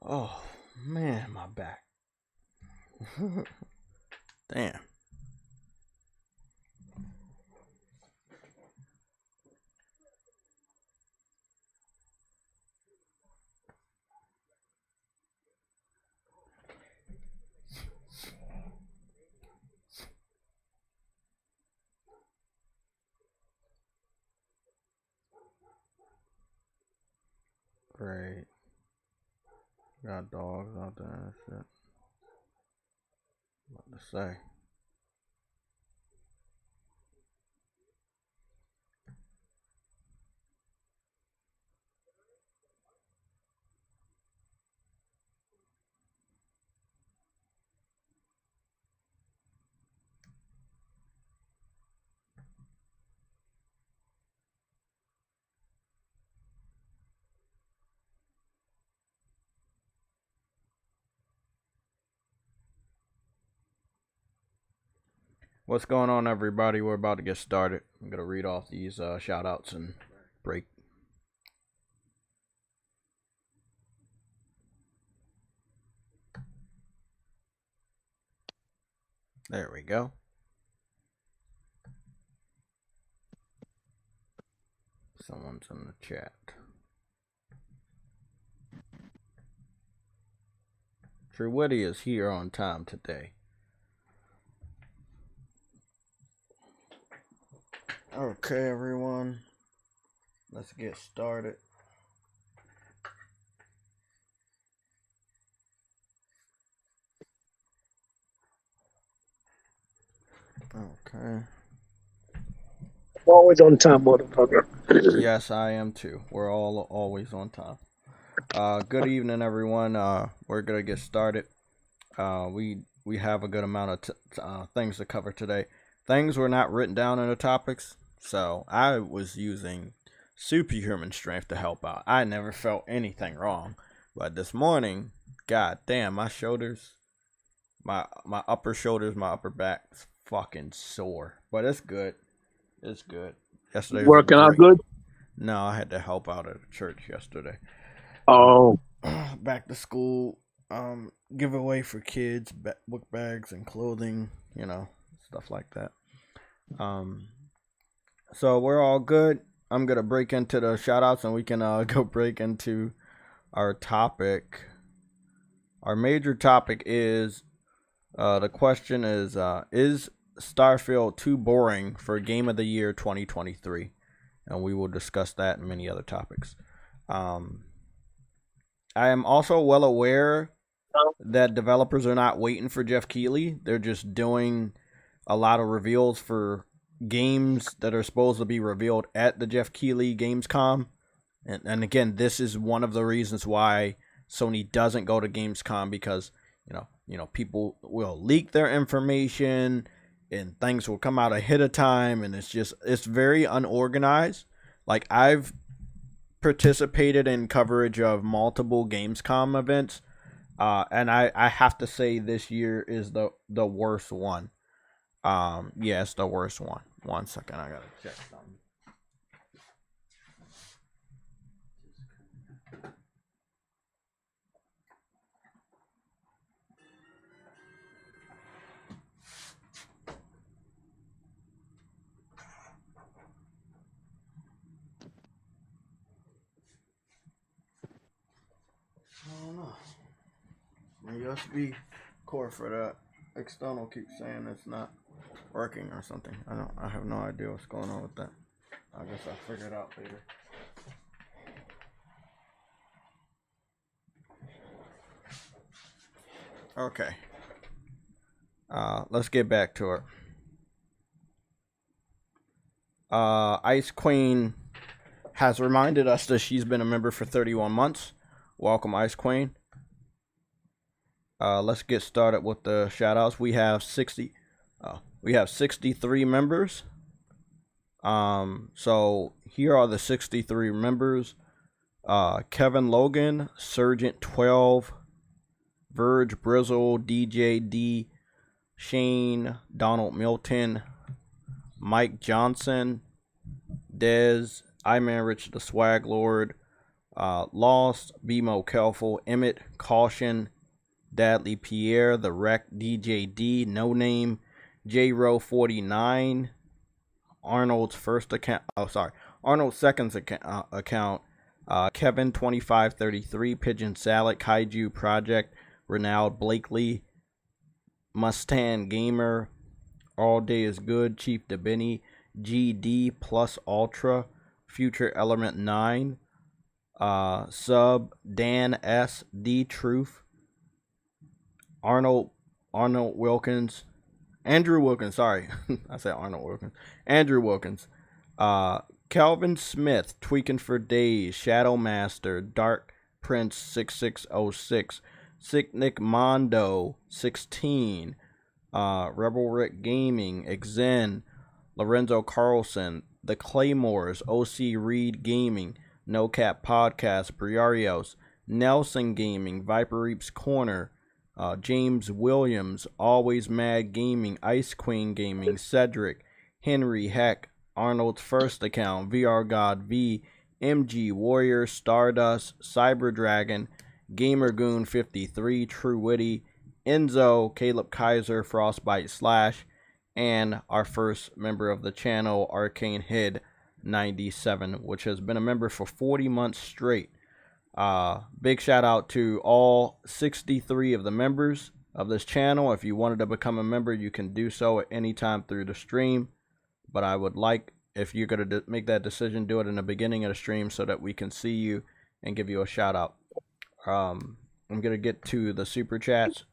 Oh, man, my back. Damn. Great. Got dogs out there and shit. What to say? What's going on, everybody? We're about to get started. I'm gonna read off these shout outs and break. There we go. Someone's in the chat. True Witty is here on time today. Okay, everyone. Let's get started. Okay. Always on time, motherfucker. Yes, I am too. We're all always on time. Good evening, everyone. We're gonna get started. We have a good amount of things to cover today. Things were not written down in the topics, so I was using superhuman strength to help out. I never felt anything wrong, but this morning, god damn, my shoulders, my upper shoulders, my upper back's fucking sore. But it's good. It's good. Yesterday was Working out good? No, I had to help out at a church yesterday. Oh. Back to school, giveaway for kids, book bags and clothing, you know, stuff like that. So we're all good. I'm gonna break into the shout outs and we can go break into our topic. Our major topic is the question is Starfield too boring for Game of the Year 2023? And we will discuss that and many other topics. I am also well aware that developers are not waiting for Jeff Keighley. They're just doing a lot of reveals for games that are supposed to be revealed at the Jeff Keighley Gamescom. And again, this is one of the reasons why Sony doesn't go to Gamescom, because you know people will leak their information and things will come out ahead of time, and it's very unorganized. Like, I've participated in coverage of multiple Gamescom events, and I have to say this year is the worst one. Yeah, it's the worst one. 1 second, I gotta check something. I don't know. My USB cord for that external keeps saying it's not working or something. I have no idea what's going on with that. I guess I'll figure it out later. Okay. Let's get back to it. Ice Queen has reminded us that she's been a member for 31 months. Welcome, Ice Queen. Let's get started with the shout outs. We have 63 members. So here are the 63 members. Kevin Logan, Sergeant 12, Verge Brizzle, DJ D, Shane, Donald Milton, Mike Johnson, Dez, I Man Rich the Swag Lord, Lost, BMO Kelful, Emmett, Caution, Dadley Pierre, The Wreck, DJD, No Name, JRO49, Arnold's first account. Oh, sorry. Arnold's second account. Kevin 2533, Pigeon Salad, Kaiju Project, Renald Blakely, Mustang Gamer, All Day is Good, Chief Debini, GD Plus Ultra, Future Element 9, Sub Dan S, D Truth, Arnold Wilkins, Andrew Wilkins, sorry. I said Arnold Wilkins. Andrew Wilkins. Calvin Smith, Tweaking for Days, Shadow Master, Dark Prince 6606, Sick Nick Mondo 16, Rebel Rick Gaming, Exen, Lorenzo Carlson, The Claymores, OC Reed Gaming, No Cap Podcast, Briarios, Nelson Gaming, Viper Reaps Corner, James Williams, Always Mad Gaming, Ice Queen Gaming, Cedric, Henry Heck, Arnold's first account, VR God V, MG Warrior, Stardust, Cyber Dragon, Gamergoon 53, True Witty, Enzo, Caleb Kaiser, Frostbite Slash, and our first member of the channel, Arcane Head 97, which has been a member for 40 months straight. Big shout out to all 63 of the members of this channel. If you wanted to become a member, you can do so at any time through the stream. But I would like, if you're going to make that decision, do it in the beginning of the stream so that we can see you and give you a shout out. I'm going to get to the super chats.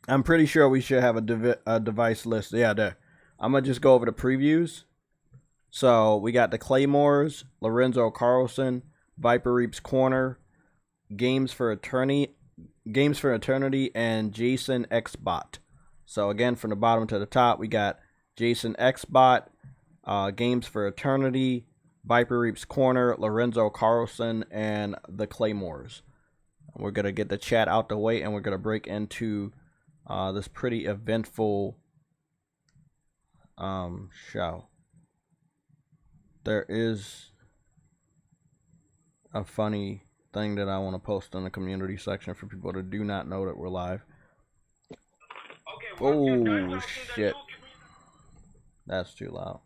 I'm pretty sure we should have a device list. Yeah, there. I'm going to just go over the previews. So we got the Claymores, Lorenzo Carlson, Viper Reaps Corner, Games for Eternity, and Jason Xbot. So again, from the bottom to the top, we got Jason Xbot, Games for Eternity, Viper Reaps Corner, Lorenzo Carlson, and the Claymores. We're going to get the chat out the way, and we're going to break into this pretty eventful show. There is a funny thing that I want to post in the community section for people that do not know that we're live. Oh, shit. That's too loud.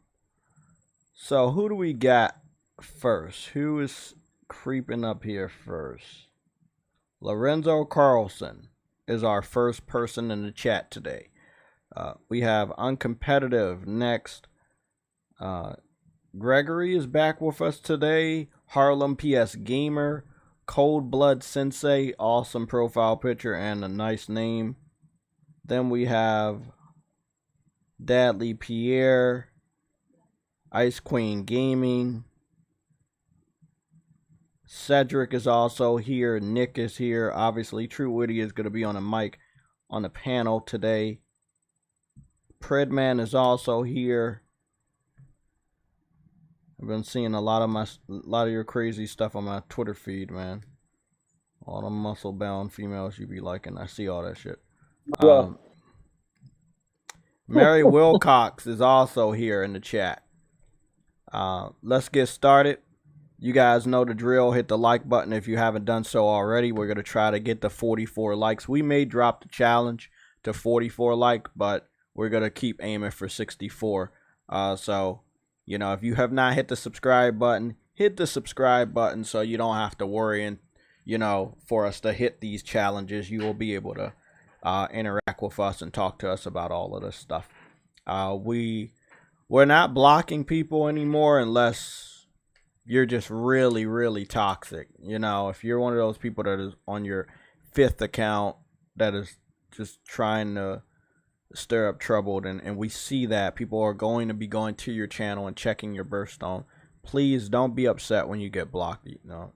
So, who do we got first? Who is creeping up here first? Lorenzo Carlson is our first person in the chat today. We have Uncompetitive next. Gregory is back with us today. Harlem PS Gamer. Cold Blood Sensei. Awesome profile picture and a nice name. Then we have Dadley Pierre. Ice Queen Gaming. Cedric is also here. Nick is here. Obviously, True Witty is going to be on a mic on the panel today. Predman is also here. I've been seeing a lot of your crazy stuff on my Twitter feed, man. All the muscle bound females you be liking. I see all that shit. Mary Wilcox is also here in the chat. Let's get started. You guys know the drill. Hit the like button if you haven't done so already. We're going to try to get to 44 likes. We may drop the challenge to 44 like, but we're going to keep aiming for 64. So, you know, if you have not hit the subscribe button, hit the subscribe button so you don't have to worry. And, you know, for us to hit these challenges, you will be able to interact with us and talk to us about all of this stuff. We're not blocking people anymore unless you're just really, really toxic. You know, if you're one of those people that is on your 5th account that is just trying to stir up trouble, and we see that people are going to be going to your channel and checking your birthstone, please don't be upset when you get blocked. You know,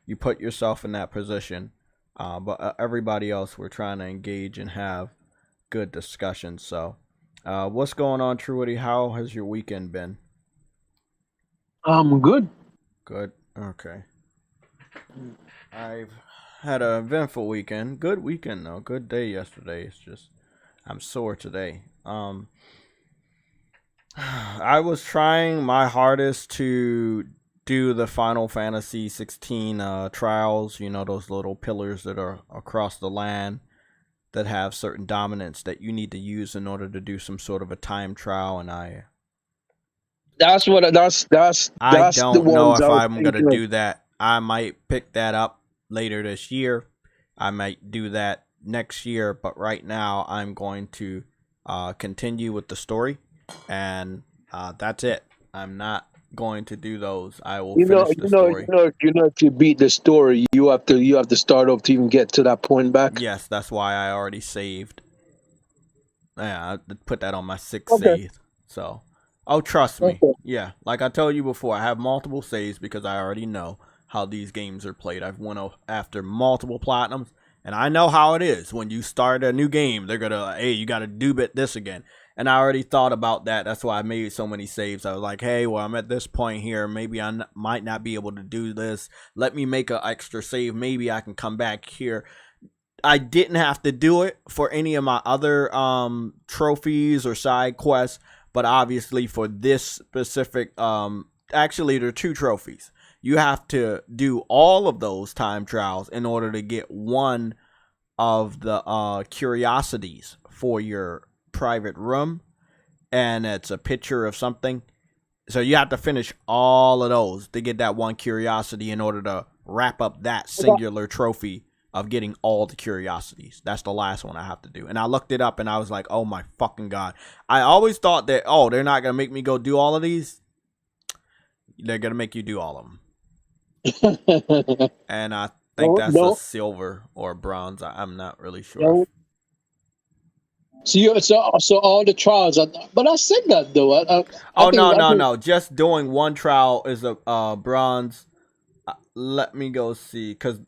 you put yourself in that position. But everybody else, we're trying to engage and have good discussions. So, what's going on, True Witty? How has your weekend been? Good. Good. Okay. I've had an eventful weekend. Good weekend though. Good day yesterday. It's just I'm sore today. I was trying my hardest to do the Final Fantasy 16 trials. You know, those little pillars that are across the land that have certain dominance that you need to use in order to do some sort of a time trial. And I That's what. That's don't the know ones if I was I'm gonna thinking of. do that. I might pick that up later this year. I might do that next year, but right now I'm going to continue with the story, and that's it. I'm not going to do those. I will finish the story. If you beat the story, you have to start over to even get to that point back. Yes, that's why I already saved. Yeah, I put that on my 6th Okay. save. So, oh, trust me. Okay. Yeah, like I told you before, I have multiple saves because I already know how these games are played. I've went after multiple platinums, and I know how it is. When you start a new game, they're gonna, hey, you gotta do this again. And I already thought about that. That's why I made so many saves. I was like, hey, well, I'm at this point here. Maybe I might not be able to do this. Let me make an extra save. Maybe I can come back here. I didn't have to do it for any of my other trophies or side quests, but obviously for this specific, actually there are 2 trophies. You have to do all of those time trials in order to get one of the curiosities for your private room, and it's a picture of something. So you have to finish all of those to get that one curiosity in order to wrap up that singular trophy of getting all the curiosities. That's the last one I have to do. And I looked it up and I was like, oh my fucking God. I always thought that, oh, they're not going to make me go do all of these. They're going to make you do all of them. And I think that's a silver or bronze. I'm not really sure. So all the trials are, but I said that though. No. Just doing one trial is a bronze. Let me go see, because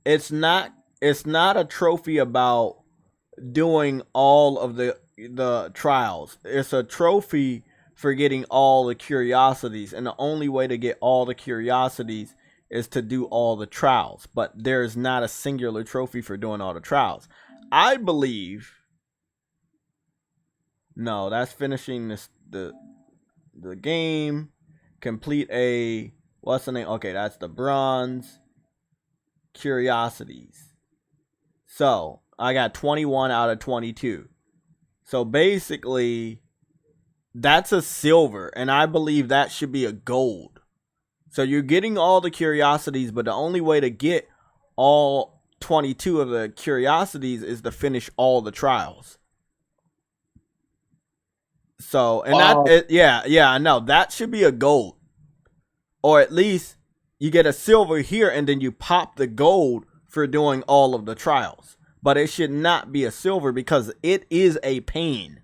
it's not a trophy about doing all of the trials. It's a trophy for getting all the curiosities, and the only way to get all the curiosities is to do all the trials. But there's not a singular trophy for doing all the trials. I believe. No, that's finishing the game. Complete a, what's the name? Okay, that's the bronze curiosities. So I got 21 out of 22. So basically, that's a silver, and I believe that should be a gold. So you're getting all the curiosities, but the only way to get all 22 of the curiosities is to finish all the trials. So, and I know that should be a gold, or at least you get a silver here and then you pop the gold for doing all of the trials. But it should not be a silver because it is a pain.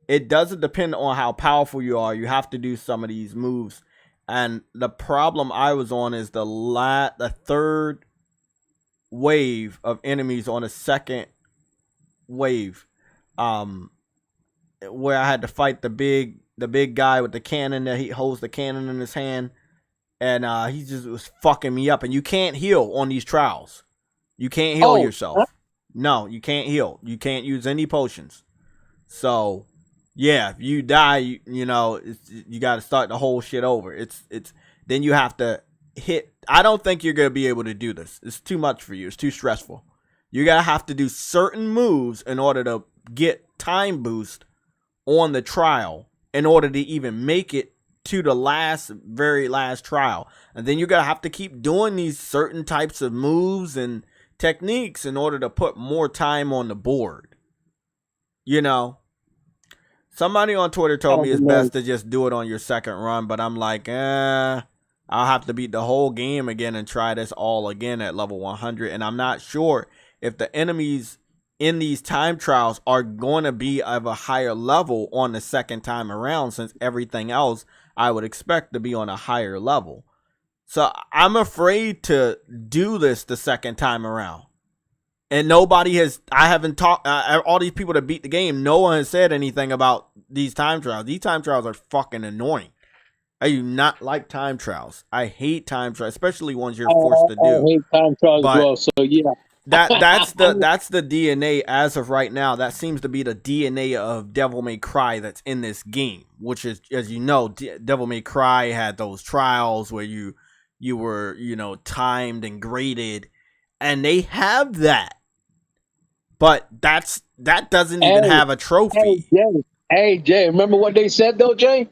It doesn't depend on how powerful you are. You have to do some of these moves. And the problem I was on is the third wave of enemies on the second wave. Where I had to fight the big guy with the cannon that he holds the cannon in his hand, and he just was fucking me up. And you can't heal on these trials. You can't heal yourself. Huh? No, you can't heal. You can't use any potions. So, yeah, if you die, you know, you got to start the whole shit over. It's then you have to hit. I don't think you're gonna be able to do this. It's too much for you. It's too stressful. You're gonna have to do certain moves in order to get time boost on the trial in order to even make it to the very last trial. And then you're going to have to keep doing these certain types of moves and techniques in order to put more time on the board. You know, somebody on Twitter told me it's best to just do it on your second run, but I'm like, I'll have to beat the whole game again and try this all again at level 100. And I'm not sure if the enemies in these time trials are going to be of a higher level on the second time around, since everything else I would expect to be on a higher level. So I'm afraid to do this the second time around. And I haven't talked, all these people that beat the game, no one has said anything about these time trials. These time trials are fucking annoying. I do not like time trials. I hate time trials, especially ones you're forced to do. I hate time trials as well, so yeah. that's the DNA as of right now. That seems to be the DNA of Devil May Cry that's in this game, which is, as you know, Devil May Cry had those trials where you were, you know, timed and graded, and they have that, but that doesn't even have a trophy. Hey Jay, remember what they said though, Jay?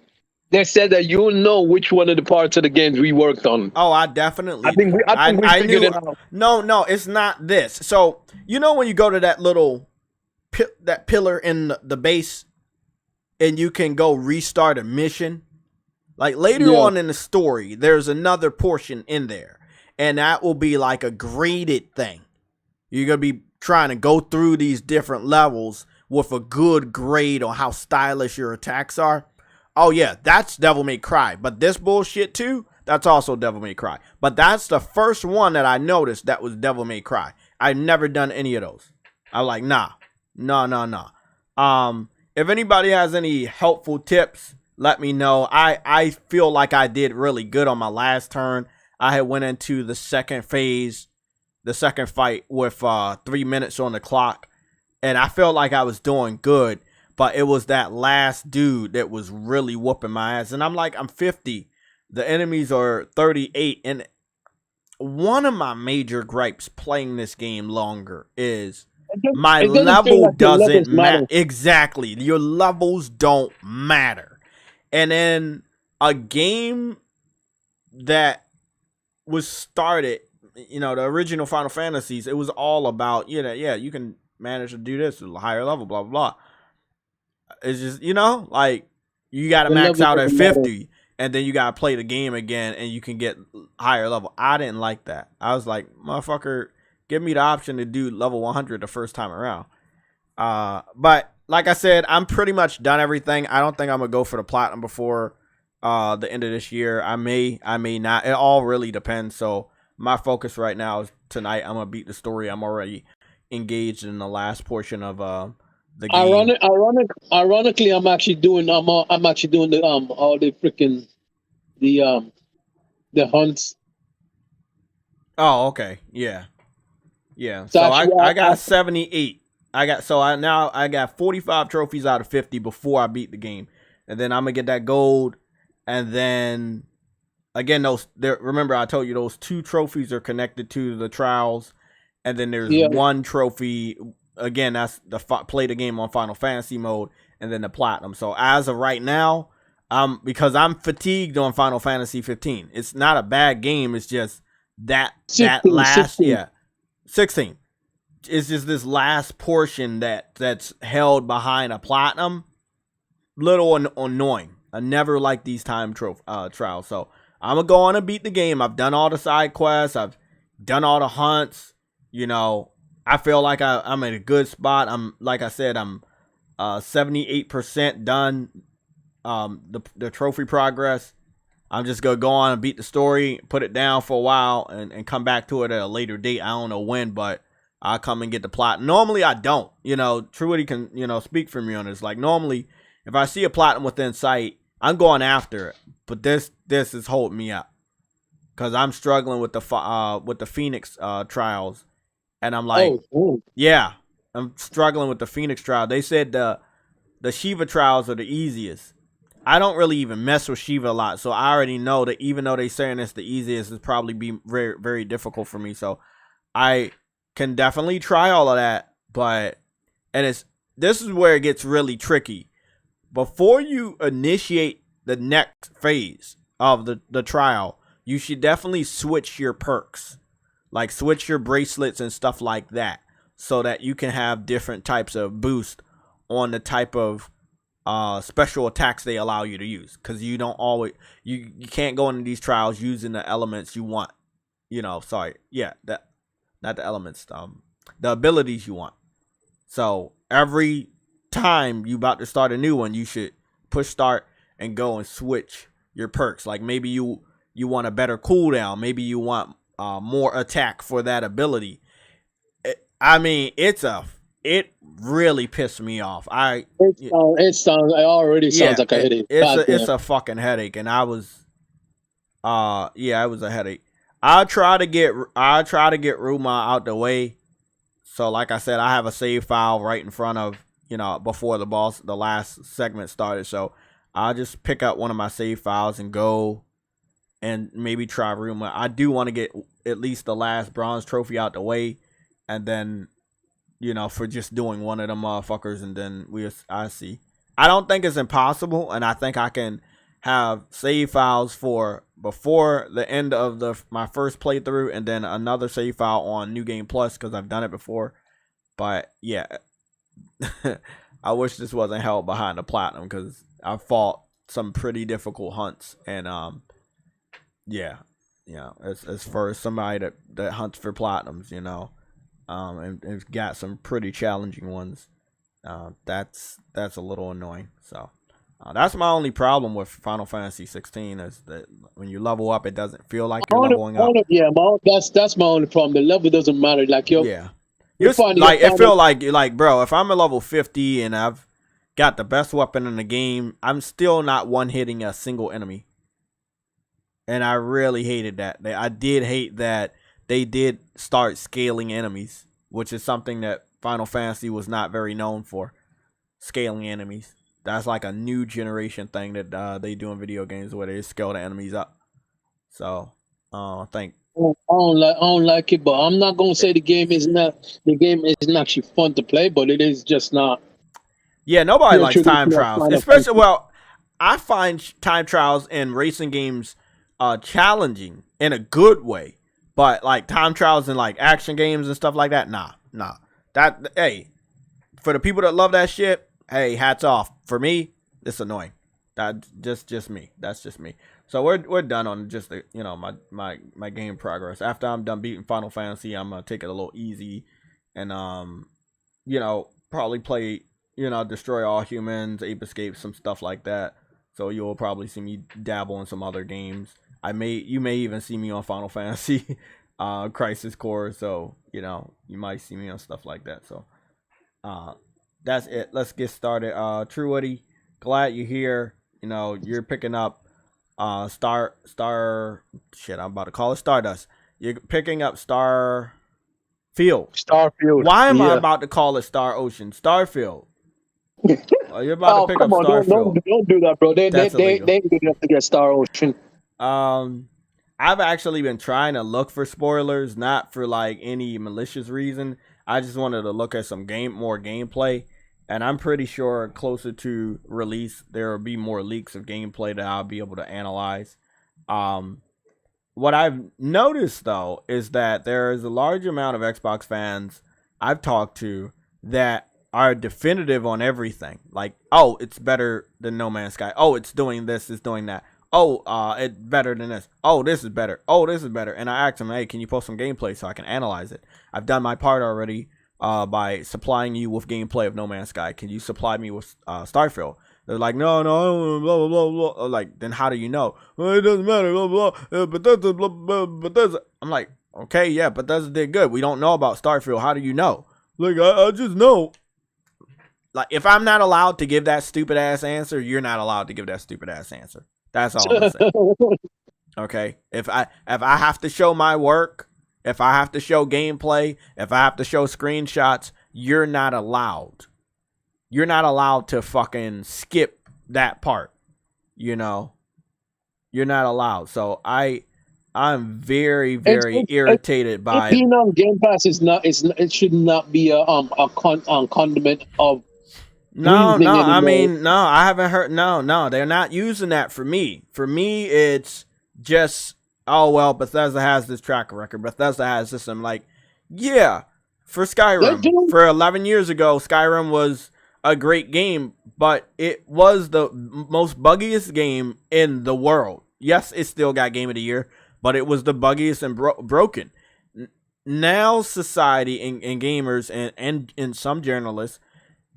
They said that you'll know which one of the parts of the games we worked on. Oh, I definitely. I think we figured it out. No, it's not this. So you know when you go to that little that pillar in the base, and you can go restart a mission. Like later on in the story, there's another portion in there, and that will be like a graded thing. You're gonna be trying to go through these different levels with a good grade on how stylish your attacks are. Oh yeah, that's Devil May Cry. But this bullshit too, that's also Devil May Cry. But that's the first one that I noticed that was Devil May Cry. I've never done any of those. I'm like, nah. If anybody has any helpful tips, let me know. I feel like I did really good on my last turn. I had went into the second phase, the second fight with 3 minutes on the clock. And I felt like I was doing good. But it was that last dude that was really whooping my ass. And I'm like, I'm 50. The enemies are 38. And one of my major gripes playing this game longer is my level doesn't matter. Exactly. Your levels don't matter. And in a game that was started, you know, the original Final Fantasies, it was all about, you know, yeah, you can manage to do this at a higher level, blah, blah, blah. It's just, you know, like you got to max out at 50 and then you got to play the game again and you can get higher level. I didn't like that. I was like, motherfucker, give me the option to do level 100 the first time around. But like I said, I'm pretty much done everything. I don't think I'm going to go for the platinum before the end of this year. I may not. It all really depends. So my focus right now is tonight. I'm going to beat the story. I'm already engaged in the last portion of the game. Ironically, I'm actually doing the all the freaking the hunts. Oh, okay, yeah. So I got 78. I got 45 trophies out of 50 before I beat the game, and then I'm gonna get that gold, and then again remember I told you those 2 trophies are connected to the trials, and then there's 1 trophy. Again, that's the play the game on Final Fantasy mode, and then the platinum. So as of right now, because I'm fatigued on Final Fantasy 15. It's not a bad game. It's just that 16. It's just this last portion that's held behind a platinum. Little annoying. I never like these time trials. So I'm gonna go on and beat the game. I've done all the side quests. I've done all the hunts. You know. I feel like I'm in a good spot. I'm 78% done. The trophy progress. I'm just gonna go on and beat the story, put it down for a while, and come back to it at a later date. I don't know when, but I'll come and get the platinum. Normally I don't. You know, Truity can, you know, speak for me on this. Like normally, if I see a platinum within sight, I'm going after it. But this is holding me up because I'm struggling with the Phoenix trials. And I'm like, yeah, I'm struggling with the Phoenix trial. They said the Shiva trials are the easiest. I don't really even mess with Shiva a lot, so I already know that even though they're saying it's the easiest, it's probably be very, very difficult for me. So I can definitely try all of that, this is where it gets really tricky. Before you initiate the next phase of the trial, you should definitely switch your perks. Like switch your bracelets and stuff like that so that you can have different types of boost on the type of special attacks they allow you to use. Because you don't always you can't go into these trials using the elements you want. You know, sorry. Yeah, not the elements, the abilities you want. So every time you about to start a new one, you should push start and go and switch your perks. Like maybe you want a better cooldown, maybe you want more attack for that ability. It really pissed me off. It already sounds like a headache. It's a fucking headache, and it was a headache. I try to get Ruma out the way So like I said, I have a save file right in front of, before the last segment started. So I'll just pick up one of my save files and go and maybe try room. I do want to get at least the last bronze trophy out the way, and then, for just doing one of them motherfuckers, and then I see. I don't think it's impossible, and I think I can have save files for before the end of my first playthrough, and then another save file on New Game Plus because I've done it before. But yeah, I wish this wasn't held behind the platinum because I fought some pretty difficult hunts, and yeah, as far as somebody that hunts for platinums, and got some pretty challenging ones. That's a little annoying. So that's my only problem with Final Fantasy 16 is that when you level up, it doesn't feel like you're leveling up. Yeah, that's my only problem. The level doesn't matter. Like you're like it feel like bro, if I'm a level 50 and I've got the best weapon in the game, I'm still not one hitting a single enemy. And I really hated that. I did hate that they did start scaling enemies, which is something that Final Fantasy was not very known for. Scaling enemies. That's like a new generation thing that they do in video games where they scale the enemies up. So, I think. I don't like it, but I'm not gonna say the game isn't actually fun to play, but it is just not. Yeah, nobody likes time trials, especially. Well, I find time trials in racing games challenging in a good way, but like time trials in like action games and stuff like that, nah. That for the people that love that shit, hey, hats off. For me, it's annoying. That just me. That's just me. So we're done on just the my game progress. After I'm done beating Final Fantasy, I'm gonna take it a little easy, and probably play Destroy All Humans, Ape Escape, some stuff like that. So you'll probably see me dabble in some other games. You may even see me on Final Fantasy Crisis Core, so you might see me on stuff like that. So that's it. Let's get started. True Woody, glad you're here. You're picking up I'm about to call it Stardust. You're picking up Starfield. Why am I about to call it Star Ocean? Starfield. You're about to pick up Starfield. Don't do that, bro. They ain't good enough to get Star Ocean. I've actually been trying to look for spoilers, not for like any malicious reason. I just wanted to look at some more gameplay, and I'm pretty sure closer to release there will be more leaks of gameplay that I'll be able to analyze. What I've noticed though is that there is a large amount of Xbox fans I've talked to that are definitive on everything. Like, oh, it's better than No Man's Sky. Oh, it's doing this, it's doing that. Oh, it's better than this. Oh, this is better. Oh, this is better. And I asked them, hey, can you post some gameplay so I can analyze it? I've done my part already by supplying you with gameplay of No Man's Sky. Can you supply me with Starfield? They're like, no, blah, blah, blah, blah. Like, then how do you know? Well, it doesn't matter, blah, blah, Bethesda, blah, blah, Bethesda. I'm like, okay, yeah, Bethesda did good. We don't know about Starfield. How do you know? Like, I just know. Like, if I'm not allowed to give that stupid ass answer, you're not allowed to give that stupid ass answer. That's all I'm saying. Okay? If I have to show my work, if I have to show gameplay, if I have to show screenshots, you're not allowed. You're not allowed to fucking skip that part. You're not allowed. So I'm very, very irritated by it. Being on Game Pass it should not be a condiment of. No, I haven't heard. No, they're not using that for me. For me, it's just, oh, well, Bethesda has this track record. Bethesda has this. I'm like, yeah, for Skyrim. For 11 years ago, Skyrim was a great game, but it was the most buggiest game in the world. Yes, it still got Game of the Year, but it was the buggiest and broken. Now, society and gamers and some journalists,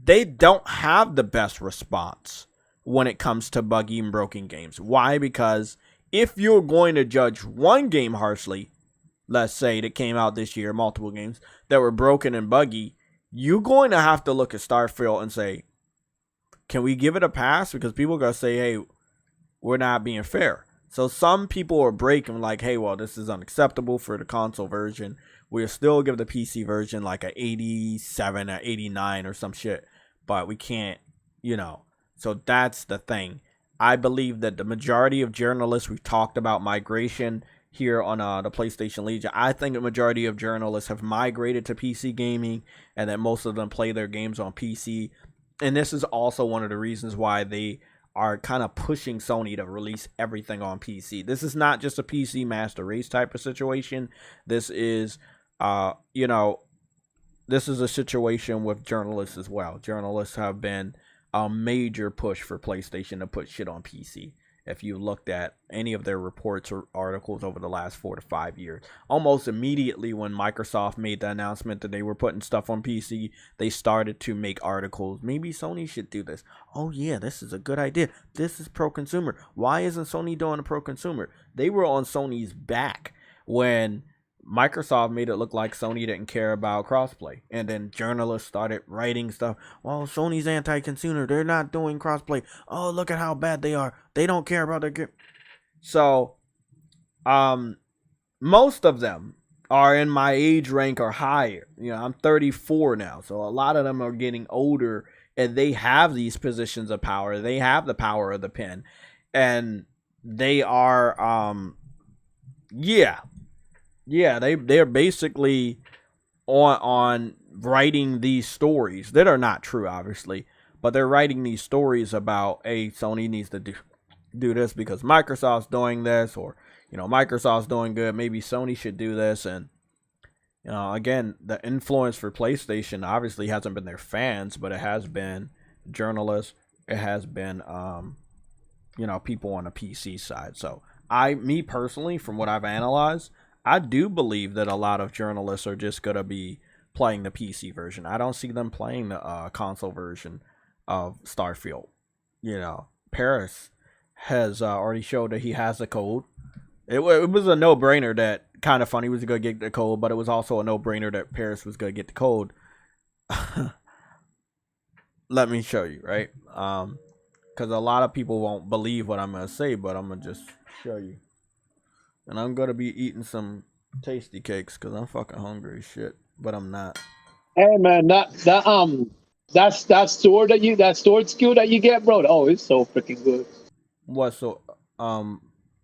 they don't have the best response when it comes to buggy and broken games. Why? Because if you're going to judge one game harshly, let's say that came out this year, multiple games that were broken and buggy, you're going to have to look at Starfield and say, can we give it a pass? Because people are going to say, hey, we're not being fair. So some people are breaking like, hey, well, this is unacceptable for the console version. we'll still give the PC version like a 87 or 89 or some shit, but we can't, you know. So that's the thing. I believe that the majority of journalists, we've talked about migration here on the PlayStation Legion. I think the majority of journalists have migrated to PC gaming, and that most of them play their games on PC. And this is also one of the reasons why they are kind of pushing Sony to release everything on PC. This is not just a PC master race type of situation. This is, you know, this is a situation with journalists as well. Journalists have been a major push for PlayStation to put shit on PC. If you looked at any of their reports or articles over the last 4 to 5 years, almost immediately when Microsoft made the announcement that they were putting stuff on PC, they started to make articles. Maybe Sony should do this. Oh yeah, this is a good idea. This is pro-consumer. Why isn't Sony doing a pro-consumer? They were on Sony's back when Microsoft made it look like Sony didn't care about crossplay, and then journalists started writing stuff. Well, Sony's anti-consumer. They're not doing crossplay. Oh, look at how bad they are. They don't care about their game. So, most of them are in my age rank or higher. You know, I'm 34 now, so a lot of them are getting older, and they have these positions of power. They have the power of the pen, and they are, they're basically on writing these stories that are not true, obviously, but they're writing these stories about, hey, Sony needs to do this because Microsoft's doing this, or, you know, Microsoft's doing good, maybe Sony should do this. And, you know, again, the influence for PlayStation obviously hasn't been their fans, but it has been journalists, it has been you know, people on the PC side. So me personally, from what I've analyzed, I do believe that a lot of journalists are just going to be playing the PC version. I don't see them playing the console version of Starfield. You know, Parris has already showed that he has the code. It was a no-brainer that, kind of funny, he was going to get the code, but it was also a no-brainer that Parris was going to get the code. Let me show you, right? Because a lot of people won't believe what I'm going to say, but I'm going to just show you. And I'm gonna be eating some tasty cakes because I'm fucking hungry as shit, but I'm not. Hey man, that storage skill that you get, bro. Oh, it's so freaking good. What? So,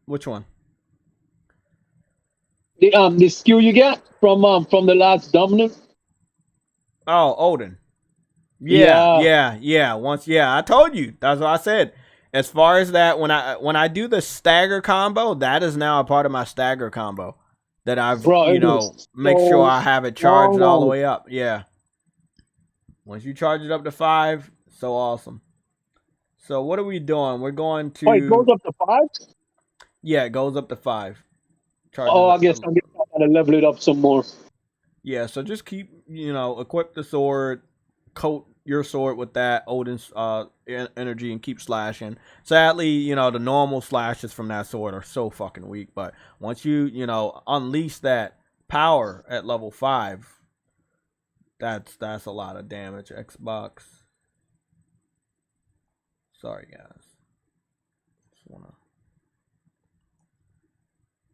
which one? The skill you get from the last dominant. Oh, Odin. Yeah. Once, I told you. That's what I said. As far as that, when I do the stagger combo, that is now a part of my stagger combo that I've, make sure I have it charged all the way up. Yeah. Once you charge it up to 5, so awesome. So what are we doing? We're going to. Oh, it goes up to 5? Yeah, it goes up to 5. I guess I gotta level it up some more. Yeah, so just keep, equip the sword, coat your sword with that Odin's energy, and keep slashing. Sadly, the normal slashes from that sword are so fucking weak, but once you, unleash that power at level 5, that's a lot of damage. Xbox. Sorry, guys.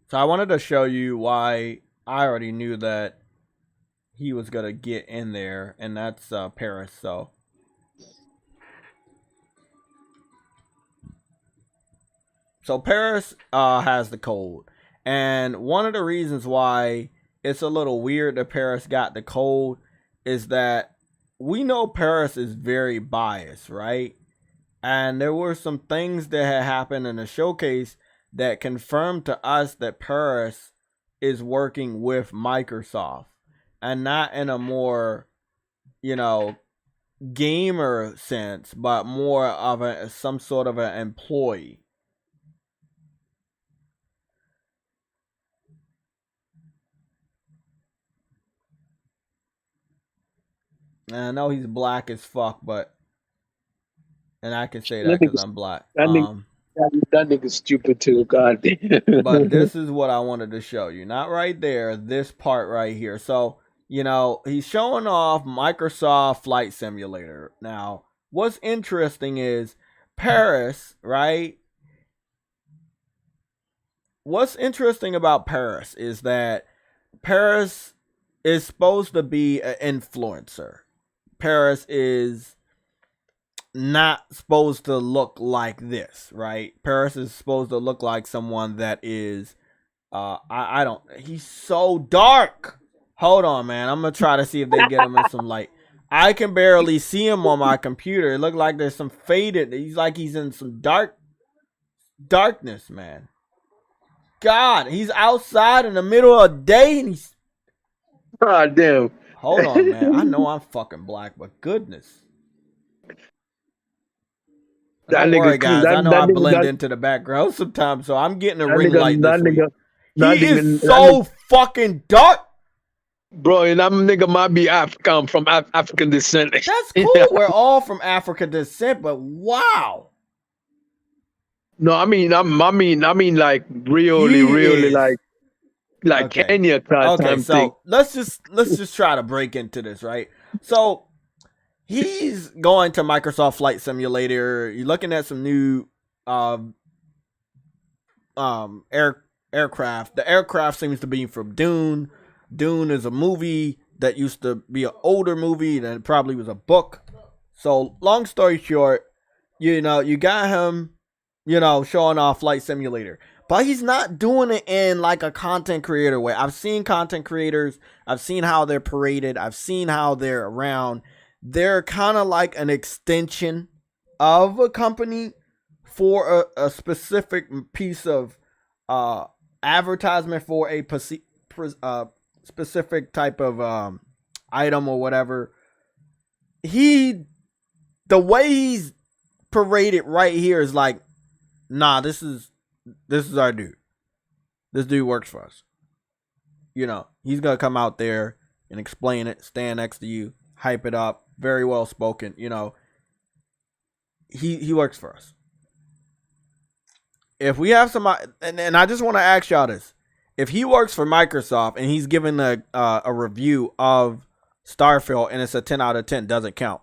So I wanted to show you why I already knew that he was gonna get in there, and that's Parris. So Parris has the code, and one of the reasons why it's a little weird that Parris got the code is that we know Parris is very biased, right? And there were some things that had happened in the showcase that confirmed to us that Parris is working with Microsoft. And not in a more, gamer sense, but more of some sort of an employee. And I know he's black as fuck, and I can say that because I'm black. That nigga's stupid too, God. But this is what I wanted to show you. Not right there, this part right here. So, he's showing off Microsoft Flight Simulator. Now, what's interesting is Parris, right? What's interesting about Parris is that Parris is supposed to be an influencer. Parris is not supposed to look like this, right? Parris is supposed to look like someone that is I don't, he's so dark. Hold on, man. I'm gonna try to see if they get him in some light. I can barely see him on my computer. It looks like there's some faded. He's like he's in some darkness, man. God, he's outside in the middle of the day and he's damn. Hold on, man. I know I'm fucking black, but goodness. Don't worry, guys. I know I blend into the background sometimes, so I'm getting a ring light this week. He is so fucking dark. Bro, and that nigga might be African, from African descent. That's cool. We're all from African descent, but wow. No, I mean, like really, like okay. Kenya type okay, so thing. let's just try to break into this, right? So he's going to Microsoft Flight Simulator. You're looking at some new aircraft. The aircraft seems to be from Dune. Dune is a movie that used to be an older movie that probably was a book. So long story short, you got him, showing off Flight Simulator. But he's not doing it in like a content creator way. I've seen content creators. I've seen how they're paraded. I've seen how they're around. They're kind of like an extension of a company for a specific piece of advertisement for a specific type of item or whatever. The way he's paraded right here is like, nah, this is our dude. This dude works for us. He's gonna come out there and explain it, stand next to you, hype it up, very well spoken. He works for us. If we have somebody, and I just want to ask y'all this: if he works for Microsoft and he's giving a review of Starfield and it's a 10 out of 10, does it count?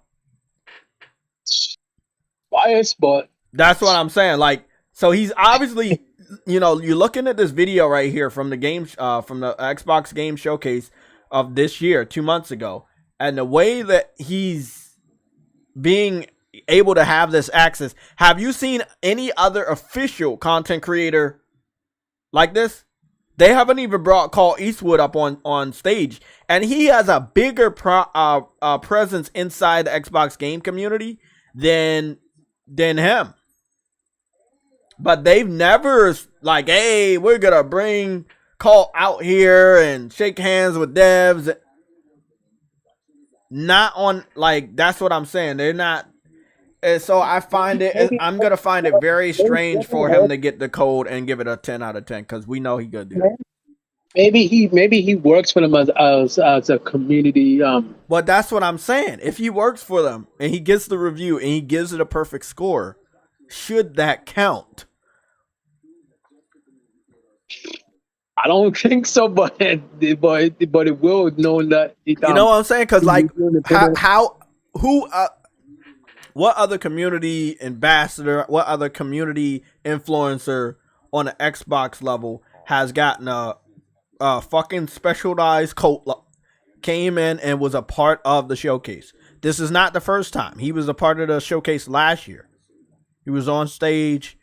Bias, but that's what I'm saying. Like, so he's obviously, you're looking at this video right here from the game, from the Xbox Game Showcase of this year, 2 months ago, and the way that he's being able to have this access. Have you seen any other official content creator like this? They haven't even brought Call Eastwood up on stage, and he has a bigger presence inside the Xbox game community than him. But they've never like, hey, we're gonna bring Call out here and shake hands with devs. Not on, like, that's what I'm saying. They're not. And so I'm gonna find it very strange for him to get the code and give it a 10 out of 10 because we know he could do it. Maybe he works for them as a community. But that's what I'm saying. If he works for them and he gets the review and he gives it a perfect score, should that count? I don't think so, but it will, knowing that. You know what I'm saying? Because like, what other community ambassador, what other community influencer on an Xbox level has gotten a fucking specialized coat, came in and was a part of the showcase? This is not the first time. He was a part of the showcase last year. He was on stage,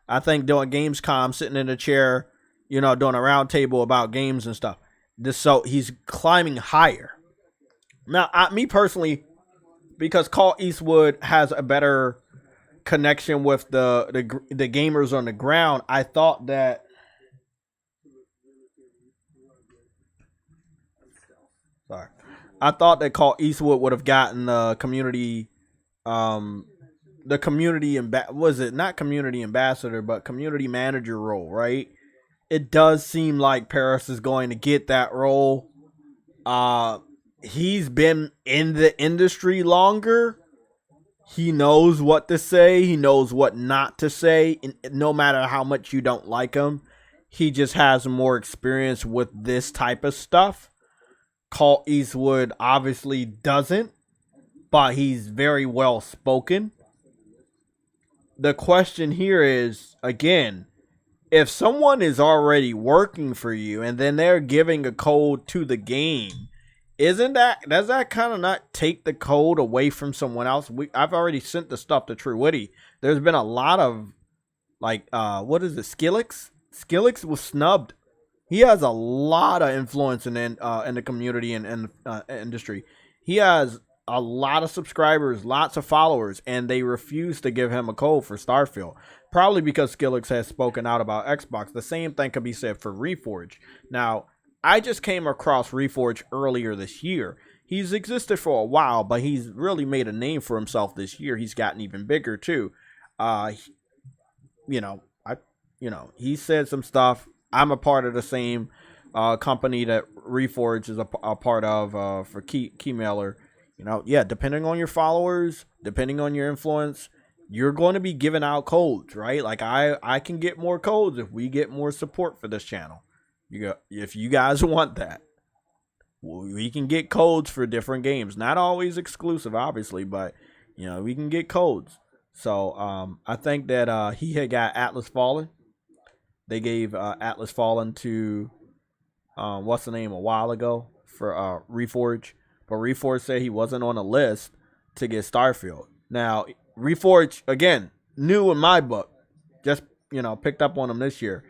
I think, doing Gamescom, sitting in a chair, doing a round table about games and stuff. So he's climbing higher. Now, me personally, because Call Eastwood has a better connection with the gamers on the ground, I thought that Call Eastwood would have gotten the community, was it not community ambassador, but community manager role, right? It does seem like Parris is going to get that role. He's been in the industry longer. He knows what to say. He knows what not to say. And no matter how much you don't like him, he just has more experience with this type of stuff. Call Eastwood obviously doesn't, but he's very well spoken. The question here is, again, if someone is already working for you and then they're giving a code to the game does that kind of not take the code away from someone else? I've already sent the stuff to True Witty. There's been a lot of like what is it, Skillix was snubbed. He has a lot of influence in the community and industry. He has a lot of subscribers, lots of followers, and they refuse to give him a code for Starfield. Probably because Skillix has spoken out about Xbox. The same thing could be said for Reforge. Now, I just came across Reforge earlier this year. He's existed for a while, but he's really made a name for himself this year. He's gotten even bigger too. He said some stuff. I'm a part of the same company that Reforge is a part of for Keymailer. Depending on your followers, depending on your influence, you're going to be giving out codes, right? Like I can get more codes if we get more support for this channel. If you guys want that, we can get codes for different games. Not always exclusive, obviously, but we can get codes. So I think that he had got Atlas Fallen. They gave Atlas Fallen to what's the name a while ago for Reforge, but Reforge said he wasn't on a list to get Starfield. Now Reforge, again, new in my book, just picked up on him this year.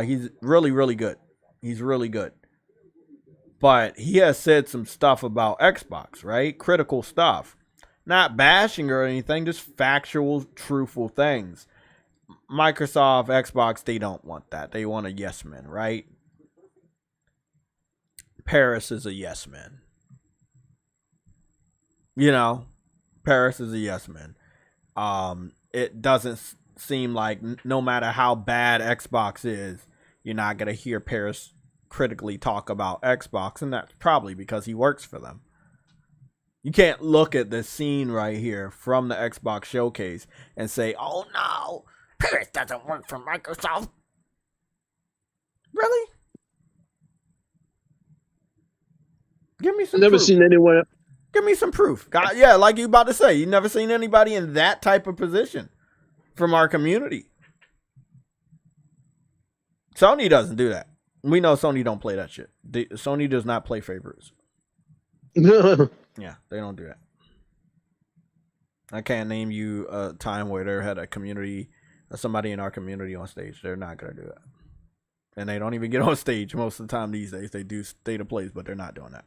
He's really, really good. He's really good. But he has said some stuff about Xbox, right? Critical stuff. Not bashing or anything, just factual, truthful things. Microsoft, Xbox, they don't want that. They want a yes man, right? Parris is a yes man. Parris is a yes man. It doesn't seem like no matter how bad Xbox is, you're not going to hear Parris critically talk about Xbox, and that's probably because he works for them. You can't look at this scene right here from the Xbox showcase and say, oh no, Parris doesn't work for Microsoft. Really? Give me some Never proof. Seen anyone. Give me some proof. God, yeah, like you about to say, you never seen anybody in that type of position from our community. Sony doesn't do that. We know Sony don't play that shit. Sony does not play favorites. Yeah, they don't do that. I can't name you a time where they had a community, somebody in our community on stage. They're not going to do that. And they don't even get on stage most of the time these days. They do state of plays, but they're not doing that.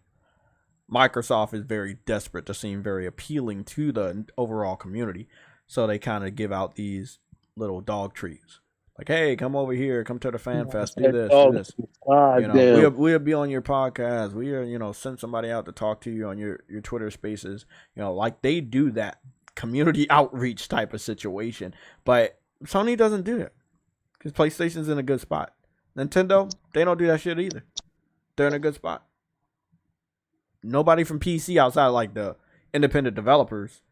Microsoft is very desperate to seem very appealing to the overall community. So they kind of give out these little dog treats. Like, hey, come over here, come to the fan fest, do this, do this. We'll be on your podcast. We send somebody out to talk to you on your Twitter spaces. Like they do that community outreach type of situation. But Sony doesn't do that because PlayStation's in a good spot. Nintendo, they don't do that shit either. They're in a good spot. Nobody from PC outside like the independent developers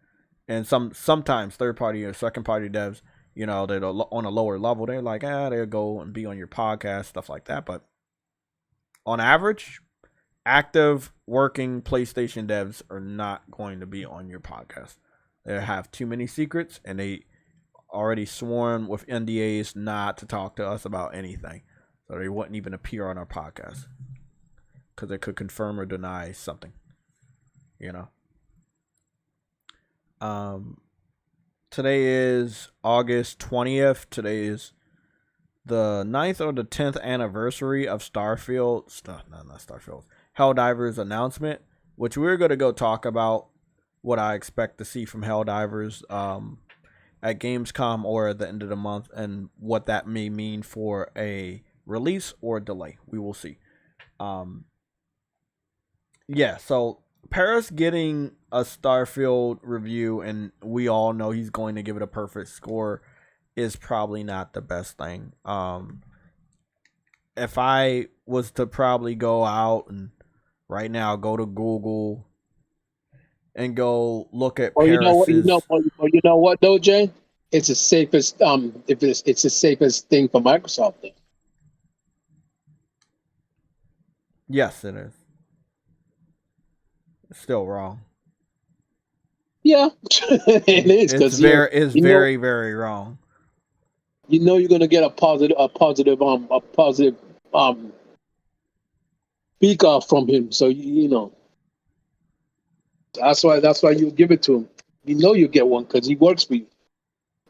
and sometimes third party or second party devs, they're on a lower level. They're like, they'll go and be on your podcast, stuff like that. But on average, active working PlayStation devs are not going to be on your podcast. They have too many secrets and they already sworn with NDAs not to talk to us about anything. So they wouldn't even appear on our podcast because they could confirm or deny something, Today is August 20th. Today is the 9th or the 10th anniversary of Starfield. Not Starfield. HELLDIVER's announcement, which we're going to go talk about what I expect to see from HELLDIVER's at Gamescom or at the end of the month and what that may mean for a release or delay. We will see. So Parris getting a Starfield review, and we all know he's going to give it a perfect score, is probably not the best thing. If I was to probably go out and right now go to Google and go look at Parris's... You know what though, Jay? It's the safest it's the safest thing for Microsoft though. Yes, it is. It's still wrong. Yeah, it is because it's very, very wrong. You're gonna get a positive speak off from him. So That's why you give it to him. You know you get one because he works for you.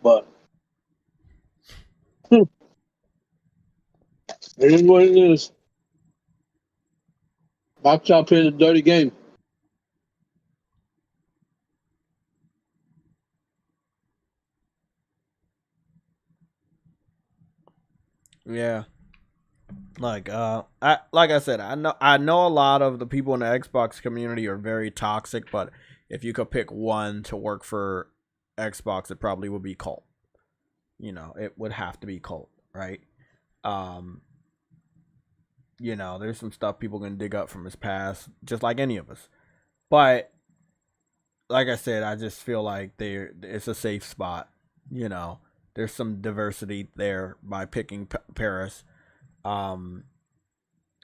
But it is what it is. Microsoft playing a dirty game. Yeah. Like I said, I know a lot of the people in the Xbox community are very toxic, but if you could pick one to work for Xbox, it probably would be Colt. You know, it would have to be Colt, right? You know, there's some stuff people can dig up from his past, just like any of us. But like I said, I just feel like it's a safe spot. You know, there's some diversity there by picking Parris.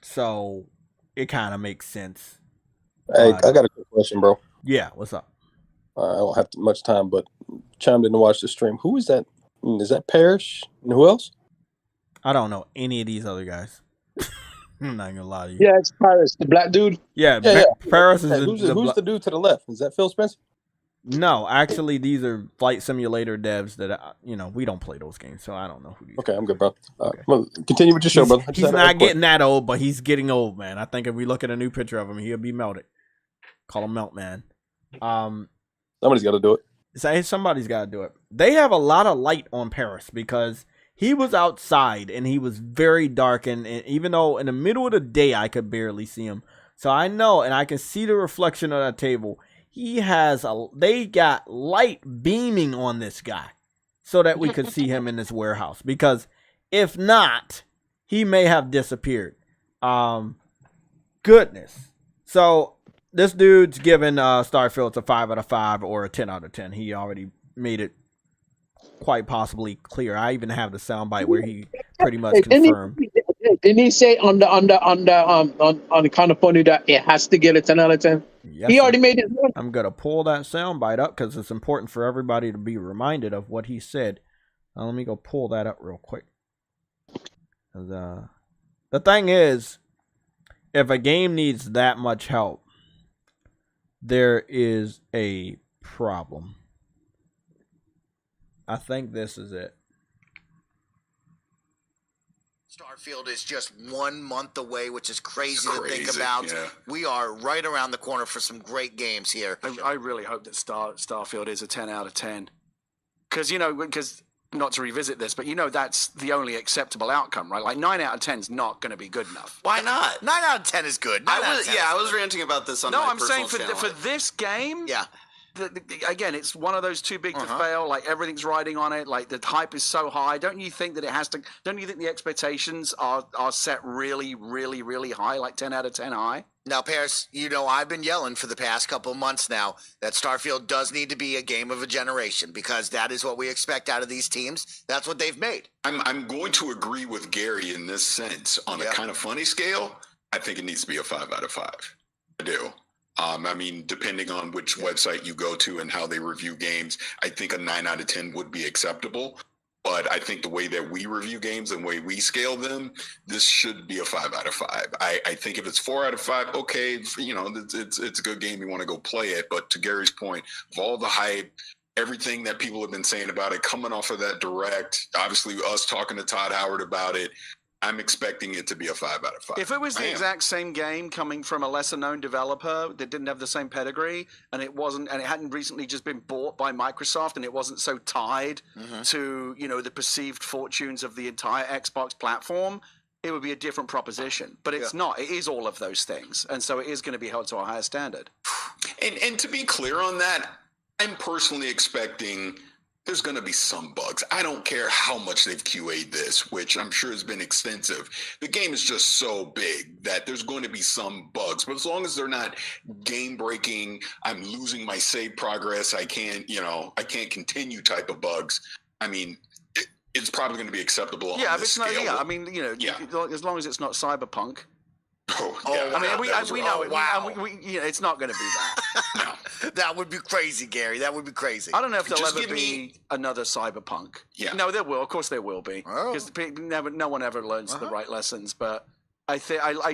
So it kind of makes sense. Hey, I got a quick question, bro. Yeah, what's up? I don't have much time, but chimed in to watch the stream. Who is that? Is that Parris? And who else? I don't know any of these other guys. I'm not gonna lie to you. Yeah, it's Parris, the black dude. Yeah. Parris is who's the dude to the left? Is that Phil Spencer? No, actually, these are flight simulator devs that we don't play those games, so I don't know who these. Okay, I'm good, bro. Okay. Well, continue with your show, brother. He's not getting that old, but he's getting old, man. I think if we look at a new picture of him, he'll be melted. Call him Melt Man. Somebody's got to do it. Somebody's got to do it. They have a lot of light on Parris because he was outside and he was very dark, and even though in the middle of the day I could barely see him, so I know and I can see the reflection of that table. They got light beaming on this guy so that we could see him in this warehouse, because if not, he may have disappeared. Goodness. So this dude's given Starfield a 5 out of 5 or a 10 out of 10. He already made it quite possibly clear. I even have the soundbite where he pretty much confirmed. Didn't he say on the kind of funny that it has to get a 10 out of 10? Yes, he already made it. I'm gonna pull that soundbite up because it's important for everybody to be reminded of what he said. Let me go pull that up real quick. The thing is, if a game needs that much help, there is a problem. I think this is it. Starfield is just 1 month away, which is crazy to think about. Yeah. We are right around the corner for some great games here. I really hope that Starfield is a 10 out of 10. Because, not to revisit this, but that's the only acceptable outcome, right? Like 9 out of 10 is not going to be good enough. Why not? 9 out of 10 is good. I was ranting about this on my personal channel. No, I'm saying for this game, yeah. Again, it's one of those too big to fail. Like everything's riding on it. Like the hype is so high. Don't you think that it has to? Don't you think the expectations are set really, really, really high? Like 10 out of 10 high. Now, Parris, I've been yelling for the past couple of months now that Starfield does need to be a game of a generation, because that is what we expect out of these teams. That's what they've made. I'm going to agree with Gary in this sense. On a kind of funny scale, I think it needs to be a 5 out of 5. I do. Depending on which website you go to and how they review games, I think a 9 out of 10 would be acceptable. But I think the way that we review games and the way we scale them, this should be a 5 out of 5. I think if it's 4 out of 5, okay, it's a good game. You want to go play it. But to Gary's point, of all the hype, everything that people have been saying about it, coming off of that direct, obviously us talking to Todd Howard about it, I'm expecting it to be a 5 out of 5. If it was the exact same game coming from a lesser known developer that didn't have the same pedigree, and it hadn't recently just been bought by Microsoft, and it wasn't so tied to, the perceived fortunes of the entire Xbox platform, it would be a different proposition. But it's not. It is all of those things. And so it is going to be held to a higher standard. And to be clear on that, I'm personally expecting there's going to be some bugs. I don't care how much they've QA'd this, which I'm sure has been extensive. The game is just so big that there's going to be some bugs. But as long as they're not game breaking, I'm losing my save progress, I can't continue type of bugs. It's probably going to be acceptable. Yeah, but it's not. Yeah, as long as it's not Cyberpunk. We know it. Wow. It's not going to be that. No. That would be crazy, Gary. That would be crazy. I don't know if there'll ever be another Cyberpunk. Yeah. No, there will. Of course there will be. Because no one ever learns the right lessons. But I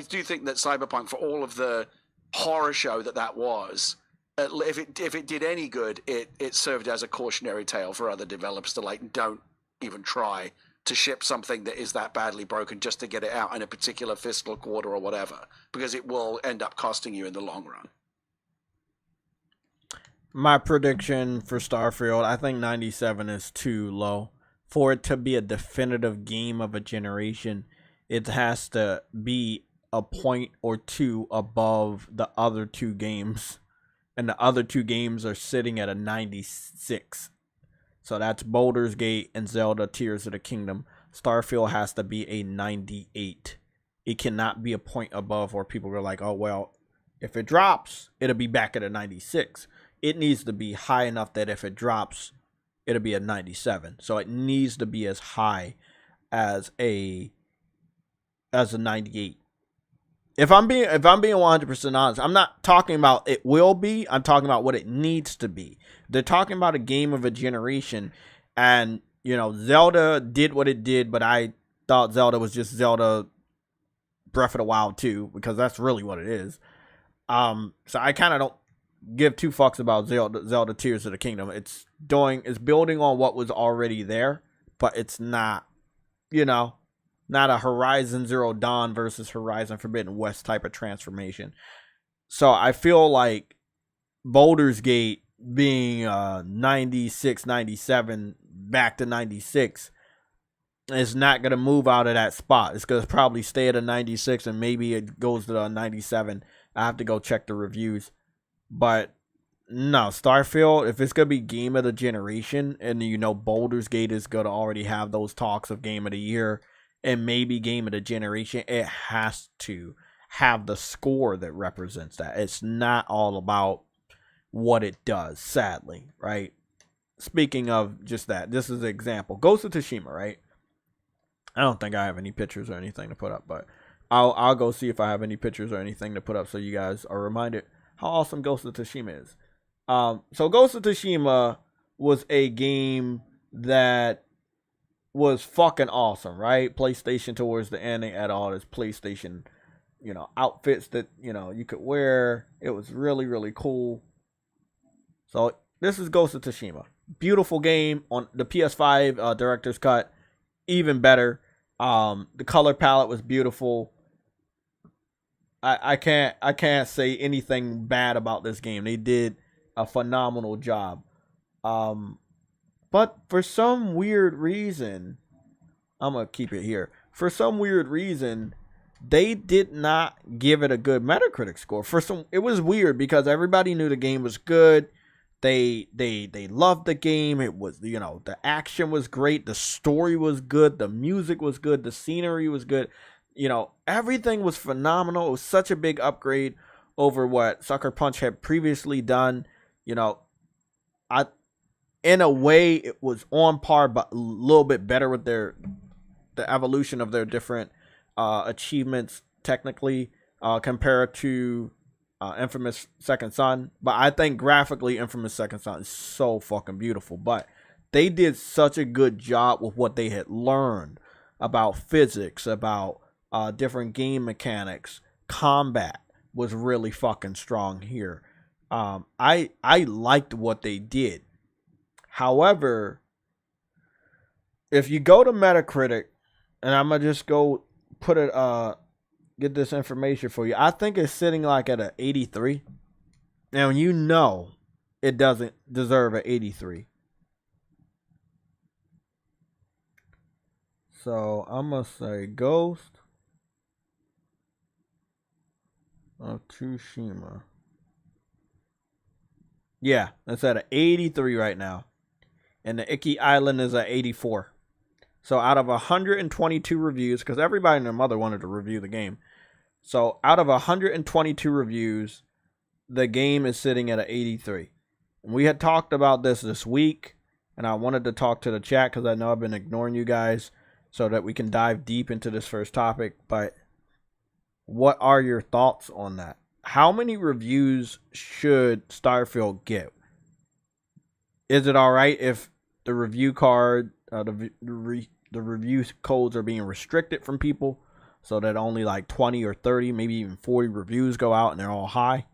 do think that Cyberpunk, for all of the horror show that was, if it did any good, it served as a cautionary tale for other developers to like, don't even try to ship something that is that badly broken just to get it out in a particular fiscal quarter or whatever, because it will end up costing you in the long run. My prediction for Starfield, I think 97 is too low. For it to be a definitive game of a generation, it has to be a point or two above the other two games. And the other two games are sitting at a 96. So that's Baldur's Gate and Zelda Tears of the Kingdom. Starfield has to be a 98. It cannot be a point above where people are like, oh, well, if it drops, it'll be back at a 96. It needs to be high enough that if it drops, it'll be a 97. So it needs to be as high as a 98. If I'm being 100% honest, I'm not talking about it will be. I'm talking about what it needs to be. They're talking about a game of a generation, and you know, Zelda did what it did, but I thought Zelda was just Zelda Breath of the Wild 2, because that's really what it is. So I kind of don't give two fucks about Zelda Tears of the Kingdom. It's building on what was already there, but it's not, you know, not a Horizon Zero Dawn versus Horizon Forbidden West type of transformation. So I feel like Baldur's Gate being 96, 97, back to 96 is not going to move out of that spot. It's going to probably stay at a 96, and maybe it goes to a 97. I have to go check the reviews. But no, Starfield, if it's going to be game of the generation, and you know Baldur's Gate is going to already have those talks of game of the year and maybe game of the generation, it has to have the score that represents that. It's not all about what it does, sadly, right? Speaking of just that, this is an example. Ghost of Tsushima, right? I don't think I have any pictures or anything to put up, but I'll go see if I have any pictures or anything to put up so you guys are reminded how awesome Ghost of Tsushima is. So Ghost of Tsushima was a game that was fucking awesome, right? PlayStation towards the end, they had all this PlayStation, you know, outfits that, you know, you could wear. It was really, really cool. So this is Ghost of Tsushima. Beautiful game on the PS5 director's cut, even better. The color palette was beautiful. I can't say anything bad about this game. They did a phenomenal job. But for some weird reason, I'm gonna keep it here. For some weird reason, they did not give it a good Metacritic score. It was weird because everybody knew the game was good. They loved the game. It was, you know, the action was great, the story was good, the music was good, the scenery was good. You know, everything was phenomenal. It was such a big upgrade over what Sucker Punch had previously done. You know, in a way it was on par, but a little bit better with the evolution of their different achievements technically compared to Infamous Second Son. But I think graphically Infamous Second Son is so fucking beautiful. But they did such a good job with what they had learned about physics, about different game mechanics. Combat was really fucking strong here. I liked what they did. However, if you go to Metacritic, and I'm gonna just go put it get this information for you, I think it's sitting like at an 83. Now you know it doesn't deserve an 83. So I'm gonna say Ghost of Tsushima. Yeah, it's at an 83 right now. And the Iki Island is at 84. So out of 122 reviews, because everybody and their mother wanted to review the game. So out of 122 reviews, the game is sitting at an 83. And we had talked about this week, and I wanted to talk to the chat because I know I've been ignoring you guys so that we can dive deep into this first topic. But what are your thoughts on that? How many reviews should Starfield get? Is it all right if the review card, the review codes are being restricted from people so that only like 20 or 30, maybe even 40 reviews go out and they're all high?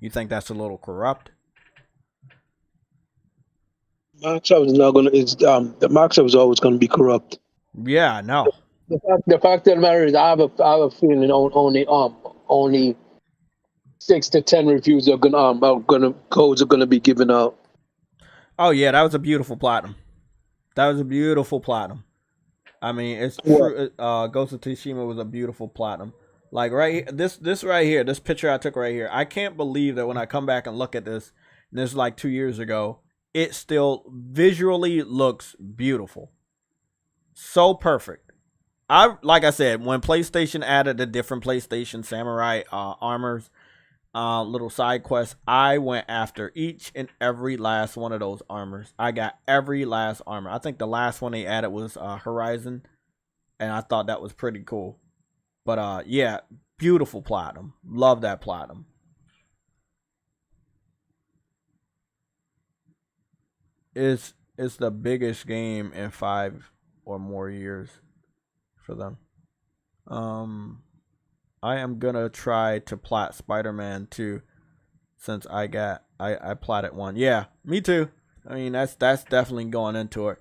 You think that's a little corrupt? Microsoft is not gonna. The Microsoft is always going to be corrupt. Yeah, no. The fact of the matter is, I have a feeling only 6 to 10 reviews are gonna be given out. Oh yeah, that was a beautiful platinum. That was a beautiful platinum. I mean, it's true. Ghost of Tsushima was a beautiful platinum. Like right here, this right here, this picture I took right here. I can't believe that when I come back and look at this, and this is like 2 years ago, it still visually looks beautiful. So perfect. Like I said, when PlayStation added the different PlayStation Samurai armors, little side quests, I went after each and every last one of those armors. I got every last armor. I think the last one they added was Horizon, and I thought that was pretty cool. But yeah, beautiful platinum. Love that platinum. It's the biggest game in 5 or more years for them. I am gonna try to plat Spider-Man 2 since I platted 1. Yeah, me too. I mean, that's definitely going into it.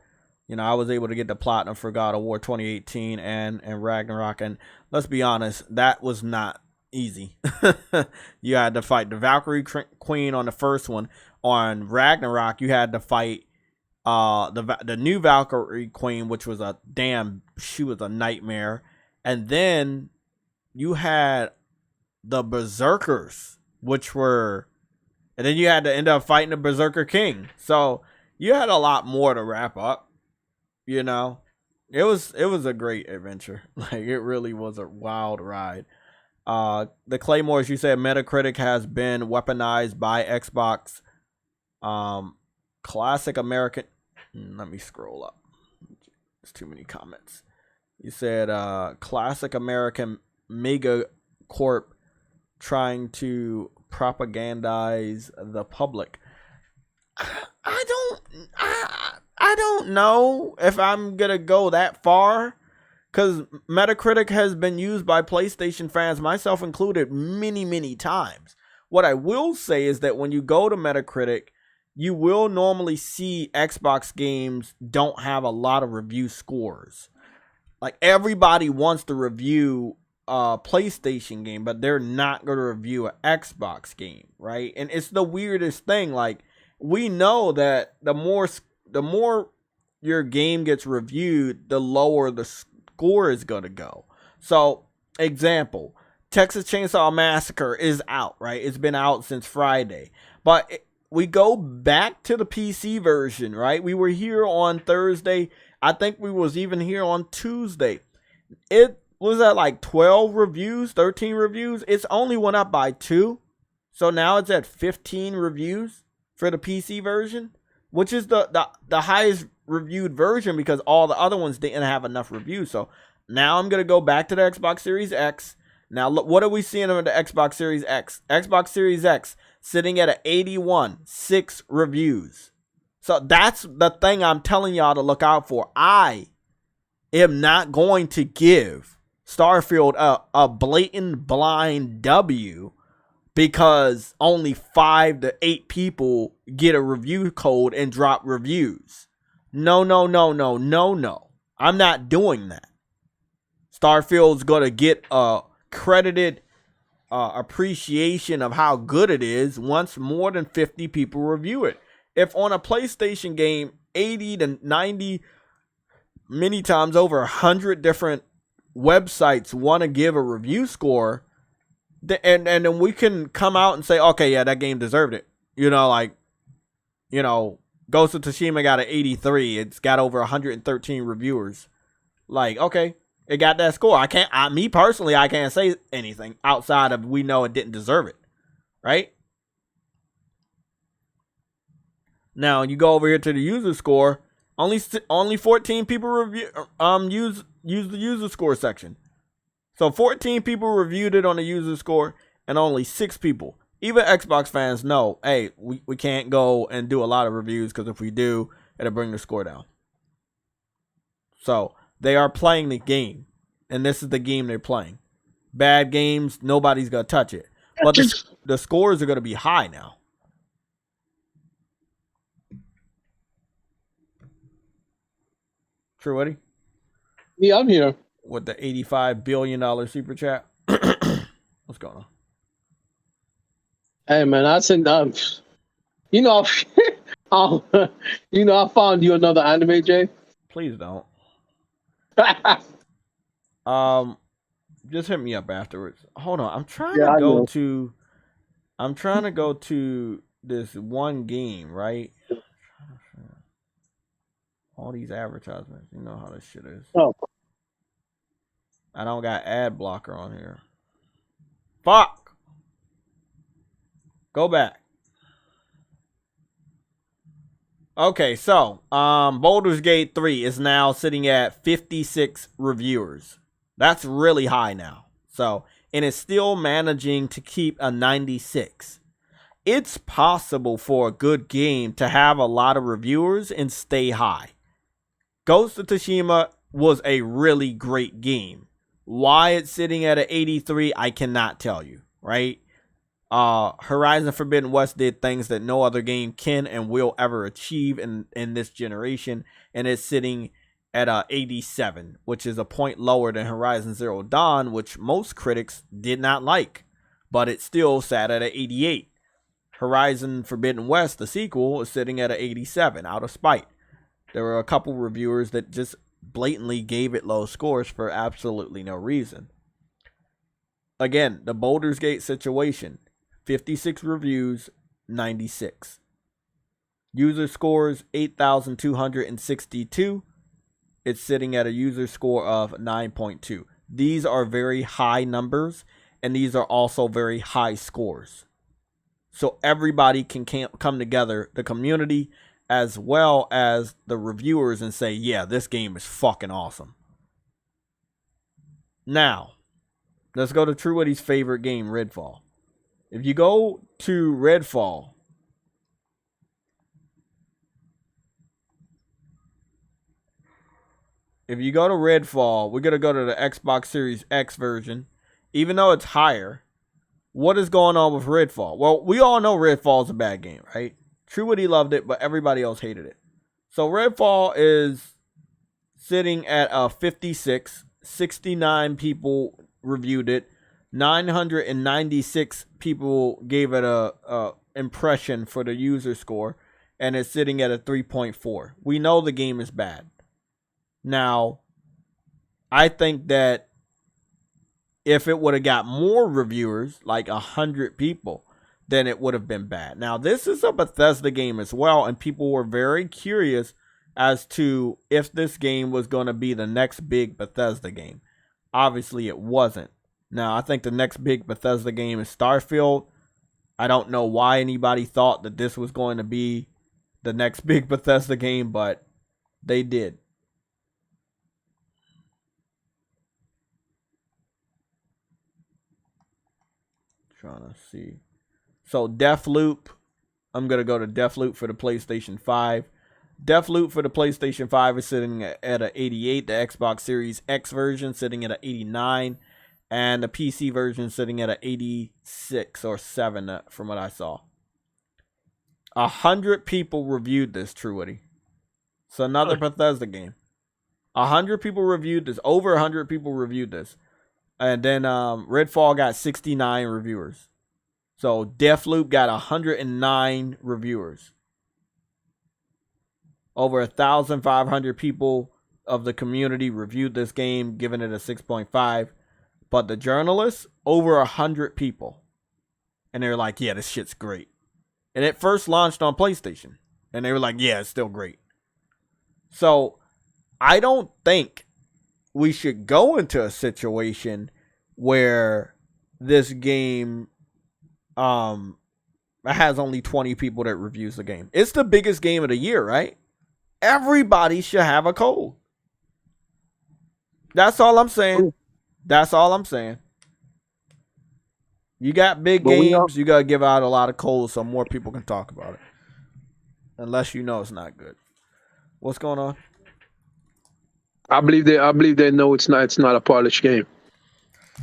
You know, I was able to get the platinum for God of War 2018 and Ragnarok, and let's be honest, that was not easy. You had to fight the Valkyrie Queen on the first one. On Ragnarok, you had to fight the new Valkyrie Queen, which was she was a nightmare. And then you had the Berserkers, and then you had to end up fighting the Berserker King. So you had a lot more to wrap up. You know, it was a great adventure. Like, it really was a wild ride. The Claymores, you said Metacritic has been weaponized by Xbox. Classic American. Let me scroll up. There's too many comments. You said classic American mega corp trying to propagandize the public. I don't know if I'm gonna go that far, because Metacritic has been used by PlayStation fans, myself included, many times. What I will say is that when you go to Metacritic, you will normally see Xbox games don't have a lot of review scores. Like, everybody wants to review a PlayStation game, but they're not going to review an Xbox game, right? And it's the weirdest thing. Like, we know that the more your game gets reviewed, the lower the score is going to go. So, example, Texas Chainsaw Massacre is out, right? It's been out since Friday. But we go back to the PC version, right? We were here on Thursday. I think we was even here on Tuesday. It was at like 12 reviews, 13 reviews. It's only went up by 2. So now it's at 15 reviews for the PC version, which is the highest reviewed version because all the other ones didn't have enough reviews. So now I'm going to go back to the Xbox Series X. Now, look, what are we seeing on the Xbox Series X? Xbox Series X sitting at an 81, 6 reviews. So that's the thing I'm telling y'all to look out for. I am not going to give Starfield a blatant blind W because only 5 to 8 people get a review code and drop reviews. No. I'm not doing that. Starfield's going to get a credited appreciation of how good it is once more than 50 people review it. If on a PlayStation game, 80 to 90, many times over 100 different websites want to give a review score, and then we can come out and say, okay, yeah, that game deserved it. You know, like, you know, Ghost of Tsushima got an 83. It's got over 113 reviewers. Like, okay, it got that score. Me personally, I can't say anything outside of we know it didn't deserve it, right? Now you go over here to the user score. Only 14 people use the user score section. So 14 people reviewed it on the user score, and only 6 people. Even Xbox fans know, hey, we can't go and do a lot of reviews because if we do, it'll bring the score down. So they are playing the game, and this is the game they're playing. Bad games, nobody's gonna touch it. But the scores are going to be high now. True, Eddie? Yeah, I'm here. With the $85 billion super chat. What's going on? Hey, man, I said, you know, you know, I found you another anime, Jay. Please don't. Just hit me up afterwards. Hold on, I'm trying to go to this one game, right? All these advertisements, you know how this shit is. Oh. I don't got ad blocker on here. Fuck. Go back. Okay, so Baldur's Gate 3 is now sitting at 56 reviewers. That's really high now. So, and it's still managing to keep a 96. It's possible for a good game to have a lot of reviewers and stay high. Ghost of Tsushima was a really great game. Why it's sitting at an 83, I cannot tell you, right? Horizon Forbidden West did things that no other game can and will ever achieve in this generation, and it's sitting at 87, which is a point lower than Horizon Zero Dawn, which most critics did not like, but it still sat at an 88. Horizon Forbidden West, the sequel, is sitting at an 87 out of spite. There were a couple reviewers that just blatantly gave it low scores for absolutely no reason. Again, the Baldur's Gate situation, 56 reviews, 96. User scores 8,262. It's sitting at a user score of 9.2. These are very high numbers, and these are also very high scores. So everybody can come together, the community as well as the reviewers, and say, yeah, this game is fucking awesome. Now, let's go to Truewoodie's favorite game, Redfall. If you go to Redfall, we're going to go to the Xbox Series X version. Even though it's higher, what is going on with Redfall? Well, we all know Redfall is a bad game, right? Truewoodie loved it, but everybody else hated it. So Redfall is sitting at a 56. 69 people reviewed it. 996 people gave it a impression for the user score, and it's sitting at a 3.4. We know the game is bad. Now, I think that if it would have got more reviewers, like 100 people, then it would have been bad. Now, this is a Bethesda game as well, and people were very curious as to if this game was going to be the next big Bethesda game. Obviously, it wasn't. Now, I think the next big Bethesda game is Starfield. I don't know why anybody thought that this was going to be the next big Bethesda game, but they did. Trying to see. So Deathloop, I'm going to go to Deathloop for the PlayStation 5. Deathloop for the PlayStation 5 is sitting at an 88. The Xbox Series X version sitting at an 89. And the PC version sitting at an 86 or 7 from what I saw. 100 people reviewed this, Truewoodie. It's another Bethesda game. 100 people reviewed this. Over 100 people reviewed this. And then Redfall got 69 reviewers. So Deathloop got 109 reviewers. Over 1,500 people of the community reviewed this game, giving it a 6.5. But the journalists, over 100 people. And they were like, yeah, this shit's great. And it first launched on PlayStation. And they were like, yeah, it's still great. So I don't think we should go into a situation where this game has only 20 people that reviews the game. It's the biggest game of the year, right? Everybody should have a code. That's all I'm saying. That's all I'm saying. You got big games, you got to give out a lot of codes so more people can talk about it. Unless you know it's not good. What's going on? I believe they know it's not a polished game.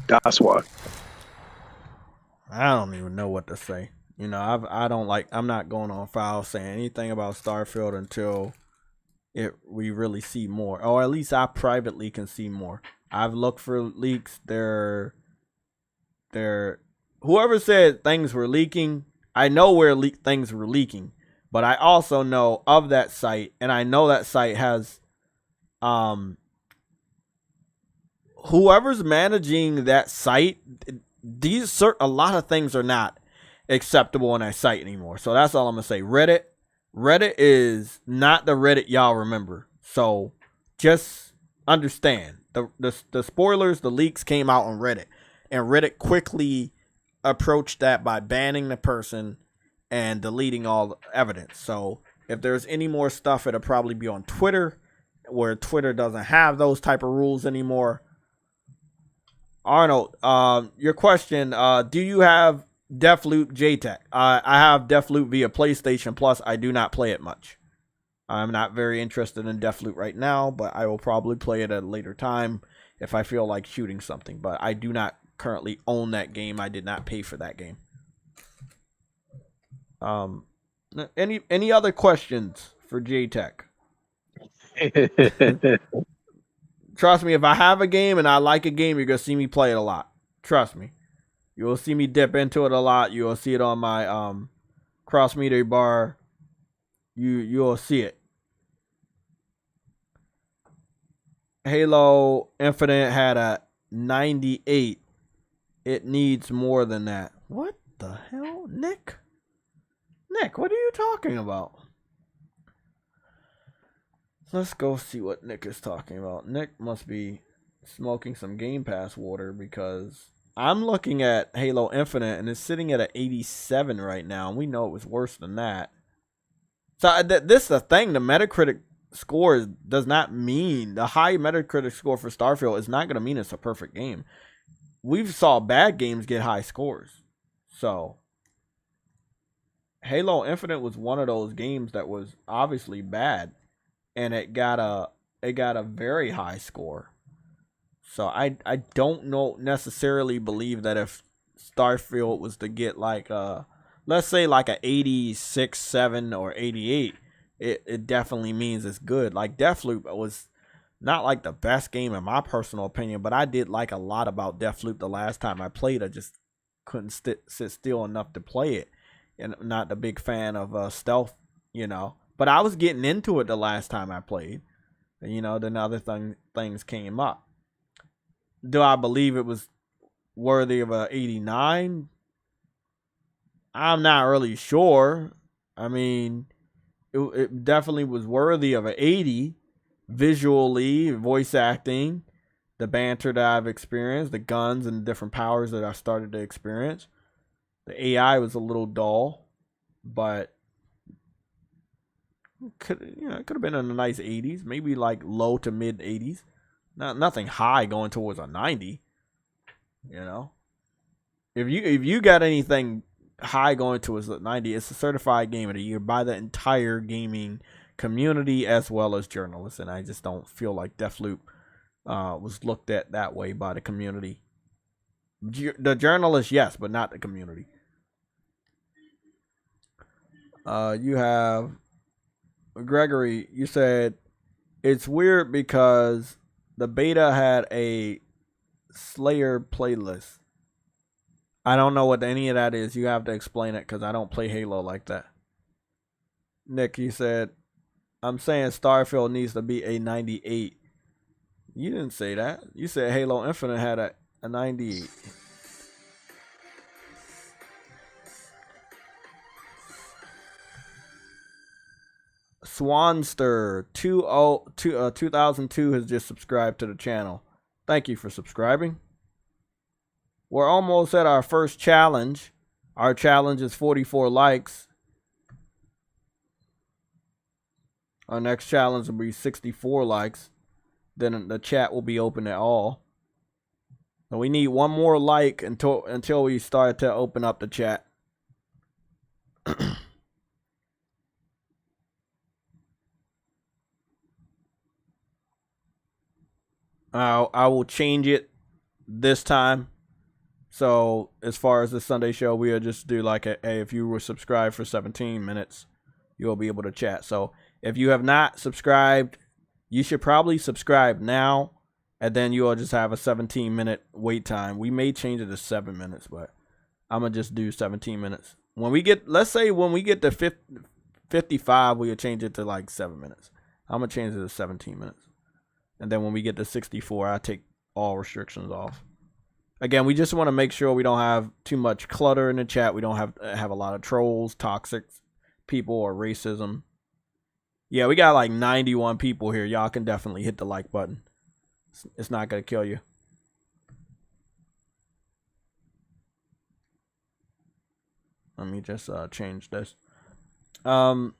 That's why. I don't even know what to say. You know, I'm not going on file saying anything about Starfield until we really see more. Or at least I privately can see more. I've looked for leaks. Whoever said things were leaking, I know where things were leaking, but I also know of that site, and I know that site has whoever's managing that site, a lot of things are not acceptable on that site anymore. So that's all I'm gonna say. Reddit is not the Reddit y'all remember. So just understand the spoilers, the leaks came out on Reddit, and Reddit quickly approached that by banning the person and deleting all the evidence. So if there's any more stuff, it'll probably be on Twitter, where Twitter doesn't have those type of rules anymore. Arnold, your question, do you have Deathloop JTech? I have Deathloop via PlayStation Plus. I do not play it much. I'm not very interested in Deathloop right now, but I will probably play it at a later time if I feel like shooting something. But I do not currently own that game. I did not pay for that game. Any other questions for JTech? Trust me, if I have a game and I like a game, you're going to see me play it a lot. Trust me. You will see me dip into it a lot. You will see it on my cross media bar. You will see it. Halo Infinite had a 98. It needs more than that. What the hell? Nick, what are you talking about? Let's go see what Nick is talking about. Nick must be smoking some Game Pass water, because I'm looking at Halo Infinite and it's sitting at an 87 right now, and we know it was worse than that. So this is the thing. The Metacritic score does not mean, the high Metacritic score for Starfield is not going to mean it's a perfect game. We've saw bad games get high scores. So Halo Infinite was one of those games that was obviously bad, and it got a very high score. So I don't necessarily believe that if Starfield was to get like let's say like a 86, 7 or 88, it definitely means it's good. Like Deathloop was not like the best game in my personal opinion, but I did like a lot about Deathloop the last time I played. I just couldn't sit still enough to play it, and I'm not a big fan of stealth, you know. But I was getting into it the last time I played. And, you know, then other things came up. Do I believe it was worthy of a 89? I'm not really sure. I mean, it definitely was worthy of an 80. Visually, voice acting, the banter that I've experienced, the guns and different powers that I started to experience. The AI was a little dull, but it could have been in the nice 80s, maybe like low to mid 80s. Nothing high going towards a 90. You know, if you got anything high going towards a 90, it's a certified game of the year by the entire gaming community as well as journalists, and I just don't feel like Deathloop was looked at that way by the community. The journalists, yes, but not the community. You have Gregory. You said it's weird because the beta had a Slayer playlist. I don't know what any of that is. You have to explain it, because I don't play Halo like that. Nick, you said, I'm saying Starfield needs to be a 98. You didn't say that. You said Halo Infinite had a 98. Swanster 2002 has just subscribed to the channel. Thank you for subscribing. We're almost at our first challenge. Our challenge is 44 likes. Our next challenge will be 64 likes. Then the chat will be open at all. So we need one more like until we start to open up the chat. I will change it this time. So as far as the Sunday show, we'll just do like hey, if you were subscribed for 17 minutes, you'll be able to chat. So if you have not subscribed, you should probably subscribe now, and then you'll just have a 17-minute wait time. We may change it to 7 minutes, but I'm gonna just do 17 minutes. When we get, let's say when we get to 55, we'll change it to like 7 minutes. I'm gonna change it to 17 minutes. And then when we get to 64, I take all restrictions off. Again, we just want to make sure we don't have too much clutter in the chat. We don't have a lot of trolls, toxic people, or racism. Yeah, we got like 91 people here. Y'all can definitely hit the like button. It's not gonna kill you. Let me just change this. Starfield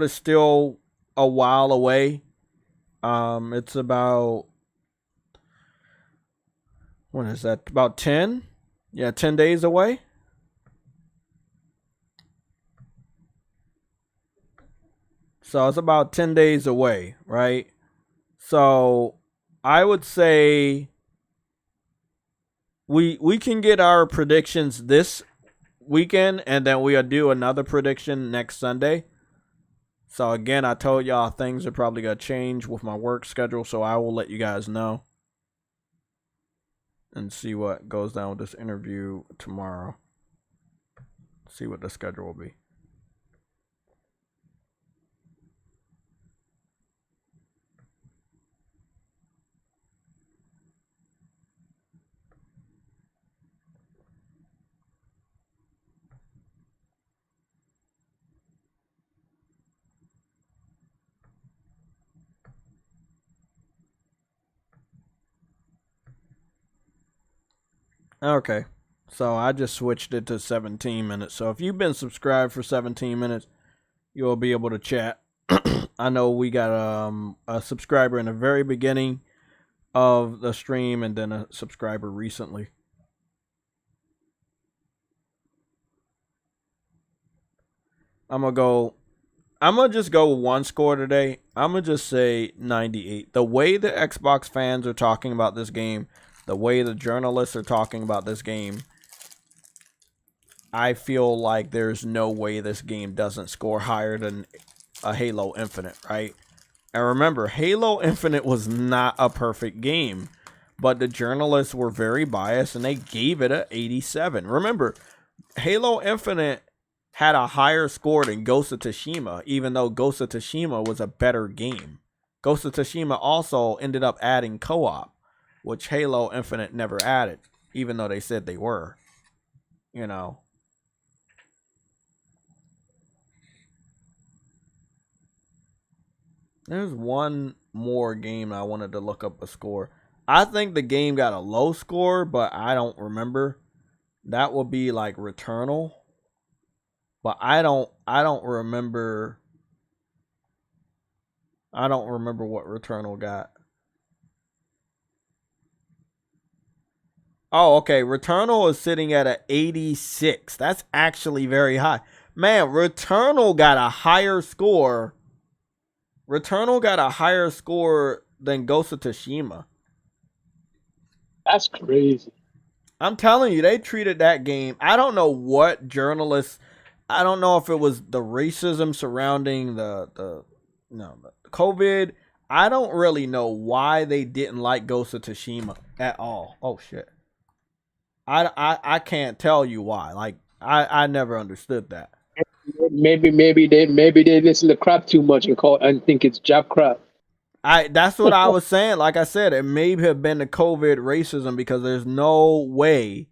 is still a while away. It's about, when is that? About 10? Yeah, 10 days away. So it's about 10 days away, right? So I would say we can get our predictions this weekend, and then we'll do another prediction next Sunday. So again, I told y'all things are probably gonna change with my work schedule, so I will let you guys know and see what goes down with this interview tomorrow. See what the schedule will be. Okay, so I just switched it to 17 minutes. So if you've been subscribed for 17 minutes, you'll be able to chat. I know we got a subscriber in the very beginning of the stream, and then a subscriber recently. I'm gonna just go one score today. I'm gonna just say 98. The way the Xbox fans are talking about this game, the way the journalists are talking about this game, I feel like there's no way this game doesn't score higher than a Halo Infinite, right? And remember, Halo Infinite was not a perfect game, but the journalists were very biased and they gave it an 87. Remember, Halo Infinite had a higher score than Ghost of Tsushima, even though Ghost of Tsushima was a better game. Ghost of Tsushima also ended up adding co-op, which Halo Infinite never added, even though they said they were. You know. There's one more game I wanted to look up a score. I think the game got a low score, but I don't remember. That would be like Returnal. But I don't remember. I don't remember what Returnal got. Oh, okay. Returnal is sitting at an 86. That's actually very high. Man, Returnal got a higher score. Returnal got a higher score than Ghost of Tsushima. That's crazy. I'm telling you, they treated that game. I don't know what journalists. I don't know if it was the racism surrounding the COVID. I don't really know why they didn't like Ghost of Tsushima at all. Oh shit. I can't tell you why. Like I never understood that. Maybe they listen to crap too much and think it's job crap. That's what I was saying. Like I said, it may have been the COVID racism, because there's no way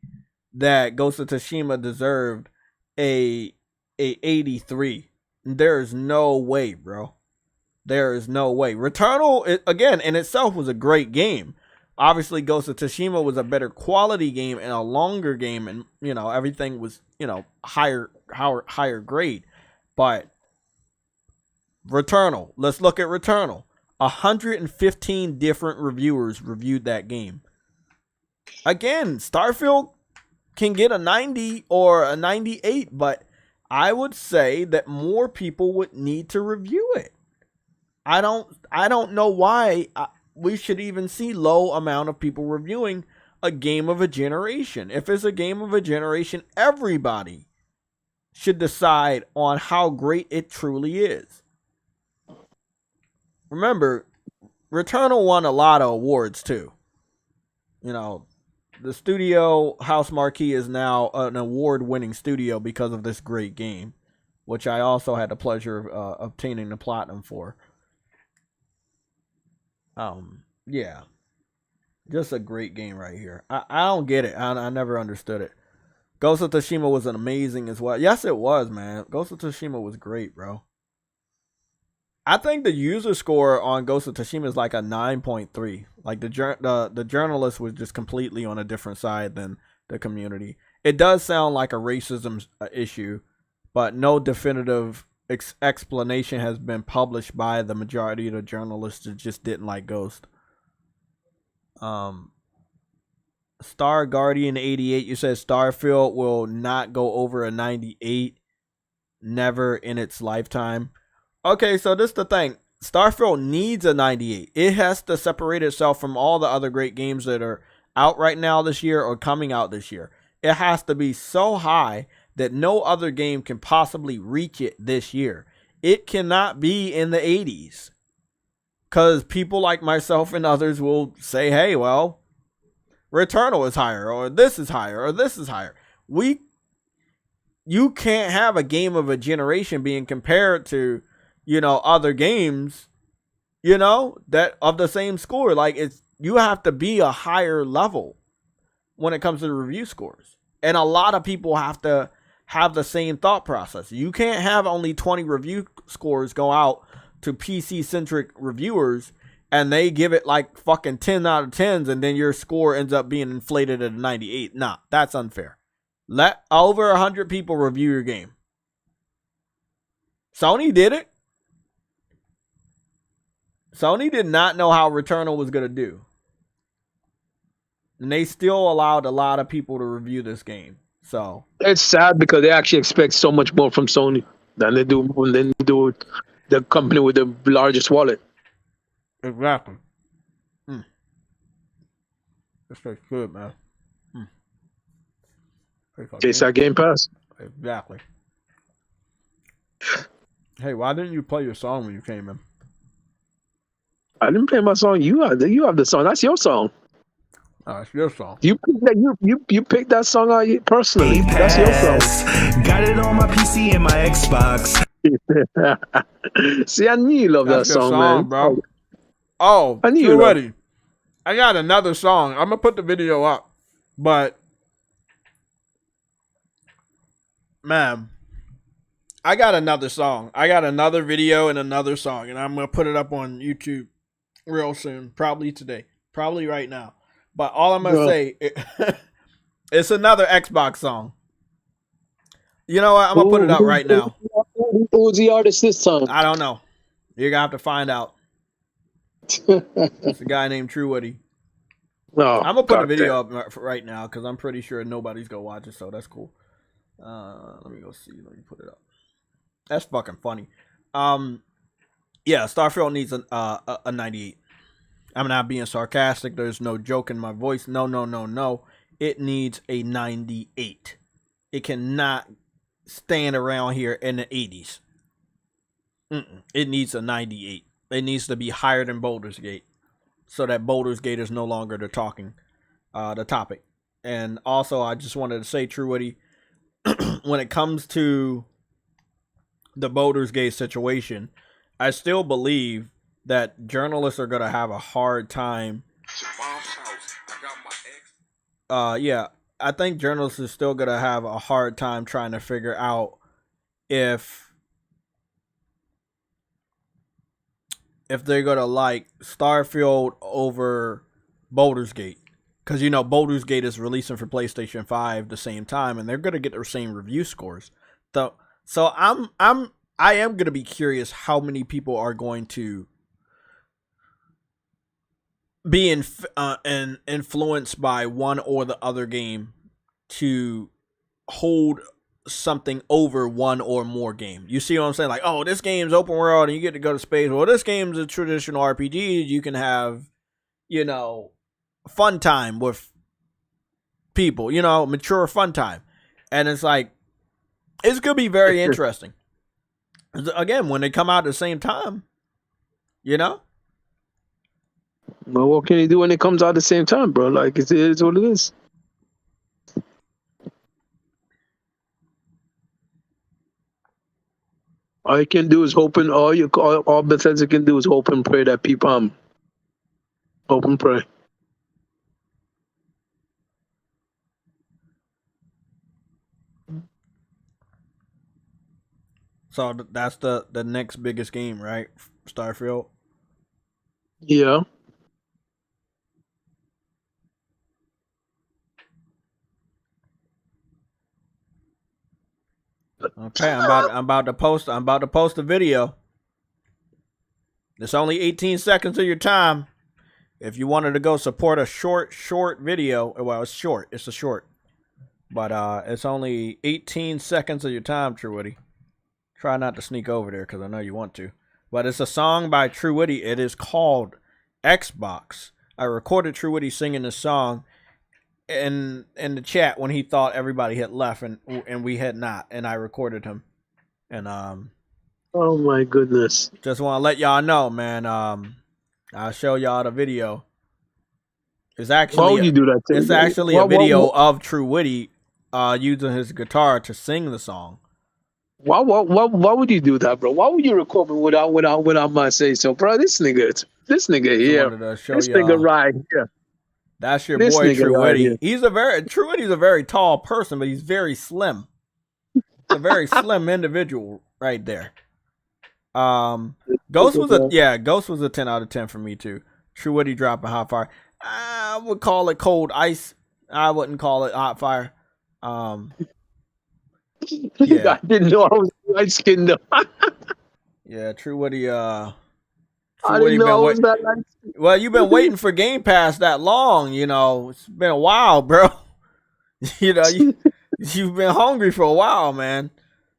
that Ghost of Tsushima deserved a 83. There is no way, bro. There is no way. Returnal, again, in itself was a great game. Obviously, Ghost of Tsushima was a better quality game and a longer game, and everything was higher grade. But Returnal, let's look at Returnal. 115 different reviewers reviewed that game. Again, Starfield can get a 90 or a 98, but I would say that more people would need to review it. I don't know why we should even see low amount of people reviewing a game of a generation. If it's a game of a generation, everybody should decide on how great it truly is. Remember, Returnal won a lot of awards too. You know, the studio House Marquee is now an award-winning studio because of this great game, which I also had the pleasure of obtaining the platinum for. Yeah. Just a great game right here. I don't get it. I never understood it. Ghost of Tsushima was an amazing as well. Yes, it was, man. Ghost of Tsushima was great, bro. I think the user score on Ghost of Tsushima is like a 9.3. Like the journalist was just completely on a different side than the community. It does sound like a racism issue, but no definitive explanation has been published by the majority of the journalists that just didn't like Ghost. Star Guardian 88, you said Starfield will not go over a 98, never in its lifetime. Okay, so this is the thing. Starfield needs a 98. It has to separate itself from all the other great games that are out right now this year or coming out this year. It has to be so high that no other game can possibly reach it this year. It cannot be in the 80s. Because people like myself and others will say, hey, well, Returnal is higher, or this is higher, or this is higher. You can't have a game of a generation being compared to, you know, other games, you know, that of the same score. Like, you have to be a higher level when it comes to the review scores. And a lot of people have to have the same thought process. You can't have only 20 review scores go out to PC-centric reviewers and they give it like fucking 10 out of 10s and then your score ends up being inflated at a 98. Nah, that's unfair. Let over 100 people review your game. Sony did it. Sony did not know how Returnal was going to do. And they still allowed a lot of people to review this game. So it's sad because they actually expect so much more from Sony than they do when they do the company with the largest wallet. Exactly. This tastes good, man. It's that Game Pass. Exactly. Hey, why didn't you play your song when you came in? I didn't play my song. You have the song. That's your song. Oh, it's your song. You picked that song out personally. That's your song. Got it on my PC and my Xbox. See, I knew you love that song, man. Bro. Oh, I knew you ready. I got another song. I'm gonna put the video up, but man, I got another song. I got another video and another song, and I'm gonna put it up on YouTube real soon. Probably today. Probably right now. But all I'm gonna say, it's another Xbox song. You know what? I'm gonna put it up right now. Who's the artist this time? I don't know. You're gonna have to find out. It's a guy named True Woody. Oh, I'm gonna put the video up right now because I'm pretty sure nobody's gonna watch it, so that's cool. Let me go see. Let me put it up. That's fucking funny. Yeah, Starfield needs a 98. I'm not being sarcastic. There's no joke in my voice. No. It needs a 98. It cannot stand around here in the 80s. It needs a 98. It needs to be higher than Baldur's Gate, so that Baldur's Gate is no longer the topic. And also, I just wanted to say, True Woody, when it comes to the Baldur's Gate situation, I still believe that journalists are gonna have a hard time. Yeah, I think journalists are still gonna have a hard time trying to figure out if they're gonna like Starfield over Baldur's Gate, because you know Baldur's Gate is releasing for PlayStation 5 the same time, and they're gonna get the same review scores. So I am gonna be curious how many people are going to be influenced by one or the other game to hold something over one or more game. You see what I'm saying? Like, oh, this game's open world and you get to go to space. Well, this game's a traditional RPG. You can have, you know, fun time with people, you know, mature fun time. And it's like, it's going to be very interesting. Again, when they come out at the same time, you know? Well, what can you do when it comes out at the same time, bro? Like, it is what it is. All you can do is hope and all Bethesda can do is hope and pray that people hope and pray. So that's the next biggest game, right? Starfield. Yeah. Okay, I'm about to post a video. It's only 18 seconds of your time. If you wanted to go support a short video, well, it's short. It's a short. But it's only 18 seconds of your time, True Witty. Try not to sneak over there because I know you want to. But it's a song by True Witty. It is called Xbox. I recorded True Witty singing this song in the chat when he thought everybody had left and we had not, and I recorded him. And oh my goodness. Just want to let y'all know, man. I'll show y'all the video. It's actually why would you do that to it's me? actually a video of True Witty using his guitar to sing the song. Why would you do that, bro? Why would you record me without my say so, bro? This nigga here. This nigga right here. That's your boy True Witty. True Witty's a very tall person, but he's very slim. A very slim individual right there. Ghost was a 10 out of 10 for me too. True Witty dropping hot fire. I would call it cold ice. I wouldn't call it hot fire. Yeah. I didn't know I was light skinned though. Yeah, True Witty. I didn't know I was that light. Well, you've been waiting for Game Pass that long, you know. It's been a while, bro. You know, you've been hungry for a while, man.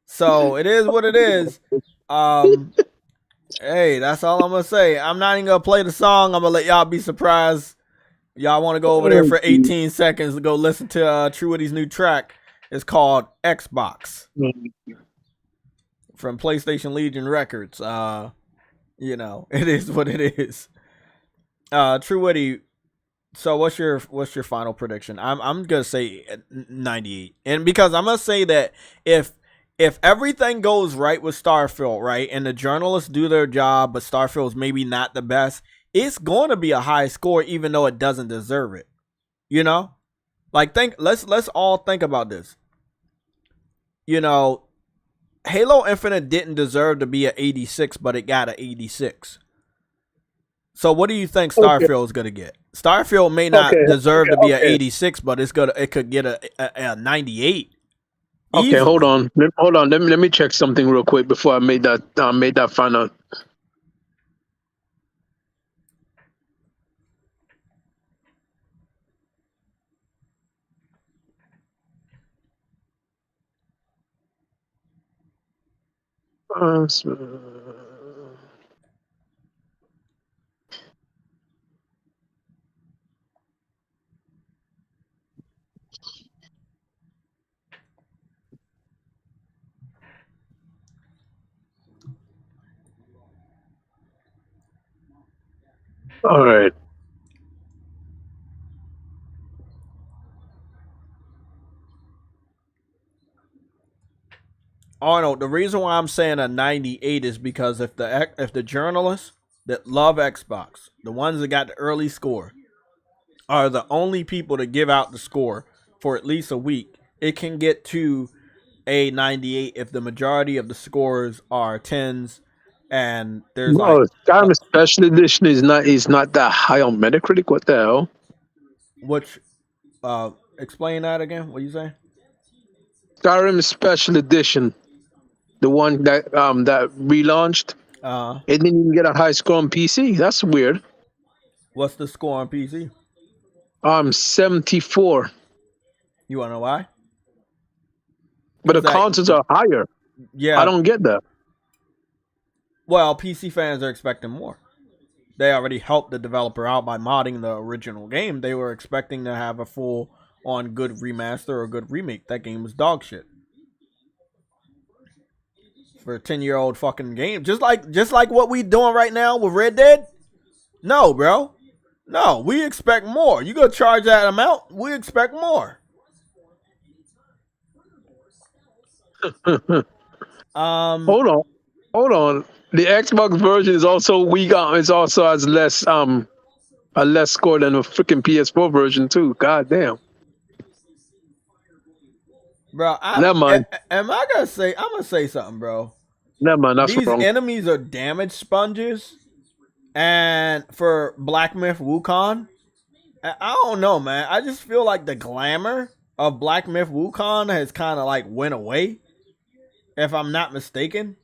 So it is what it is. Hey, that's all I'm gonna say. I'm not even gonna play the song. I'm gonna let y'all be surprised. Y'all want to go over there for 18 seconds to go listen to True Witty's new track. It's called Xbox from PlayStation Legion Records. You know, it is what it is. True Witty. So what's your final prediction? I'm gonna say 98, and because I'm gonna say that if everything goes right with Starfield, right, and the journalists do their job, but Starfield's maybe not the best, it's going to be a high score, even though it doesn't deserve it. You know, like let's all think about this. You know, Halo Infinite didn't deserve to be an 86, but it got an 86. So what do you think Starfield is going to get? Starfield may not deserve to be an 86, but it could get a 98. Okay, easily. hold on. Let me check something real quick before I made that final. All right. Arnold, the reason why I'm saying a 98 is because if the journalists that love Xbox, the ones that got the early score, are the only people to give out the score for at least a week, it can get to a 98 if the majority of the scores are 10s and there's Skyrim Special Edition is not that high on Metacritic. What the hell? Which explain that again. What you say? Skyrim Special Edition, the one that relaunched, it didn't even get a high score on PC. That's weird. What's the score on PC? 74. You wanna know why? But the consoles are higher. Yeah, I don't get that. Well, PC fans are expecting more. They already helped the developer out by modding the original game. They were expecting to have a full on good remaster or good remake. That game was dog shit. For a 10-year-old fucking game. Just like what we doing right now with Red Dead? No, bro. No, we expect more. You gonna charge that amount? We expect more. Hold on. The Xbox version is also weak. It also has less a less score than a freaking PS4 version too. God damn. Bro, never mind. I'm gonna say something, bro. Never mind. That's These wrong. enemies are damage sponges, and for Black Myth Wukong, I don't know, man. I just feel like the glamour of Black Myth Wukong has kind of like went away, if I'm not mistaken.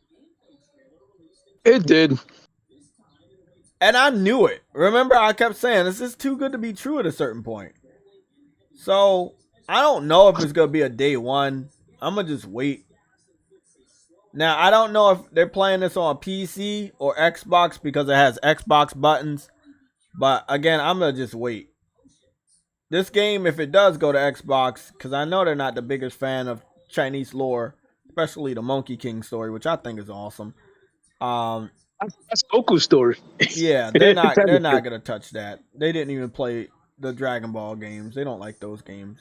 It did. And I knew it. Remember, I kept saying, this is too good to be true at a certain point. So, I don't know if it's going to be a day one. I'm going to just wait. Now, I don't know if they're playing this on PC or Xbox because it has Xbox buttons. But, again, I'm going to just wait. This game, if it does go to Xbox, because I know they're not the biggest fan of Chinese lore, especially the Monkey King story, which I think is awesome. That's Goku's story. Yeah, they're not gonna touch that. They didn't even play the Dragon Ball games. They don't like those games.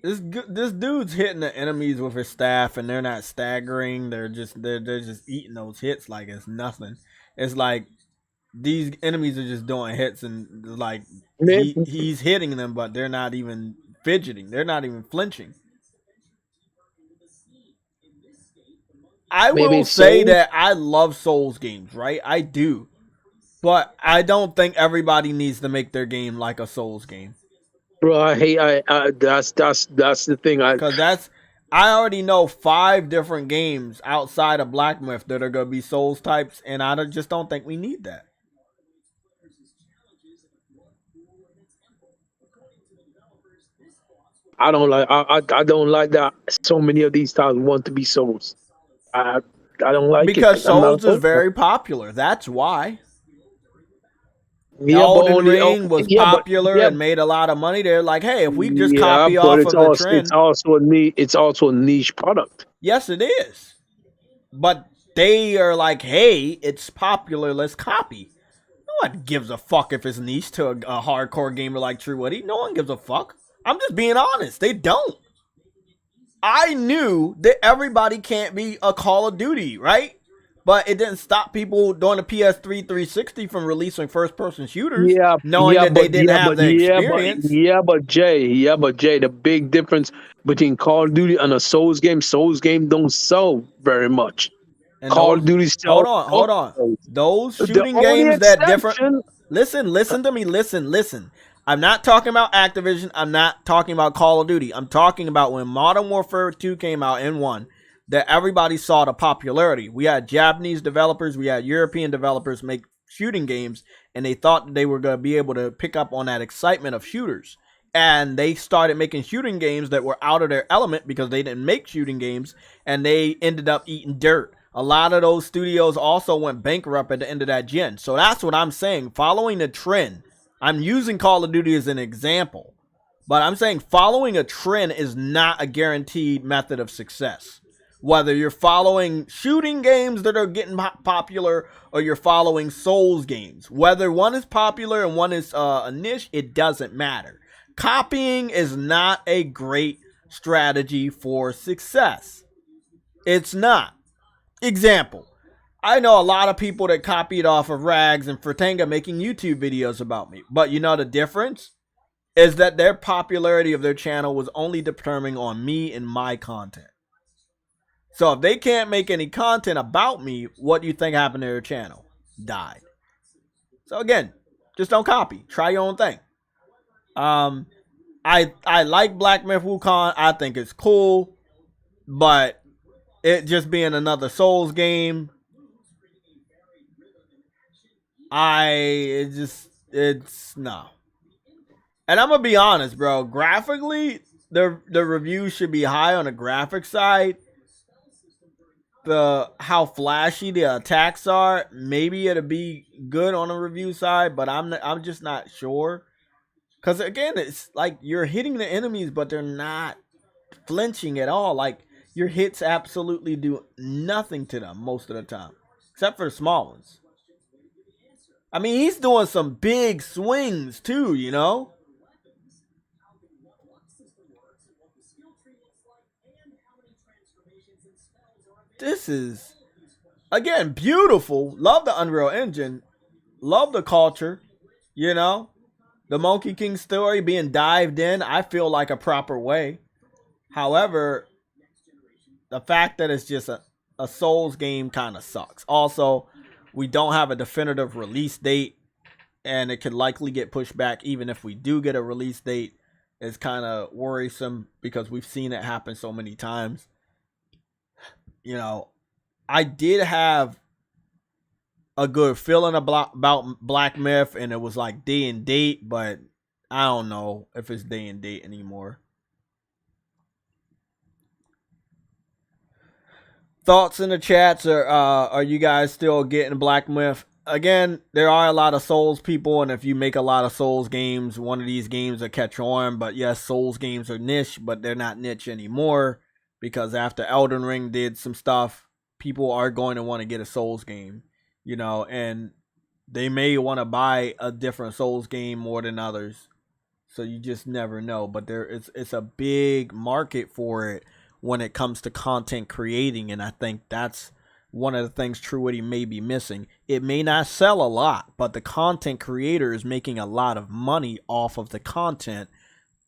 This dude's hitting the enemies with his staff, and they're not staggering. They're just eating those hits like it's nothing. It's like these enemies are just doing hits, and like he's hitting them, but they're not even fidgeting. They're not even flinching. I will say that I love Souls games, right? I do. But I don't think everybody needs to make their game like a Souls game. Bro, that's the thing. Because I already know 5 different games outside of Black Myth that are going to be Souls types, and I just don't think we need that. I don't like that so many of these titles want to be Souls. I don't like because Souls is very popular. That's why. Yeah, Elden Ring was popular and made a lot of money. They're like, hey, if we just copy off of the trend, it's also a niche product. Yes, it is. But they are like, hey, it's popular. Let's copy. No one gives a fuck if it's niche to a hardcore gamer like True Woody. No one gives a fuck. I'm just being honest. They don't. I knew that everybody can't be a Call of Duty, right? But it didn't stop people during the PS3 360 from releasing first-person shooters, knowing that they didn't have the experience. But Jay, the big difference between Call of Duty and a Souls game don't sell very much. And Call of Duty sells. Hold on. Those shooting games that different. Listen to me. Listen. I'm not talking about Activision. I'm not talking about Call of Duty. I'm talking about when Modern Warfare 2 came out in 1, that everybody saw the popularity. We had Japanese developers, we had European developers make shooting games, and they thought they were going to be able to pick up on that excitement of shooters. And they started making shooting games that were out of their element because they didn't make shooting games, and they ended up eating dirt. A lot of those studios also went bankrupt at the end of that gen. So that's what I'm saying. Following the trend, I'm using Call of Duty as an example, but I'm saying following a trend is not a guaranteed method of success. Whether you're following shooting games that are getting popular or you're following Souls games, whether one is popular and one is a niche, it doesn't matter. Copying is not a great strategy for success. It's not. Example. I know a lot of people that copied off of Rags and Fratanga making YouTube videos about me. But you know the difference? Is that their popularity of their channel was only determining on me and my content. So if they can't make any content about me, what do you think happened to their channel? Died. So again, just don't copy. Try your own thing. I like Black Myth Wukong. I think it's cool. But it just being another Souls game, it's no. And I'm gonna be honest, bro. Graphically, the reviews should be high on the graphic side. how flashy the attacks are, maybe it'll be good on the review side, but I'm just not sure. Because again, it's like you're hitting the enemies, but they're not flinching at all. Like your hits absolutely do nothing to them most of the time, except for the small ones. I mean, he's doing some big swings too, you know? This is, again, beautiful. Love the Unreal Engine. Love the culture, you know? The Monkey King story being dived in, I feel like a proper way. However, the fact that it's just a Souls game kind of sucks. Also, we don't have a definitive release date, and it could likely get pushed back even if we do get a release date. It's kind of worrisome because we've seen it happen so many times. You know, I did have a good feeling about Black Myth, and it was like day and date, but I don't know if it's day and date anymore. Thoughts in the chats? Are you guys still getting Black Myth? Again, there are a lot of Souls people, and if you make a lot of Souls games, one of these games will catch on. But yes, Souls games are niche, but they're not niche anymore because after Elden Ring did some stuff, people are going to want to get a Souls game, you know, and they may want to buy a different Souls game more than others. So you just never know. But it's a big market for it when it comes to content creating, and I think that's one of the things Truity may be missing. It may not sell a lot, but the content creator is making a lot of money off of the content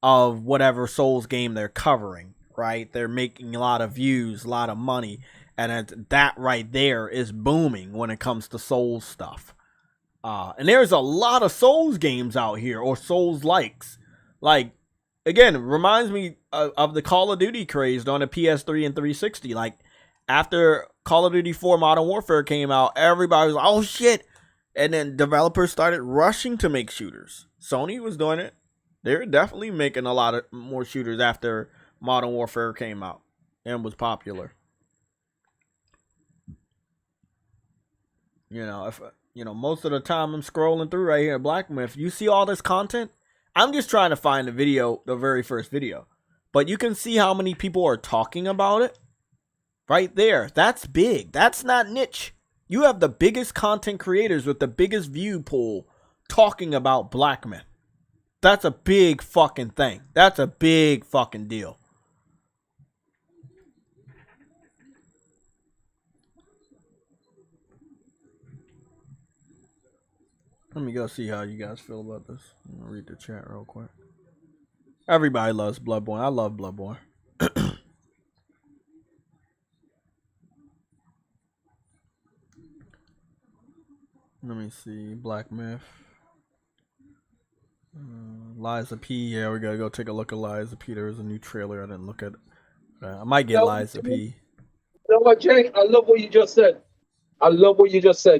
of whatever Souls game they're covering, right? They're making a lot of views, a lot of money, and that right there is booming when it comes to Souls stuff. And there's a lot of Souls games out here, or Souls likes. Like, again, it reminds me of the Call of Duty craze on the PS3 and 360. Like, after Call of Duty 4 Modern Warfare came out, everybody was like, oh shit. And then developers started rushing to make shooters. Sony was doing it. They were definitely making a lot of more shooters after Modern Warfare came out and was popular. You know, if most of the time I'm scrolling through right here at Black Myth, you see all this content. I'm just trying to find the video, the very first video. But you can see how many people are talking about it. Right there. That's big. That's not niche. You have the biggest content creators with the biggest view pool talking about Black Myth. That's a big fucking thing. That's a big fucking deal. Let me go see how you guys feel about this. I'm gonna read the chat real quick. Everybody loves Bloodborne. I love Bloodborne. Let me see. Black Myth. Liza P. Yeah, we gotta go take a look at Liza P. There was a new trailer. I didn't look at it. I might get Liza P. You know what, Jay? I love what you just said.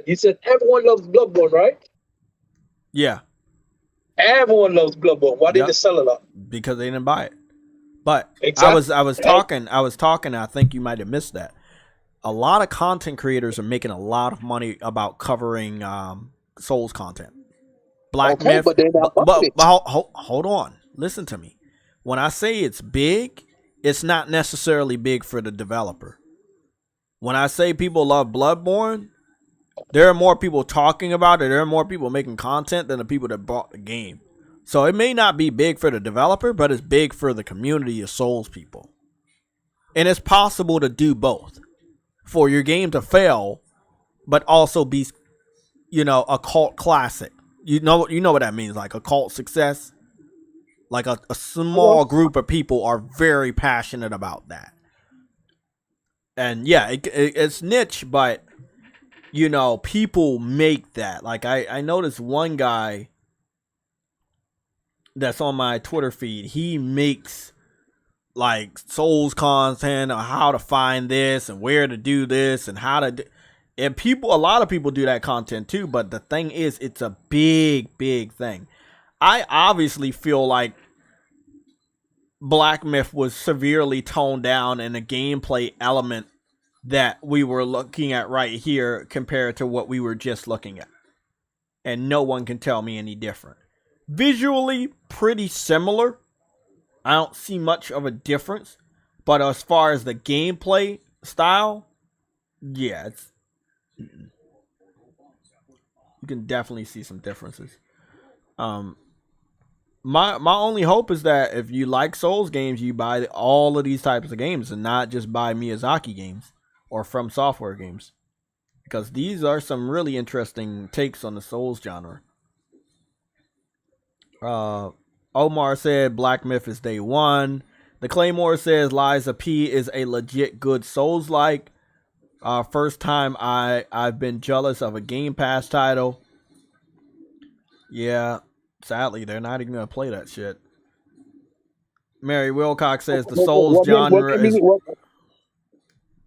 You said everyone loves Bloodborne, right? Yeah. Everyone loves Bloodborne. Why didn't they sell a lot? Because they didn't buy it. But exactly. I was talking. I think you might have missed that. A lot of content creators are making a lot of money about covering Souls content. Black Myth, but hold on. Listen to me. When I say it's big, it's not necessarily big for the developer. When I say people love Bloodborne, there are more people talking about it. There are more people making content than the people that bought the game. So it may not be big for the developer, but it's big for the community of Souls people. And it's possible to do both. For your game to fail, but also be, a cult classic. You know what that means, like a cult success. Like a small group of people are very passionate about that. And yeah, it's niche, but people make that. Like I noticed one guy that's on my Twitter feed. He makes like Souls content on how to find this and where to do this and how to do, and a lot of people do that content too, but the thing is, it's a big thing. I obviously feel like Black Myth was severely toned down and the gameplay element that we were looking at right here compared to what we were just looking at. And no one can tell me any different. Visually, pretty similar. I don't see much of a difference. But as far as the gameplay style, yeah, it's... You can definitely see some differences. My only hope is that if you like Souls games, you buy all of these types of games and not just buy Miyazaki games or From Software games. Because these are some really interesting takes on the Souls genre. Omar said Black Myth is day one. The Claymore says Liza P is a legit good Souls-like. First time I've been jealous of a Game Pass title. Yeah, sadly, they're not even going to play that shit. Mary Wilcox says the Souls genre is...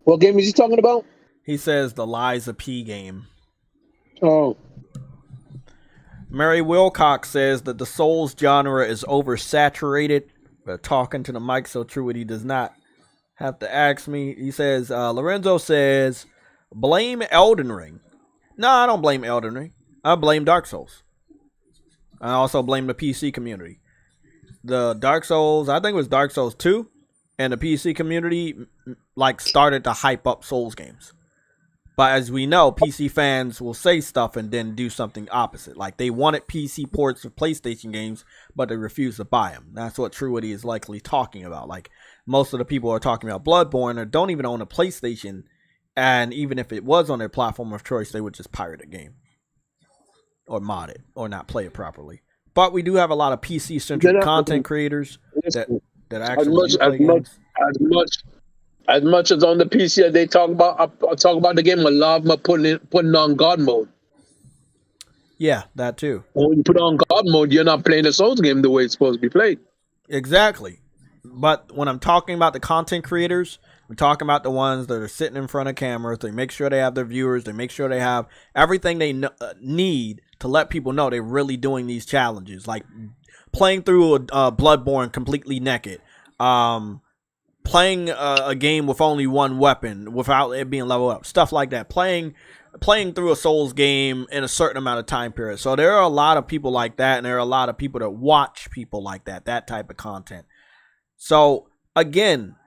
What game is he talking about? He says the Liza P game. Oh. Mary Wilcox says that the Souls genre is oversaturated. But talking to the mic so Truity does not have to ask me. He says, Lorenzo says, blame Elden Ring. No, I don't blame Elden Ring. I blame Dark Souls. I also blame the PC community. The Dark Souls, I think it was Dark Souls 2, and the PC community like started to hype up Souls games. But as we know, PC fans will say stuff and then do something opposite. Like they wanted PC ports of PlayStation games, but they refused to buy them. That's what Truity is likely talking about. Like most of the people are talking about Bloodborne or don't even own a PlayStation. And even if it was on their platform of choice, they would just pirate a game. Or mod it. Or not play it properly. But we do have a lot of PC-centric content creators that actually as much as on the PC they talk about the game, a lot of them are putting on God mode. Yeah, that too. When you put on God mode, you're not playing the Souls game the way it's supposed to be played. Exactly. But when I'm talking about the content creators, I'm talking about the ones that are sitting in front of cameras. They make sure they have their viewers. They make sure they have everything they need to let people know they're really doing these challenges. Like playing through a Bloodborne completely naked. Playing a game with only one weapon without it being leveled up. Stuff like that. Playing through a Souls game in a certain amount of time period. So there are a lot of people like that, and there are a lot of people that watch people like that type of content. So, again,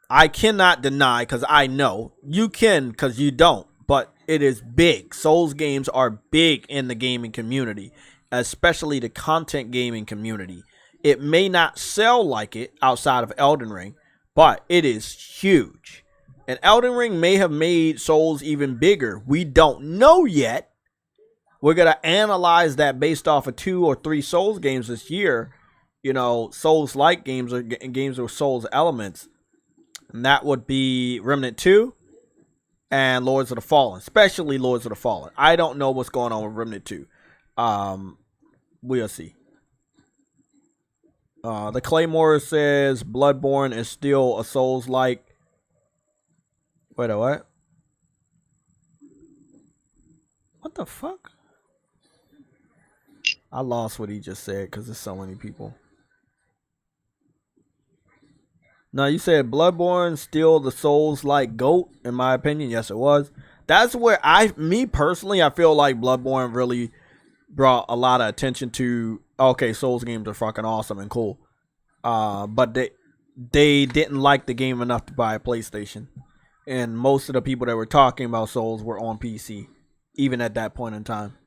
I cannot deny, because I know. You can, because you don't. But it is big. Souls games are big in the gaming community, especially the content gaming community. It may not sell like it outside of Elden Ring, but it is huge. And Elden Ring may have made Souls even bigger. We don't know yet. We're going to analyze that based off of 2 or 3 Souls games this year. You know, Souls-like games or games with Souls elements. And that would be Remnant 2 and Lords of the Fallen. Especially Lords of the Fallen. I don't know what's going on with Remnant 2. We'll see. The Claymore says Bloodborne is still a Souls-like. Wait a what? What the fuck? I lost what he just said because there's so many people. No, you said Bloodborne still the Souls-like GOAT, in my opinion. Yes, it was. That's where me personally, I feel like Bloodborne really brought a lot of attention to, okay, Souls games are fucking awesome and cool. But they didn't like the game enough to buy a PlayStation. And most of the people that were talking about Souls were on PC, even at that point in time.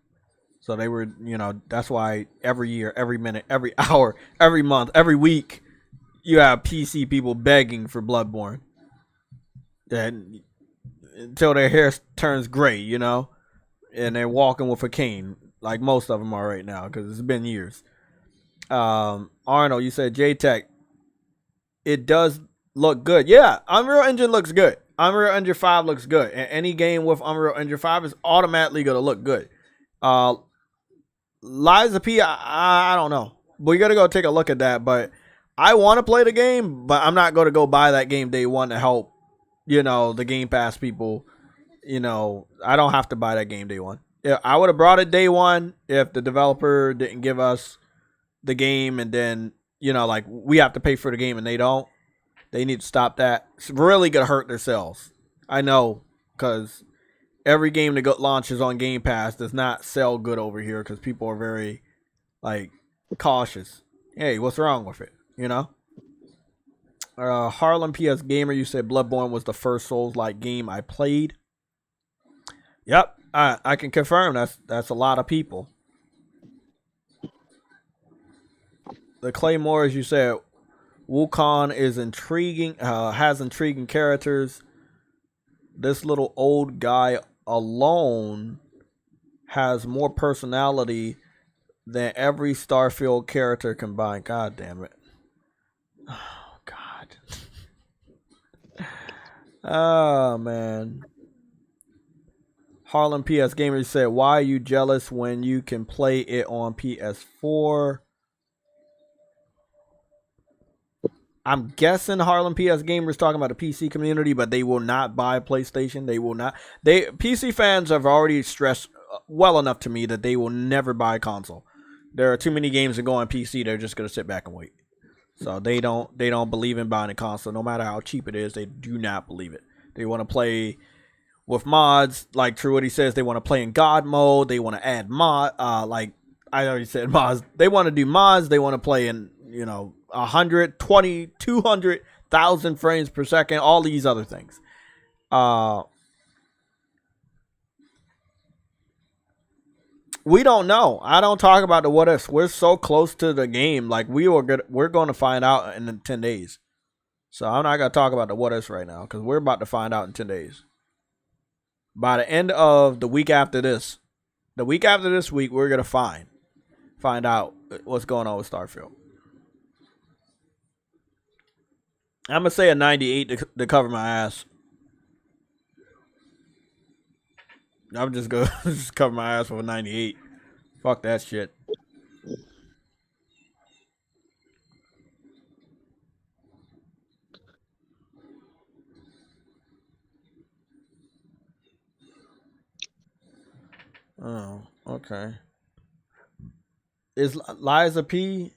So they were, you know, that's why every year, every minute, every hour, every month, every week, you have PC people begging for Bloodborne. And until their hair turns gray, you know, and they're walking with a cane, like most of them are right now, because it's been years. Arnold, you said JTech. It does look good. Yeah, Unreal Engine looks good. Unreal Engine 5 looks good. And any game with Unreal Engine 5 is automatically going to look good. Liza P, I don't know. We got to go take a look at that. But I want to play the game, but I'm not going to go buy that game day one to help, you know, the Game Pass people. You know, I don't have to buy that game day one. Yeah, I would have brought it day one if the developer didn't give us the game, and then, you know, like, we have to pay for the game and they don't. They need to stop that. It's really going to hurt their sales. I know, because every game that launches on Game Pass does not sell good over here because people are very, like, cautious. Hey, what's wrong with it? You know? Harlem PS Gamer, you said Bloodborne was the first Souls-like game I played. Yep, I can confirm that's a lot of people. The Claymore, as you said, Wukong is intriguing, has intriguing characters. This little old guy alone has more personality than every Starfield character combined. God damn it. Oh, God. Oh, man. Harlem PS Gamer said, why are you jealous when you can play it on PS4? I'm guessing Harlem PS Gamers talking about the PC community, but they will not buy PlayStation. They will not. PC fans have already stressed well enough to me that they will never buy a console. There are too many games that go on PC. They're just gonna sit back and wait. So they don't believe in buying a console, no matter how cheap it is. They do not believe it. They want to play with mods, like True What He says. They want to play in God mode. They want to add like I already said, mods. They want to do mods. They want to play in 120, 200,000 frames per second, all these other things. We don't know. I don't talk about the what ifs. We're so close to the game. Like we're going to find out in 10 days. So I'm not going to talk about the what ifs right now because we're about to find out in 10 days. By the end of the week after this, we're going to find out what's going on with Starfield. I'm going to say a 98 to cover my ass. I'm just going to just cover my ass with a 98. Fuck that shit. Oh, okay. Is Liza P?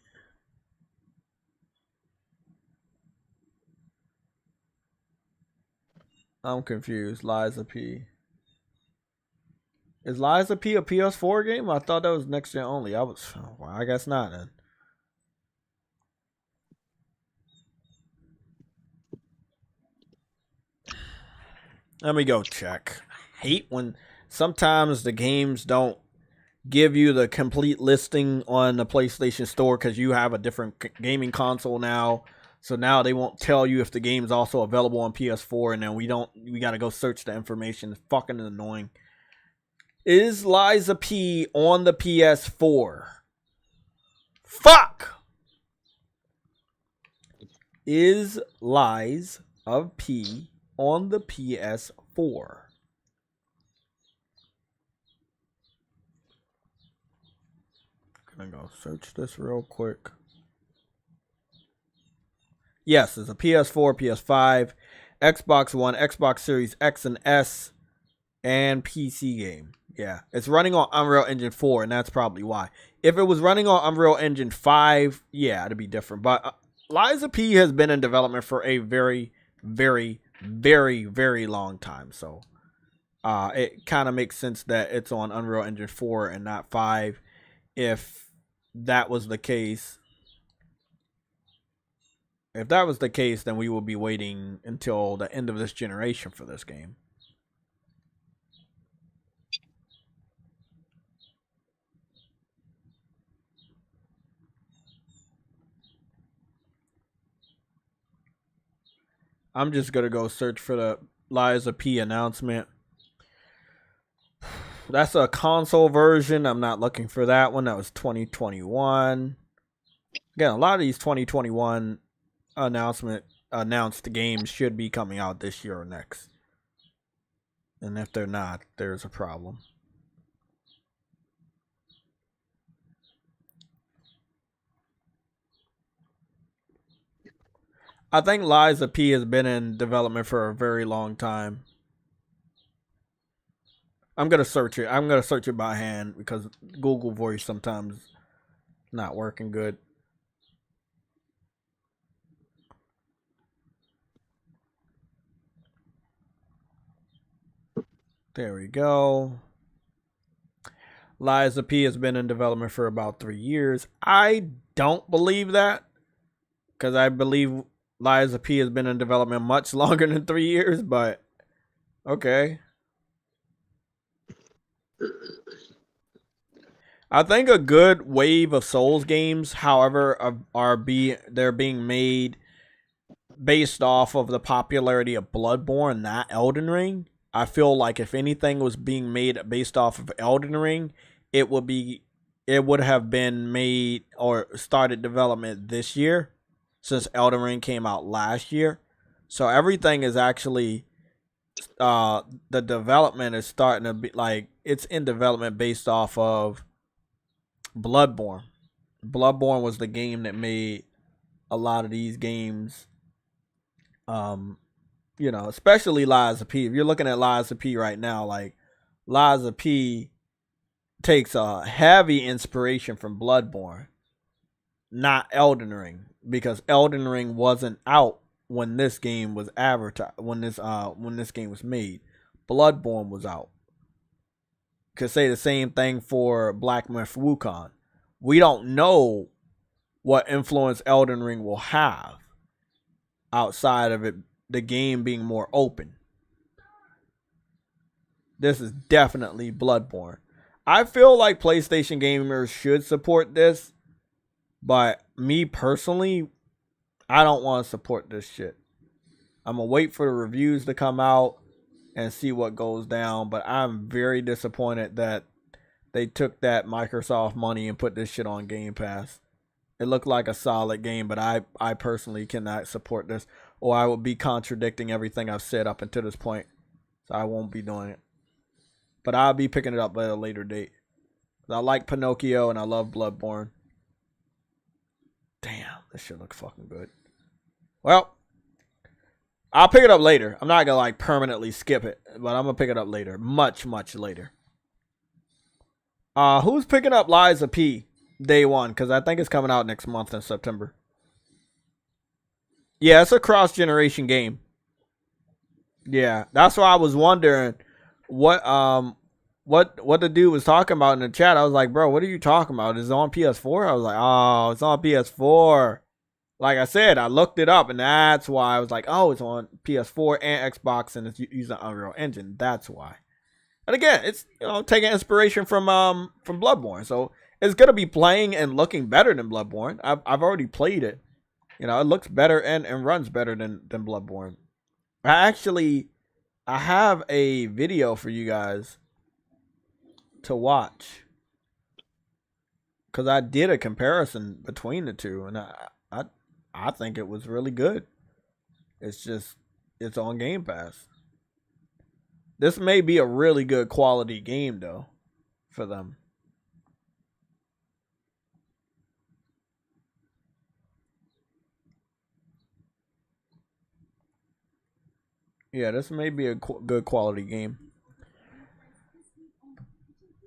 I'm confused. Liza P. Is Liza P a PS4 game? I thought that was next gen only. Well, I guess not then. Let me go check. Hate when sometimes the games don't give you the complete listing on the PlayStation Store because you have a different gaming console now. So now they won't tell you if the game's also available on PS4, and then we got to go search the information. It's fucking annoying. Is Liza P on the PS4? Fuck! Is Lies of P on the PS4? Gonna go search this real quick. Yes, it's a PS4, PS5, Xbox One, Xbox Series X and S, and PC game. Yeah, it's running on Unreal Engine 4, and that's probably why. If it was running on Unreal Engine 5, yeah, it'd be different. But Liza P has been in development for a very, very, very, very long time. So it kind of makes sense that it's on Unreal Engine 4 and not 5. If that was the case, then we will be waiting until the end of this generation for this game. I'm just going to go search for the Liza P announcement. That's a console version. I'm not looking for that one. That was 2021. Again, a lot of these 2021 announced games should be coming out this year or next. And if they're not, there's a problem. I think Liza P has been in development for a very long time. I'm going to search it. I'm going to search it by hand because Google Voice sometimes not working good. There we go. Lies of P has been in development for about 3 years. I don't believe that, because I believe Lies of P has been in development much longer than 3 years, but okay. I think a good wave of Souls games, however, they're being made based off of the popularity of Bloodborne, not Elden Ring. I feel like if anything was being made based off of Elden Ring, it would have been made or started development this year, since Elden Ring came out last year. So everything is actually the development is starting to be like, it's in development based off of Bloodborne. Bloodborne was the game that made a lot of these games, you know, especially Lies of P. If you're looking at Lies of P right now, like, Lies of P takes a heavy inspiration from Bloodborne, not Elden Ring, because Elden Ring wasn't out when this game was advertised, when this game was made. Bloodborne was out. Could say the same thing for Black Myth Wukong. We don't know what influence Elden Ring will have outside of it, the game being more open. This is definitely Bloodborne. I feel like PlayStation gamers should support this, but me personally, I don't want to support this shit. I'm going to wait for the reviews to come out and see what goes down, but I'm very disappointed that they took that Microsoft money and put this shit on Game Pass. It looked like a solid game, but I personally cannot support this, or I would be contradicting everything I've said up until this point. So I won't be doing it. But I'll be picking it up at a later date. I like Pinocchio and I love Bloodborne. Damn, this shit looks fucking good. Well, I'll pick it up later. I'm not gonna like permanently skip it, but I'm gonna pick it up later. Much, much later. Who's picking up Lies of P day one? Because I think it's coming out next month in September. Yeah, it's a cross-generation game. Yeah, that's why I was wondering what the dude was talking about in the chat. I was like, bro, what are you talking about? Is it on PS4? I was like, oh, it's on PS4. Like I said, I looked it up, and that's why I was like, oh, it's on PS4 and Xbox, and it's using Unreal Engine. That's why. And again, it's, you know, taking inspiration from Bloodborne, so it's gonna be playing and looking better than Bloodborne. I've already played it. You know, it looks better and runs better than Bloodborne. I have a video for you guys to watch, because I did a comparison between the two, and I think it was really good. It's just, it's on Game Pass. This may be a really good quality game though for them. Yeah, this may be a good quality game.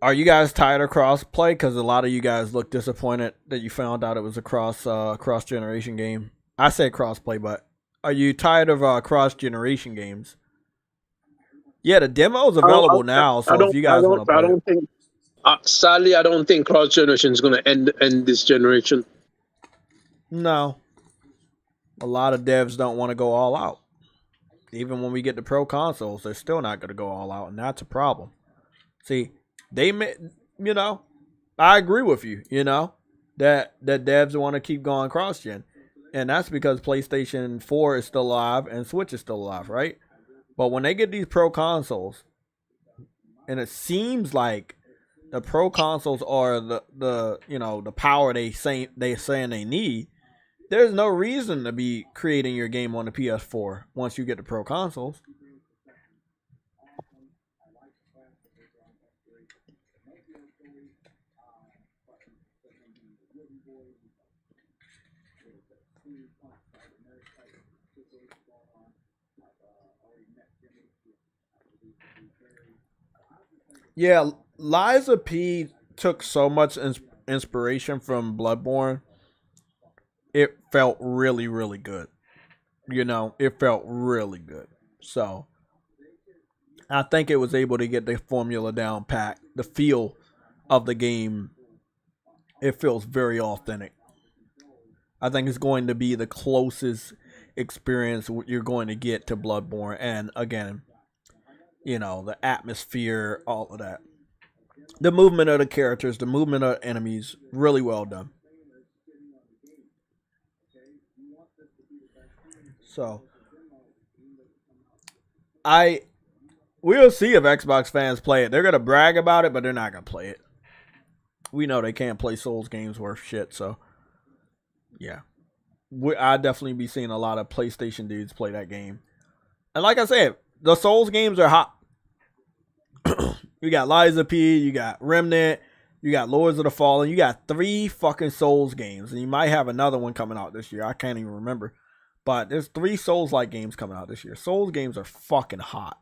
Are you guys tired of crossplay? Because a lot of you guys look disappointed that you found out it was a cross generation game. I said crossplay, but are you tired of cross generation games? Yeah, the demo is available now, so if you guys want to play, I don't think. Sadly, I don't think cross generation is going to end this generation. No, a lot of devs don't want to go all out. Even when we get the pro consoles, they're still not going to go all out, and that's a problem. See, they may, you know, I agree with you, you know, that devs want to keep going cross-gen. And that's because PlayStation 4 is still alive and Switch is still alive, right? But when they get these pro consoles, and it seems like the pro consoles are the you know, the power they saying they need, there's no reason to be creating your game on the PS4 once you get the pro consoles. Yeah, Lies of P took so much inspiration from Bloodborne. It felt really, really good. You know, it felt really good. So, I think it was able to get the formula down pat. The feel of the game, it feels very authentic. I think it's going to be the closest experience you're going to get to Bloodborne. And again, you know, the atmosphere, all of that. The movement of the characters, the movement of enemies, really well done. So, we'll see if Xbox fans play it. They're going to brag about it, but they're not going to play it. We know they can't play Souls games worth shit, so, yeah. I'd definitely be seeing a lot of PlayStation dudes play that game. And like I said, the Souls games are hot. You got Liza P, you got Remnant, you got Lords of the Fallen, you got 3 fucking Souls games. And you might have another one coming out this year. I can't even remember. But there's 3 Souls-like games coming out this year. Souls games are fucking hot.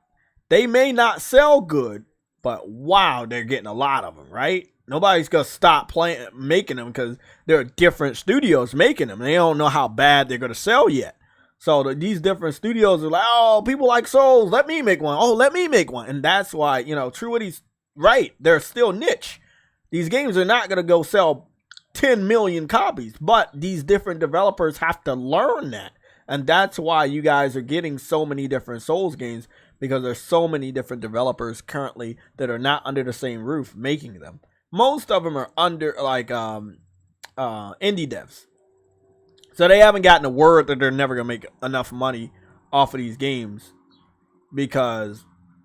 They may not sell good, but wow, they're getting a lot of them, right? Nobody's going to stop making them because there are different studios making them. They don't know how bad they're going to sell yet. So these different studios are like, oh, people like Souls. Let me make one. Oh, let me make one. And that's why, you know, Truity's right. They're still niche. These games are not going to go sell 10 million copies. But these different developers have to learn that. And that's why you guys are getting so many different Souls games, because there's so many different developers currently that are not under the same roof making them. Most of them are under like indie devs. So they haven't gotten the word that they're never going to make enough money off of these games, because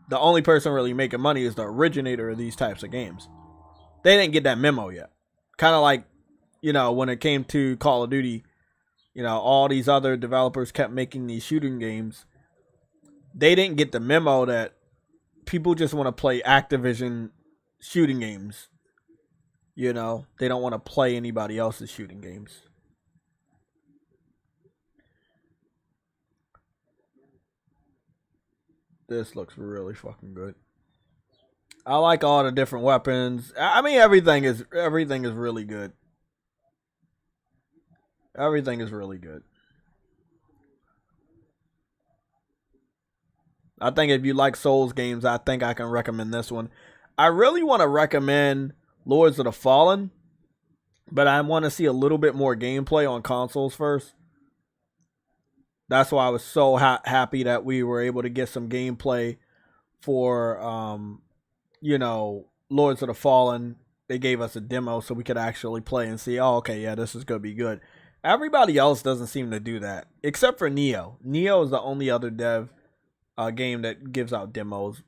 the only person really making money is the originator of these types of games. They didn't get that memo yet. Kind of like, you know, when it came to Call of Duty, you know, all these other developers kept making these shooting games. They didn't get the memo that people just want to play Activision shooting games. You know, they don't want to play anybody else's shooting games. This looks really fucking good. I like all the different weapons. I mean, everything is really good. Everything is really good. I think if you like Souls games, I think I can recommend this one. I really want to recommend Lords of the Fallen, but I want to see a little bit more gameplay on consoles first. That's why I was so happy that we were able to get some gameplay for, you know, Lords of the Fallen. They gave us a demo so we could actually play and see, oh, okay, yeah, this is going to be good. Everybody else doesn't seem to do that, except for Neo. Neo is the only other dev game that gives out demos.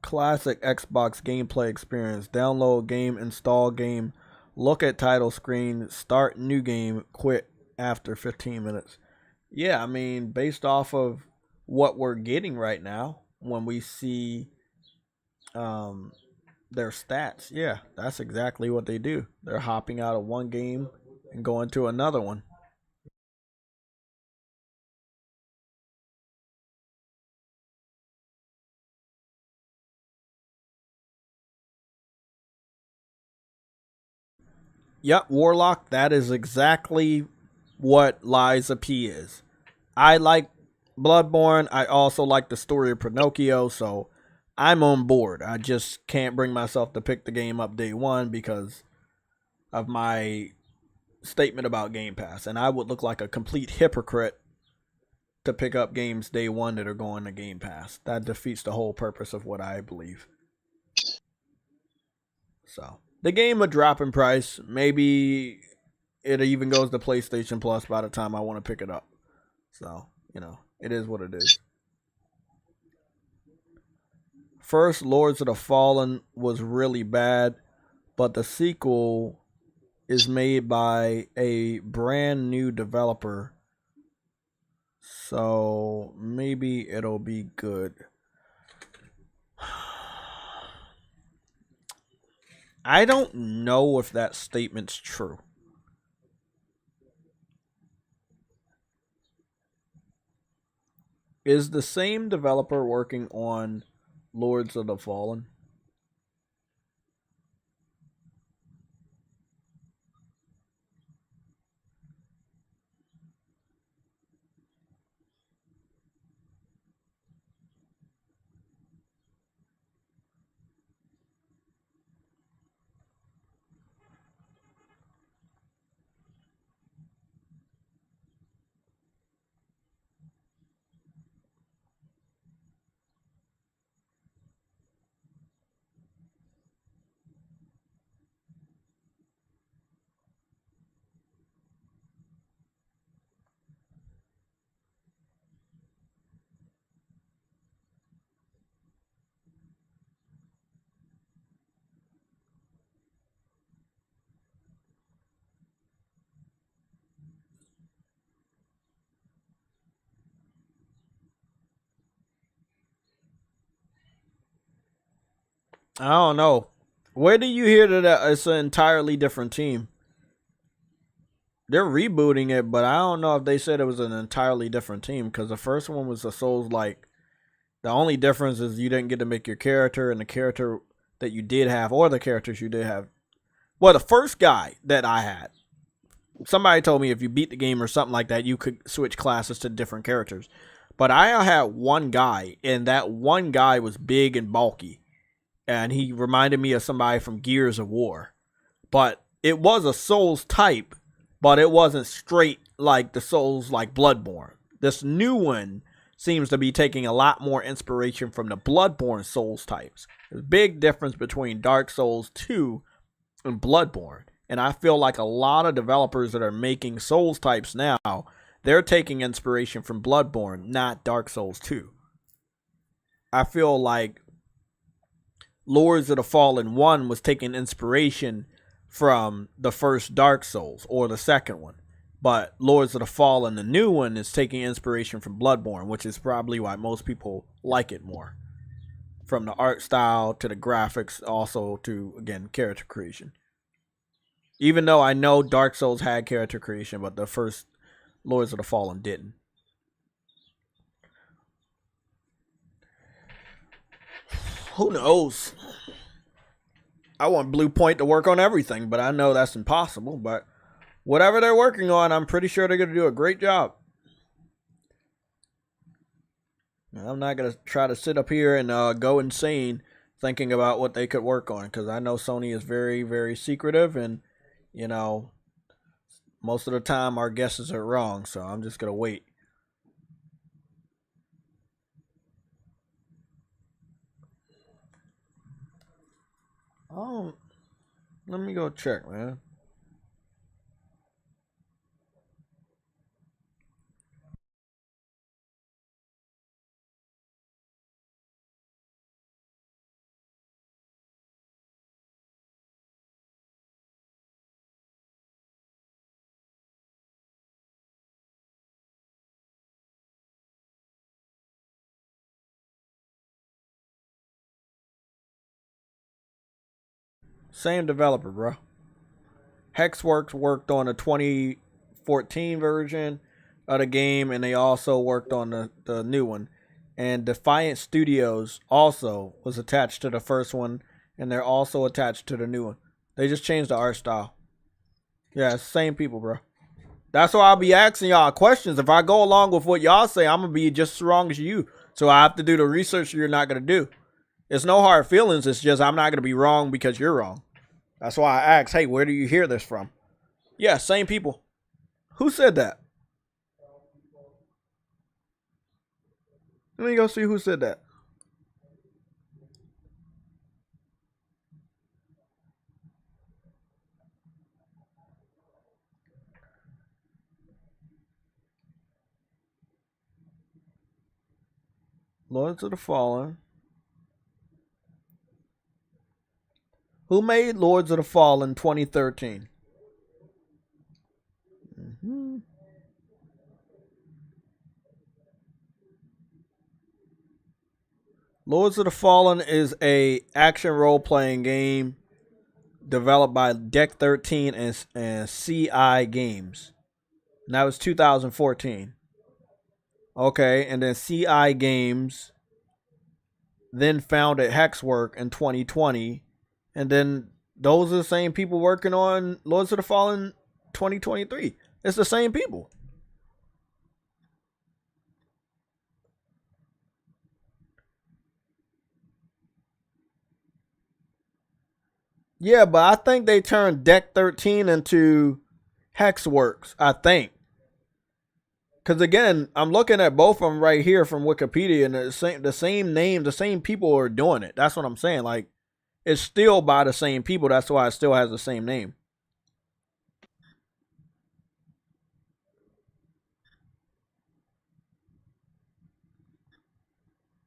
Classic Xbox gameplay experience. Download game, install game, look at title screen, start new game, quit after 15 minutes. Yeah, I mean, based off of what we're getting right now, when we see their stats, yeah, that's exactly what they do. They're hopping out of one game and going to another one. Yep, Warlock, that is exactly what Liza P is. I like Bloodborne. I also like the story of Pinocchio, so I'm on board. I just can't bring myself to pick the game up day one because of my statement about Game Pass. And I would look like a complete hypocrite to pick up games day one that are going to Game Pass. That defeats the whole purpose of what I believe. So the game would drop in price. Maybe it even goes to PlayStation Plus by the time I want to pick it up. So, you know, it is what it is. First, Lords of the Fallen was really bad, but the sequel is made by a brand new developer. So maybe it'll be good. I don't know if that statement's true. Is the same developer working on Lords of the Fallen? I don't know. Where do you hear that it's an entirely different team? They're rebooting it, but I don't know if they said it was an entirely different team, because the first one was a Souls-like. The only difference is you didn't get to make your character, and the character that you did have, or the characters you did have. Well, the first guy that I had, somebody told me if you beat the game or something like that, you could switch classes to different characters. But I had one guy, and that one guy was big and bulky. And he reminded me of somebody from Gears of War. But it was a Souls type, but it wasn't straight like the Souls like Bloodborne. This new one seems to be taking a lot more inspiration from the Bloodborne Souls types. There's a big difference between Dark Souls 2 and Bloodborne. And I feel like a lot of developers that are making Souls types now, they're taking inspiration from Bloodborne, not Dark Souls 2. I feel like Lords of the Fallen 1 was taking inspiration from the first Dark Souls, or the second one. But Lords of the Fallen, the new one, is taking inspiration from Bloodborne, which is probably why most people like it more. From the art style to the graphics, also to, again, character creation. Even though I know Dark Souls had character creation, but the first Lords of the Fallen didn't. Who knows? I want Blue Point to work on everything, but I know that's impossible. But whatever they're working on, I'm pretty sure they're going to do a great job. I'm not going to try to sit up here and go insane thinking about what they could work on, because I know Sony is very, very secretive, and, you know, most of the time our guesses are wrong, so I'm just going to wait. Oh, let me go check, man. Same developer, bro. Hexworks worked on the 2014 version of the game, and they also worked on the new one. And Defiant Studios also was attached to the first one, and they're also attached to the new one. They just changed the art style. Yeah, it's the same people, bro. That's why I'll be asking y'all questions. If I go along with what y'all say, I'm going to be just as wrong as you. So I have to do the research you're not going to do. It's no hard feelings. It's just I'm not going to be wrong because you're wrong. That's why I asked, hey, where do you hear this from? Yeah, same people. Who said that? Let me go see who said that. Lords of the Fallen. Who made Lords of the Fallen 2013? Lords of the Fallen is a action role-playing game developed by Deck 13 and CI Games. And that was 2014. Okay, and then CI Games then founded Hexwork in 2020. And then those are the same people working on Lords of the Fallen 2023. It's the same people. Yeah, but I think they turned Deck 13 into Hexworks, I think. Because again, I'm looking at both of them right here from Wikipedia, and the same name, the same people are doing it. That's what I'm saying. Like, it's still by the same people. That's why it still has the same name.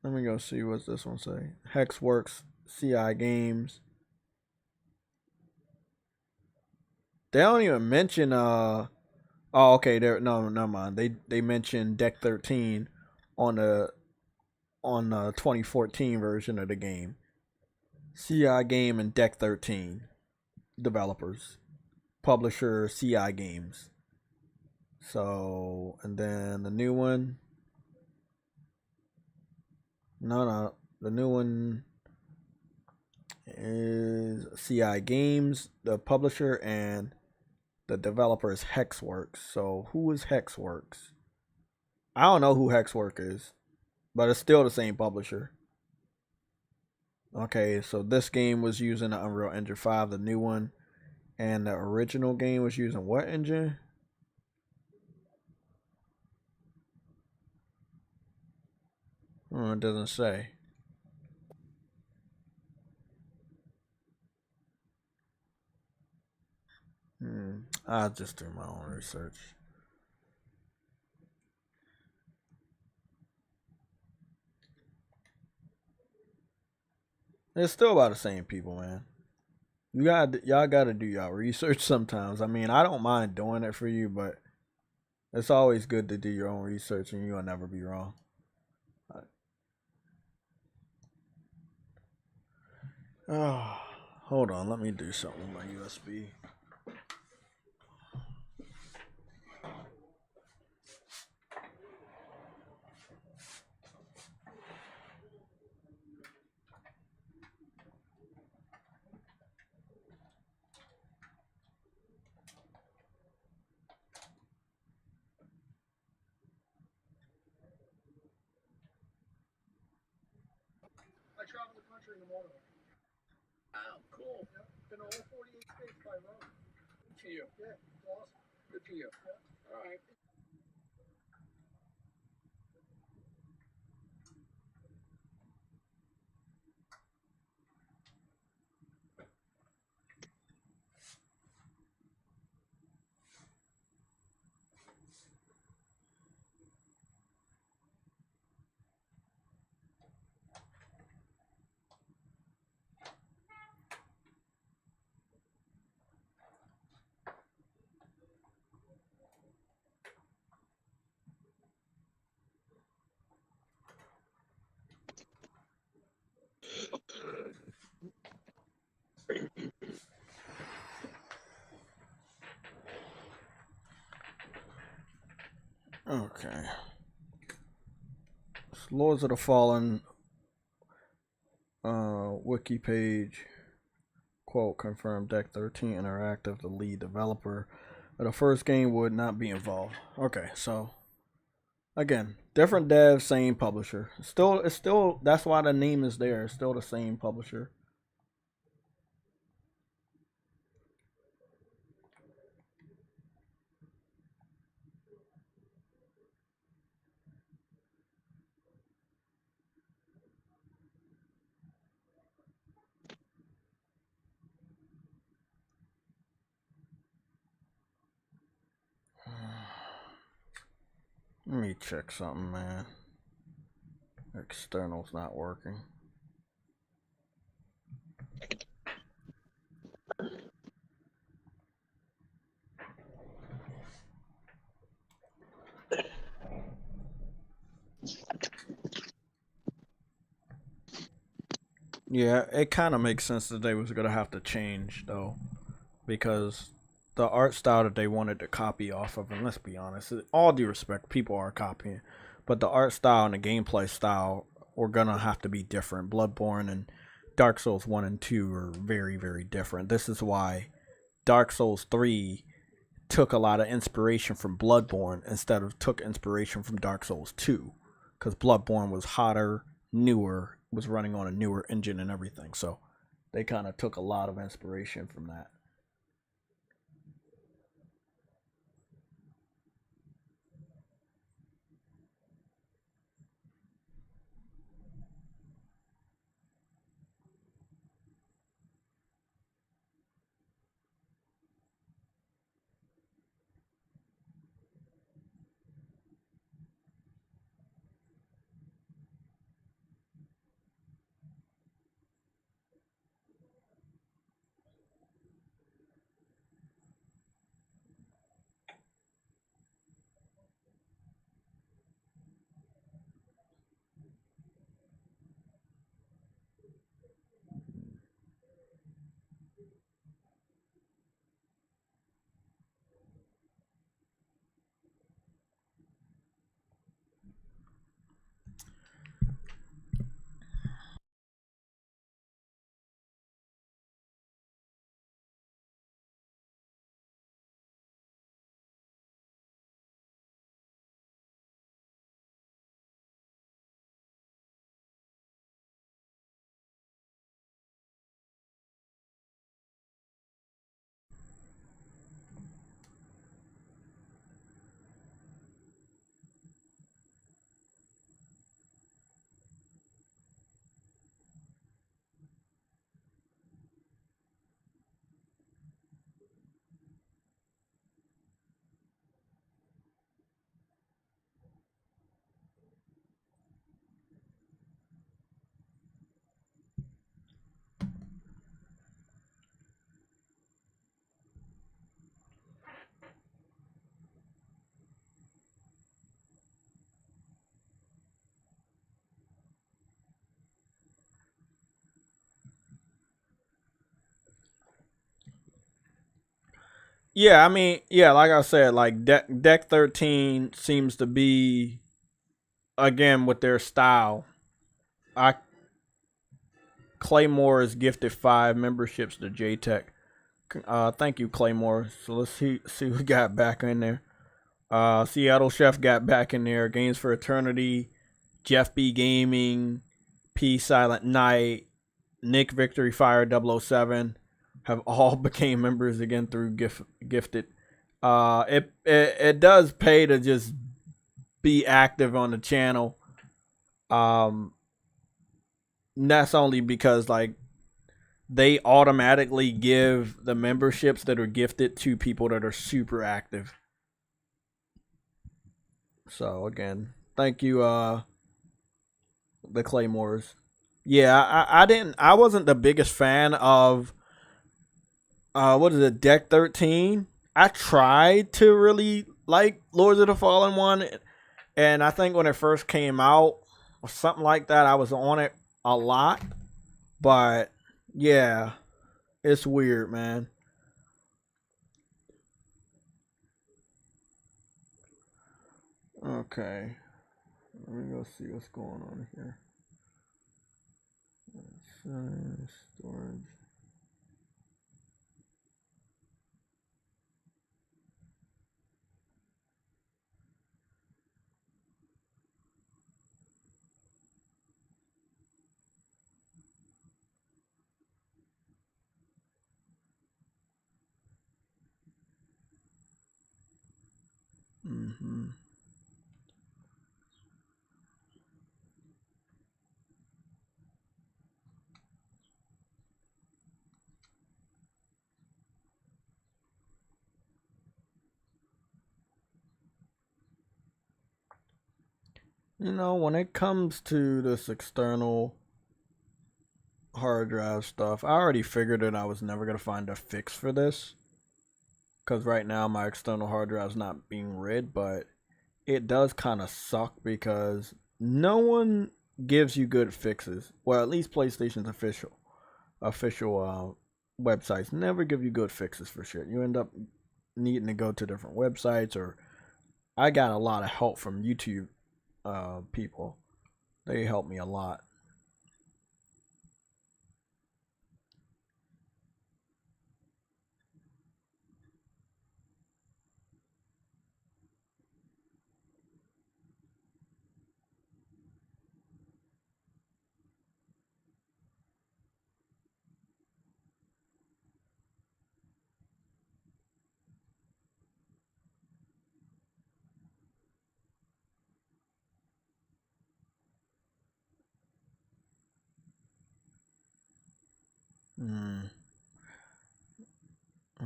Let me go see what's this one say. Hexworks, CI Games. They don't even mention oh, okay, there no, never mind. They mentioned Deck 13 on the 2014 version of the game. CI Game and Deck 13 developers. Publisher CI Games. So, and then the new one. No, the new one is CI Games, the publisher, and the developer is Hexworks. So, who is Hexworks? I don't know who Hexworks is, but it's still the same publisher. Okay, so this game was using the Unreal Engine 5, the new one, and the original game was using what engine? Oh, it doesn't say. I'll just do my own research. It's still about the same people, man. Y'all gotta do y'all research sometimes. I mean, I don't mind doing it for you, but it's always good to do your own research, and you'll never be wrong. Oh, hold on. Let me do something with my USB. I travel the country in the motorway. Oh, cool. Yeah, been to all 48 states by road. Good for you. Yeah, awesome. Good for you. Yeah. All right. Okay. Lords of the Fallen wiki page. Quote, confirmed Deck 13 Interactive, the lead developer of the first game, would not be involved. Okay, so again, different devs, same publisher. It's still that's why the name is there. It's still the same publisher. Let me check something, man. External's not working. Yeah, it kind of makes sense that they was gonna have to change though, because the art style that they wanted to copy off of, and let's be honest, all due respect, people are copying, but the art style and the gameplay style were gonna have to be different. Bloodborne and Dark Souls 1 and 2 are very, very different. This is why Dark Souls 3 took a lot of inspiration from Bloodborne instead of took inspiration from Dark Souls 2, because Bloodborne was hotter, newer, was running on a newer engine and everything, so they kind of took a lot of inspiration from that. Yeah, I mean, yeah, like I said, like Deck 13 seems to be, again, with their style. Claymore is gifted 5 memberships to JTech. Thank you, Claymore. So let's see who got back in there. Seattle Chef got back in there. Games for Eternity, Jeff B Gaming, P Silent Night, Nick Victory Fire 007 have all became members again through gifted. It does pay to just be active on the channel. That's only because like they automatically give the memberships that are gifted to people that are super active. So again, thank you, the Claymores. Yeah, I wasn't the biggest fan of what is it, Deck 13. I tried to really like Lords of the Fallen one, and I think when it first came out or something like that, I was on it a lot. But yeah, it's weird, man. Okay, let me go see what's going on here. Storage. Mm-hmm. You know, when it comes to this external hard drive stuff, I already figured that I was never going to find a fix for this. Because right now my external hard drive is not being read, but it does kind of suck because no one gives you good fixes. Well, at least PlayStation's official websites never give you good fixes for shit. You end up needing to go to different websites, or I got a lot of help from YouTube people. They helped me a lot.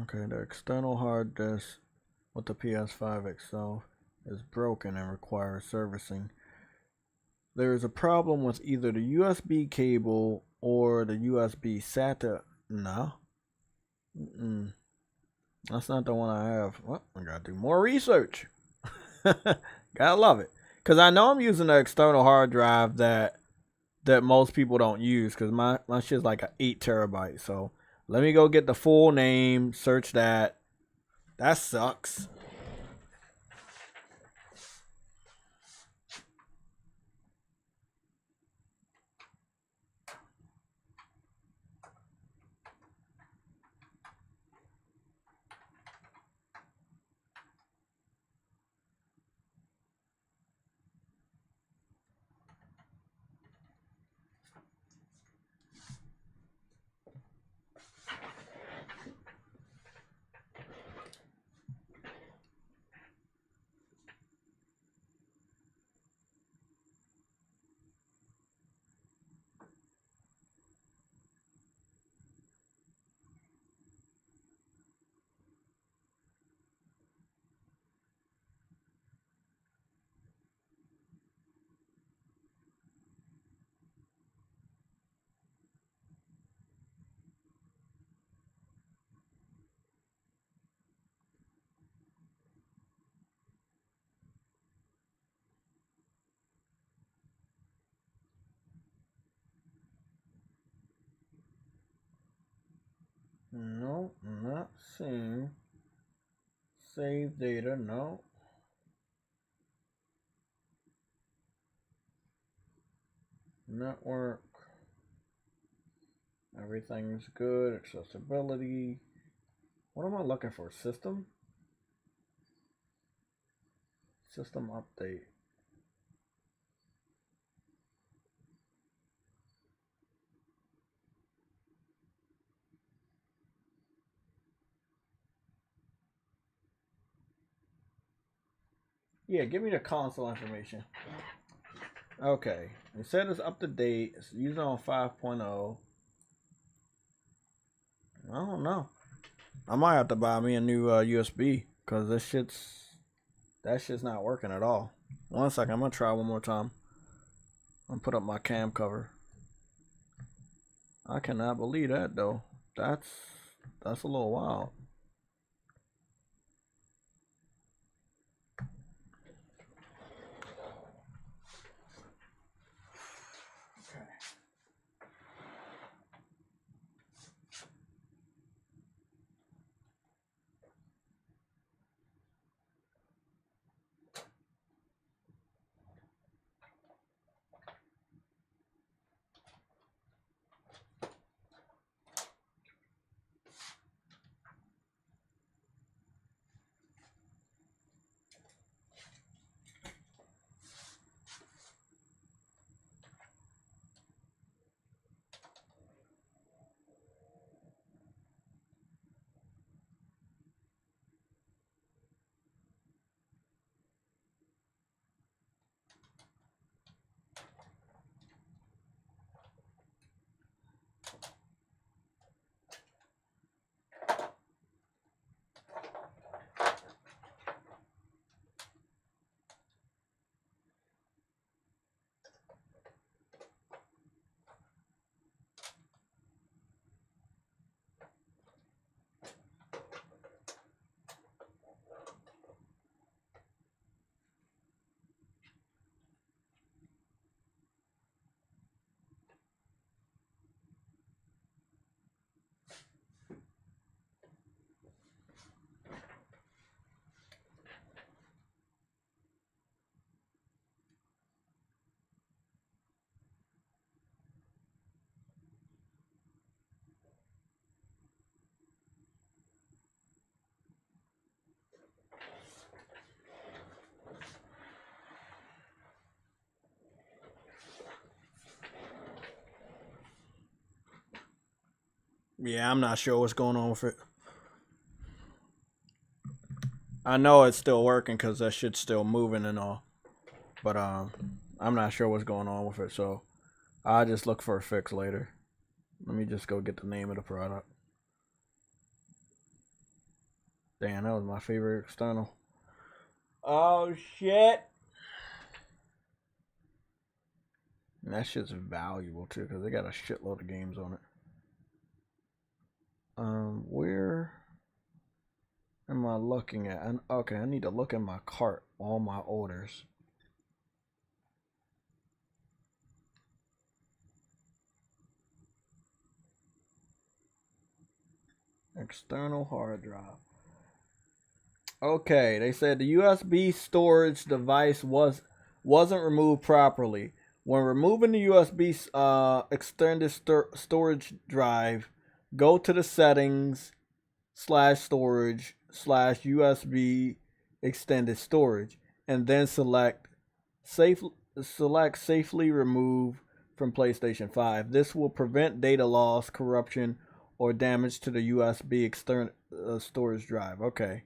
Okay, the external hard disk with the PS5 itself is broken and requires servicing. There is a problem with either the USB cable or the USB SATA. No. That's not the one I have. Well, I gotta do more research. Gotta love it. Because I know I'm using an external hard drive that most people don't use, because my shit's like an 8 terabyte. So let me go get the full name, search that. That sucks. No, I'm not seeing Save data, no. Network. Everything's good. Accessibility. What am I looking for? System? System update. Yeah, give me the console information. Okay. It said it's up to date. It's using on 5.0. I don't know. I might have to buy me a new USB because that shit's not working at all. One second, I'm gonna try one more time. I'm gonna put up my cam cover. I cannot believe that though. That's a little wild. Yeah, I'm not sure what's going on with it. I know it's still working because that shit's still moving and all. But I'm not sure what's going on with it, so I'll just look for a fix later. Let me just go get the name of the product. Damn, that was my favorite external. Oh shit. And that shit's valuable too because they got a shitload of games on it. Where am I looking at? Okay, I need to look in my cart, all my orders. External hard drive. Okay, they said the USB storage device wasn't removed properly. When removing the USB extended storage drive, go to the settings /storage/USB extended storage and then select safely remove from PlayStation 5. This will prevent data loss, corruption, or damage to the USB external storage drive. Okay.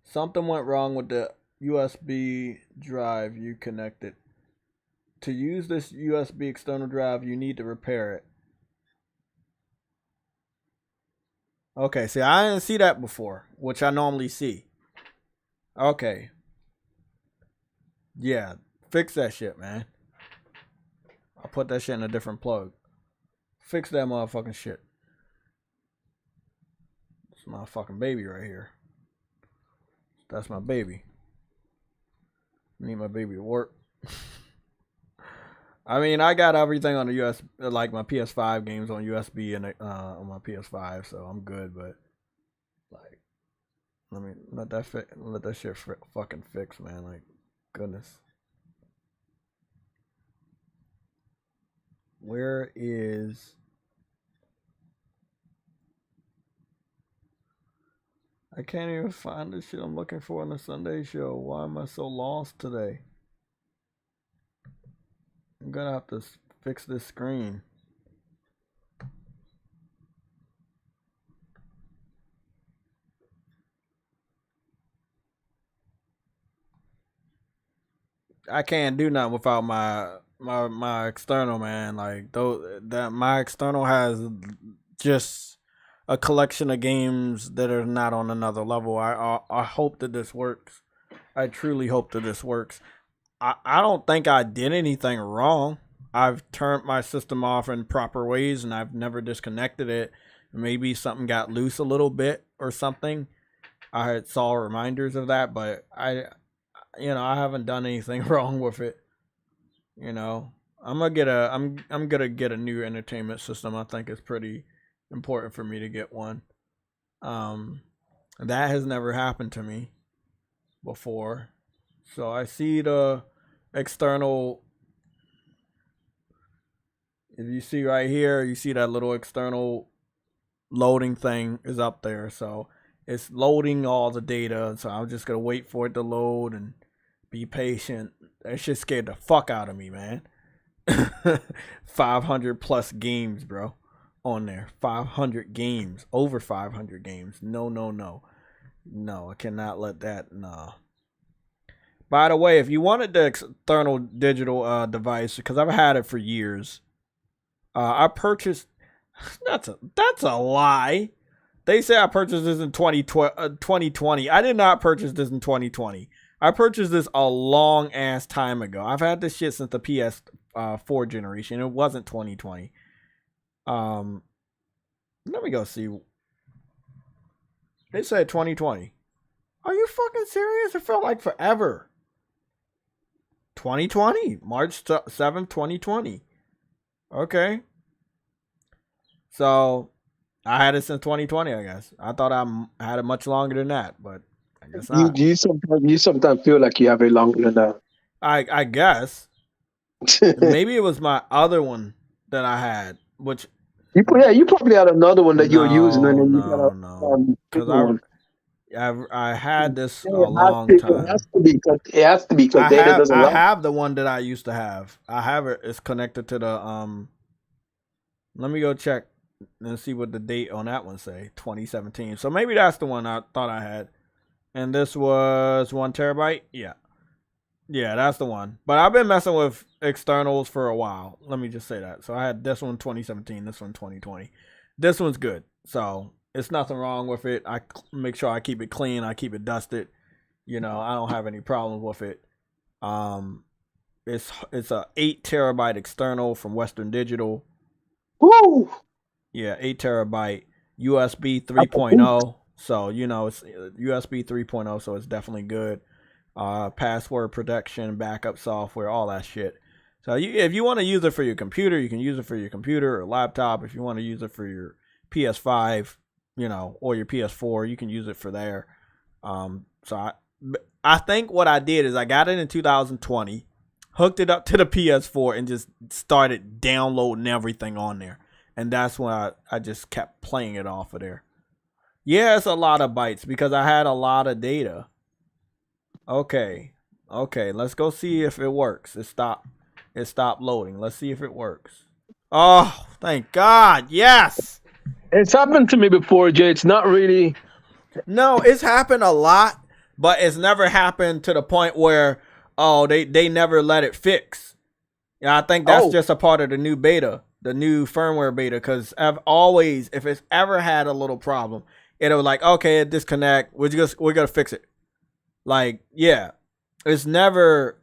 Something went wrong with the USB drive you connected. To use this USB external drive, you need to repair it. Okay, see, I didn't see that before, which I normally see. Okay. Yeah, fix that shit, man. I'll put that shit in a different plug. Fix that motherfucking shit. It's my fucking baby right here. That's my baby. I need my baby to work. I mean, I got everything on the US, like my PS5 games on USB and on my PS5, so I'm good. But like, let that shit fucking fix, man. Like, goodness. Where is? I can't even find the shit I'm looking for in the Sunday show. Why am I so lost today? I'm gonna have to fix this screen. I can't do nothing without my external, man. Like my external has just a collection of games that are not on another level. I hope that this works. I truly hope that this works. I don't think I did anything wrong. I've turned my system off in proper ways and I've never disconnected it. Maybe something got loose a little bit or something. I saw reminders of that, but I haven't done anything wrong with it. You know, I'm gonna get a new entertainment system. I think it's pretty important for me to get one. That has never happened to me before. So I see the external. If you see right here, you see that little external loading thing is up there. So it's loading all the data. So I'm just gonna wait for it to load and be patient. That shit scared the fuck out of me, man. 500 plus games, bro, on there. 500 games, over 500 games. No, I cannot let that. No. By the way, if you wanted the external digital device, because I've had it for years, I purchased. That's a lie. They say I purchased this in 2020. I did not purchase this in 2020. I purchased this a long ass time ago. I've had this shit since the PS4 generation. It wasn't 2020. Let me go see. They said 2020. Are you fucking serious? It felt like forever. 2020, March 7th, 2020. Okay. So I had it since 2020, I guess. I thought I had it much longer than that, but I guess not. You sometimes feel like you have it longer than that. I guess. Maybe it was my other one that I had, which you probably had another one that you were using, and then you got a because I had this a long time. It has to be because data doesn't. I have the one that I used to have. I have it. It's connected to the Let me go check and see what the date on that one say. 2017. So maybe that's the one I thought I had. And this was 1 terabyte. Yeah, that's the one. But I've been messing with externals for a while. Let me just say that. So I had this one 2017, this one 2020. This one's good. So it's nothing wrong with it. I make sure I keep it clean. I keep it dusted. You know, I don't have any problems with it. It's a 8 terabyte external from Western Digital. Woo! Yeah, 8 terabyte USB 3.0. So, you know, it's USB 3.0, so it's definitely good. Password protection, backup software, all that shit. So if you want to use it for your computer, you can use it for your computer or laptop. If you want to use it for your PS5, you know, or your PS4, you can use it for there. So I think what I did is I got it in 2020, hooked it up to the PS4, and just started downloading everything on there. And that's when I just kept playing it off of there. Yeah, it's a lot of bytes because I had a lot of data. Okay, let's go see if it works. It stopped loading. Let's see if it works. Oh, thank God. Yes. It's happened to me before, Jay. It's not really. No, it's happened a lot, but it's never happened to the point where, they never let it fix. Yeah, I think that's just a part of the new beta, the new firmware beta, because if it's ever had a little problem, it'll like, okay, it disconnect. We're gonna fix it. Like, yeah, it's never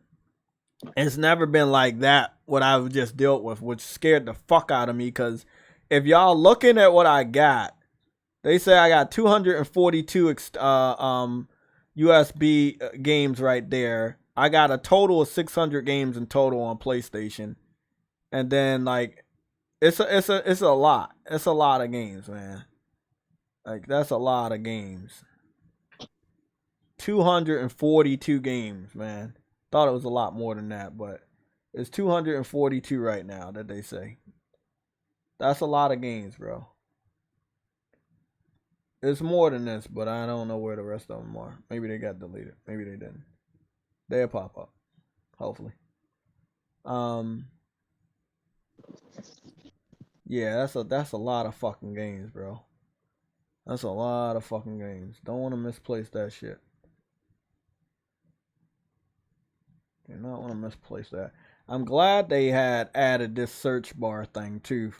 been like that, what I've just dealt with, which scared the fuck out of me, because if y'all looking at what I got, they say I got 242 USB games right there. I got a total of 600 games in total on PlayStation. And then like it's a lot. It's a lot of games, man. Like that's a lot of games. 242 games, man. Thought it was a lot more than that, but it's 242 right now that they say. That's a lot of games, bro. It's more than this, but I don't know where the rest of them are. Maybe they got deleted. Maybe they didn't. They'll pop up. Hopefully. Yeah, that's a lot of fucking games, bro. That's a lot of fucking games. Don't want to misplace that shit. Do not want to misplace that. I'm glad they had added this search bar thing too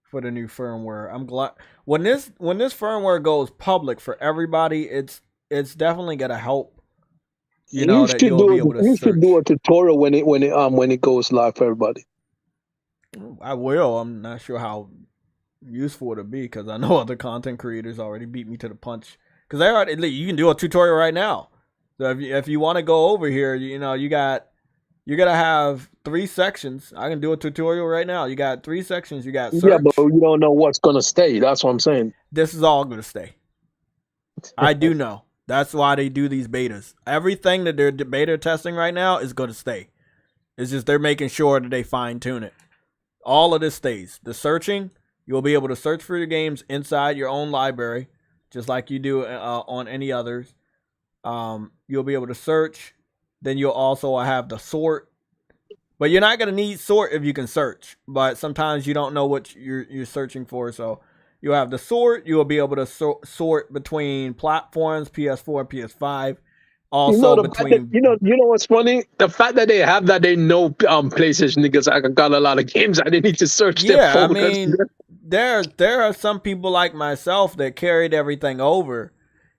for the new firmware. I'm glad when this firmware goes public for everybody, it's definitely gonna help. You know that you'll be able to search. You should do a tutorial when it goes live for everybody. I will. I'm not sure how useful it'll be because I know other content creators already beat me to the punch. Because you can do a tutorial right now. So if you want to go over here, you're gonna have 3 sections. I can do a tutorial right now. You got 3 sections. You got search. Yeah, but you don't know what's gonna stay. That's what I'm saying. This is all gonna stay. I do know. That's why they do these betas. Everything that they're beta testing right now is gonna stay. It's just they're making sure that they fine tune it. All of this stays. The searching, you'll be able to search for your games inside your own library, just like you do on any others. You'll be able to search. Then you'll also have the sort. But you're not going to need sort if you can search. But sometimes you don't know what you're searching for. So you'll have the sort. You'll be able to sort between platforms, PS4, PS5. Also between... you know what's funny? The fact that they have that, they know PlayStation niggas. I got a lot of games I didn't need to search. Yeah, I mean, there are some people like myself that carried everything over,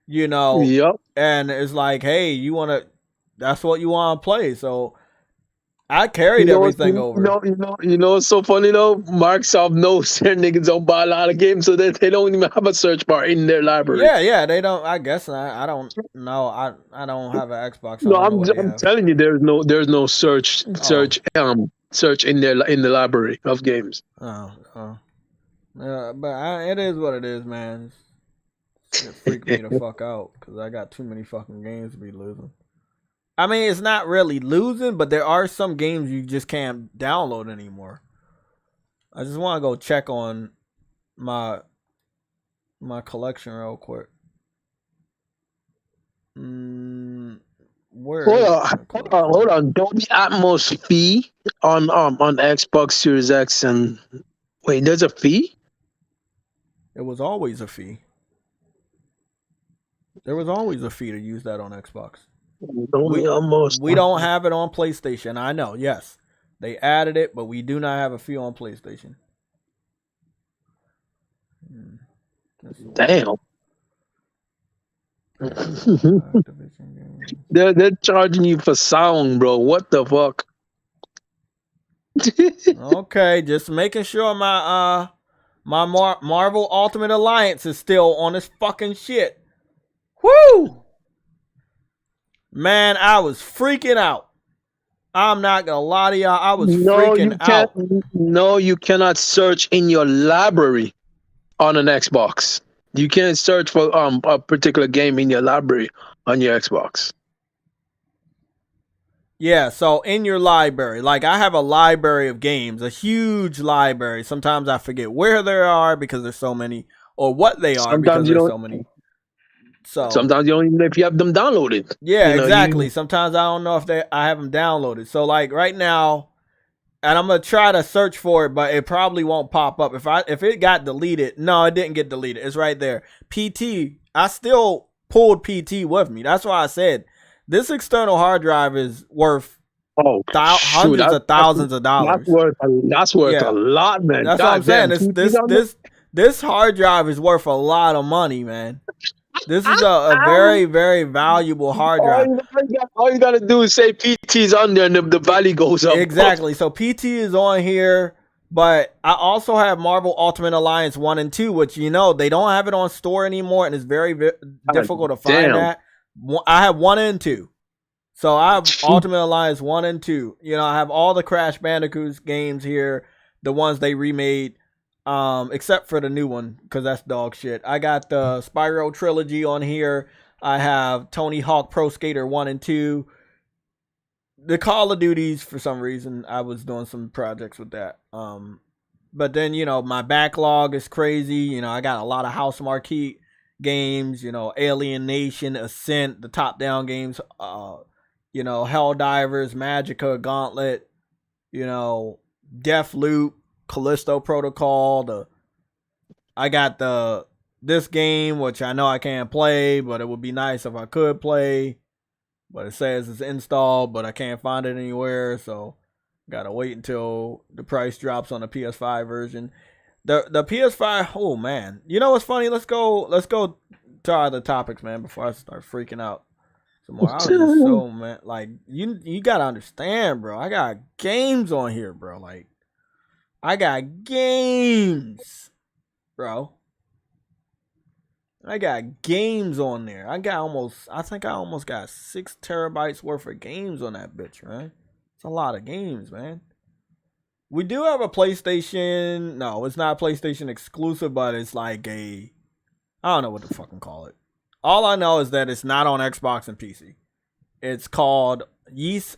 you know. Yep. And it's like, hey, that's what you want to play. So I carried everything over. You know what's so funny though? Microsoft knows their niggas don't buy a lot of games, so that they don't even have a search bar in their library. Yeah, they don't. I guess I don't know. I don't have an Xbox. No, I'm telling you, there's no search in the library of games. Yeah, but it is what it is, man. It freaked me the fuck out because I got too many fucking games to be losing. I mean, it's not really losing, but there are some games you just can't download anymore. I just want to go check on my collection real quick. Hold on. Dolby Atmos fee on Xbox Series X and wait, there's a fee? It was always a fee. There was always a fee to use that on Xbox. We don't have it on PlayStation. I know, yes. They added it, but we do not have a fee on PlayStation. Damn. They're charging you for sound, bro. What the fuck? Okay, just making sure my Marvel Ultimate Alliance is still on this fucking shit. Woo! Man, I was freaking out. I'm not gonna lie to y'all. I was freaking out. No, you cannot search in your library on an Xbox. You can't search for a particular game in your library on your Xbox. Yeah, so in your library, like I have a library of games, a huge library. Sometimes I forget where they are because there's so many, or what they are because there's so many. So sometimes you don't even know if you have them downloaded. Yeah, exactly. Sometimes I don't know if I have them downloaded. So like right now, and I'm gonna try to search for it, but it probably won't pop up. If it got deleted, no, it didn't get deleted. It's right there. PT, I still pulled PT with me. That's why I said this external hard drive is worth hundreds of thousands of dollars. That's worth a lot, man. That's what I'm saying. This hard drive is worth a lot of money, man. This is a very, very valuable hard drive. All you gotta do is say PT's on there and the value goes up. Exactly. So PT is on here, but I also have Marvel Ultimate Alliance 1 and 2, which, you know, they don't have it on store anymore, and it's very difficult to find that. I have 1 and 2. So I have Ultimate Alliance 1 and 2. You know, I have all the Crash Bandicoots games here, the ones they remade, except for the new one, because that's dog shit. I got the Spyro Trilogy on here. I have Tony Hawk Pro Skater 1 and 2. The Call of Duties, for some reason, I was doing some projects with that. But then, you know, my backlog is crazy. You know, I got a lot of House Marquee games, you know, Alien Nation, Ascent, the top-down games, you know, Helldivers, Magica, Gauntlet, you know, Deathloop, Callisto Protocol. I got this game, which I know I can't play, but it would be nice if I could play. But it says it's installed, but I can't find it anywhere, so gotta wait until the price drops on the PS5 version. The PS5, oh man. You know what's funny? Let's go to our other topics, man, before I start freaking out. Some more. I was just so, man, like, you gotta understand, bro. I got games on here, bro. Like, I got games, bro. I got games on there. I think I almost got 6 terabytes worth of games on that bitch, man. It's a lot of games, man. We do have a PlayStation. No, it's not a PlayStation exclusive, but it's like I don't know what to fucking call it. All I know is that it's not on Xbox and PC. It's called Ys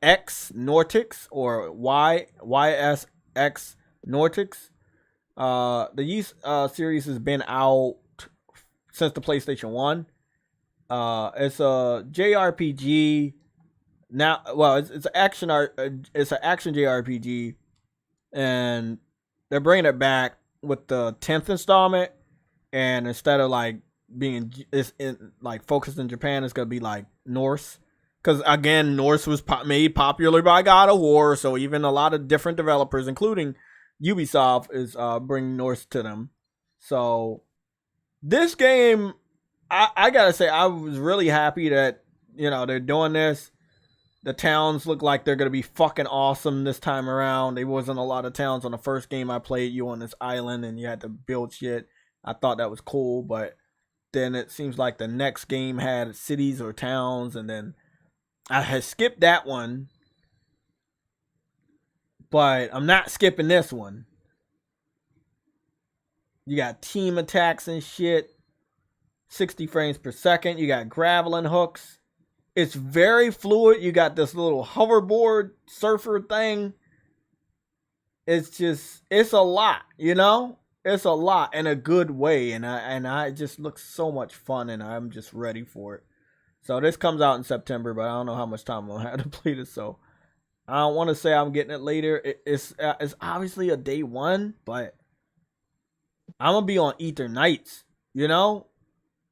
X Nordics or YSX Nordics. The Ys series has been out since the PlayStation 1. It's a JRPG. Now, well, it's an action JRPG, and they're bringing it back with the 10th installment. And instead of like being focused in Japan, it's gonna be like Norse, because again, Norse was made popular by God of War, so even a lot of different developers, including Ubisoft, is bringing Norse to them. So this game, I gotta say, I was really happy that, you know, they're doing this. The towns look like they're gonna be fucking awesome this time around. There wasn't a lot of towns on the first game I played. You on this island and you had to build shit. I thought that was cool, but then it seems like the next game had cities or towns, and then I had skipped that one, but I'm not skipping this one. You got team attacks and shit, 60 frames per second. You got grappling hooks. It's very fluid. You got this little hoverboard surfer thing. It's a lot, you know? It's a lot in a good way, and I just look so much fun, and I'm just ready for it. So this comes out in September, but I don't know how much time I'm gonna have to play this. So I don't want to say I'm getting it later. It's obviously a day one, but I'm gonna be on Ether nights. You know,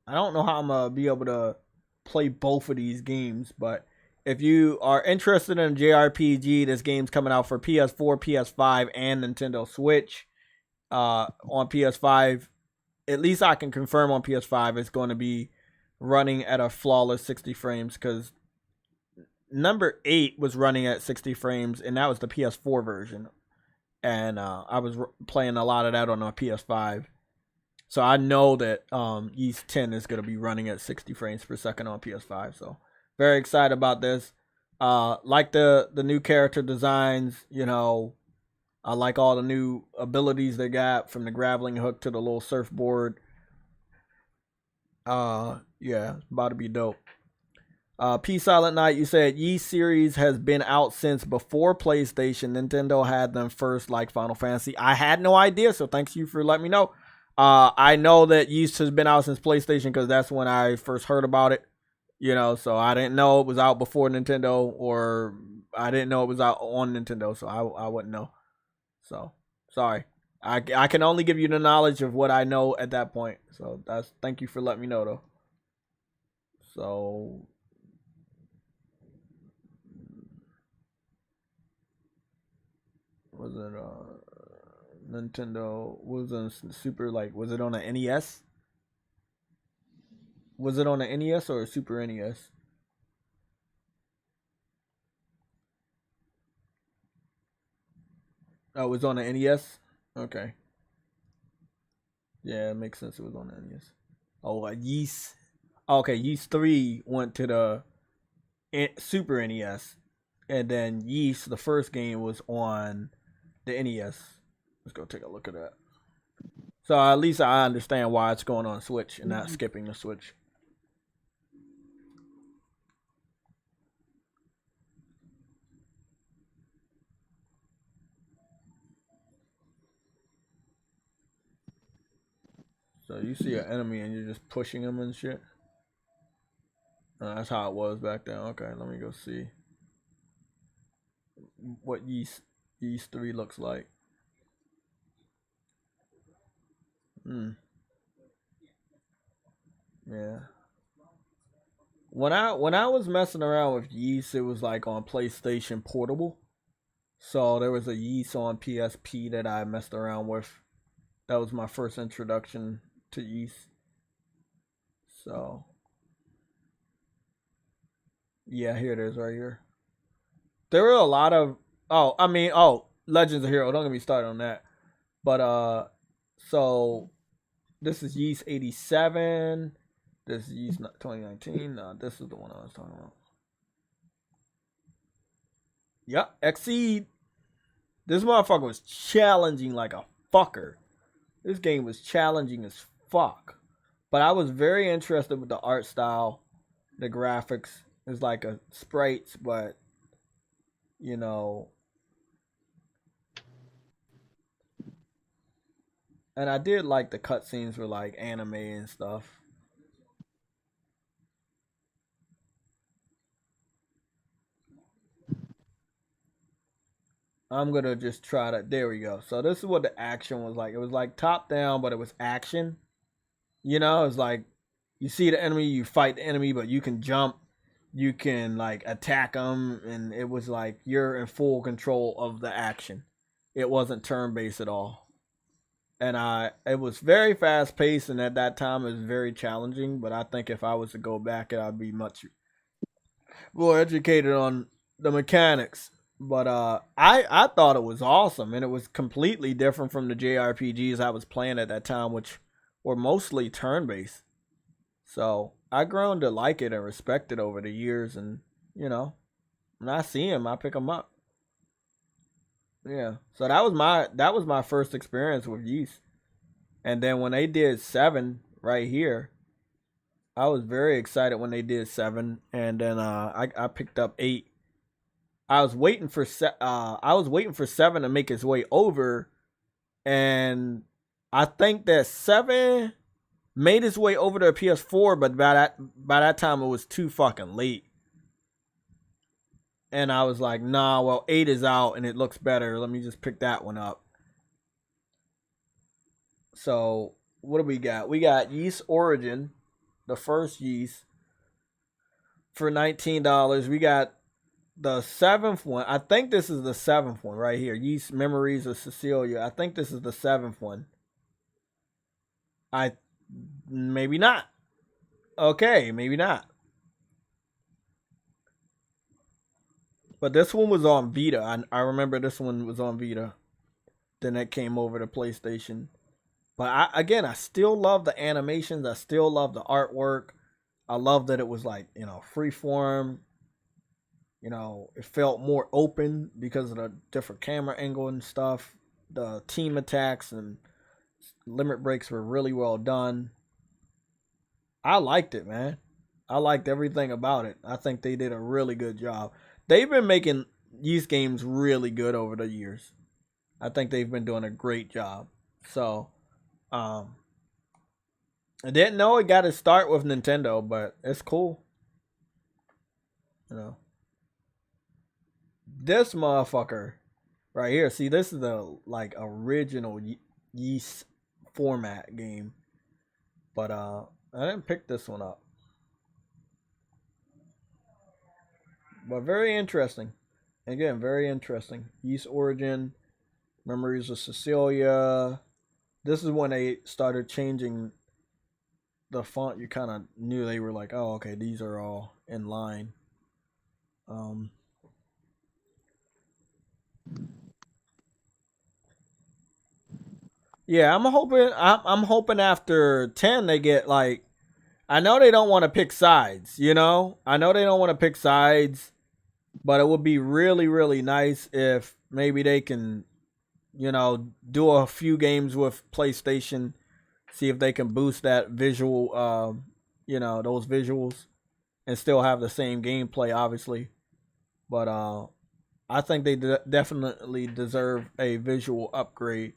I don't know how I'm gonna be able to play both of these games, but if you are interested in JRPG, this game's coming out for PS4, PS5, and Nintendo Switch. On PS5, at least I can confirm on PS5 it's going to be running at a flawless 60 frames, because number 8 was running at 60 frames, and that was the PS4 version, and I was playing a lot of that on my PS5, so I know that Ys 10 is going to be running at 60 frames per second on PS5, so very excited about this. Like the new character designs, you know. I like all the new abilities they got, from the grappling hook to the little surfboard. Yeah, it's about to be dope. P Silent Night, you said Ys series has been out since before PlayStation. Nintendo had them first, like Final Fantasy. I had no idea, so thanks you for letting me know. I know that Ys has been out since PlayStation, because that's when I first heard about it. You know, so I didn't know it was out before Nintendo, or I didn't know it was out on Nintendo, so I wouldn't know. So, sorry. I can only give you the knowledge of what I know at that point. So, thank you for letting me know, though. So, was it Nintendo, was it Super, like, was it on the NES? Was it on the NES or Super NES? Oh, it was on the NES? Okay. Yeah, it makes sense it was on the NES. Oh, Ys. Okay, Ys 3 went to the Super NES, and then Yeast, the first game, was on the NES. Let's go take a look at that. So at least I understand why it's going on Switch and not skipping the Switch. So you see an enemy and you're just pushing them and shit. That's how it was back then. Okay, let me go see what Yeast 3 looks like. Yeah. When I was messing around with Yeast, it was like on PlayStation Portable. So there was a Yeast on PSP that I messed around with. That was my first introduction to Yeast. So yeah, here it is right here. There were a lot of Legends of Hero. Don't get me started on that. But so this is Yeast 87. This is Yeast 2019. This is the one I was talking about. Yep, Exceed. This motherfucker was challenging like a fucker. This game was challenging as fuck. But I was very interested with the art style, the graphics. It's like a sprites, but you know. And I did like the cutscenes were like anime and stuff. I'm gonna just try to. There we go. So this is what the action was like. It was like top down, but it was action. You know, it's like you see the enemy, you fight the enemy, but you can jump, you can like attack them, and it was like you're in full control of the action. It wasn't turn-based at all, and it was very fast-paced, and at that time it was very challenging. But I think if I was to go back, I'd be much more educated on the mechanics. But I thought it was awesome, and it was completely different from the JRPGs I was playing at that time, which were mostly turn-based. So I grown to like it and respect it over the years, and you know, when I see him, I pick him up. Yeah. So that was my first experience with Yeast. And then when they did 7 right here, I was very excited when they did 7, and then I picked up 8. I was waiting for 7 to make its way over, and I think that 7 made its way over to PS4, but by that time it was too fucking late. And I was like, nah, well, 8 is out and it looks better. Let me just pick that one up. So what do we got? We got Yeast Origin, the first Yeast, for $19. We got the 7th one. I think this is the 7th one right here. Yeast Memories of Cecilia. I think this is the 7th one. Maybe not. Okay, maybe not. But this one was on Vita. I remember this one was on Vita. Then it came over to PlayStation. But I still love the animations. I still love the artwork. I love that it was like, you know, freeform. You know, it felt more open because of the different camera angle and stuff. The team attacks and limit breaks were really well done. I liked it, man. I liked everything about it. I think they did a really good job. They've been making Yeast games really good over the years. I think they've been doing a great job. So, I didn't know it got to start with Nintendo, but it's cool. You know. This motherfucker right here. See, this is the like original Yeast format game. But I didn't pick this one up. But very interesting. Again, very interesting. Yeast Origin, Memories of Cecilia. This is when they started changing the font. You kind of knew they were like, oh, okay, these are all in line. Yeah, I'm hoping after 10 they get like I know they don't want to pick sides, you know? I know they don't want to pick sides, but it would be really, really nice if maybe they can, you know, do a few games with PlayStation, see if they can boost that visual, you know, those visuals, and still have the same gameplay, obviously. But I think they definitely deserve a visual upgrade.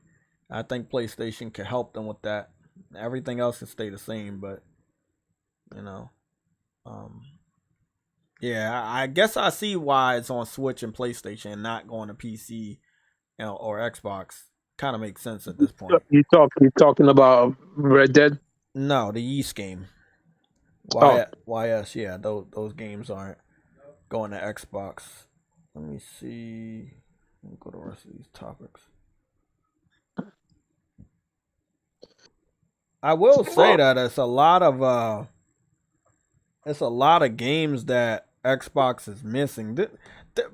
I think PlayStation can help them with that. Everything else can stay the same, but you know, yeah, I guess I see why it's on Switch and PlayStation and not going to PC, you know, or Xbox. Kind of makes sense at this point. You talking about Red Dead? No, the Yeast game. YS, yeah, those games aren't going to Xbox. Let me see. Let me go to the rest of these topics. I will say that it's a lot of games that Xbox is missing.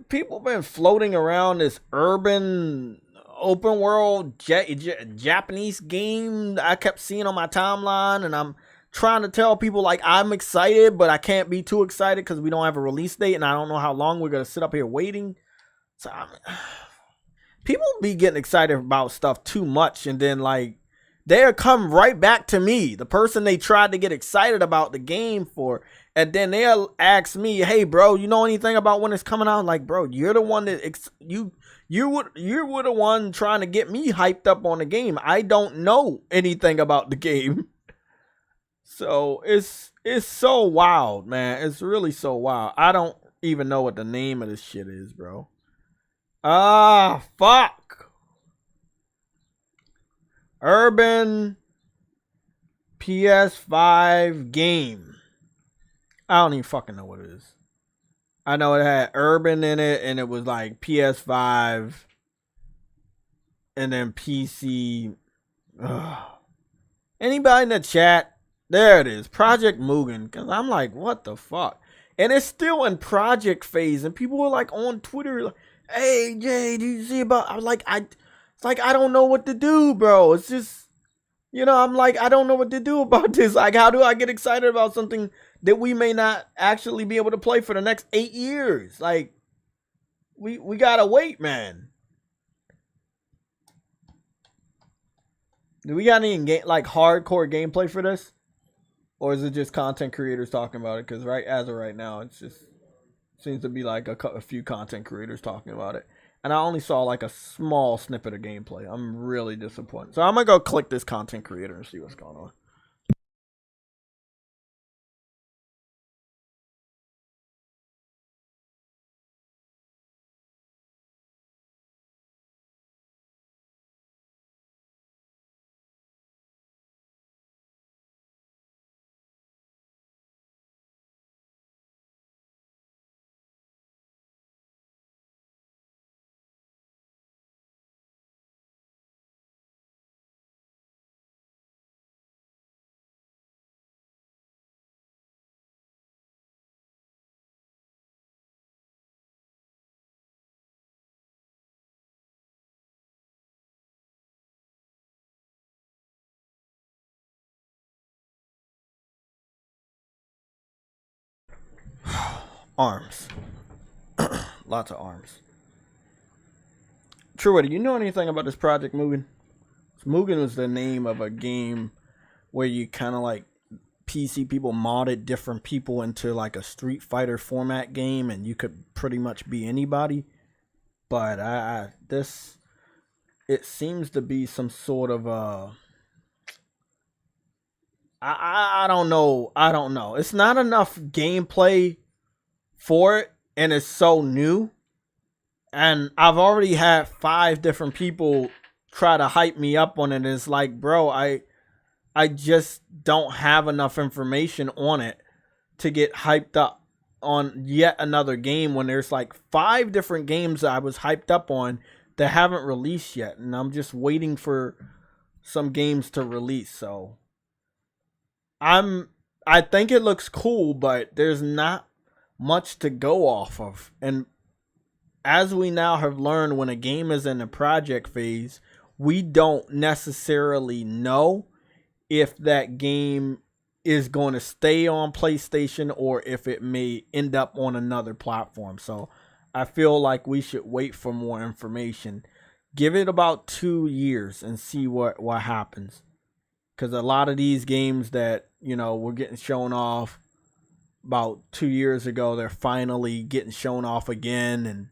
People been floating around this urban open world Japanese game I kept seeing on my timeline, and I'm trying to tell people like I'm excited, but I can't be too excited because we don't have a release date, and I don't know how long we're gonna sit up here waiting. So people be getting excited about stuff too much, and then like they'll come right back to me, the person they tried to get excited about the game for, and then they'll ask me, "Hey, bro, you know anything about when it's coming out?" Like, bro, you're the one that you were the one trying to get me hyped up on the game. I don't know anything about the game, so it's so wild, man. It's really so wild. I don't even know what the name of this shit is, bro. Fuck. Urban PS5 game. I don't even fucking know what it is. I know it had Urban in it, and it was like PS5 and then PC. Ugh. Anybody in the chat? There it is. Project Mugen. Because I'm like, what the fuck? And it's still in project phase, and people were like on Twitter, like, "Hey, Jay, do you see about?" I was like, it's like I don't know what to do, bro. It's just, you know, I'm like, I don't know what to do about this. Like, how do I get excited about something that we may not actually be able to play for the next 8 years? Like, we gotta wait, man. Do we got any like hardcore gameplay for this, or is it just content creators talking about it? Because as of right now, it's just seems to be like a few content creators talking about it. And I only saw like a small snippet of gameplay. I'm really disappointed. So I'm going to go click this content creator and see what's going on. Arms. Lots of arms. True, do you know anything about this Project Mugen? Mugen was the name of a game where you kind of like PC people modded different people into like a Street Fighter format game, and you could pretty much be anybody. But it seems to be some sort of I don't know. It's not enough gameplay for it, and it's so new. And I've already had 5 different people try to hype me up on it. And it's like, bro, I just don't have enough information on it to get hyped up on yet another game when there's like 5 different games that I was hyped up on that haven't released yet. And I'm just waiting for some games to release. So I think it looks cool, but there's not much to go off of. And as we now have learned, when a game is in the project phase, we don't necessarily know if that game is going to stay on PlayStation or if it may end up on another platform. So I feel like we should wait for more information. Give it about 2 years and see what happens. Because a lot of these games that, you know, were getting shown off about 2 years ago, they're finally getting shown off again. And,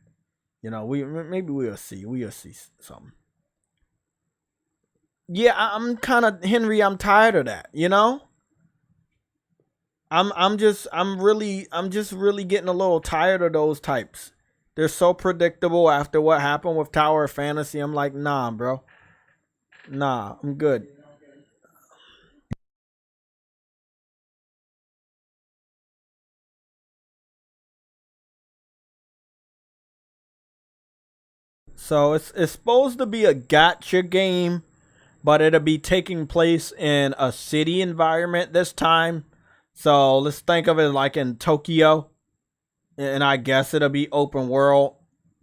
you know, maybe we'll see. We'll see something. Yeah, I'm kind of, Henry, I'm tired of that, you know? I'm just really getting a little tired of those types. They're so predictable after what happened with Tower of Fantasy. I'm like, nah, bro. Nah, I'm good. So it's supposed to be a gacha game, but it'll be taking place in a city environment this time. So let's think of it like in Tokyo. And I guess it'll be open world.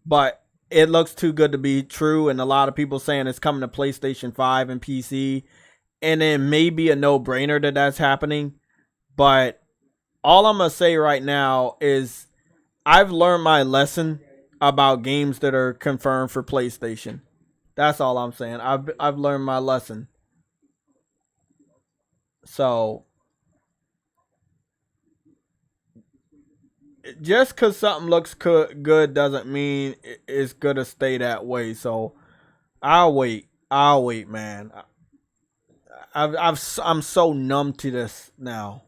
But it looks too good to be true. And a lot of people saying it's coming to PlayStation 5 and PC. And it may be a no-brainer that that's happening. But all I'm going to say right now is I've learned my lesson about games that are confirmed for PlayStation. That's all I'm saying. I've learned my lesson. So just because something looks good doesn't mean it's gonna stay that way. So I'll wait, man. I'm so numb to this now.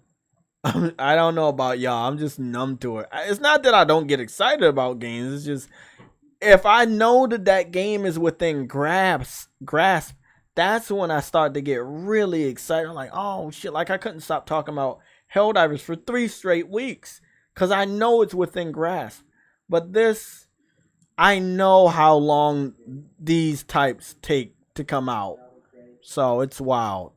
I don't know about y'all. I'm just numb to it. It's not that I don't get excited about games. It's just if I know that game is within grasp, that's when I start to get really excited. I'm like, oh shit! Like I couldn't stop talking about HELLDIVERS for 3 straight weeks because I know it's within grasp. But this, I know how long these types take to come out, so it's wild.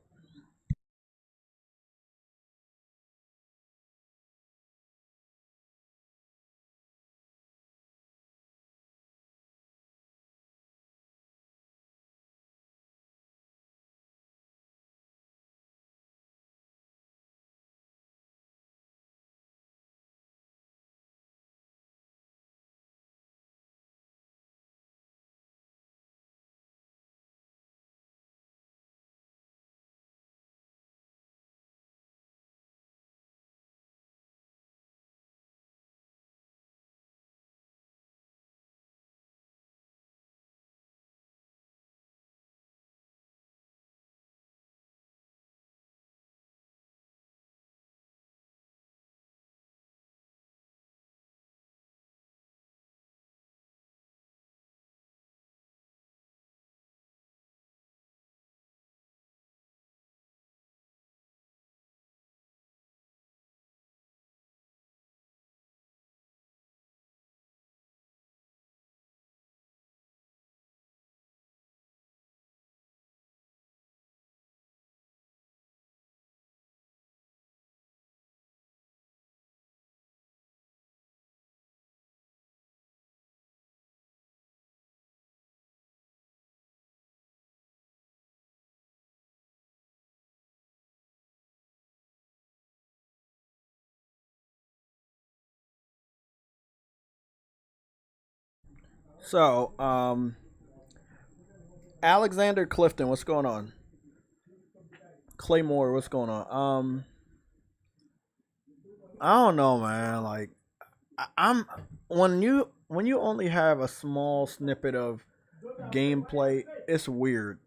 So, Alexander Clifton, what's going on? Claymore, what's going on? I don't know, man. Like, I'm when you only have a small snippet of gameplay, it's weird.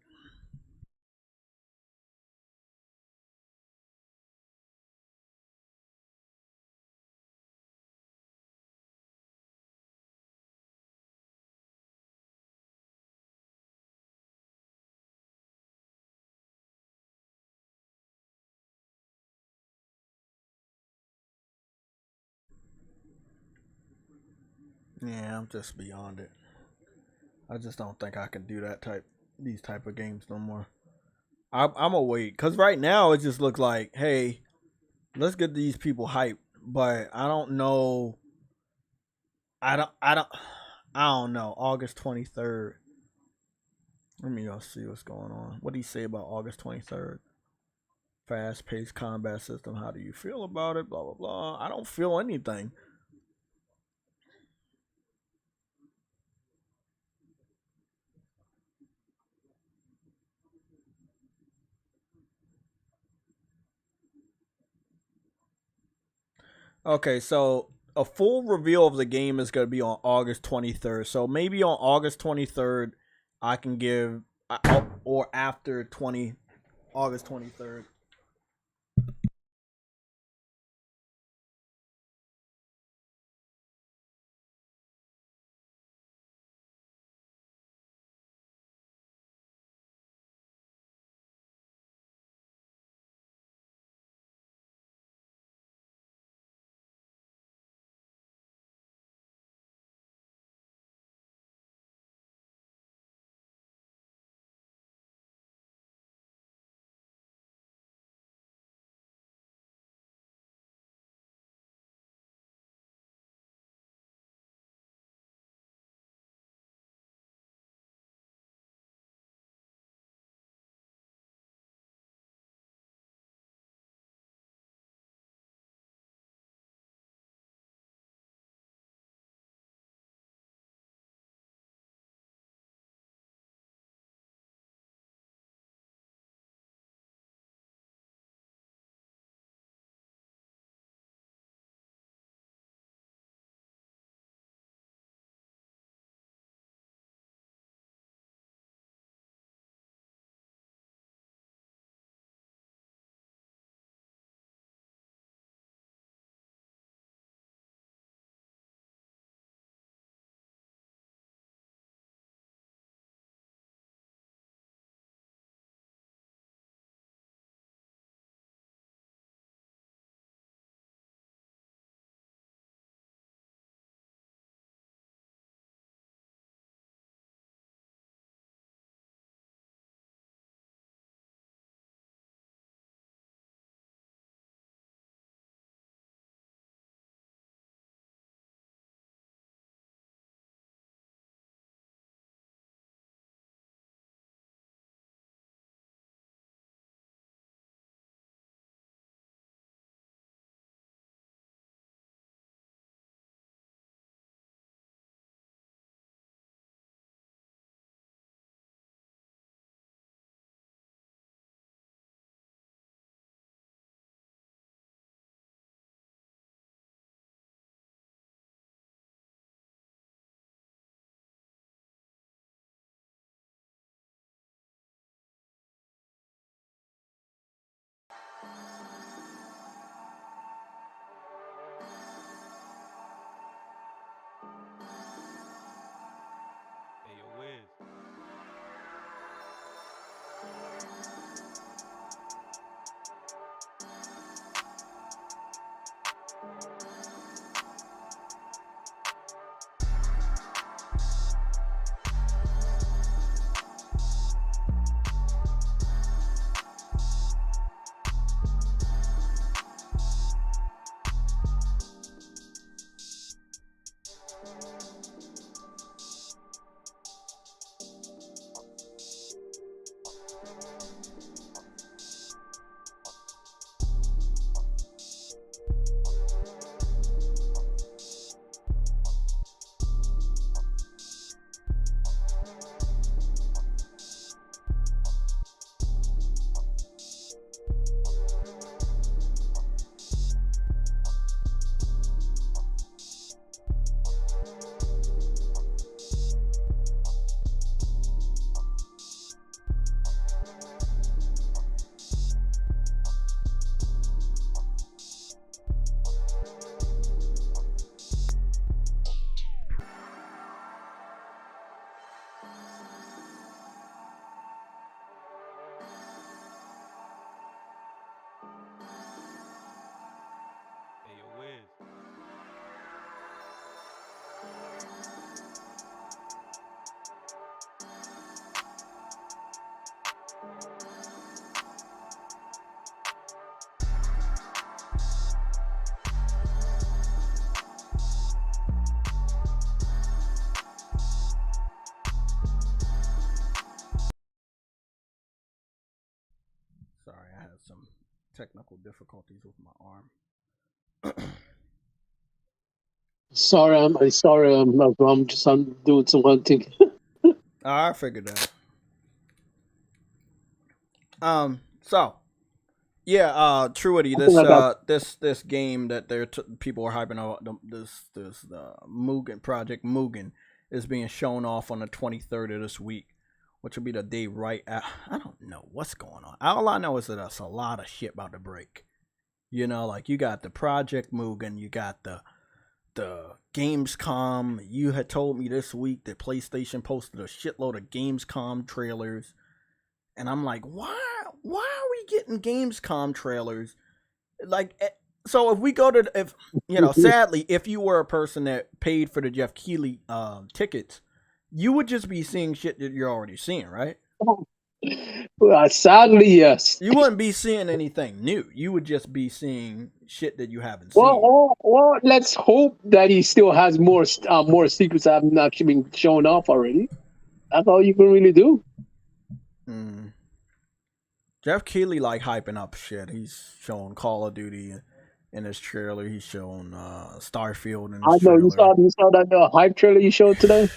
Yeah, I'm just beyond it. I just don't think I can do these type of games no more. I'm gonna wait because right now it just looks like, hey, let's get these people hyped. But I don't know. I don't know. August 23rd. Let me go see what's going on. What did he say about August 23rd? Fast-paced combat system. How do you feel about it? Blah, blah, blah. I don't feel anything. Okay, so a full reveal of the game is going to be on August 23rd. So maybe on August 23rd, I can give, or after August 23rd. Sorry, I had some technical difficulties with my arm. Sorry, I'm sorry. I'm doing some hunting. I figured that. So yeah, Truity, this game that people are hyping out, this Mugen Project Mugen is being shown off on the 23rd of this week, which will be the day right at. I don't know what's going on. All I know is that there's a lot of shit about to break. You know, like you got the Project Mugen, you got the Gamescom. You had told me this week that PlayStation posted a shitload of Gamescom trailers, and I'm like, why are we getting Gamescom trailers? Like, so if we go to, if you know, sadly, if you were a person that paid for the Jeff Keighley tickets, you would just be seeing shit that you're already seeing, right? Well, sadly, yes. You wouldn't be seeing anything new. You would just be seeing shit that you haven't seen. Well, let's hope that he still has more secrets that have not been shown off already. That's all you can really do. Jeff Keighley like hyping up shit. He's showing Call of Duty in his trailer. He's showing Starfield in his trailer. You saw that hype trailer you showed today?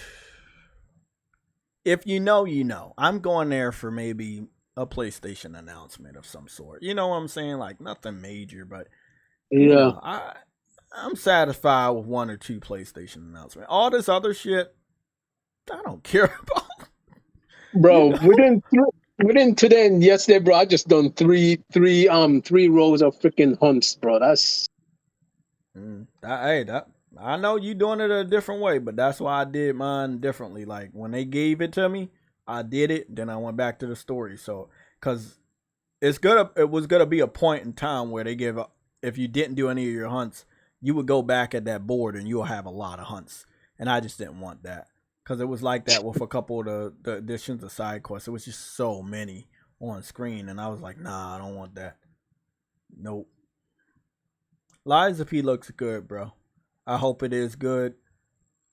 If you know, you know. I'm going there for maybe a PlayStation announcement of some sort. You know what I'm saying? Like nothing major, but you know, I'm satisfied with one or two PlayStation announcements. All this other shit, I don't care about. Bro, within today and yesterday, bro, I just done three rows of freaking hunts, bro. That's I know you doing it a different way, but that's why I did mine differently. Like when they gave it to me, I did it, then I went back to the story. So, cause it was gonna be a point in time where they give up. If you didn't do any of your hunts, you would go back at that board and you'll have a lot of hunts. And I just didn't want that. Because it was like that with a couple of the additions of side quests. It was just so many on screen. And I was like, nah, I don't want that. Nope. Lies P looks good, bro. I hope it is good.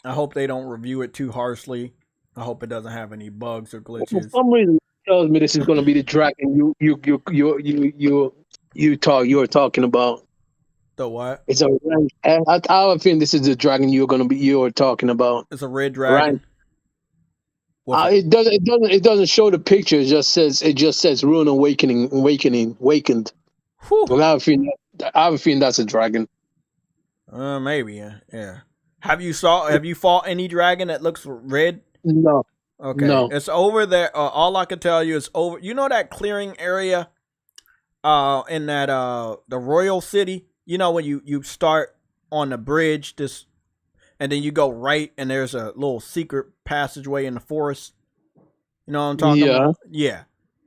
I hope they don't review it too harshly. I hope it doesn't have any bugs or glitches. For some reason, it tells me this is going to be the dragon you're talking about. The what? It's a. I think this is the dragon you're talking about. It's a red dragon. Right. It doesn't show the picture. It just says Ruin Awakening, awakened. Well, I have a feeling that's a dragon. Maybe, yeah. Have you fought any dragon that looks red? No. Okay. No. It's over there. All I can tell you is over. You know that clearing area, in that the Royal City. You know when you start on the bridge, and then you go right, and there's a little secret passageway in the forest. You know what I'm talking about? Yeah.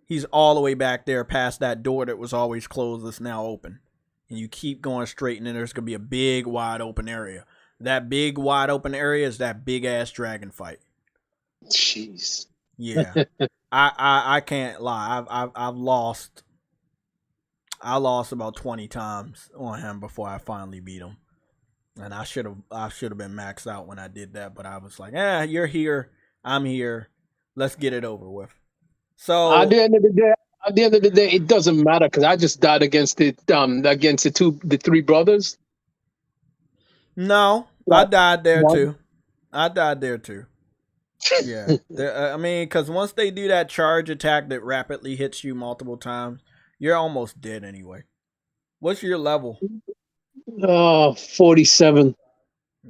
He's all the way back there, past that door that was always closed. That's now open. And you keep going straight, and then there's going to be a big, wide open area. That big, wide open area is that big-ass dragon fight. Jeez. Yeah. I can't lie. I've lost about 20 times on him before I finally beat him. And I should have been maxed out when I did that, but I was like, you're here. I'm here. Let's get it over with. So at the end of the day, it doesn't matter because I just died against the three brothers. No, I died there too. Yeah, I mean, because once they do that charge attack that rapidly hits you multiple times, you're almost dead anyway. What's your level? 47.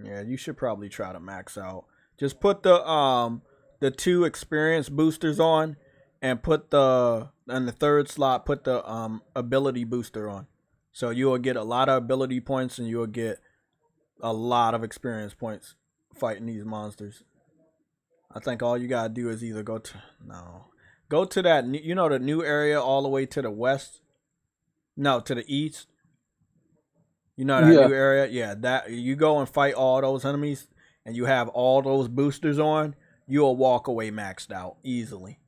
Yeah, you should probably try to max out. Just put the 2 experience boosters on, and put in the third slot, put the ability booster on. So you will get a lot of ability points, and you will get a lot of experience points fighting these monsters. I think all you gotta do is either go to that, you know, the new area all the way to the west. No, to the east. You know that new area? Yeah, that you go and fight all those enemies, and you have all those boosters on, you'll walk away maxed out easily.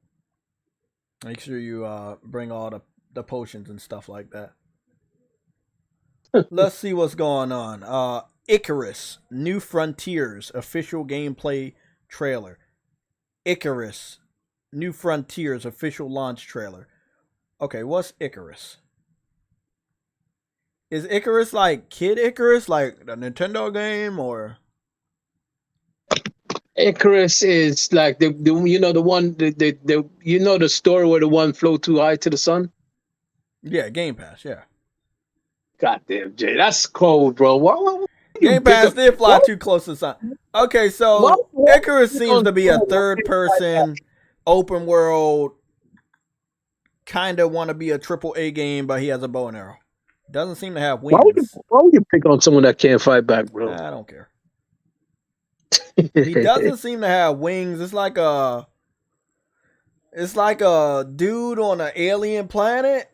Make sure you bring all the potions and stuff like that. Let's see what's going on. Icarus, New Frontiers, official gameplay trailer. Icarus, New Frontiers, official launch trailer. Okay, what's Icarus? Is Icarus like Kid Icarus, like the Nintendo game, or? Icarus is like the you know the one the you know the story where the one flew too high to the sun. Yeah, Game Pass. Yeah. Goddamn, Jay, that's cold, bro. Why Game Pass did fly too close to the sun. Okay, so Icarus seems to be a third-person, open world, kind of want to be a AAA game, but he has a bow and arrow. Doesn't seem to have wings. Why would you pick on someone that can't fight back, bro? I don't care. He doesn't seem to have wings. It's like a dude on an alien planet.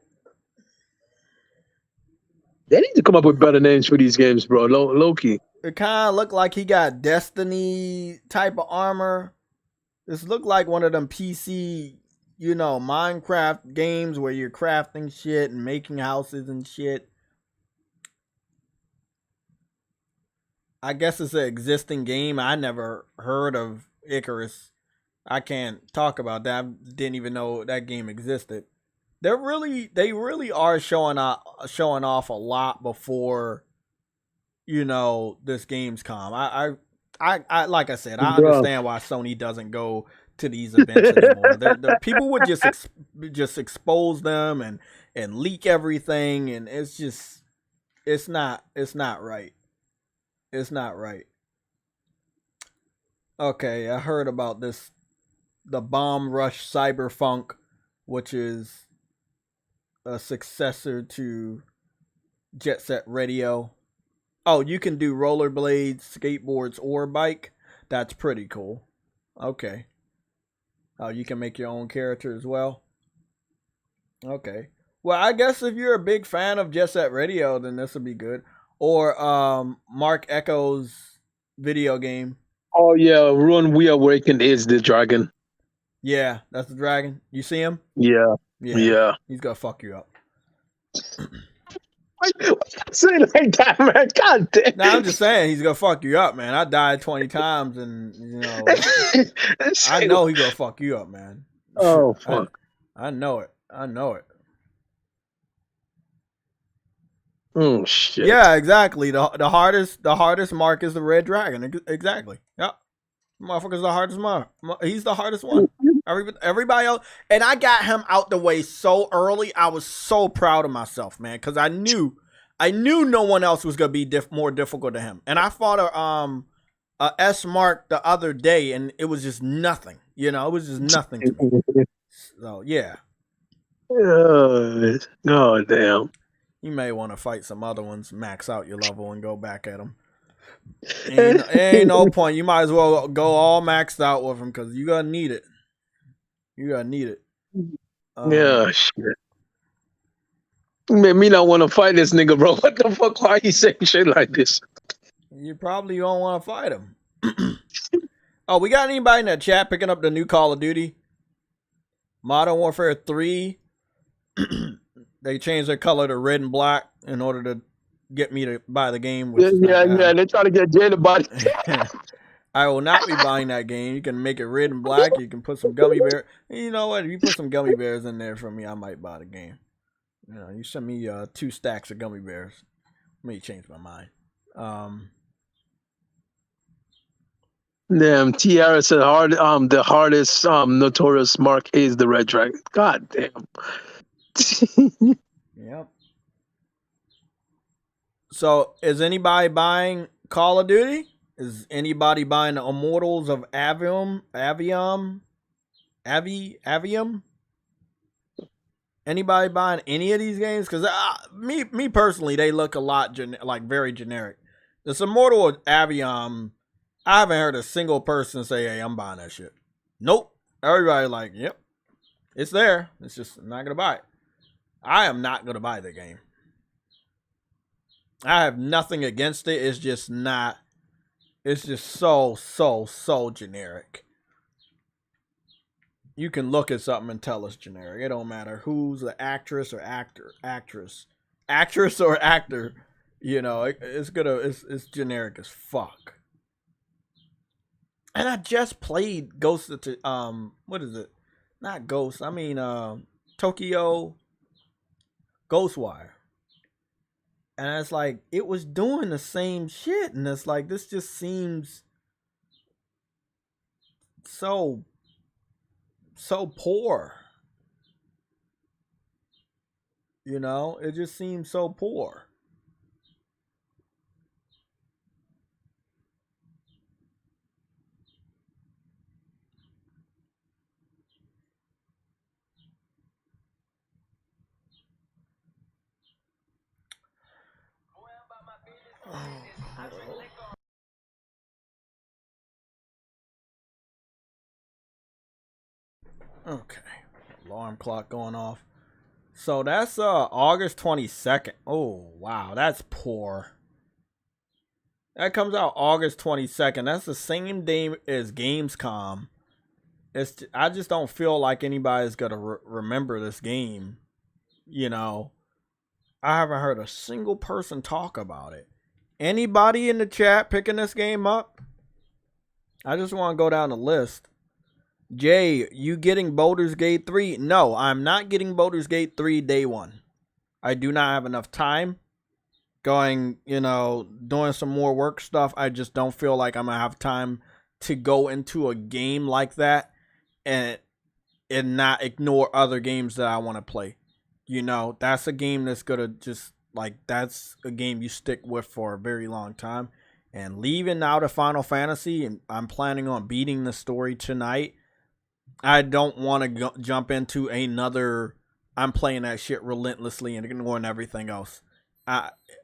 They need to come up with better names for these games, bro. Low-key. It kind of looked like he got Destiny type of armor. This looked like one of them PC, you know, Minecraft games where you're crafting shit and making houses and shit. I guess it's an existing game. I never heard of Icarus. I can't talk about that. I didn't even know that game existed. They really are showing off a lot before, you know, this Gamescom. I like I said, I understand why Sony doesn't go to these events anymore. The people would just expose them and leak everything, and it's not right. It's not right. Okay, I heard about this, the Bomb Rush Cyberpunk, which is a successor to Jet Set Radio. Oh, you can do rollerblades, skateboards, or bike. That's pretty cool. Okay. Oh, you can make your own character as well. Okay. Well, I guess if you're a big fan of Jet Set Radio, then this would be good. Or Mark Echo's video game. Oh yeah, Run We Awakened is the dragon. Yeah, that's the dragon. You see him? Yeah. He's gonna fuck you up. Why say it like that, man? God damn. Nah, I'm just saying he's gonna fuck you up, man. I died 20 times, and you know, I know he's gonna fuck you up, man. Oh fuck! I know it. Oh shit! Yeah, exactly. The hardest mark is the red dragon. Exactly. Yep. Motherfucker's the hardest mark. He's the hardest one. Everybody else, and I got him out the way so early. I was so proud of myself, man, because I knew no one else was gonna be more difficult than him. And I fought a S mark the other day, and it was just nothing. You know, it was just nothing to me. So yeah. Oh damn. You may want to fight some other ones, max out your level, and go back at them. Ain't no point. You might as well go all maxed out with them because you're gonna need it. Yeah, shit. Made me not want to fight this nigga, bro. What the fuck? Why are you saying shit like this? You probably don't want to fight him. Oh, we got anybody in the chat picking up the new Call of Duty? Modern Warfare 3. They changed their color to red and black in order to get me to buy the game. Yeah, they try to get Jay to buy it. I will not be buying that game. You can make it red and black. You can put some gummy bears. You know what? If you put some gummy bears in there for me, I might buy the game. You know, you send me 2 stacks of gummy bears. May change my mind. Damn, Tiara said the hardest notorious mark is the red dragon. God damn. Yep. So, is anybody buying Call of Duty? Is anybody buying the Immortals of Avium? Anybody buying any of these games? Because me personally, they look a lot like very generic. This Immortal of Avium, I haven't heard a single person say, "Hey, I'm buying that shit." Nope. Everybody like, "Yep, it's there. It's just I'm not gonna buy it." I am not gonna buy the game. I have nothing against it. It's just not. It's just so generic. You can look at something and tell it's generic. It don't matter who's the actress or actress or actor. You know, it's generic as fuck. And I just played Ghost of what is it? Not Ghost. I mean Tokyo Ghostwire. And it's like, it was doing the same shit. And it's like, this just seems so poor. You know, it just seems so poor. Okay, alarm clock going off. So that's August 22nd. Oh wow, that's poor. That comes out August 22nd. That's the same day as Gamescom. I just don't feel like anybody's gonna remember this game. You know, I haven't heard a single person talk about it. Anybody in the chat picking this game up? I just want to go down the list. Jay, you getting Baldur's Gate 3? No, I'm not getting Baldur's Gate 3 day one. I do not have enough time. Going, you know, doing some more work stuff. I just don't feel like I'm going to have time to go into a game like that and not ignore other games that I want to play. You know, that's a game that's going to just, like, that's a game you stick with for a very long time. And leaving out of Final Fantasy, and I'm planning on beating the story tonight. I don't want to jump into another, I'm playing that shit relentlessly and ignoring everything else.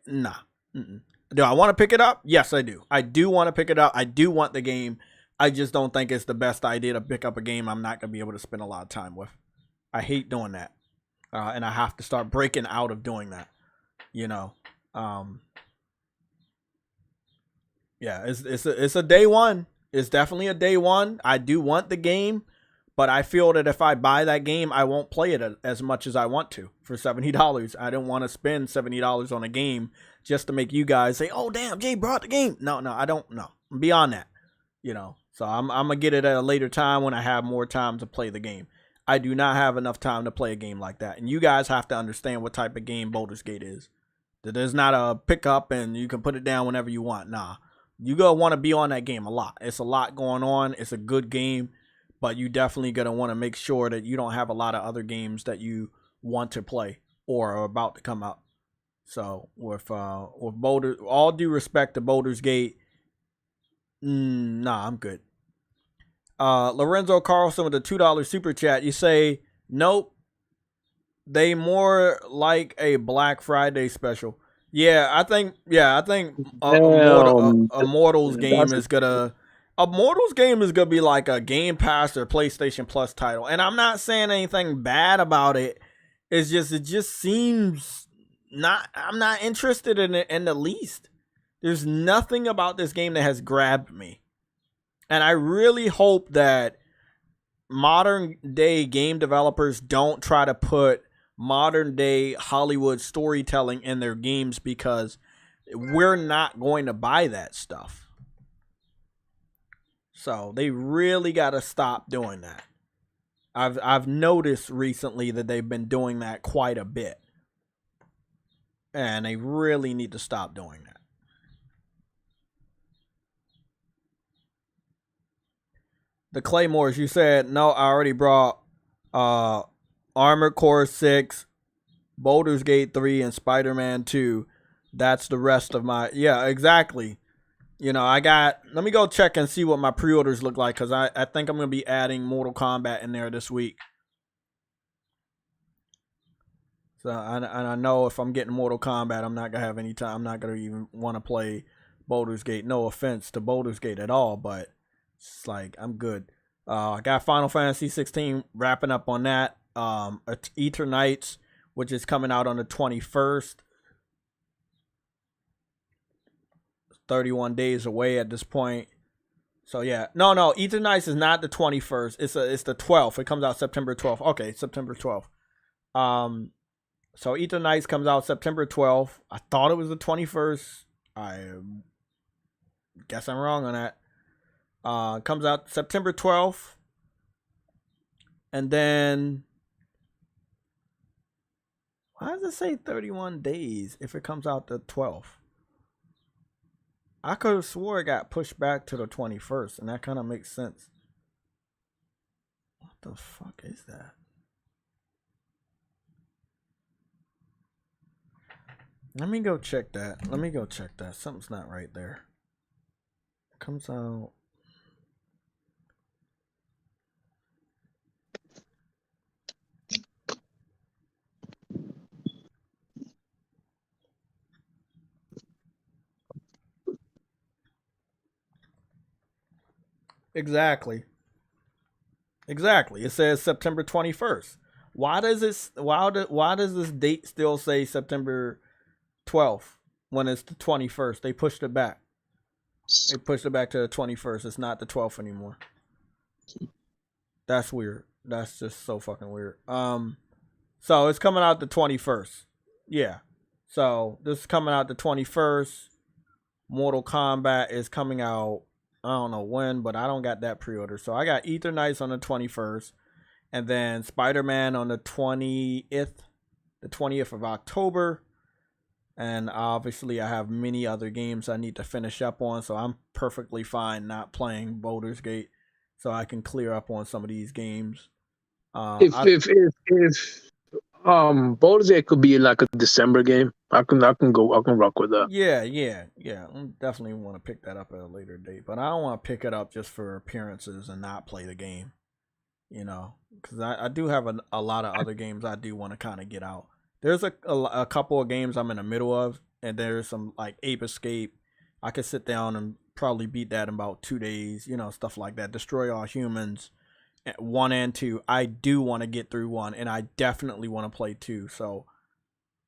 Nah. Do I want to pick it up? Yes, I do. I do want to pick it up. I do want the game. I just don't think it's the best idea to pick up a game I'm not going to be able to spend a lot of time with. I hate doing that. And I have to start breaking out of doing that. You know. Yeah, it's a day one. It's definitely a day one. I do want the game. But I feel that if I buy that game, I won't play it as much as I want to for $70. I don't want to spend $70 on a game just to make you guys say, oh, damn, Jay brought the game. No, I don't know. I'm beyond that, you know. So I'm going to get it at a later time when I have more time to play the game. I do not have enough time to play a game like that. And you guys have to understand what type of game Baldur's Gate is. That there's not a pickup and you can put it down whenever you want. Nah, you're going to want to be on that game a lot. It's a lot going on. It's a good game. But you definitely going to want to make sure that you don't have a lot of other games that you want to play or are about to come out. So with Boulder, all due respect to Baldur's Gate, nah, I'm good. Lorenzo Carlson with a $2 super chat. You say, nope, they more like a Black Friday special. Yeah, I think Immortals game is gonna. Immortals game is gonna be like a Game Pass or PlayStation Plus title, and I'm not saying anything bad about it. It just seems not. I'm not interested in it in the least. There's nothing about this game that has grabbed me, and I really hope that modern day game developers don't try to put modern day Hollywood storytelling in their games, because we're not going to buy that stuff. So they really got to stop doing that. I've noticed recently that they've been doing that quite a bit. And they really need to stop doing that. The Claymores, you said, no, I already brought Armored Core 6, Baldur's Gate 3, and Spider-Man 2. That's the rest of my... Yeah, exactly. You know, let me go check and see what my pre-orders look like, because I think I'm going to be adding Mortal Kombat in there this week. So, and I know if I'm getting Mortal Kombat, I'm not going to have any time. I'm not going to even want to play Baldur's Gate. No offense to Baldur's Gate at all, but it's like, I'm good. I got Final Fantasy 16 wrapping up on that. Eternights, which is coming out on the 21st. 31 days away at this point. So yeah. No, Eternights is not the 21st. It's the 12th. It comes out September 12th. Okay, September 12th. So Eternights comes out September 12th. I thought it was the 21st. I guess I'm wrong on that. Comes out September 12th. And then Why does it say 31 days if it comes out the 12th? I could have swore it got pushed back to the 21st, and that kind of makes sense. What the fuck is that? Let me go check that. Something's not right there. It comes out. Exactly. It says September 21st. Why does this date still say September 12th when it's the 21st? They pushed it back. They pushed it back to the 21st. It's not the 12th anymore. That's weird. That's just so fucking weird. So it's coming out the 21st. Yeah. So this is coming out the 21st. Mortal Kombat is coming out, I don't know when, but I don't got that pre-order. So I got Ether Knights on the 21st. And then Spider-Man on the 20th. The 20th of October. And obviously I have many other games I need to finish up on. So I'm perfectly fine not playing Baldur's Gate. So I can clear up on some of these games. If Baldur's Gate could be like a December game, I can rock with that. Yeah. I definitely want to pick that up at a later date, but I don't want to pick it up just for appearances and not play the game, you know, because I do have a lot of other games I do want to kind of get out. There's a couple of games I'm in the middle of, and there's some like Ape Escape. I could sit down and probably beat that in about 2 days, you know, stuff like that. Destroy All Humans 1 and 2. I do want to get through 1, and I definitely want to play 2. So,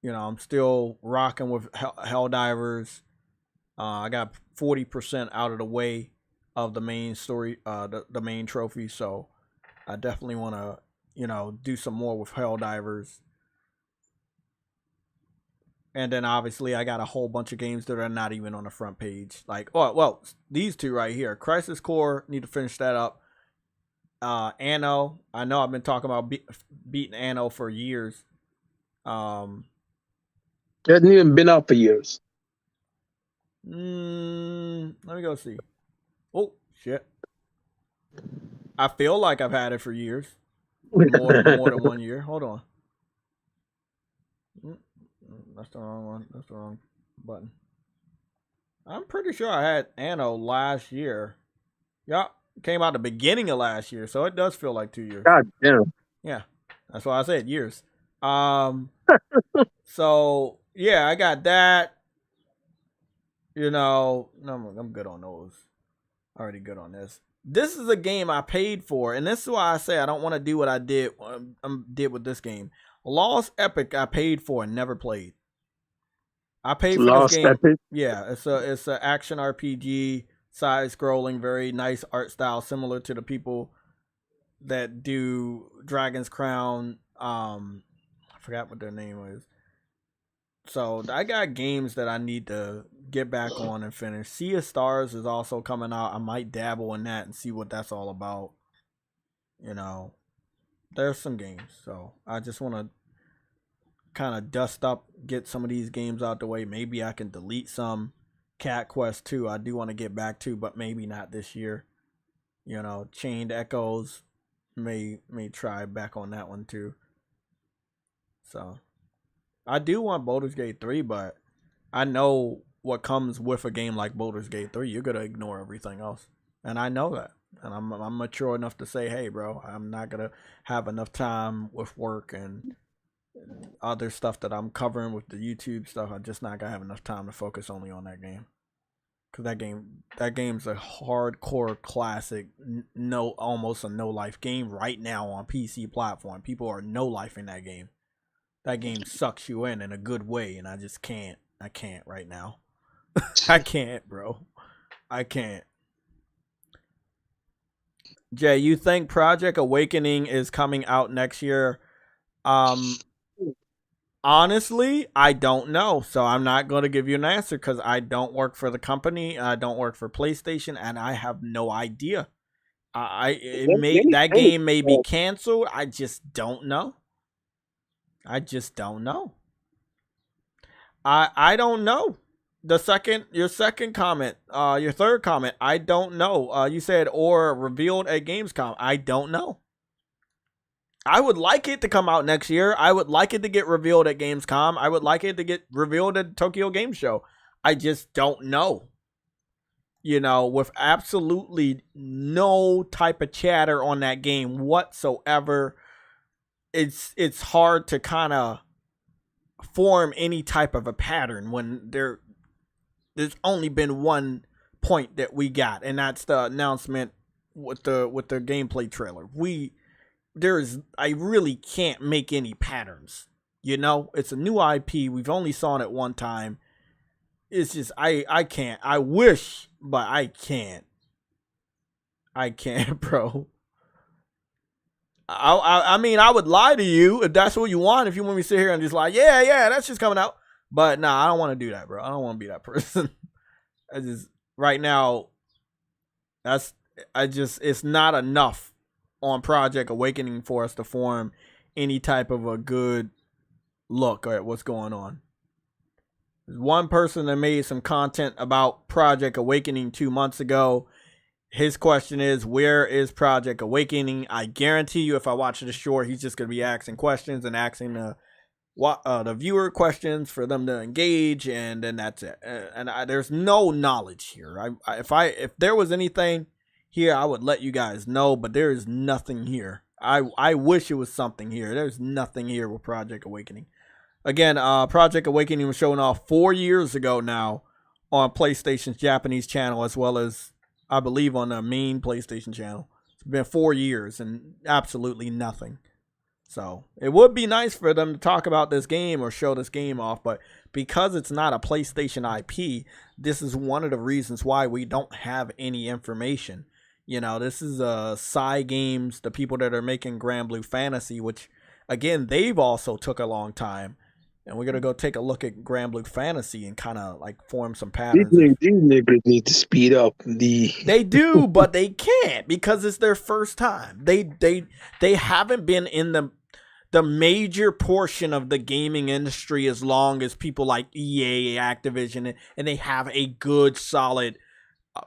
you know, I'm still rocking with HELLDIVERS. I got 40% out of the way of the main story, the main trophy. So I definitely want to, you know, do some more with HELLDIVERS. And then obviously I got a whole bunch of games that are not even on the front page. Like, oh, well, these two right here. Crisis Core, need to finish that up. Anno, I know I've been talking about beating Anno for years. It hasn't even been out for years. Let me go see. Oh, shit. I feel like I've had it for years. More than 1 year. Hold on. That's the wrong one. That's the wrong button. I'm pretty sure I had Anno last year. Yup. Came out the beginning of last year, so it does feel like 2 years. God damn. Yeah. That's why I said years. So yeah, I got that. You know, I'm good on those. Already good on this. This is a game I paid for, and this is why I say I don't want to do what I did with this game. Lost Epic I paid for and never played. I paid for Lost this game. Epic? Yeah, it's a action RPG, side scrolling, very nice art style, similar to the people that do Dragon's Crown. I forgot what their name was. So I got games that I need to get back on and finish. Sea of Stars is also coming out. I might dabble in that and see what that's all about. You know, there's some games. So I just want to kind of dust up, get some of these games out the way. Maybe I can delete some. Cat Quest 2 I do want to get back to, but maybe not this year. You know, Chained Echoes may try back on that one too. So I do want Baldur's Gate 3, but I know what comes with a game like Baldur's Gate 3. You're gonna ignore everything else, and I know that. And I'm mature enough to say, hey, bro, I'm not gonna have enough time with work and other stuff that I'm covering with the YouTube stuff. I'm just not gonna have enough time to focus only on that game. Cause that game's a hardcore classic, almost a no life game right now on PC platform. People are no life in that game. That game sucks you in a good way, and I just can't. I can't right now. I can't, bro. I can't. Jay, you think Project Awakening is coming out next year? Honestly, I don't know. So I'm not going to give you an answer because I don't work for the company. I don't work for PlayStation, and I have no idea. That game may be canceled. I just don't know. I just don't know. I don't know. Your second comment, your third comment, I don't know. You said or revealed at Gamescom. I don't know. I would like it to come out next year. I would like it to get revealed at Gamescom. I would like it to get revealed at Tokyo Game Show. I just don't know. You know, with absolutely no type of chatter on that game whatsoever, it's hard to kind of form any type of a pattern when there's only been one point that we got, and that's the announcement with the gameplay trailer. I really can't make any patterns. You know, it's a new IP. We've only saw it one time. It's just I can't. I wish, but I can't. I can't, bro. I mean, I would lie to you if that's what you want. If you want me to sit here and just like, yeah, that's just coming out. But nah, I don't want to do that, bro. I don't want to be that person. I just right now, it's not enough on Project Awakening for us to form any type of a good look at what's going on. There's one person that made some content about Project Awakening 2 months ago. His question is, where is Project Awakening? I guarantee you, if I watch the short, he's just going to be asking questions and asking the viewer questions for them to engage, and then that's it. And there's no knowledge here. If there was anything here, I would let you guys know, but there is nothing here. I wish it was something here. There's nothing here with Project Awakening. Again, Project Awakening was shown off 4 years ago now on PlayStation's Japanese channel, as well as, I believe, on the main PlayStation channel. It's been 4 years and absolutely nothing. So it would be nice for them to talk about this game or show this game off, but because it's not a PlayStation IP, this is one of the reasons why we don't have any information. You know, this is Psy Games, the people that are making Grand Blue Fantasy, which, again, they've also took a long time. And we're going to go take a look at Grand Blue Fantasy and kind of like form some patterns. These niggas need to speed up. They do, but they can't because it's their first time. They haven't been in the major portion of the gaming industry as long as people like EA, Activision, and they have a good, solid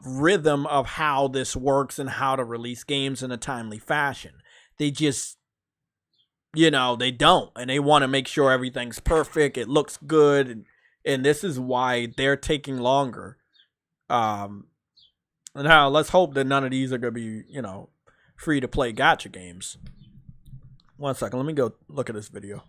rhythm of how this works and how to release games in a timely fashion. They just... they don't, and they want to make sure everything's perfect, it looks good, and this is why they're taking longer. And now let's hope that none of these are going to be, free to play gacha games. 1 second, let me go look at this video.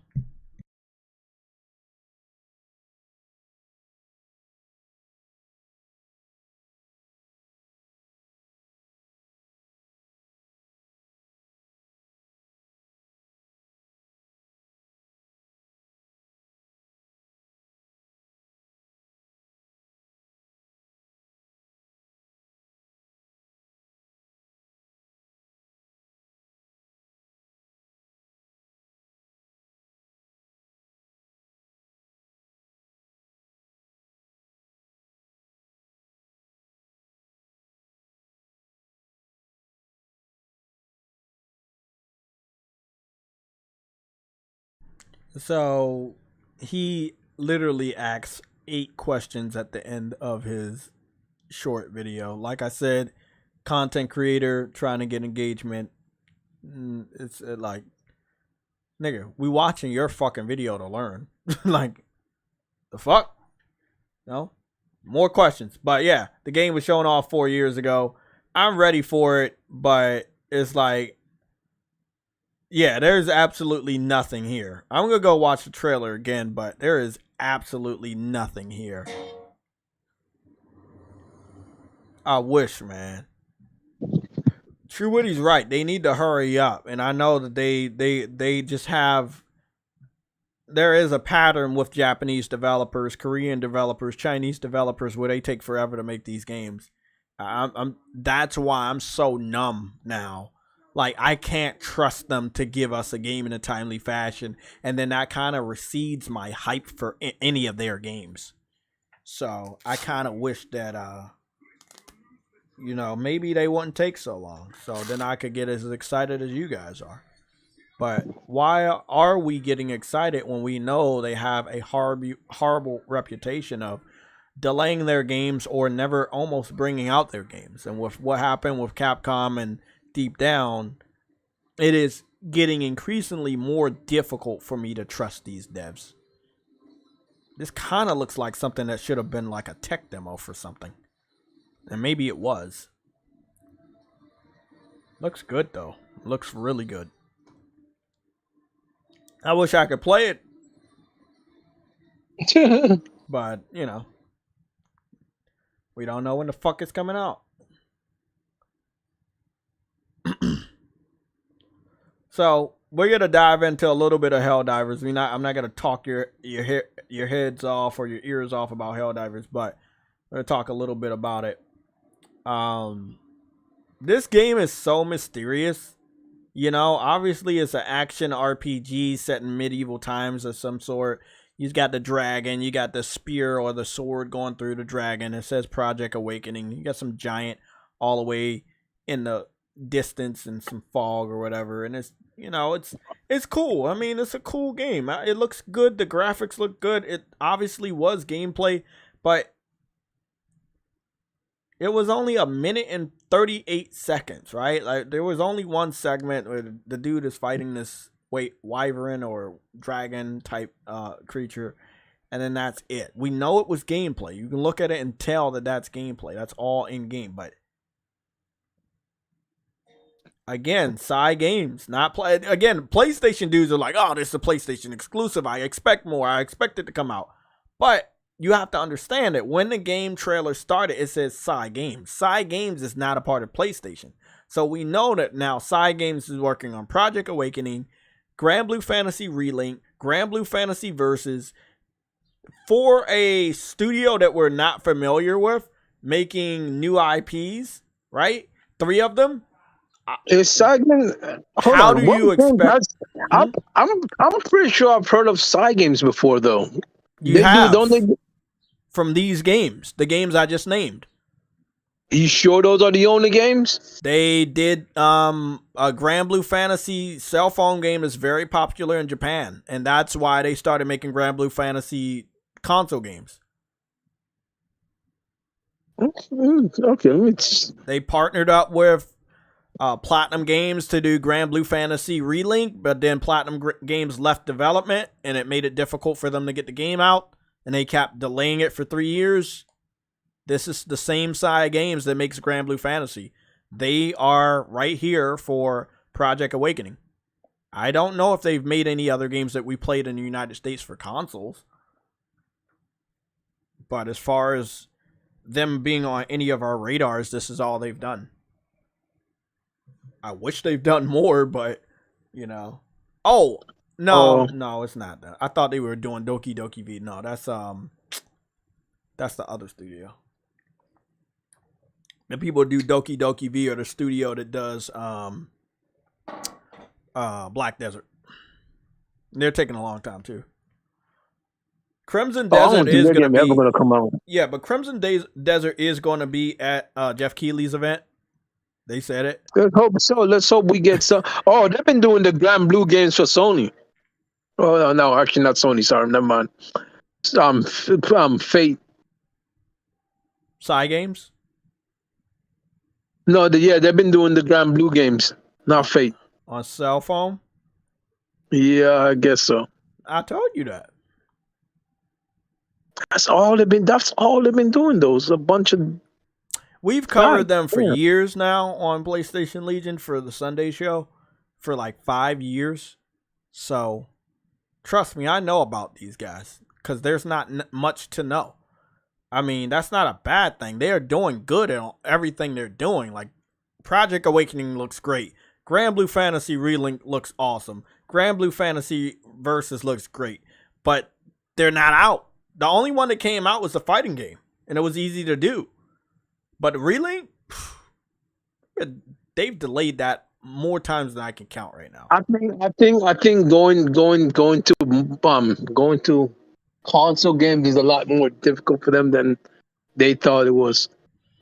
So he literally asks 8 questions at the end of his short video. Like I said, content creator trying to get engagement. It's like, nigga, we watching your fucking video to learn. Like, the fuck? No? More questions. But yeah, the game was shown off 4 years ago. I'm ready for it, but it's like, yeah, there's absolutely nothing here. I'm going to go watch the trailer again, but there is absolutely nothing here. I wish, man. True Witty's right. They need to hurry up. And I know that they just have... There is a pattern with Japanese developers, Korean developers, Chinese developers, where they take forever to make these games. That's why I'm so numb now. Like, I can't trust them to give us a game in a timely fashion, and then that kind of recedes my hype for any of their games. So I kind of wish that, maybe they wouldn't take so long, so then I could get as excited as you guys are. But why are we getting excited when we know they have a horrible reputation of delaying their games or never almost bringing out their games? And with what happened with Capcom and Deep Down, it is getting increasingly more difficult for me to trust these devs. This kind of looks like something that should have been like a tech demo for something. And maybe it was. Looks good though. Looks really good. I wish I could play it. But, you know. We don't know when the fuck it's coming out. So, we're going to dive into a little bit of Helldivers. I'm not going to talk your heads off or your ears off about Helldivers, but I'm going to talk a little bit about it. This game is so mysterious. You know, obviously it's an action RPG set in medieval times of some sort. You've got the dragon, you got the spear or the sword going through the dragon. It says Project Awakening. You got some giant all the way in the distance and some fog or whatever. And it's, you know, it's cool. I mean, it's a cool game. It looks good. The graphics look good. It obviously was gameplay, but it was only 1 minute and 38 seconds, right? Like, there was only one segment where the dude is fighting this wyvern or dragon type creature, and then that's it. We know it was gameplay. You can look at it and tell that that's gameplay. That's all in game. But again, Games, not play. Again, PlayStation dudes are like, oh, this is a PlayStation exclusive. I expect more. I expect it to come out. But you have to understand that when the game trailer started, it says Games. Games is not a part of PlayStation. So we know that now Games is working on Project Awakening, Grand Blue Fantasy Relink, Grand Blue Fantasy Versus, for a studio that we're not familiar with, making new IPs, right? 3 of them. Is Games? How do you expect? I'm pretty sure I've heard of Games before, though. You have, don't they? From these games, the games I just named. You sure those are the only games? They did a Grand Blue Fantasy cell phone game is very popular in Japan, and that's why they started making Grand Blue Fantasy console games. Okay. They partnered up with Platinum Games to do Grand Blue Fantasy Relink, but then Platinum Games left development, and it made it difficult for them to get the game out, and they kept delaying it for 3 years. This is the same Games that makes Grand Blue Fantasy. They are right here for Project Awakening. I don't know if they've made any other games that we played in the United States for consoles. But as far as them being on any of our radars, this is all they've done. I wish they've done more, but, you know. Oh, no, it's not that. I thought they were doing Doki Doki V. No, that's the other studio. The people who do Doki Doki V are the studio that does Black Desert. They're taking a long time too. Crimson Desert is going to come out. Yeah, but Crimson Desert is going to be at Jeff Keighley's event. They said it. Let's hope so. Let's hope we get some. Oh, they've been doing the Grand Blue games for Sony. Oh no, actually not Sony. Sorry, never mind. Fate. Games. No, they've been doing the Grand Blue games, not Fate. On cell phone? Yeah, I guess so. I told you that. That's all they've been doing, those. A bunch of... We've covered them for years now on PlayStation Legion for the Sunday show. For like 5 years. So, trust me, I know about these guys. Because there's not much to know. I mean, that's not a bad thing. They are doing good at everything they're doing. Like, Project Awakening looks great. Grand Blue Fantasy Relink looks awesome. Grand Blue Fantasy Versus looks great. But they're not out. The only one that came out was the fighting game. And it was easy to do. But Relink, they've delayed that more times than I can count right now. I think going to console games is a lot more difficult for them than they thought it was.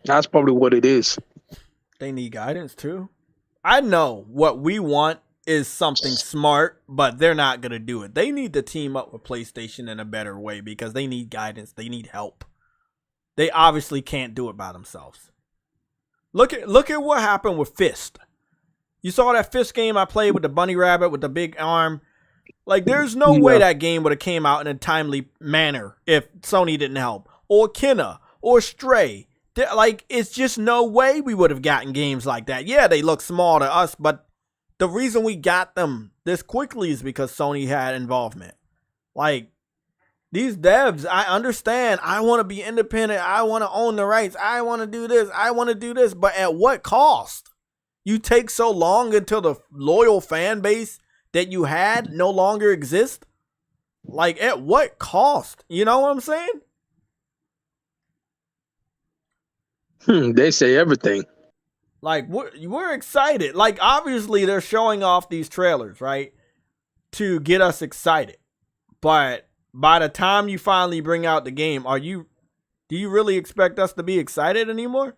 That's probably what it is. They need guidance too. I know what we want is something smart, but they're not going to do it. They need to team up with PlayStation in a better way because they need guidance. They need help. They obviously can't do it by themselves. Look at what happened with Fist. You saw that Fist game I played with the bunny rabbit with the big arm. Like, there's no way that game would have came out in a timely manner if Sony didn't help. Or Kenna. Or Stray. Like, it's just no way we would have gotten games like that. Yeah, they look small to us, but the reason we got them this quickly is because Sony had involvement. Like, these devs, I understand. I want to be independent. I want to own the rights. I want to do this. I want to do this. But at what cost? You take so long until the loyal fan base that you had no longer exists? Like, at what cost? You know what I'm saying? They say everything. Like, we're excited. Like, obviously, they're showing off these trailers, right? To get us excited. But by the time you finally bring out the game, do you really expect us to be excited anymore?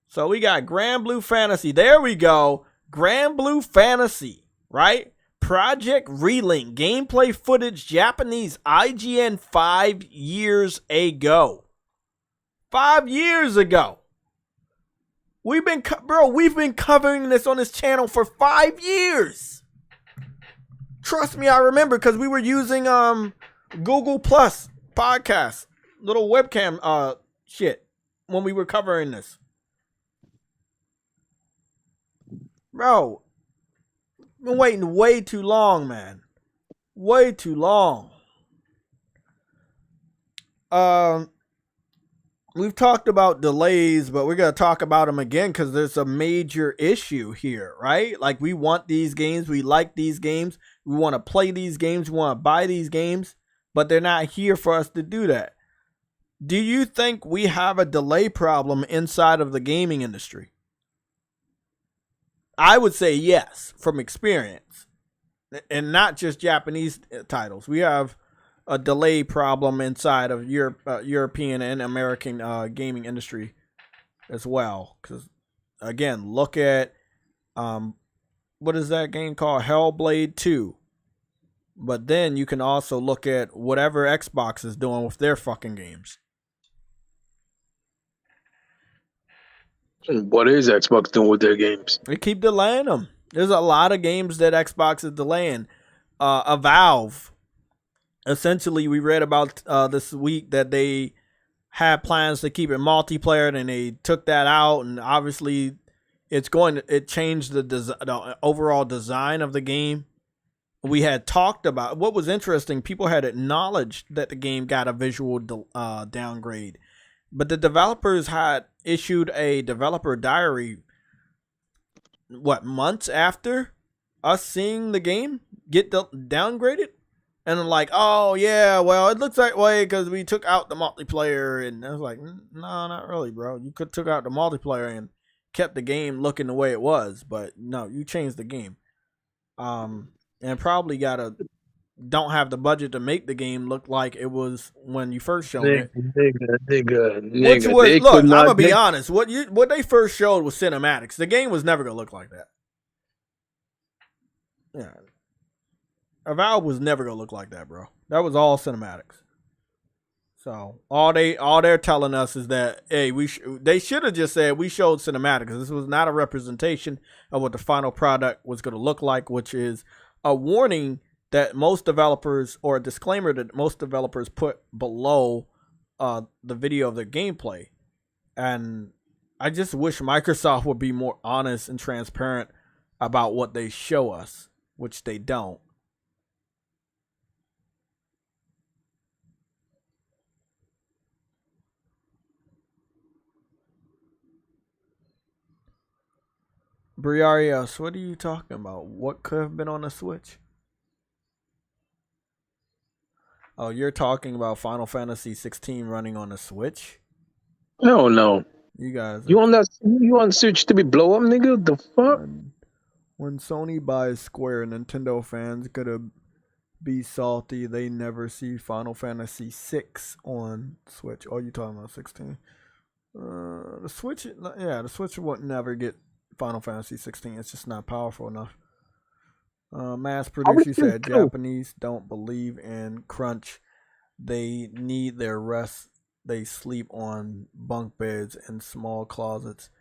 So we got Grand Blue Fantasy. There we go. Grand Blue Fantasy, right? Project Relink. Gameplay footage, Japanese IGN 5 years ago. 5 years ago. We've been covering this on this channel for 5 years. Trust me, I remember because we were using Google Plus podcast, little webcam shit when we were covering this. Bro, been waiting way too long, man. Way too long. We've talked about delays, but we're going to talk about them again because there's a major issue here, right? Like, we want these games. We like these games. We want to play these games. We want to buy these games, but they're not here for us to do that. Do you think we have a delay problem inside of the gaming industry? I would say yes, from experience, and not just Japanese titles. We have a delay problem inside of European and American gaming industry as well. Because, again, look at, what is that game called? Hellblade 2. But then you can also look at whatever Xbox is doing with their fucking games. What is Xbox doing with their games? They keep delaying them. There's a lot of games that Xbox is delaying. Valve. Essentially, we read about this week that they had plans to keep it multiplayer, and they took that out. And obviously, it changed the overall design of the game. We had talked about what was interesting. People had acknowledged that the game got a visual downgrade, but the developers had issued a developer diary. Months after us seeing the game get downgraded? And I'm like, oh, yeah, well, it looks that way because we took out the multiplayer. And I was like, no, not really, bro. You could took out the multiplayer and kept the game looking the way it was. But no, you changed the game. And probably don't have the budget to make the game look like it was when you first showed it. Which was, look, I'm going to be honest. What they first showed was cinematics. The game was never going to look like that. Yeah. Valve was never gonna look like that, bro. That was all cinematics. So all they're telling us is that, hey, they should have just said we showed cinematics. This was not a representation of what the final product was gonna look like, which is a warning that most developers, or a disclaimer that most developers put below the video of their gameplay. And I just wish Microsoft would be more honest and transparent about what they show us, which they don't. Briarios, what are you talking about? What could have been on the Switch? Oh, you're talking about Final Fantasy 16 running on the Switch? No. You guys. You want Switch to be blow up, nigga? The fuck? When Sony buys Square, Nintendo fans gonna be salty. They never see Final Fantasy 6 on Switch. Oh, you talking about 16? The Switch would never get Final Fantasy 16. It's just not powerful enough. Mass produced, you said Japanese don't believe in crunch. They need their rest. They sleep on bunk beds and small closets.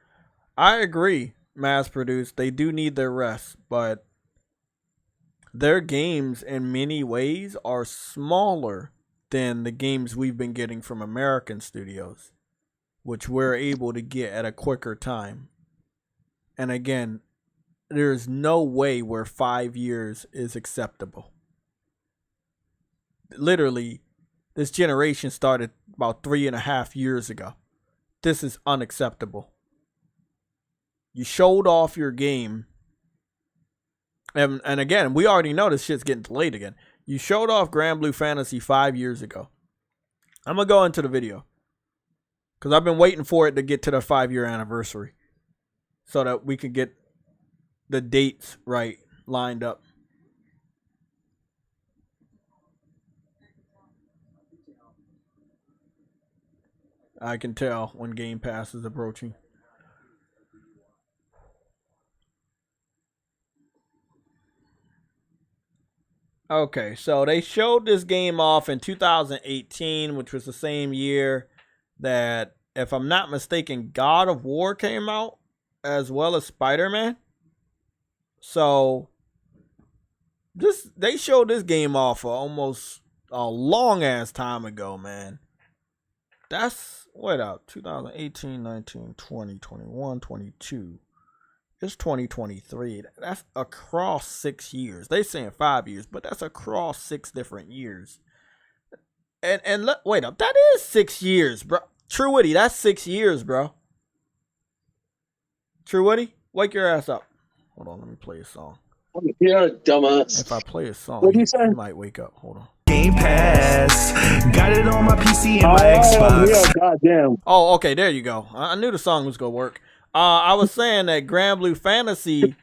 I agree, mass produced. They do need their rest, but their games in many ways are smaller than the games we've been getting from American studios, which we're able to get at a quicker time. And again, there's no way where 5 years is acceptable. Literally, this generation started about 3.5 years ago. This is unacceptable. You showed off your game. And again, we already know this shit's getting delayed again. You showed off Grand Blue Fantasy 5 years ago. I'm going to go into the video, because I've been waiting for it to get to the 5-year anniversary so that we could get the dates right, lined up. I can tell when Game Pass is approaching. Okay, so they showed this game off in 2018, which was the same year that, if I'm not mistaken, God of War came out, as well as Spider-Man. So they showed this game off for almost a long ass time ago, man. That's, wait up, 2018, 19, 20, 21, 22. It's 2023. That's across 6 years. They saying 5 years, but that's across 6 different years. And look, wait up, that is 6 years, bro. True Witty, that's 6 years, bro. True Witty, wake your ass up. Hold on, let me play a song. You're a dumbass. If I play a song, What'd you say? you might wake up. Hold on. Game Pass. Got it on my PC and my Xbox. Yeah, goddamn. Oh, okay, there you go. I knew the song was going to work. I was saying that Grand Blue Fantasy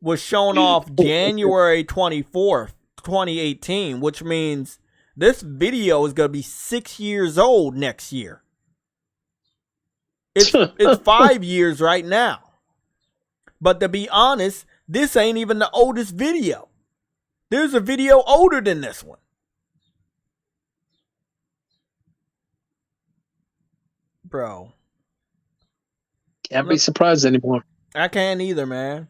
was shown off January 24th, 2018, which means this video is going to be 6 years old next year. It's 5 years right now. But to be honest, this ain't even the oldest video. There's a video older than this one. Bro. Can't be surprised anymore. I can't either, man.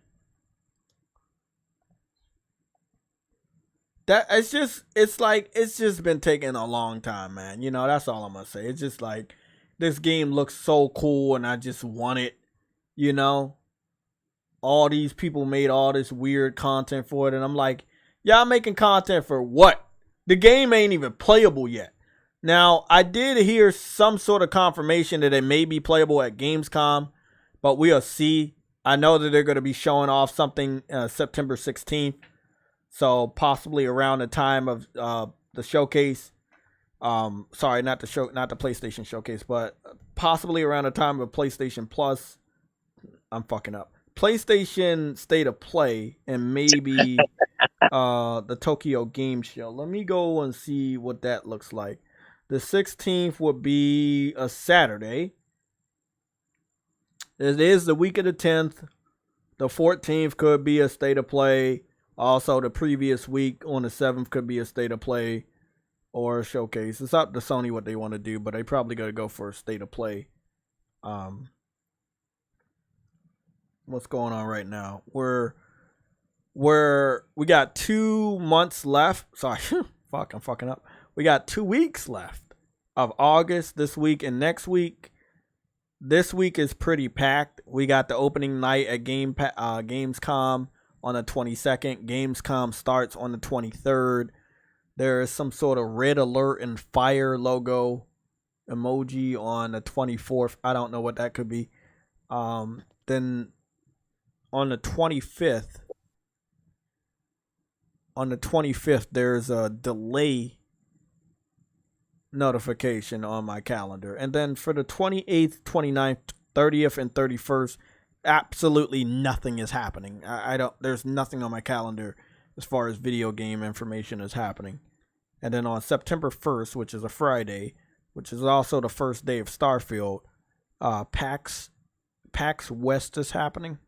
It's just been taking a long time, man. You know, that's all I'm gonna say. It's just like, this game looks so cool and I just want it, you know. All these people made all this weird content for it, and I'm like, y'all making content for what? The game ain't even playable yet. Now, I did hear some sort of confirmation that it may be playable at Gamescom, but we'll see. I know that they're going to be showing off something September 16th, so possibly around the time of the showcase. Sorry, not the PlayStation showcase, but possibly around the time of PlayStation Plus. I'm fucking up. PlayStation State of Play, and maybe the Tokyo Game Show. Let me go and see what that looks like. The 16th would be a Saturday. It is the week of the 10th. The 14th could be a State of Play. Also, the previous week on the 7th could be a State of Play or a showcase. It's up to Sony what they want to do, but they probably got to go for a State of Play. What's going on right now? We got 2 months left. Sorry, fuck, I'm fucking up. We got 2 weeks left of August, this week and next week. This week is pretty packed. We got the opening night at Gamescom on the 22nd. Gamescom starts on the 23rd. There is some sort of red alert and fire logo emoji on the 24th. I don't know what that could be. Then on the 25th, there's a delay notification on my calendar. And then for the 28th, 29th, 30th, and 31st, absolutely nothing is happening. There's nothing on my calendar as far as video game information is happening. And then on September 1st, which is a Friday, which is also the first day of Starfield, PAX West is happening.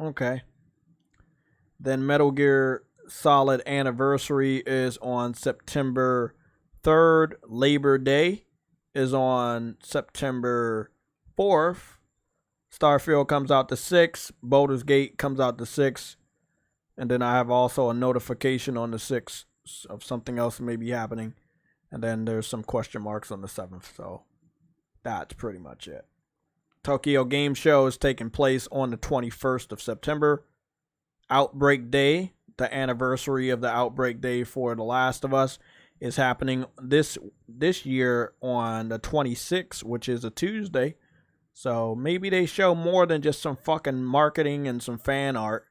Okay. Then Metal Gear Solid Anniversary is on September 3rd. Labor Day is on September 4th. Starfield comes out the 6th. Baldur's Gate comes out the 6th. And then I have also a notification on the 6th of something else may be happening. And then there's some question marks on the 7th. So that's pretty much it. Tokyo Game Show is taking place on the 21st of September. Outbreak Day, the anniversary of the Outbreak Day for The Last of Us, is happening this year on the 26th, which is a Tuesday. So maybe they show more than just some fucking marketing and some fan art.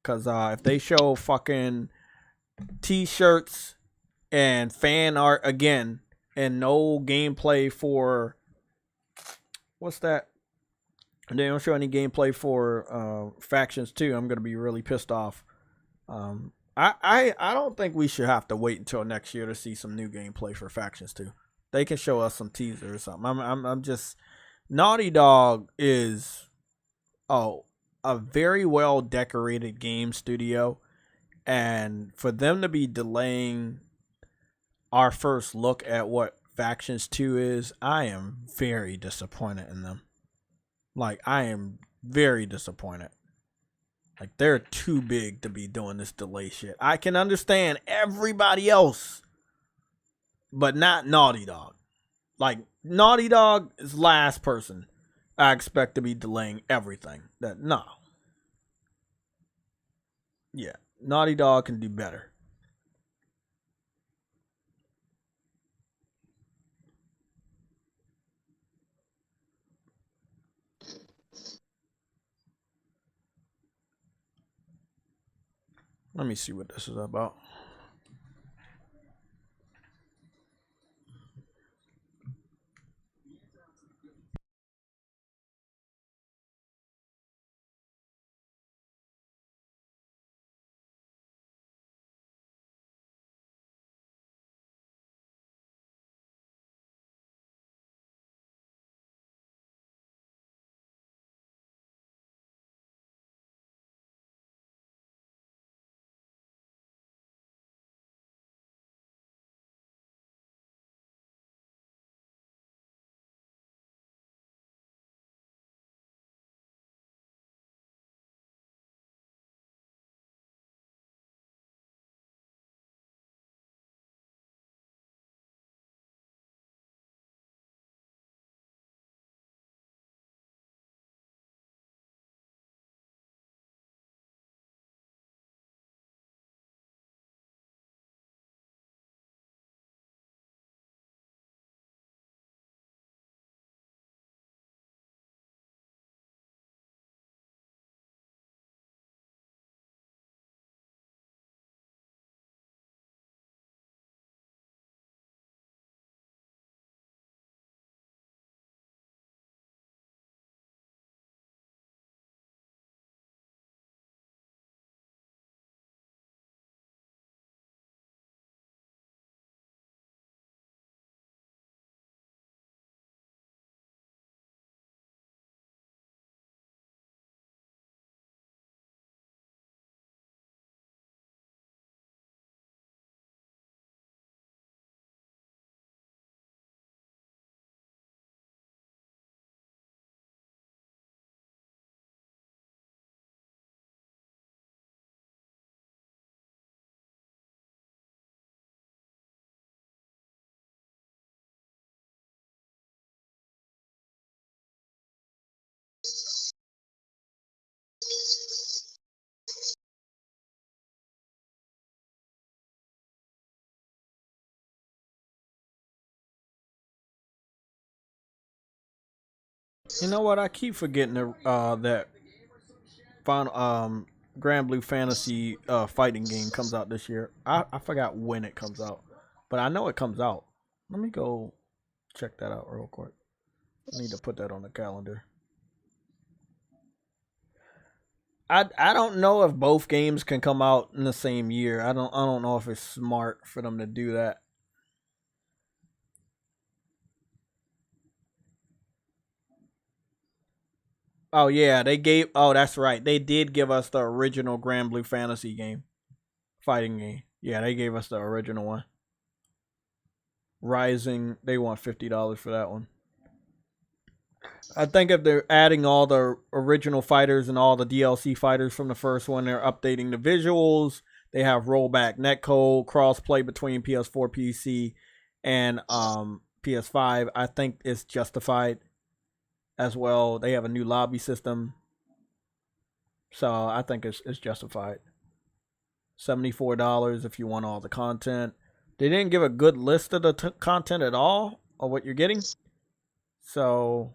Because if they show fucking t-shirts and fan art again and no gameplay for... What's that? And they don't show any gameplay for Factions 2. I'm going to be really pissed off. I don't think we should have to wait until next year to see some new gameplay for Factions 2. They can show us some teaser or something. I'm just... Naughty Dog is a very well decorated game studio. And for them to be delaying our first look at what Factions 2 is, I am very disappointed in them. Like, I am very disappointed. Like, they're too big to be doing this delay shit. I can understand everybody else, but not Naughty Dog. Like, Naughty Dog is last person I expect to be delaying everything. No. Yeah, Naughty Dog can do better. Let me see what this is about. You know what? I keep forgetting that final Grand Blue Fantasy fighting game comes out this year. I forgot when it comes out, but I know it comes out. Let me go check that out real quick. I need to put that on the calendar. I don't know if both games can come out in the same year. I don't know if it's smart for them to do that. Oh yeah, they gave. Oh, that's right. They did give us the original Grand Blue Fantasy game, fighting game. Yeah, they gave us the original one. Rising, they want $50 for that one. I think if they're adding all the original fighters and all the DLC fighters from the first one, they're updating the visuals. They have rollback netcode, crossplay between PS4, PC, and PS5. I think it's justified as well. They have a new lobby system, so I think it's justified. $74 if you want all the content. They didn't give a good list of the content at all of what you're getting, so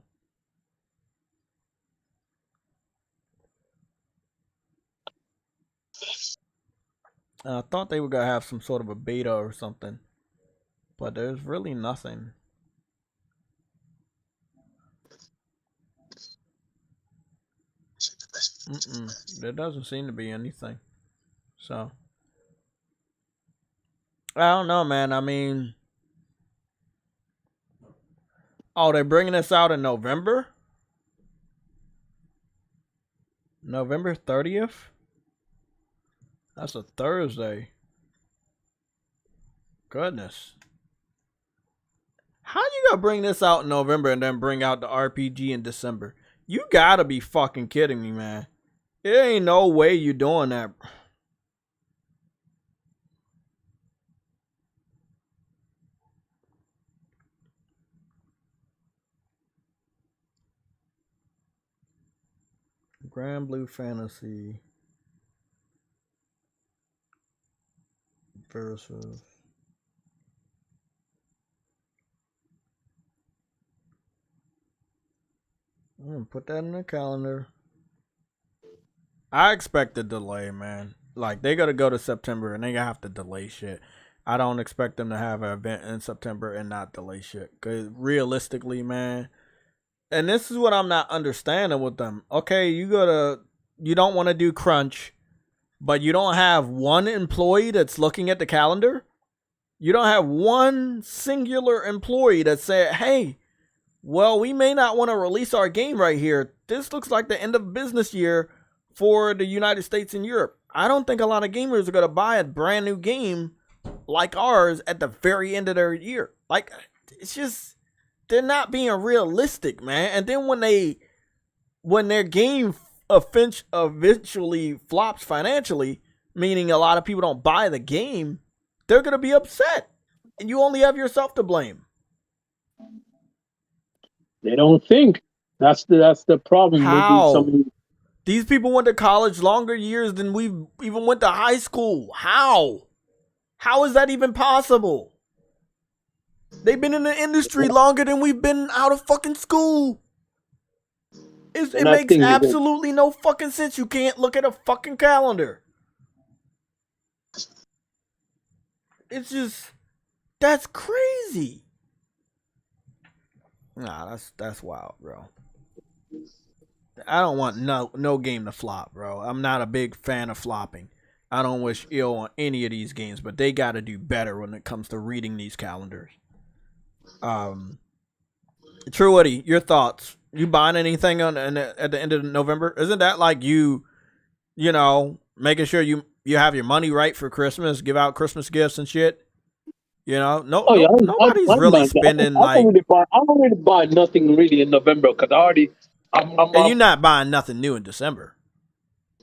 I thought they were gonna have some sort of a beta or something, but there's really nothing. There doesn't seem to be anything. So I don't know, man. I mean, oh, they're bringing this out in November? November 30th? That's a Thursday. Goodness. How you gonna bring this out in November and then bring out the RPG in December? You gotta be fucking kidding me, man. There ain't no way you doing that. Grand Blue Fantasy versus I'm gonna put that in the calendar. I expect a delay, man. Like, they gotta go to September and they gonna have to delay shit. I don't expect them to have an event in September and not delay shit. Cause realistically, man, and this is what I'm not understanding with them. Okay, you don't want to do crunch, but you don't have one employee that's looking at the calendar. You don't have one singular employee that said, hey, well, we may not want to release our game right here. This looks like the end of business year for the United States and Europe. I don't think a lot of gamers are going to buy a brand new game like ours at the very end of their year. Like, it's just, they're not being realistic, man. And then when their game eventually flops financially, meaning a lot of people don't buy the game, they're going to be upset. And you only have yourself to blame. They don't think. That's the problem. How? These people went to college longer years than we even went to high school. How? How is that even possible? They've been in the industry longer than we've been out of fucking school. It makes absolutely no fucking sense. You can't look at a fucking calendar. It's just, that's crazy. Nah, that's wild, bro. I don't want no game to flop, bro. I'm not a big fan of flopping. I don't wish ill on any of these games, but they got to do better when it comes to reading these calendars. True Woody, your thoughts? You buying anything at the end of November? Isn't that like you know, making sure you have your money right for Christmas, give out Christmas gifts and shit? You know, nobody's really spending I don't really buy nothing really in November because and you're not buying nothing new in December.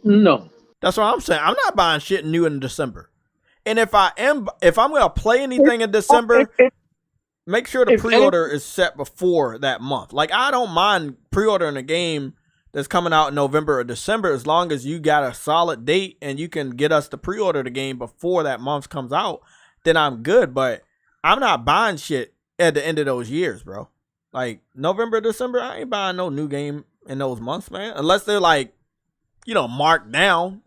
No. That's what I'm saying. I'm not buying shit new in December. And if I'm gonna play anything in December, make sure the pre-order is set before that month. Like, I don't mind pre-ordering a game that's coming out in November or December as long as you got a solid date and you can get us to pre-order the game before that month comes out. Then I'm good. But I'm not buying shit at the end of those years, bro. Like, November, December, I ain't buying no new game in those months, man. Unless they're like, marked down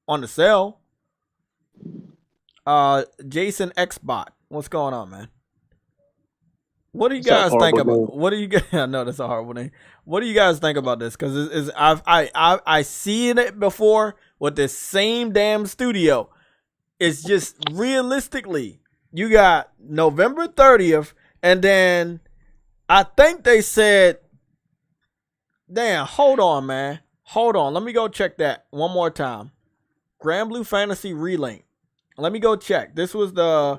on the sale. Jason Xbot, what's going on, man? What do you guys think about? What do you guys? I know that's a horrible name. What do you guys think about this? Because I seen it before with this same damn studio. It's just realistically, you got November 30th, and then I think they said Damn, hold on, man. Hold on. Let me go check that one more time. Grand Blue Fantasy Relink. Let me go check. This was the...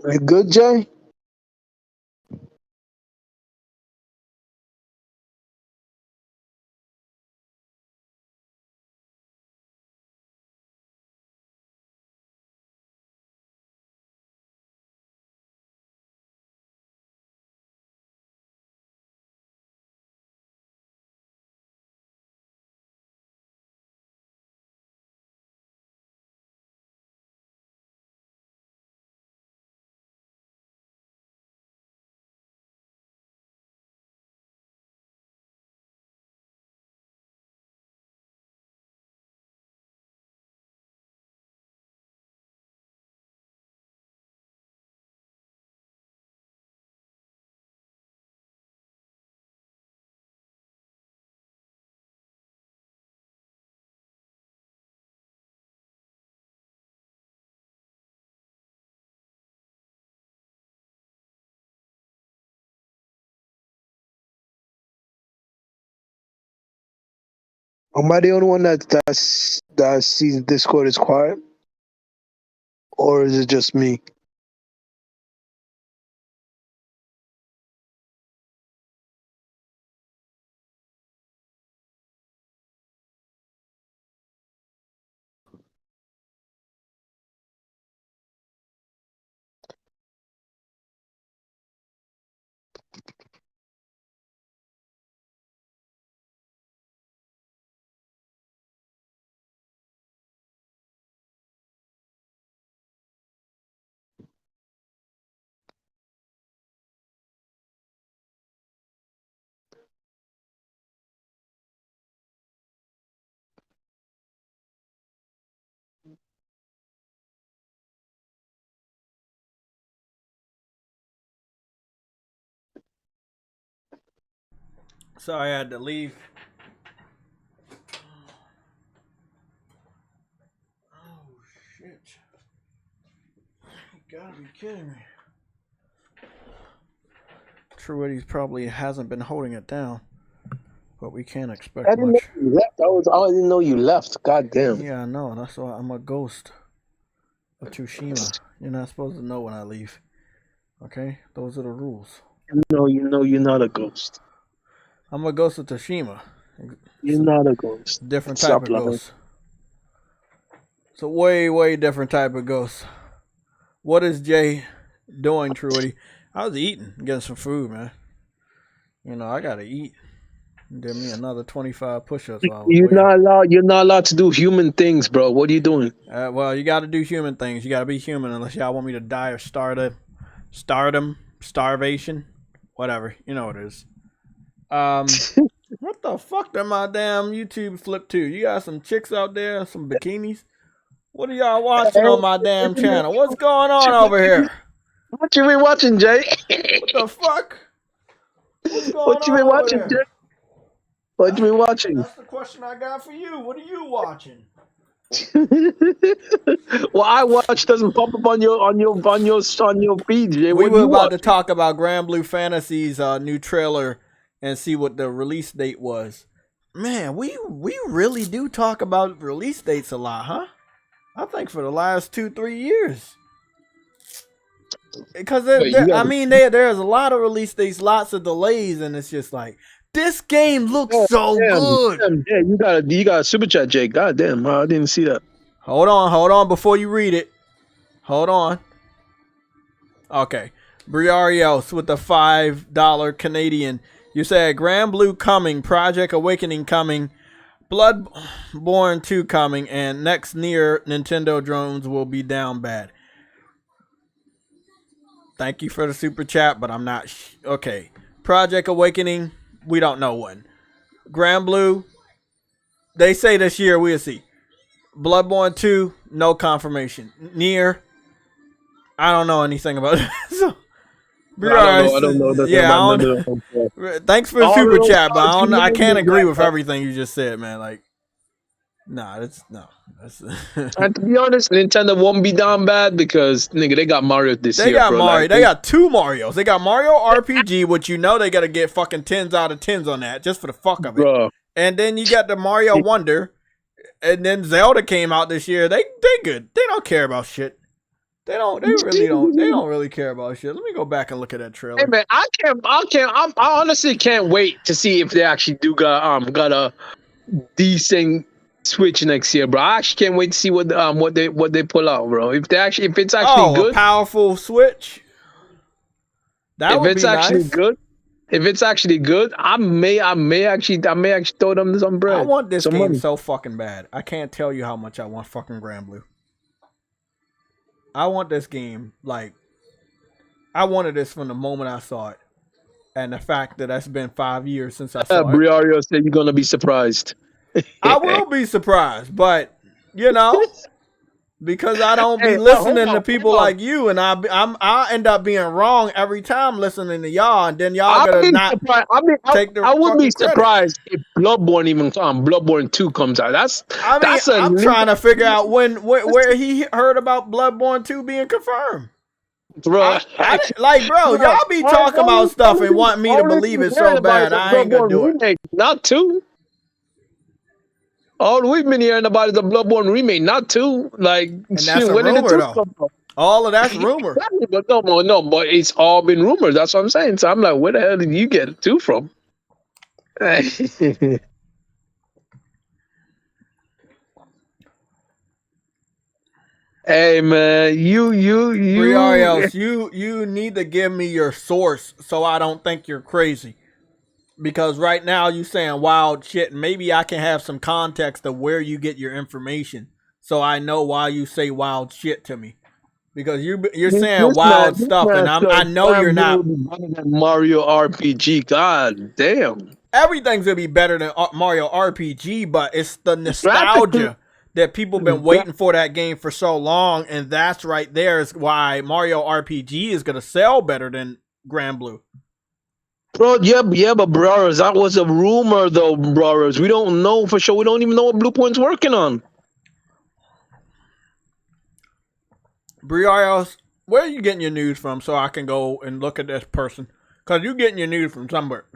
You good, Jay? Am I the only one that sees Discord is quiet, or is it just me? Sorry, I had to leave. Oh, shit. You gotta be kidding me. True Eddie's probably hasn't been holding it down, but we can't expect I didn't much. know you left. I didn't know you left. God damn. Yeah, I know. That's why I'm a ghost of Tsushima. You're not supposed to know when I leave. Okay? Those are the rules. You know you're not a ghost. I'm a ghost of Tsushima. You're not a ghost. Different type of ghost. It's a way different type of ghost. What is Jay doing, Truity? I was eating, getting some food, man. You know, I gotta eat. Give me another 25 push-ups. You're not allowed to do human things, bro. What are you doing? Well, you gotta do human things. You gotta be human unless y'all want me to die of stardom, starvation, whatever. You know what it is. What the fuck did my damn YouTube flip to? You got some chicks out there, some bikinis? What are y'all watching on my damn channel? What's going on over here? What you been watching, Jay? What the fuck? What's going What you been on watching, over Jay? there? What you been watching? That's the question I got for you. What are you watching? What I watch doesn't pop up on your feed, Jay. We were about to talk about Grand Blue Fantasy's new trailer and see what the release date was. Man, we really do talk about release dates a lot, huh? I think for the last 2-3 years. Because I mean, there's a lot of release dates, lots of delays, and it's just like, this game looks so good. Yeah, you got a super chat, Jay. God damn, I didn't see that. Hold on before you read it. Hold on. Okay. Briarios with the $5 Canadian. You said Grand Blue coming, Project Awakening coming, Bloodborne 2 coming, and next near Nintendo drones will be down bad. Thank you for the super chat, but I'm not okay. Project Awakening, we don't know when. Grand Blue, they say this year, we'll see. Bloodborne 2, no confirmation. Near, I don't know anything about it. So, I don't know. Yeah, thanks for the super chat, but I can't agree with everything you just said, man. Like, that's and to be honest, Nintendo won't be down bad because nigga, they got Mario this year. They got Mario. Like, they got 2 Marios. They got Mario RPG, which you know they got to get fucking 10s out of 10s on that just for the fuck of it. Bro. And then you got the Mario Wonder, and then Zelda came out this year. They good. They don't care about shit. They don't really care about shit. Let me go back and look at that trailer. Hey man, I honestly can't wait to see if they actually do got a decent Switch next year, bro. I actually can't wait to see what they pull out, bro. If it's actually good, a powerful Switch. That would be nice. If it's actually good, I may actually throw them some bread. I want this game so fucking bad. I can't tell you how much I want fucking Granblue. I want this game, like, I wanted this from the moment I saw it. And the fact that that's been 5 years since I saw it. Briario said you're going to be surprised. I will be surprised, but, you know, because I don't be listening to people like you, and I end up being wrong every time listening to y'all, and then y'all gonna not take the. I would be surprised if Bloodborne 2 comes out. I'm trying to figure out where he heard about Bloodborne 2 being confirmed. Bro, y'all be talking about stuff and want me to believe it so bad. I ain't gonna do it. Not 2. All we've been hearing about is the Bloodborne remake, not 2. Like, and that's a rumor, though. All of that's rumor. But no, but it's all been rumors. That's what I'm saying. So I'm like, where the hell did you get 2 from? Hey man, you need to give me your source so I don't think you're crazy. Because right now you saying wild shit. Maybe I can have some context of where you get your information, so I know why you say wild shit to me. Because you're saying wild stuff, and I know you're not. Mario RPG, god damn. Everything's gonna be better than Mario RPG, but it's the nostalgia that people been waiting for that game for so long, and that's right there is why Mario RPG is gonna sell better than Granblue. Bro, yeah, but brothers, that was a rumor, though, brothers. We don't know for sure. We don't even know what Bluepoint's working on. Briaros, where are you getting your news from so I can go and look at this person? Because you're getting your news from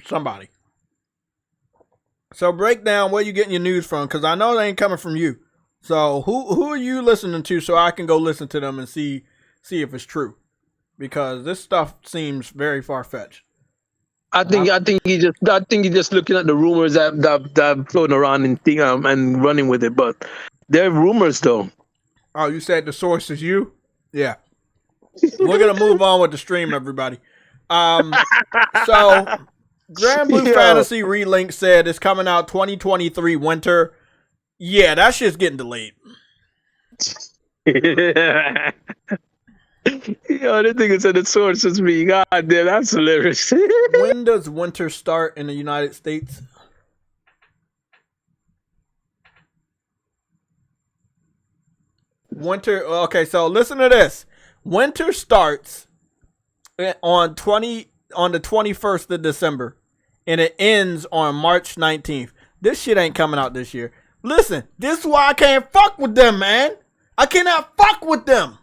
somebody. So break down where you getting your news from, because I know they ain't coming from you. So who are you listening to so I can go listen to them and see if it's true? Because this stuff seems very far-fetched. I think he just looking at the rumors that floating around and running with it, but they're rumors though. Oh, you said the source is you? Yeah. We're gonna move on with the stream, everybody. So Granblue Fantasy Relink said it's coming out 2023 winter. Yeah, that shit's getting delayed. Yo, this thing said the source is me. God damn, that's hilarious. When does winter start in the United States? Winter. Okay, so listen to this. Winter starts on the 21st of December, and it ends on March 19th. This shit ain't coming out this year. Listen, this is why I can't fuck with them, man. I cannot fuck with them.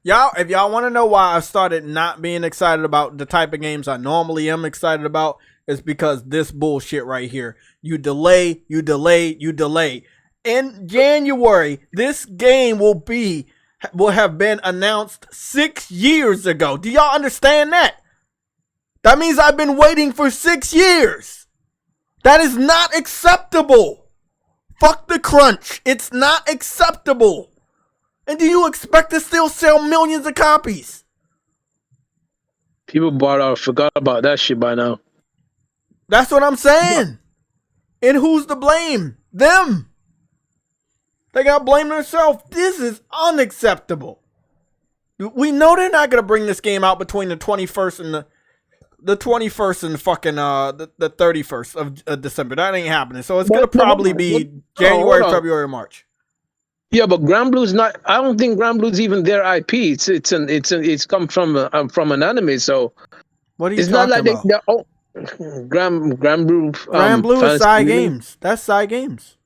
Y'all, if y'all want to know why I've started not being excited about the type of games I normally am excited about, it's because this bullshit right here. You delay. In January, this game will have been announced 6 years ago. Do y'all understand that? That means I've been waiting for 6 years. That is not acceptable. Fuck the crunch. It's not acceptable. And do you expect to still sell millions of copies? People forgot about that shit by now. That's what I'm saying. And who's to blame? Them. They got to blame themselves. This is unacceptable. We know they're not going to bring this game out between the 21st and the 21st and fucking the 31st of December. That ain't happening. So it's going to probably be January, February, March. Yeah, but Granblue's not. I don't think Granblue's even their IP. It's come from an anime. So what are you talking about? Granblue. Granblue is Side Games. That's Side Games.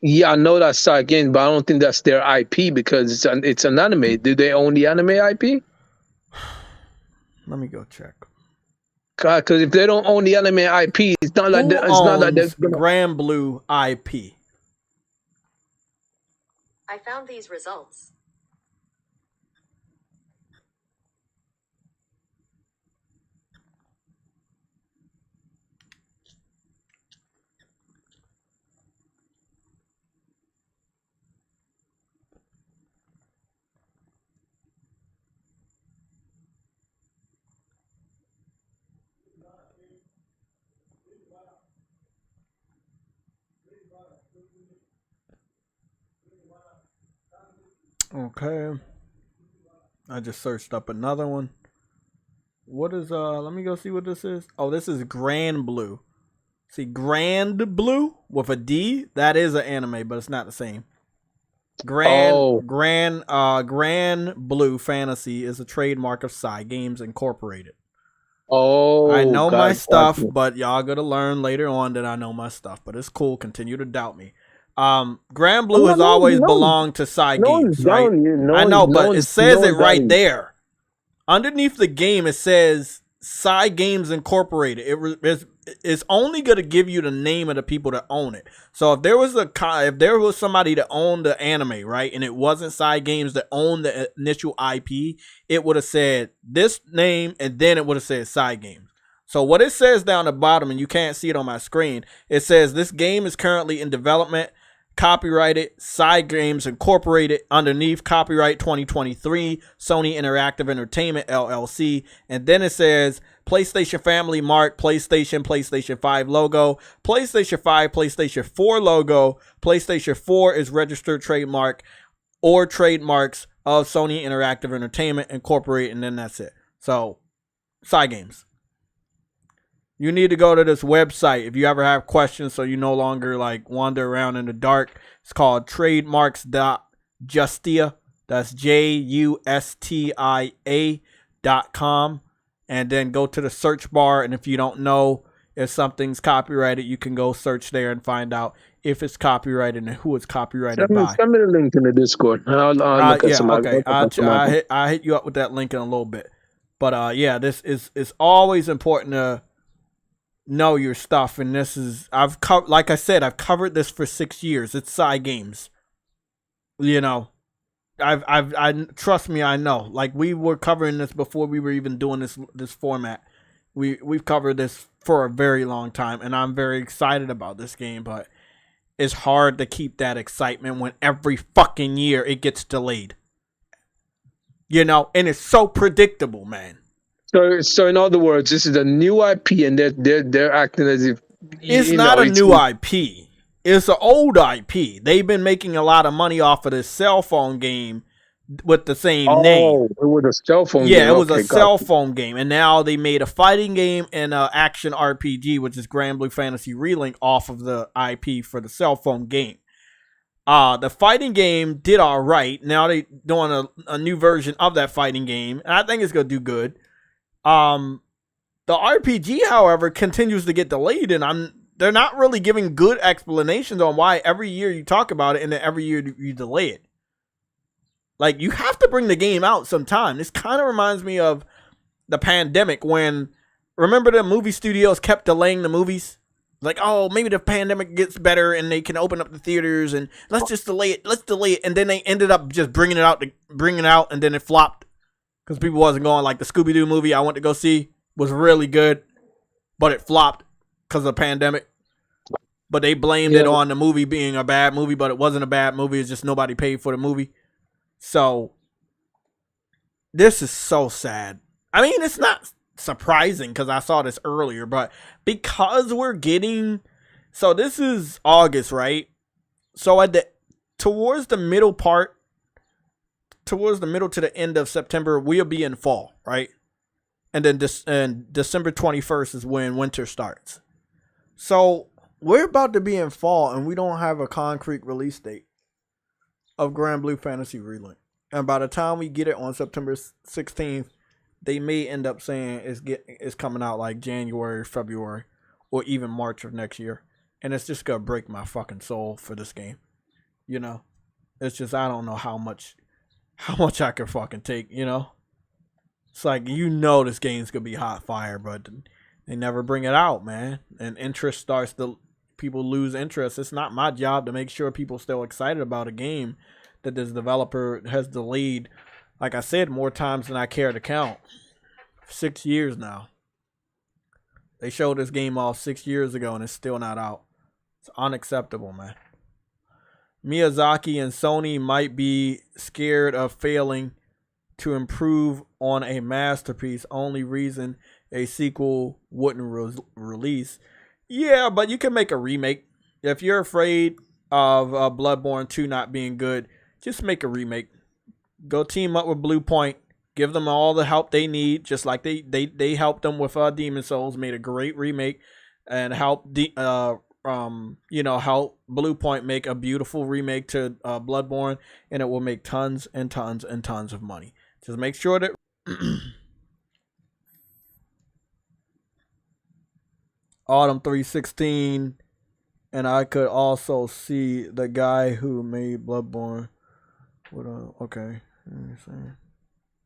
Yeah, I know that's Side Games, but I don't think that's their IP because it's an anime. Do they own the anime IP? Let me go check. Because if they don't own the anime IP, it's not like Granblue IP. I found these results. Okay. I just searched up another one. What is let me go see what this is. Oh, this is Grand Blue. See, Grand Blue with a D, that is an anime, but it's not the same. Grand Blue Fantasy is a trademark of Cygames Incorporated. Oh, I know my stuff, but y'all gotta learn later on that I know my stuff. But it's cool. Continue to doubt me. Grand Blue has always belonged to Cygames, right? I know, but it says it right there. Underneath the game, it says Cygames Incorporated. It's only gonna give you the name of the people that own it. So if there was somebody that owned the anime, right, and it wasn't Cygames that owned the initial IP, it would have said this name, and then it would have said Cygames. So what it says down the bottom, and you can't see it on my screen, it says this game is currently in development. Copyrighted Cygames Incorporated, underneath copyright 2023 Sony Interactive Entertainment LLC, and then it says PlayStation Family Mark, PlayStation 5 logo, PlayStation 5, PlayStation 4 logo, PlayStation 4 is registered trademark or trademarks of Sony Interactive Entertainment Incorporated, and then that's it. So Cygames. You need to go to this website if you ever have questions so you no longer like wander around in the dark. It's called trademarks.justia. That's JUSTIA.com. And then go to the search bar. And if you don't know if something's copyrighted, you can go search there and find out if it's copyrighted and who it's copyrighted by. Send me the link in the Discord. I'll look at some. Okay. I'll hit you up with that link in a little bit. But yeah, this is always important to know your stuff, and this is like I said, I've covered this for 6 years. It's Cygames. You know, I trust me, I know. Like, we were covering this before we were even doing this format. We've covered this for a very long time, and I'm very excited about this game, but it's hard to keep that excitement when every fucking year it gets delayed. You know, and it's so predictable, man. So in other words, this is a new IP, and they're acting as if it's not a new IP. It's an old IP. They've been making a lot of money off of this cell phone game with the same name. Oh, it was a cell phone game. Yeah, it was a cell phone game, and now they made a fighting game and an action RPG, which is Grand Blue Fantasy Relink, off of the IP for the cell phone game. The fighting game did all right. Now they're doing a new version of that fighting game, and I think it's gonna do good. The RPG, however, continues to get delayed, and they're not really giving good explanations on why every year you talk about it and then every year you delay it. Like, you have to bring the game out sometime. This kind of reminds me of the pandemic when, remember, the movie studios kept delaying the movies? Like, oh, maybe the pandemic gets better and they can open up the theaters and let's just delay it. Let's delay it. And then they ended up just bringing it out and then it flopped. Because people wasn't going. Like, the Scooby-Doo movie I went to go see was really good, but it flopped because of the pandemic. But they blamed it on the movie being a bad movie, but it wasn't a bad movie. It's just nobody paid for the movie. So, this is so sad. I mean, it's not surprising because I saw this earlier, but because we're getting... So, this is August, right? So, towards the middle to the end of September, we'll be in fall, right? And then December 21st is when winter starts. So we're about to be in fall, and we don't have a concrete release date of Grand Blue Fantasy Relink. And by the time we get it on September 16th, they may end up saying it's coming out like January, February, or even March of next year. And it's just gonna break my fucking soul for this game. You know? It's just, I don't know how much I can fucking take, you know? It's like, you know, this game's gonna be hot fire, but they never bring it out, man. And interest people lose interest. It's not my job to make sure people still excited about a game that this developer has delayed, like I said, more times than I care to count. 6 years now. They showed this game off 6 years ago and it's still not out. It's unacceptable, man. Miyazaki and Sony might be scared of failing to improve on a masterpiece. Only reason a sequel wouldn't release. Yeah, but you can make a remake. If you're afraid of Bloodborne 2 not being good, just make a remake. Go team up with Blue Point. Give them all the help they need, just like they helped them with Demon Souls. Made a great remake, and help help Blue Point make a beautiful remake to Bloodborne, and it will make tons and tons and tons of money. Just make sure that Autumn 316, and I could also see the guy who made Bloodborne. Okay.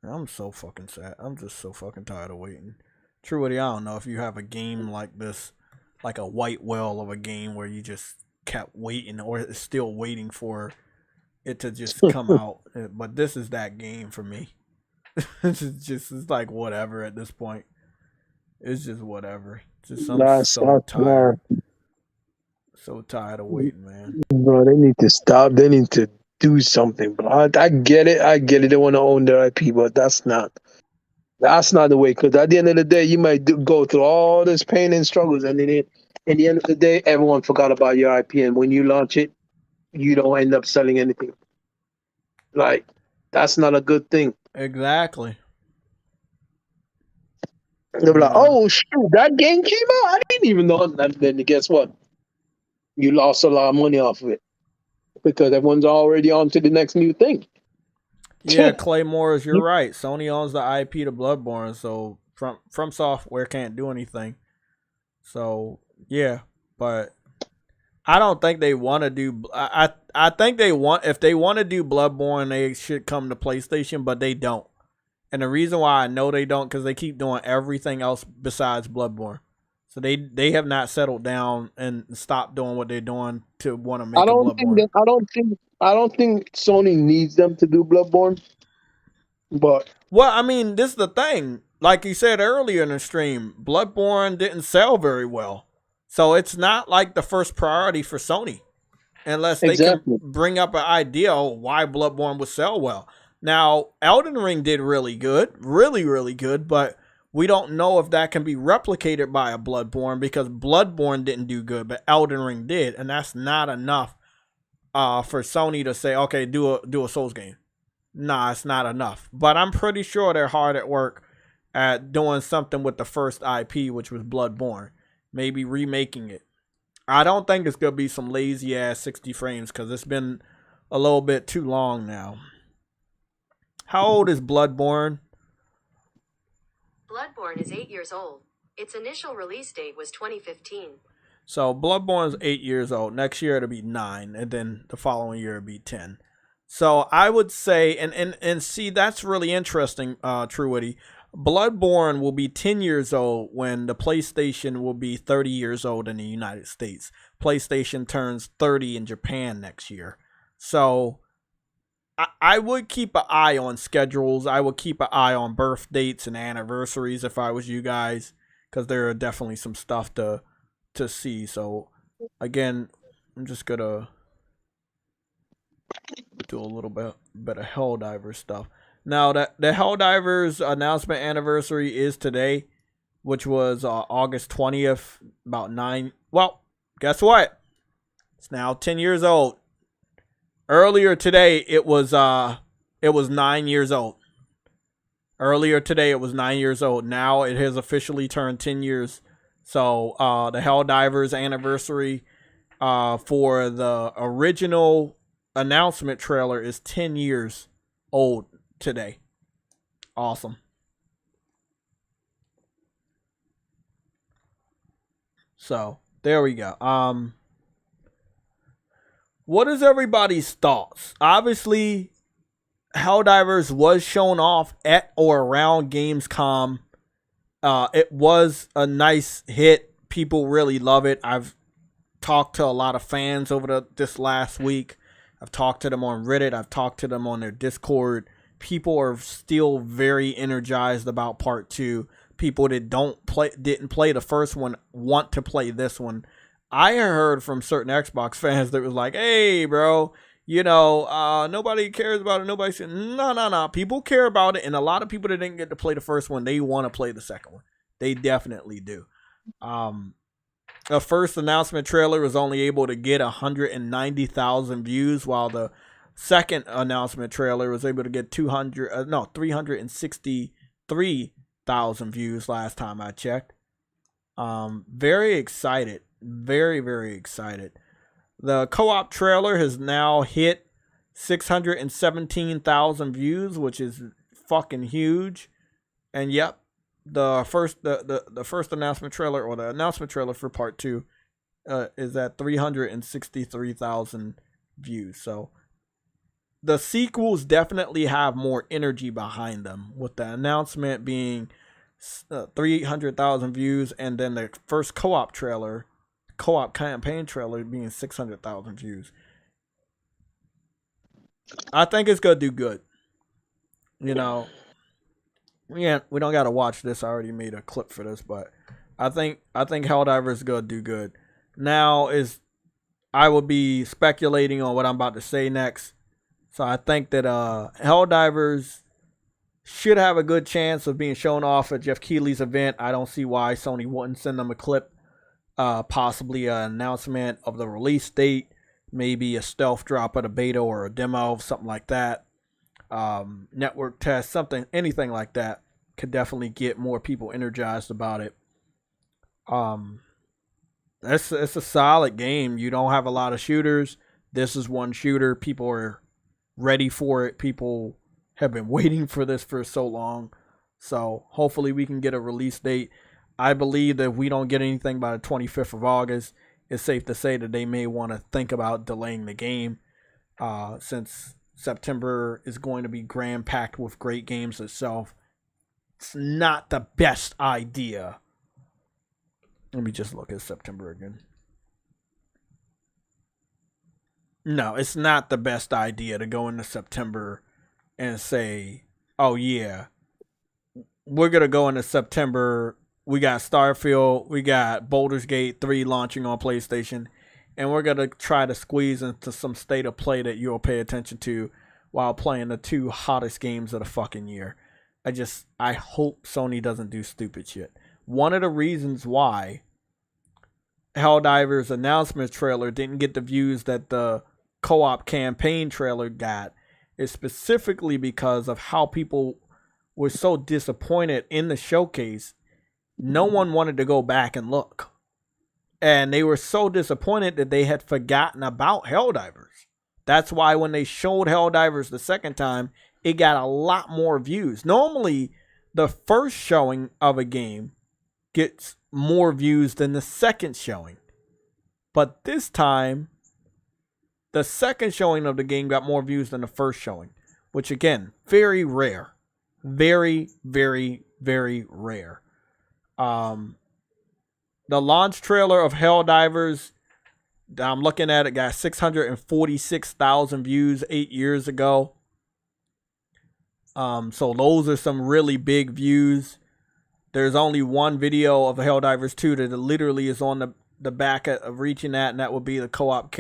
I'm so fucking sad. I'm just so fucking tired of waiting. Truly, I don't know if you have a game like this, like a white whale of a game where you just kept waiting or is still waiting for it to just come out. But this is that game for me. It's like whatever at this point. It's just whatever. I'm so tired. So tired of waiting, man. Bro, they need to stop. They need to do something, bro. I get it. They want to own their IP, but that's not the way. Because at the end of the day, you might go through all this pain and struggles, and then at the end of the day, everyone forgot about your IP, and when you launch it, you don't end up selling anything. Like, that's not a good thing. Exactly. They'll be like, "Oh shoot, that game came out. I didn't even know." And then guess what? You lost a lot of money off of it. Because everyone's already on to the next new thing. Yeah, Claymore, you're right. Sony owns the IP to Bloodborne, so From Software can't do anything. So yeah, but I don't think they want to do. I think if they want to do Bloodborne, they should come to PlayStation, but they don't. And the reason why I know they don't, because they keep doing everything else besides Bloodborne. So they have not settled down and stopped doing what they're doing to want to make a Bloodborne. I don't think Sony needs them to do Bloodborne. But well, I mean, this is the thing. Like you said earlier in the stream, Bloodborne didn't sell very well. So it's not like the first priority for Sony. Unless they can bring up an idea of why Bloodborne would sell well. Now, Elden Ring did really good. Really, really good. But we don't know if that can be replicated by a Bloodborne, because Bloodborne didn't do good, but Elden Ring did, and that's not enough for Sony to say, okay, do a Souls game. Nah, it's not enough. But I'm pretty sure they're hard at work at doing something with the first IP, which was Bloodborne. Maybe remaking it. I don't think it's gonna be some lazy ass 60 frames, because it's been a little bit too long now. How old is Bloodborne? Bloodborne is 8 years old. Its initial release date was 2015. So Bloodborne is 8 years old. Next year it'll be 9, and then the following year it'll be 10. So I would say, and see, that's really interesting, True Witty. Bloodborne will be 10 years old when the PlayStation will be 30 years old in the United States. PlayStation turns 30 in Japan next year. So I would keep an eye on schedules. I would keep an eye on birth dates and anniversaries if I was you guys, because there are definitely some stuff to see. So again, I'm just gonna do a little bit of Helldiver stuff. Now, the Helldivers announcement anniversary is today, which was August 20th, about 9. Well, guess what? It's now 10 years old. Earlier today, it was 9 years old. Earlier today, it was 9 years old. Now it has officially turned 10 years. So the Helldivers anniversary for the original announcement trailer is 10 years old today. Awesome. So there we go. What is everybody's thoughts? Obviously, Helldivers was shown off at or around Gamescom. It was a nice hit. People really love it. I've talked to a lot of fans over this last week. I've talked to them on Reddit. I've talked to them on their Discord. People are still very energized about part 2. People that didn't play the first one want to play this one. I heard from certain Xbox fans that was like, hey, bro, you know, nobody cares about it. Nobody said, no. People care about it. And a lot of people that didn't get to play the first one, they want to play the second one. They definitely do. The first announcement trailer was only able to get 190,000 views, while the second announcement trailer was able to get 363,000 views last time I checked. Very excited. Very, very excited. The co-op trailer has now hit 617,000 views, which is fucking huge. And yep, the first announcement trailer, or the announcement trailer for part 2, is at 363,000 views. So the sequels definitely have more energy behind them, with the announcement being 300,000 views, and then the first co-op campaign trailer being 600,000 views. I think it's gonna do good. You know, we don't gotta watch this. I already made a clip for this, but I think HELLDIVER is gonna do good. Now I will be speculating on what I'm about to say next. So I think that HELLDIVERs should have a good chance of being shown off at Jeff Keighley's event. I don't see why Sony wouldn't send them a clip, possibly an announcement of the release date, maybe a stealth drop of the beta or a demo, something like that. Network test, anything like that could definitely get more people energized about it. It's a solid game. You don't have a lot of shooters. This is one shooter. People are ready for it. People have been waiting for this for so long. So hopefully we can get a release date. I believe that if we don't get anything by the 25th of August, it's safe to say that they may want to think about delaying the game, since September is going to be cram-packed with great games itself. It's not the best idea. Let me just look at September again. No, it's not the best idea to go into September and say, oh yeah, we're going to go into September. We got Starfield, we got Baldur's Gate 3 launching on PlayStation, and we're going to try to squeeze into some state of play that you'll pay attention to while playing the 2 hottest games of the fucking year. I hope Sony doesn't do stupid shit. One of the reasons why HELLDIVER's announcement trailer didn't get the views that the co-op campaign trailer got is specifically because of how people were so disappointed in the showcase. No one wanted to go back and look. And they were so disappointed that they had forgotten about HELLDIVERs. That's why when they showed HELLDIVERs the second time, it got a lot more views. Normally, the first showing of a game gets more views than the second showing. But this time, the second showing of the game got more views than the first showing. Which, again, very rare. Very, very, very rare. The launch trailer of HELLDIVERs, I'm looking at it, got 646,000 views 8 years ago. So those are some really big views. There's only one video of HELLDIVERs 2 that literally is on the back of reaching that, and that would be the co-op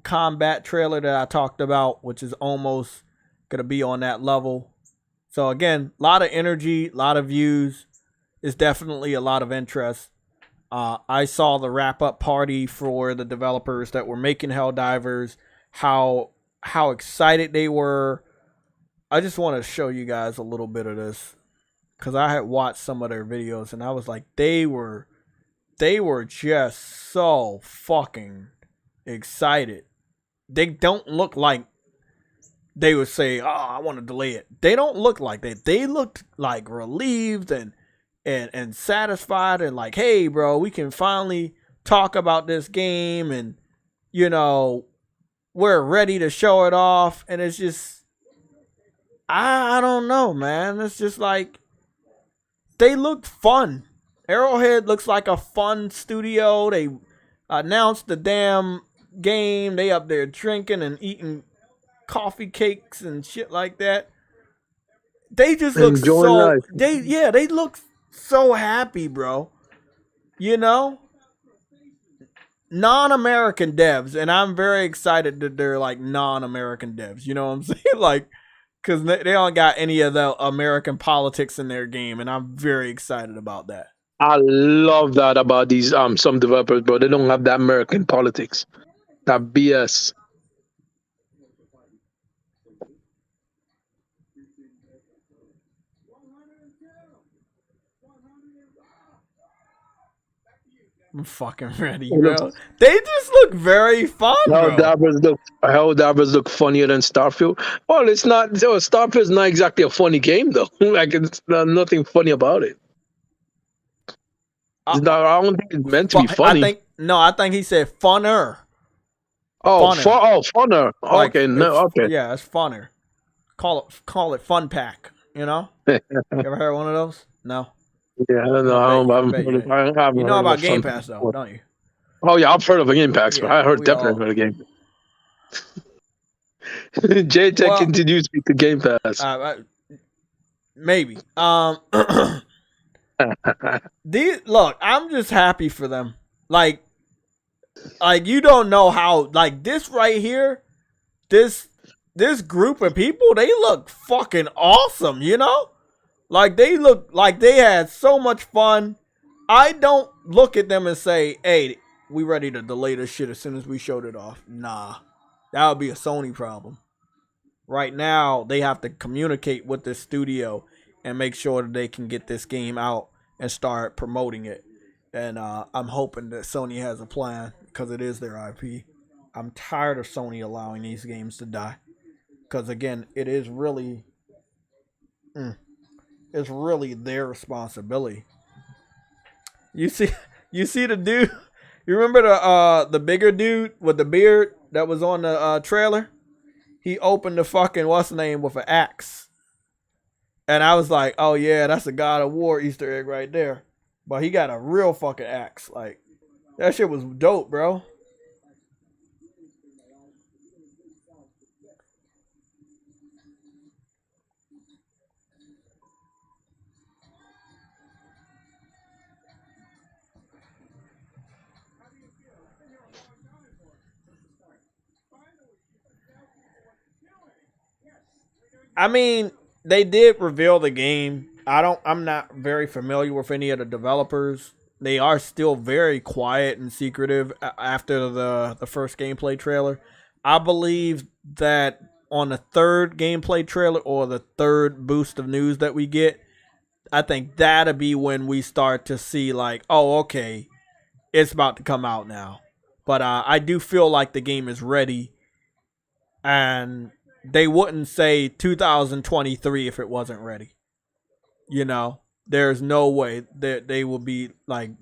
combat trailer that I talked about, which is almost gonna be on that level. So again, a lot of energy, a lot of views. It's definitely a lot of interest. I saw the wrap-up party for the developers that were making HELLDIVERs, how excited they were. I just want to show you guys a little bit of this, because I had watched some of their videos and I was like, they were just so fucking excited. They don't look like they would say, oh, I want to delay it. They don't look like that. They looked like relieved and satisfied and like, hey, bro, we can finally talk about this game, and, you know, we're ready to show it off. And it's just, I don't know, man. It's just like, they looked fun. Arrowhead looks like a fun studio. They announced the damn game. They up there drinking and eating coffee cakes and shit like that. They just look so they look so happy, bro. You know? Non-American devs, and I'm very excited that they're like non-American devs. You know what I'm saying? Like, because they don't got any of the American politics in their game, and I'm very excited about that. I love that about these some developers, bro. They don't have that American politics, that BS. I'm fucking ready, bro. They just look very fun, bro. Helldivers look funnier than Starfield. Well, it's not. Starfield's not exactly a funny game, though. Like, it's nothing funny about it. I don't think it's meant to be funny. I think he said funner. Oh, funner. Like, okay, okay. Yeah, it's funner. Call it fun pack. You know? You ever heard one of those? No. Yeah, I haven't you know about Game Pass, though, don't you? Oh, yeah, I've heard of a Game Pass, but I definitely heard of Game Pass. JTech introduced me to Game Pass. Maybe. Look, I'm just happy for them. Like you don't know how, like, this right here, this group of people, they look fucking awesome, you know? Like, they look like they had so much fun. I don't look at them and say, hey, we ready to delay this shit as soon as we showed it off. Nah, that would be a Sony problem. Right now, they have to communicate with the studio and make sure that they can get this game out and start promoting it. And I'm hoping that Sony has a plan, because it is their IP. I'm tired of Sony allowing these games to die. Because, again, it is really... it's really their responsibility. You see the dude? You remember the bigger dude with the beard that was on the trailer? He opened the fucking what's the name with an axe, and I was like, oh yeah, that's a God of War Easter egg right there. But he got a real fucking axe. Like, that shit was dope, bro. I mean, they did reveal the game. I'm not very familiar with any of the developers. They are still very quiet and secretive after the first gameplay trailer. I believe that on the third gameplay trailer, or the third boost of news that we get, I think that'll be when we start to see, like, oh, okay, it's about to come out now. But I do feel like the game is ready, and they wouldn't say 2023 if it wasn't ready. You know, there's no way that they will be like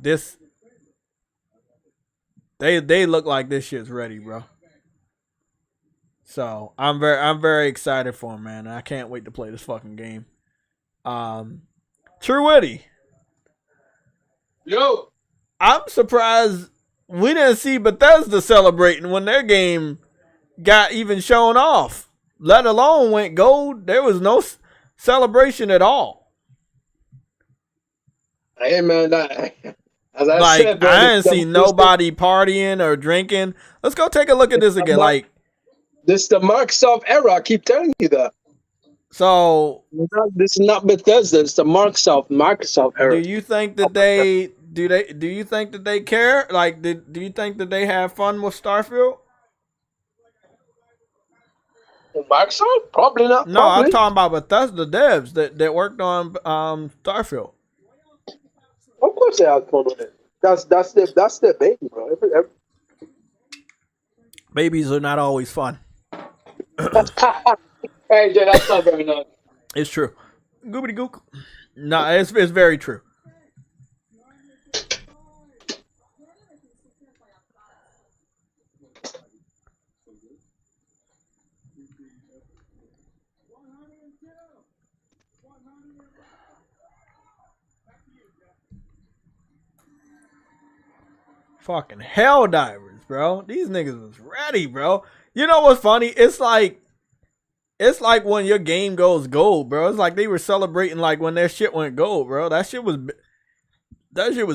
this. They look like this shit's ready, bro. So I'm very excited for them, man. I can't wait to play this fucking game. True Witty. Yo, I'm surprised we didn't see Bethesda celebrating when their game got even shown off, let alone went gold. There was no celebration at all. Hey man, as I said, bro, I didn't see nobody partying or drinking. Let's go take a look at this again. Like, this is the Microsoft era. I keep telling you that. So this is not Bethesda. It's the Microsoft era. Do you think that they do you think that they care? Like, do you think that they have fun with Starfield? Microsoft? Probably not. No, I'm talking about Bethesda devs that worked on Starfield. Of course they have fun with it. That's their baby, bro. Babies are not always fun. Hey, Jay, that's not very nice. It's true. Goobity gook. No, it's very true. Fucking Helldivers. bro. These niggas was ready, bro. You know what's funny? It's like when your game goes gold, bro. It's like they were celebrating like when their shit went gold, bro. That shit was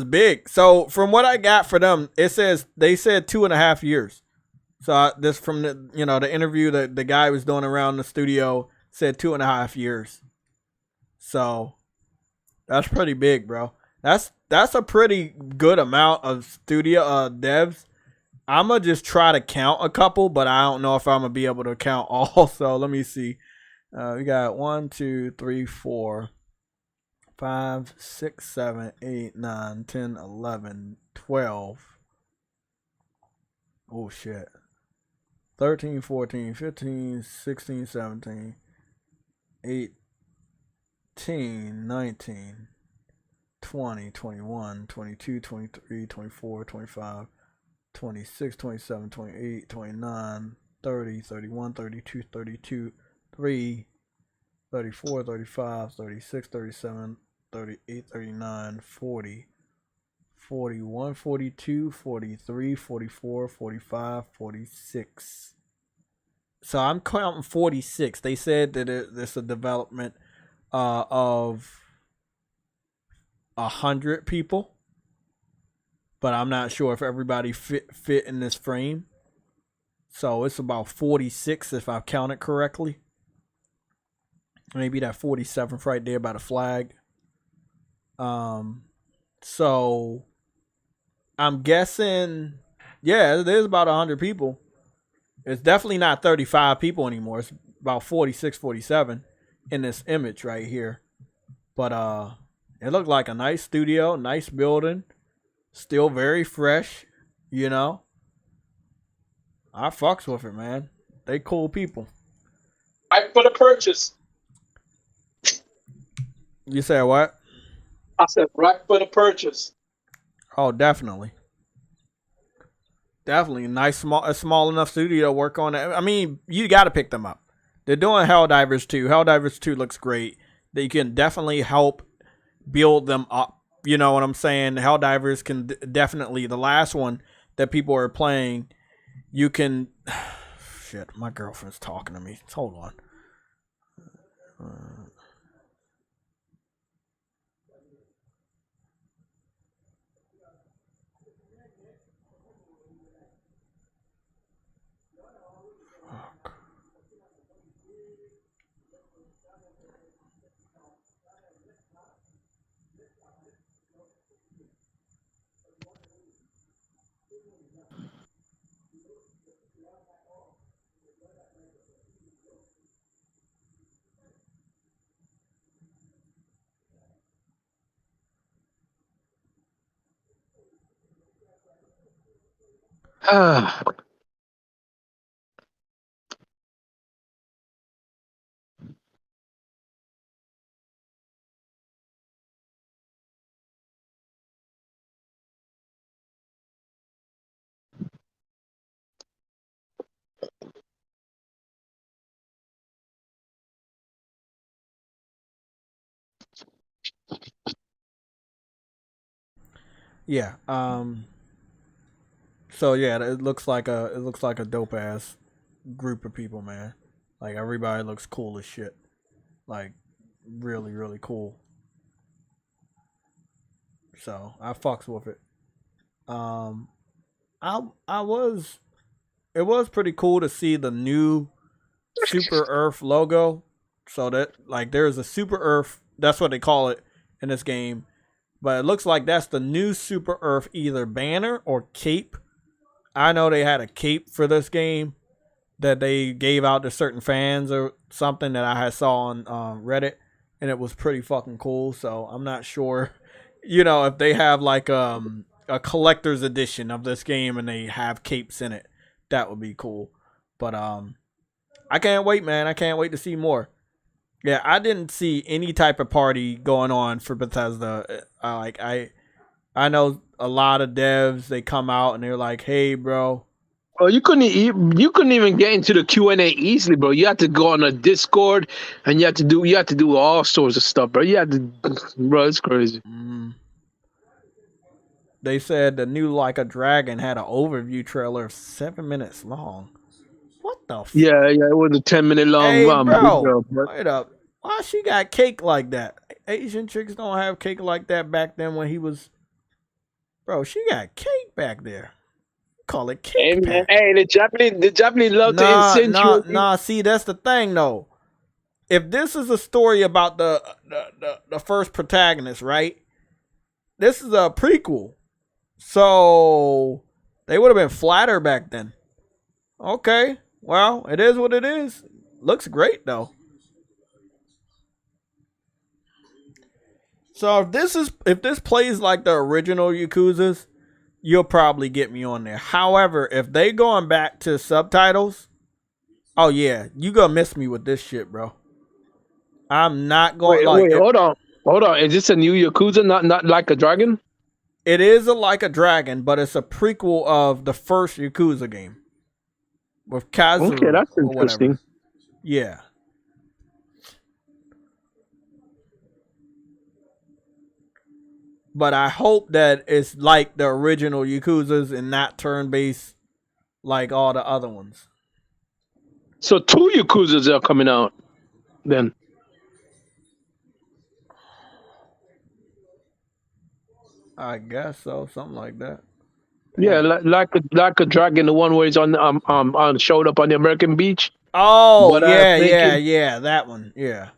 big. So from what I got for them, they said 2.5 years. So this from the the interview that the guy was doing around the studio said 2.5 years. So that's pretty big, bro. That's a pretty good amount of studio devs. I'ma just try to count a couple, but I don't know if I'm gonna be able to count all. So let me see. We got 1, 2, 3, 4, 5, 6, 7, 8, 9, 10, 11, 12. Oh shit. 13, 14, 15, 16, 17, 18, 19, 20, 21, 22, 23, 24, 25, 26, 27, 28, 29, 30, 31, 32, 32, 3, 34, 35, 36, 37, 38, 39, 40, 41, 42, 43, 44, 45, 46. So I'm counting 46. They said that it's a development of 100 people, but I'm not sure if everybody fit in this frame. So it's about 46 if I counted correctly. Maybe that 47th right there by the flag. So I'm guessing, yeah, there's about 100 people. It's definitely not 35 people anymore. It's about 46, 47 in this image right here. But it looked like a nice studio, nice building, still very fresh, I fucks with it, man. They cool people. Right for the purchase. You said what? I said right for the purchase. Oh, definitely. Definitely a small enough studio to work on it. I mean, you got to pick them up. They're doing HELLDIVERS 2. HELLDIVERS 2 looks great. They can definitely help build them up. You know what I'm saying? HELLDIVERS can definitely, the last one that people are playing, you can... Shit, my girlfriend's talking to me. Hold on. Yeah. So yeah, it looks like a dope ass group of people, man. Like everybody looks cool as shit. Like really, really cool. So I fucks with it. It was pretty cool to see the new Super Earth logo. So that like there's a Super Earth, that's what they call it in this game. But it looks like that's the new Super Earth either banner or cape. I know they had a cape for this game that they gave out to certain fans or something that I had saw on Reddit, and it was pretty fucking cool. So I'm not sure, if they have like a collector's edition of this game and they have capes in it, that would be cool. But I can't wait, man. I can't wait to see more. Yeah, I didn't see any type of party going on for Bethesda. I know a lot of devs, they come out and they're like, "Hey, bro." Oh, you couldn't even get into the Q&A easily, bro. You had to go on a Discord and you had to do all sorts of stuff, bro. Bro, it's crazy. they said the new Like a Dragon had an overview trailer of 7 minutes long. What the f? Yeah, it was a 10-minute long Hey, bro, video, wait up. Why she got cake like that? Asian chicks don't have cake like that back then when he was... Bro, she got cake back there. Call it cake. Hey, the Japanese love to insinuate. Nah, see, that's the thing, though. If this is a story about the first protagonist, right? This is a prequel. So, they would have been flatter back then. Okay, well, it is what it is. Looks great, though. So if this plays like the original Yakuzas, you'll probably get me on there. However, if they going back to subtitles, oh yeah, you gonna miss me with this shit, bro. I'm not going. Wait, hold on. Is this a new Yakuza? Not Like a Dragon? It is a Like a Dragon, but it's a prequel of the first Yakuza game with Kazu. Okay, that's interesting. Yeah. But I hope that it's like the original Yakuzas and not turn-based like all the other ones. So 2 Yakuzas are coming out then. I guess so, something like that. Yeah, like a Dragon, the one where he's on showed up on the American beach. Oh, yeah, that one, yeah.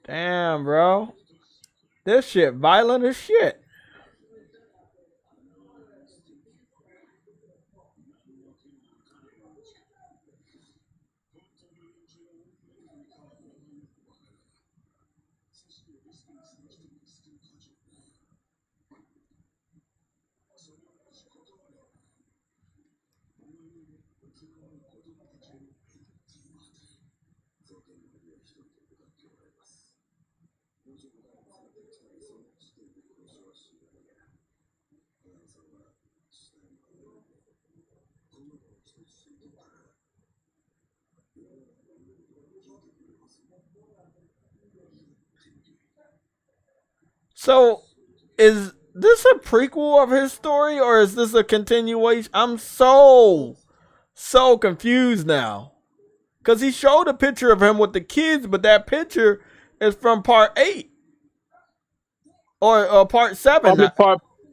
Damn, bro. This shit violent as shit. So, is this a prequel of his story, or is this a continuation? I'm so confused now. Because he showed a picture of him with the kids, but that picture is from part 8. Or part 7.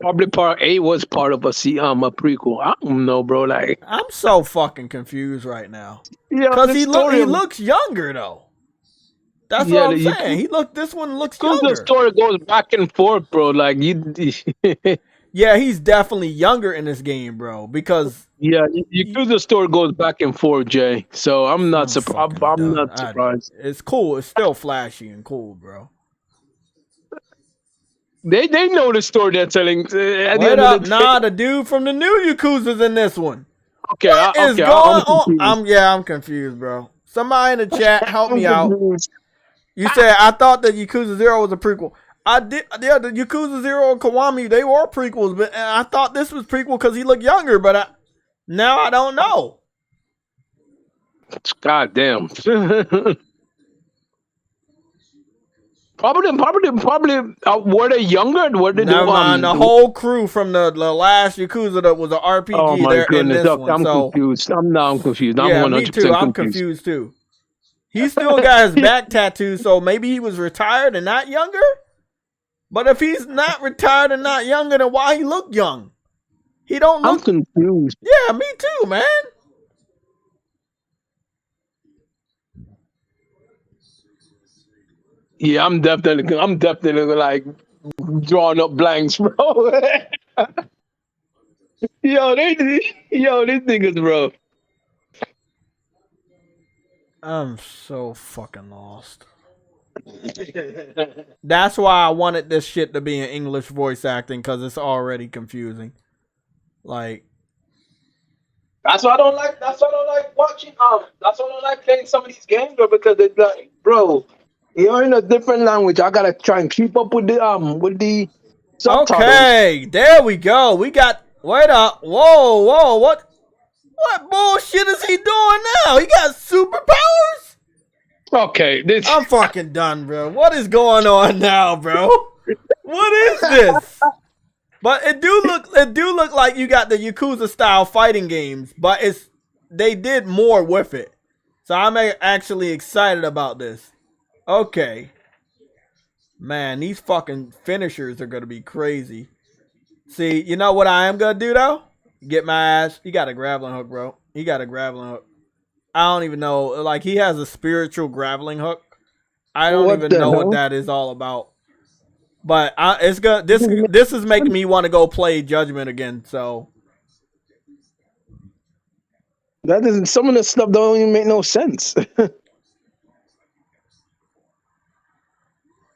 Probably part 8 was part of a prequel. I don't know, bro. Like, I'm so fucking confused right now. Yeah, because he looks younger though. That's what I'm saying. This one looks younger. The story goes back and forth, bro. Like yeah, he's definitely younger in this game, bro. Because the story goes back and forth, Jay. So I'm not surprised. I'm not surprised. It's cool. It's still flashy and cool, bro. They know the story they're telling. The dude from the new Yakuza's in this one. Okay, what is going on? I'm confused, bro. Somebody in the chat help me out. You said I thought that Yakuza 0 was a prequel. I did. Yeah, the Yakuza 0 and Kiwami, they were prequels, but I thought this was prequel because he looked younger. But now I don't know. God damn. Probably. Were they younger? Were they the whole crew from the last Yakuza that was an RPG? Oh my goodness! I'm confused. I'm confused. Yeah, me too. I'm confused too. He still got his back tattoo, so maybe he was retired and not younger. But if he's not retired and not younger, then why he look young? He don't look. I'm confused. Yeah, me too, man. Yeah, I'm definitely like drawing up blanks, bro. These niggas, bro. I'm so fucking lost. That's why I wanted this shit to be in English voice acting, because it's already confusing. Like, that's why I don't like watching. That's why I don't like playing some of these games, bro, because it's like, bro, you're in a different language. I gotta try and keep up with the subtitles. Okay, there we go. We got. Wait up. Whoa, what bullshit is he doing now? He got superpowers? Okay, I'm fucking done, bro. What is going on now, bro? What is this? But it do look like you got the Yakuza style fighting games, but they did more with it. So I'm actually excited about this. Okay. Man, these fucking finishers are gonna be crazy. See, you know what I am gonna do though? Get my ass. He got a grappling hook, bro. He got a grappling hook. I don't even know. Like, he has a spiritual grappling hook. I don't even know what that is all about. But it's good. This is making me want to go play Judgment again. So that doesn't. Some of the stuff don't even make no sense.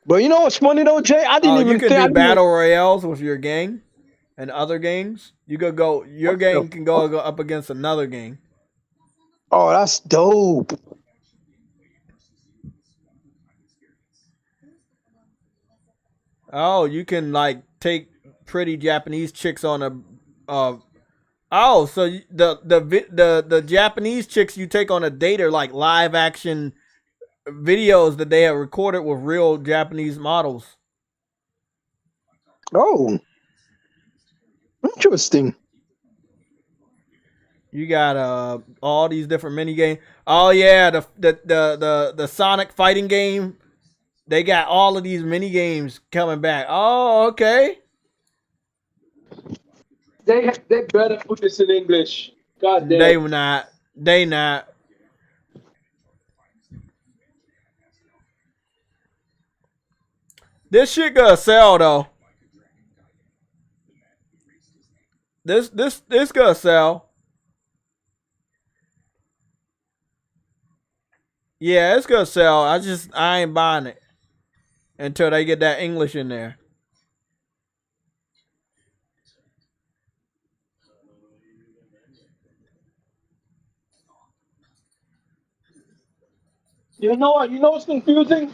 But you know what's funny though, Jay? I didn't even. You can do battle royales with your gang and other gangs. You could go. Your gang can go up against another gang. Oh, that's dope. Oh, you can like take pretty Japanese chicks on a. Oh, so the Japanese chicks you take on a date are like live action videos that they have recorded with real Japanese models. Oh, interesting. You got all these different mini games. Oh yeah, the Sonic fighting game. They got all of these mini games coming back. Oh, okay. They better put this in English. God damn. They not. They not. This shit gonna sell though. This gonna sell. Yeah, it's gonna sell. I ain't buying it until they get that English in there. You know what? You know what's confusing?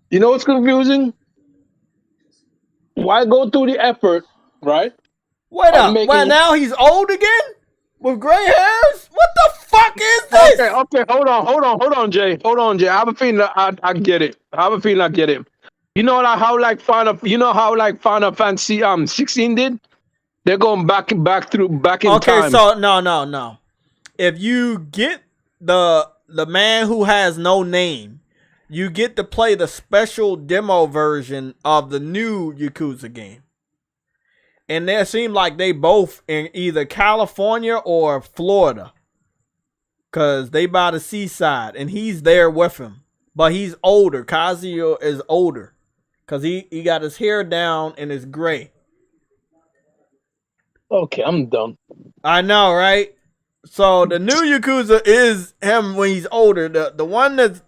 You know what's confusing? Why go through the effort, right? Wait up. Well, now he's old again? With gray hairs? What the fuck is this? Okay, hold on, Jay. Hold on, Jay. I have a feeling I get it. I have a feeling I get it. You know how Final Fantasy 16 did? They're going back in time. Okay, so no. If you get the man who has no name, you get to play the special demo version of the new Yakuza game. And it seemed like they both in either California or Florida. Because they by the seaside. And he's there with him. But he's older. Kazuya is older. Because he got his hair down and it's gray. Okay, I'm done. I know, right? So the new Yakuza is him when he's older. The one that's...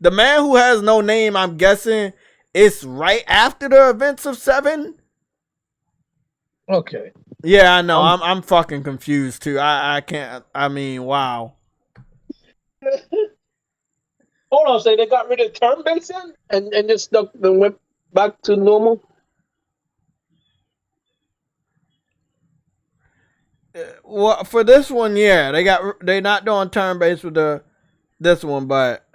The man who has no name, I'm guessing, is right after the events of 7. Okay. Yeah, I know. I'm fucking confused too. I can't. I mean, wow. Hold on, so they got rid of turn-based and just stuck and went back to normal. Well, for this one, yeah, they not doing turn-based with this one, but.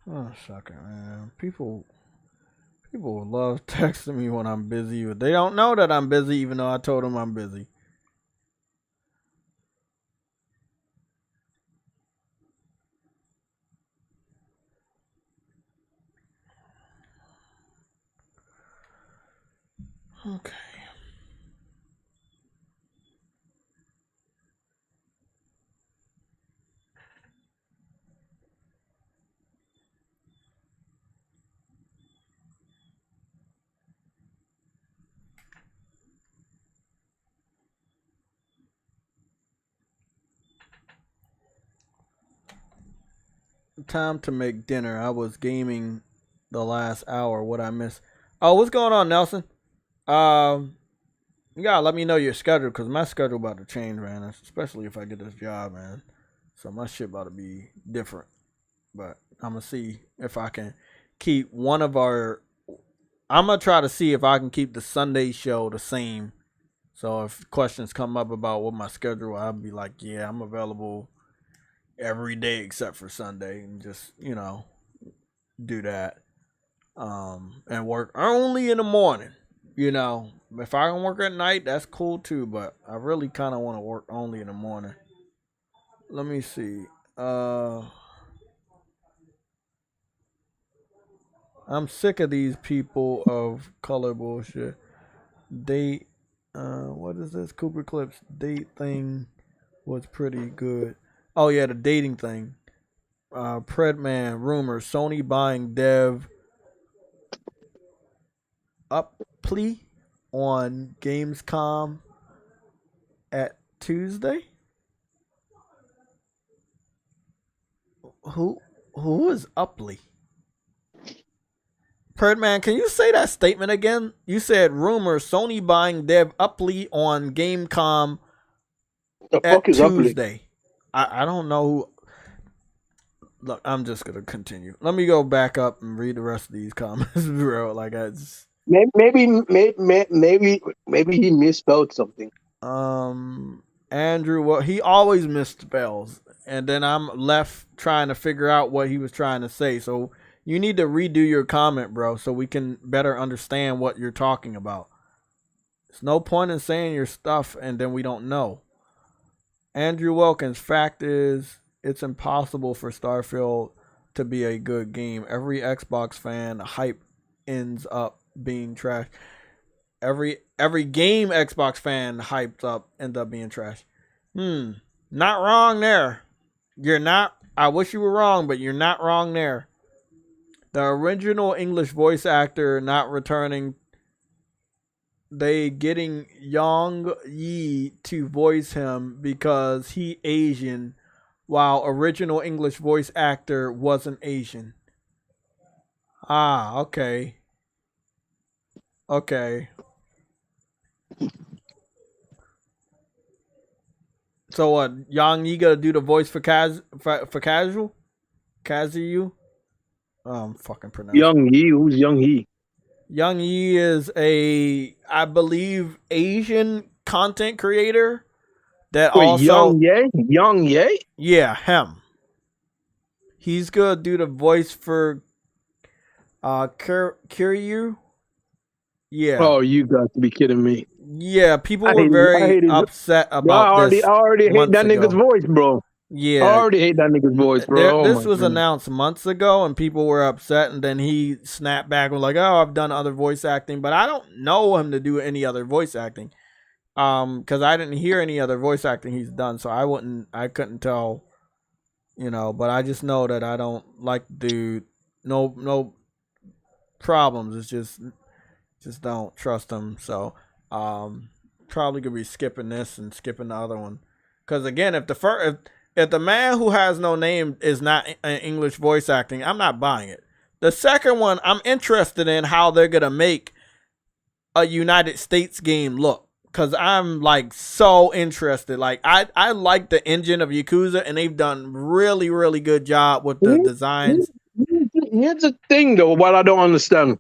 Oh, sucker, man. People love texting me when I'm busy, but they don't know that I'm busy, even though I told them I'm busy. Okay. Time to make dinner. I was gaming the last hour. What I missed? Oh, what's going on, Nelson? You gotta let me know your schedule, because my schedule about to change, man. Especially if I get this job, man. So my shit about to be different. But I'm gonna see if I can keep one of our. I'm gonna try to see if I can keep the Sunday show the same. So if questions come up about what my schedule, I'll be like, yeah, I'm available every day except for Sunday, and just, you know, do that. And work only in the morning. You know, if I can work at night, that's cool too, but I really kind of want to work only in the morning. Let me see. I'm sick of these people of color bullshit. Date, what is this? Cooper Clips date thing was pretty good. Oh yeah, the dating thing. Predman rumors Sony buying dev Upply on Gamescom at Tuesday. Who is Upply? Predman, can you say that statement again? You said rumor Sony buying dev Upply on Gamescom at Tuesday. I don't know who. Look, I'm just gonna continue. Let me go back up and read the rest of these comments, bro. Like I just maybe he misspelled something. Andrew, well, he always misspells, and then I'm left trying to figure out what he was trying to say. So you need to redo your comment, bro, so we can better understand what you're talking about. There's no point in saying your stuff and then we don't know. Andrew Wilkins, fact is, it's impossible for Starfield to be a good game. Every Xbox fan hype ends up being trash. Every game Xbox fan hyped up ends up being trash. Not wrong there. You're not. I wish you were wrong, but you're not wrong there. The original English voice actor not returning. They getting Yang Yi to voice him because he Asian, while original English voice actor wasn't Asian. Ah, okay. Okay. So what? Yang Yi gotta do the voice for casual? Kazu? Fucking pronounce. Young Yi, who's Young Yi? Young Yi is a, I believe, Asian content creator that also. Young Ye? Yeah, him. He's gonna do the voice for Kiryu. Yeah. Oh, you got to be kidding me. Yeah, people were very upset about this. I already hate that nigga's voice, bro. Yeah, I already hate that nigga's voice, bro. This was announced months ago, and people were upset. And then he snapped back and was like, "Oh, I've done other voice acting, but I don't know him to do any other voice acting, because I didn't hear any other voice acting he's done, so I couldn't tell, you know. But I just know that I don't like the dude. No problems. It's just don't trust him. So, probably gonna be skipping this and skipping the other one, because again, if the man who has no name is not English voice acting, I'm not buying it. The second one, I'm interested in how they're going to make a United States game look. Because I'm like so interested. Like I like the engine of Yakuza, and they've done really, really good job with the designs. Here's the thing though, what I don't understand.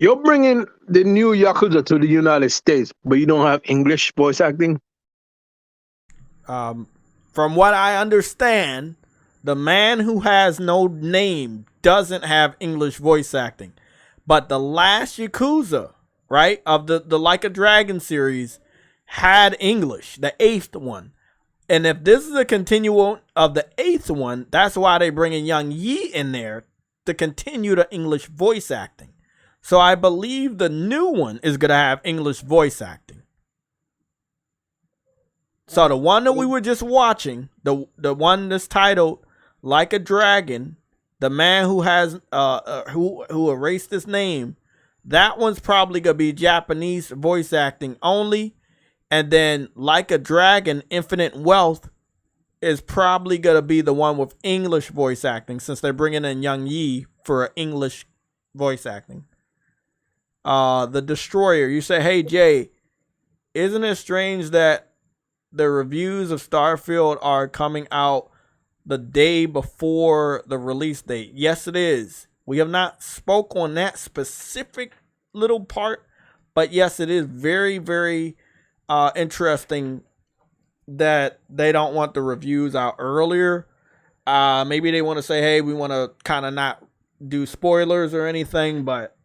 You're bringing the new Yakuza to the United States, but you don't have English voice acting? From what I understand, the man who has no name doesn't have English voice acting. But the last Yakuza, right, of the Like a Dragon series had English, the 8th one. And if this is a continuation of the 8th one, that's why they bringing Young Yi in there to continue the English voice acting. So I believe the new one is going to have English voice acting. So the one that we were just watching, the one that's titled Like a Dragon, the man who has who erased his name, that one's probably gonna be Japanese voice acting only, and then Like a Dragon, Infinite Wealth is probably gonna be the one with English voice acting, since they're bringing in Young Yi for English voice acting. The Destroyer, you say, hey Jay, isn't it strange that the reviews of Starfield are coming out the day before the release date? Yes, it is. We have not spoke on that specific little part, but yes, it is very, very interesting that they don't want the reviews out earlier. Maybe they want to say, hey, we want to kind of not do spoilers or anything, but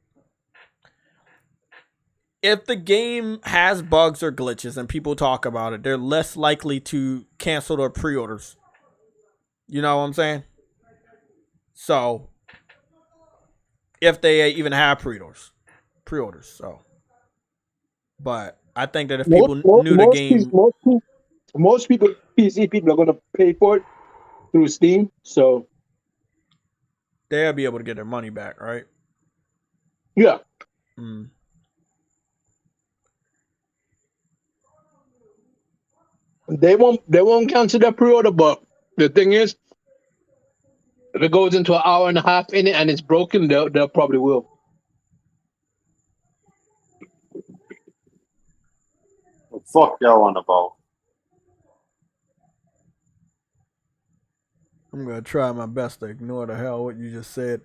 if the game has bugs or glitches and people talk about it, they're less likely to cancel their pre-orders. You know what I'm saying? So, if they even have pre-orders. So, but I think that if people knew the game, most people, PC people, are gonna pay for it through Steam, so they'll be able to get their money back, right? Yeah. They won't cancel their pre-order, but the thing is, if it goes into an hour and a half in it and it's broken, they'll probably will. What the fuck y'all on about? I'm gonna try my best to ignore the hell what you just said.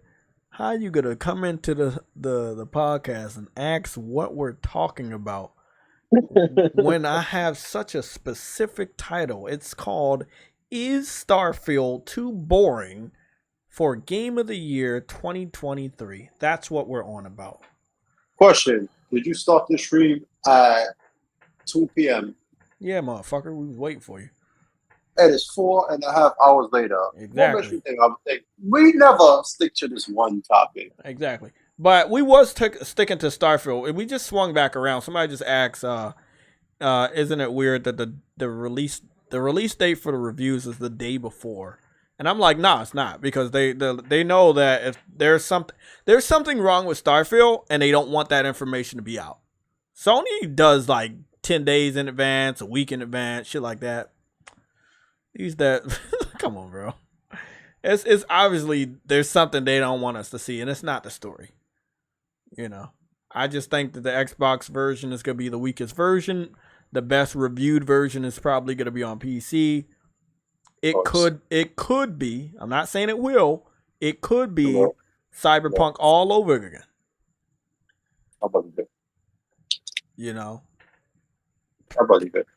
How you gonna come into the podcast and ask what we're talking about when I have such a specific title? It's called "Is Starfield Too Boring for Game of the Year 2023?" That's what we're on about. Question: did you start the stream at 2 p.m.? Yeah, motherfucker, we was waiting for you. It is 4.5 hours later. Exactly. What makes you think? We never stick to this one topic. Exactly. But we was sticking to Starfield. We just swung back around. Somebody just asked, isn't it weird that the release date for the reviews is the day before? And I'm like, no, it's not, because they know that if there's something wrong with Starfield and they don't want that information to be out. Sony does like 10 days in advance, a week in advance, shit like that. Come on, bro. It's obviously there's something they don't want us to see, and it's not the story. You know, I just think that the Xbox version is gonna be the weakest version. The best reviewed version is probably gonna be on PC. It could be. I'm not saying it will. It could be Cyberpunk all over again. You know.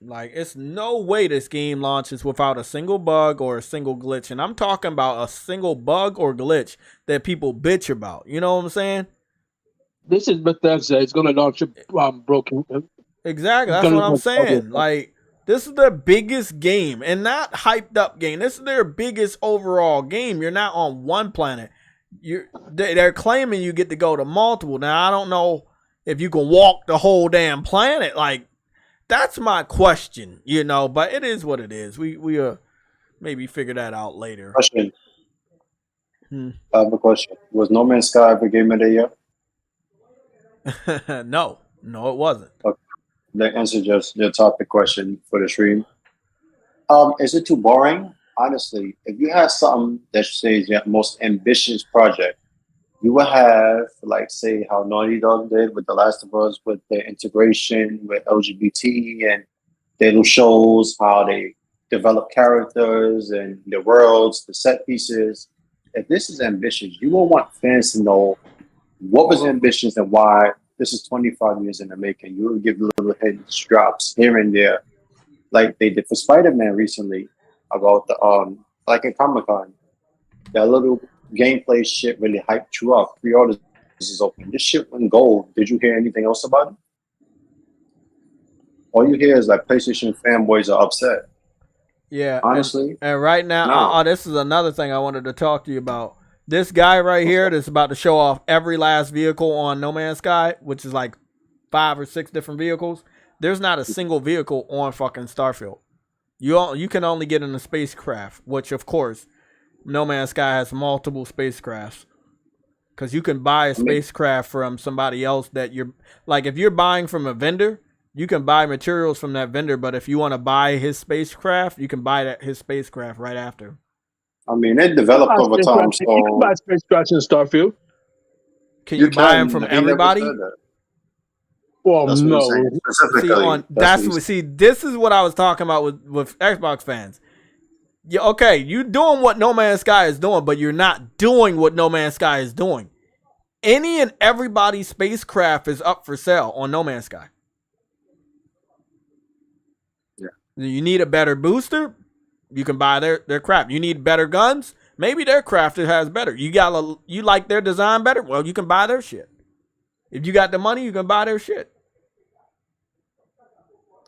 Like, it's no way this game launches without a single bug or a single glitch. And I'm talking about a single bug or glitch that people bitch about. You know what I'm saying? This is Bethesda. It's going to launch broken. Exactly. That's what I'm saying. Like, this is their biggest game, and not hyped up game. This is their biggest overall game. You're not on one planet. They're claiming you get to go to multiple. Now, I don't know if you can walk the whole damn planet. Like, that's my question, you know, but it is what it is. We maybe figure that out later. Question. I have a question. Was No Man's Sky ever Game of the Year? No, it wasn't. Okay. That answers just your topic question for the stream. Is it too boring? Honestly, if you had something that says your most ambitious project, you would have, like, say, how Naughty Dog did with The Last of Us, with their integration with LGBT and their little shows, how they develop characters and the worlds, the set pieces. If this is ambitious, you will want fans to know what was ambitious and why. This is 25 years in the making. You will give little head drops here and there, like they did for Spider-Man recently, about the like in Comic-Con. That little gameplay shit really hyped you up. Pre-orders is open. This shit went gold. Did you hear anything else about it? All you hear is like PlayStation fanboys are upset. Yeah, honestly. And right now, this is another thing I wanted to talk to you about. This guy right here that's about to show off every last vehicle on No Man's Sky, which is like 5 or 6 different vehicles. There's not a single vehicle on fucking Starfield. You can only get in a spacecraft, which of course, No Man's Sky has multiple spacecrafts. Because you can buy a spacecraft from somebody else that you're... Like, if you're buying from a vendor, you can buy materials from that vendor, but if you want to buy his spacecraft, you can buy his spacecraft right after. I mean, they developed over time, so... You can buy spacecrafts in Starfield. Can you buy them from everybody? Well, That's what I'm no. saying. Specifically, this is what I was talking about with Xbox fans. Yeah, okay, you're doing what No Man's Sky is doing, but you're not doing what No Man's Sky is doing. Any and everybody's spacecraft is up for sale on No Man's Sky. Yeah. You need a better booster, you can buy their crap. You need better guns, maybe their craft has better. You like their design better? Well, you can buy their shit. If you got the money, you can buy their shit.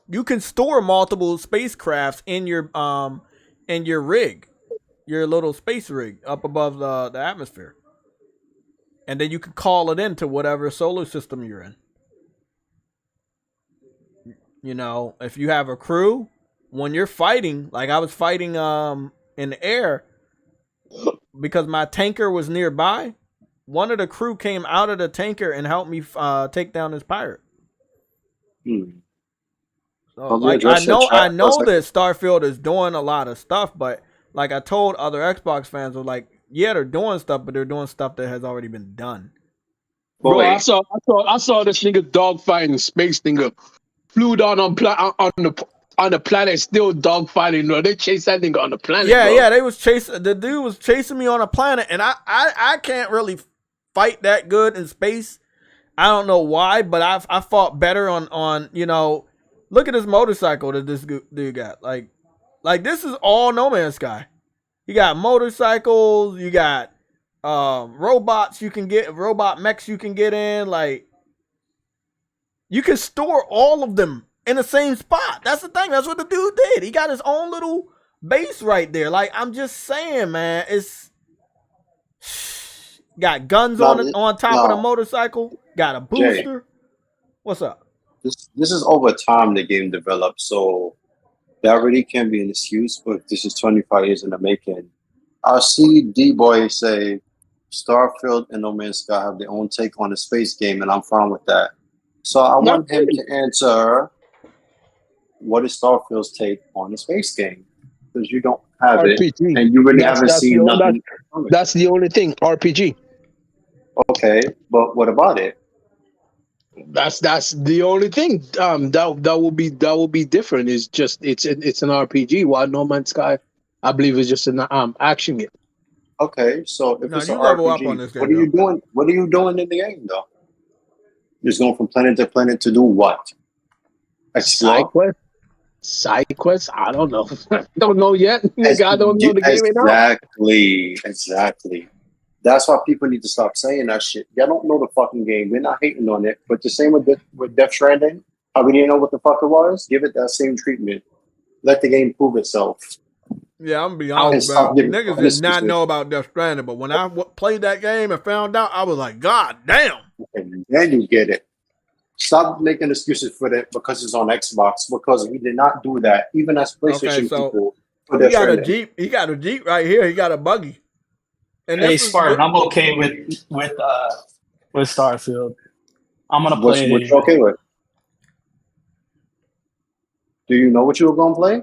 You can store multiple spacecrafts in your rig, your little space rig up above the atmosphere. And then you can call it into whatever solar system you're in. You know, if you have a crew, when you're fighting, like I was fighting in the air, because my tanker was nearby, one of the crew came out of the tanker and helped me take down this pirate. So, like, I know that Starfield is doing a lot of stuff, but like I told other Xbox fans, were like, yeah, they're doing stuff, but they're doing stuff that has already been done. Bro, I saw this nigga dogfighting space nigga flew down on the planet, still dogfighting. Bro, they chased that nigga on the planet. Yeah, bro. yeah, they was chasing. The dude was chasing me on a planet, and I can't really fight that good in space. I don't know why, but I fought better on you know. Look at this motorcycle that this dude got. Like this is all No Man's Sky. You got motorcycles, you got robots you can get, robot mechs you can get in. Like, you can store all of them in the same spot. That's the thing. That's what the dude did. He got his own little base right there. Like, I'm just saying, man, it's got guns on top of the motorcycle. Got a booster. Jay, what's up? This is over time the game developed, so that really can be an excuse, but this is 25 years in the making. I see D-Boy say Starfield and No Man's Sky have their own take on the space game, and I'm fine with that. So I want him to answer, what is Starfield's take on the space game? Because you don't have RPG. it, and you really haven't seen nothing. That's the only thing, RPG. Okay, but what about it? That's the only thing. That will be different. It's just it's an RPG. While No Man's Sky, I believe, is just an action game. Okay, so if it's an level RPG, up on this game, what are you doing? What are you doing in the game though? Just going from planet to planet to do what? Side quest? I don't know. Don't know yet. I don't know the game at all. Exactly. That's why people need to stop saying that shit. Y'all don't know the fucking game. We're not hating on it. But the same with Death Stranding, how we didn't know what the fuck it was, give it that same treatment. Let the game prove itself. Yeah, I'm gonna be honest, bro. Niggas did not know about Death Stranding, but when I played that game and found out, I was like, God damn. And then you get it. Stop making excuses for that because it's on Xbox, because we did not do that. Even as PlayStation people. He got a Jeep. He got a Jeep right here. He got a buggy. And hey, Spartan, I'm okay with Starfield. I'm gonna play. What you okay with? Do you know what you were gonna play?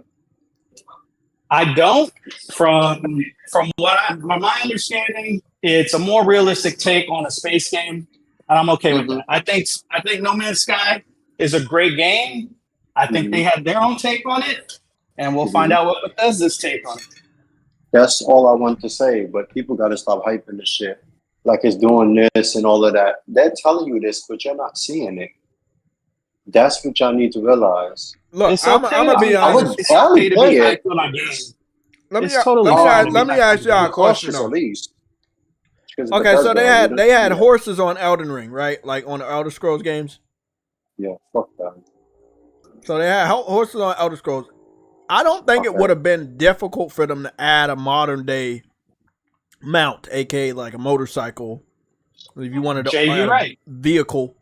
I don't. From my understanding, it's a more realistic take on a space game, and I'm okay with that. I think No Man's Sky is a great game. I think they have their own take on it, and we'll find out what Bethesda's take on it. That's all I want to say, but people got to stop hyping the shit like it's doing this and all of that. They're telling you this, but you're not seeing it. That's what y'all need to realize. Look, I'm gonna be honest. Let me ask y'all a question. Okay, so they had horses on Elden Ring, right? Like on the Elder Scrolls games. Yeah, fuck that. So they had horses on Elder Scrolls. I don't think it would have been difficult for them to add a modern day mount, aka like a motorcycle. If you wanted to add a vehicle,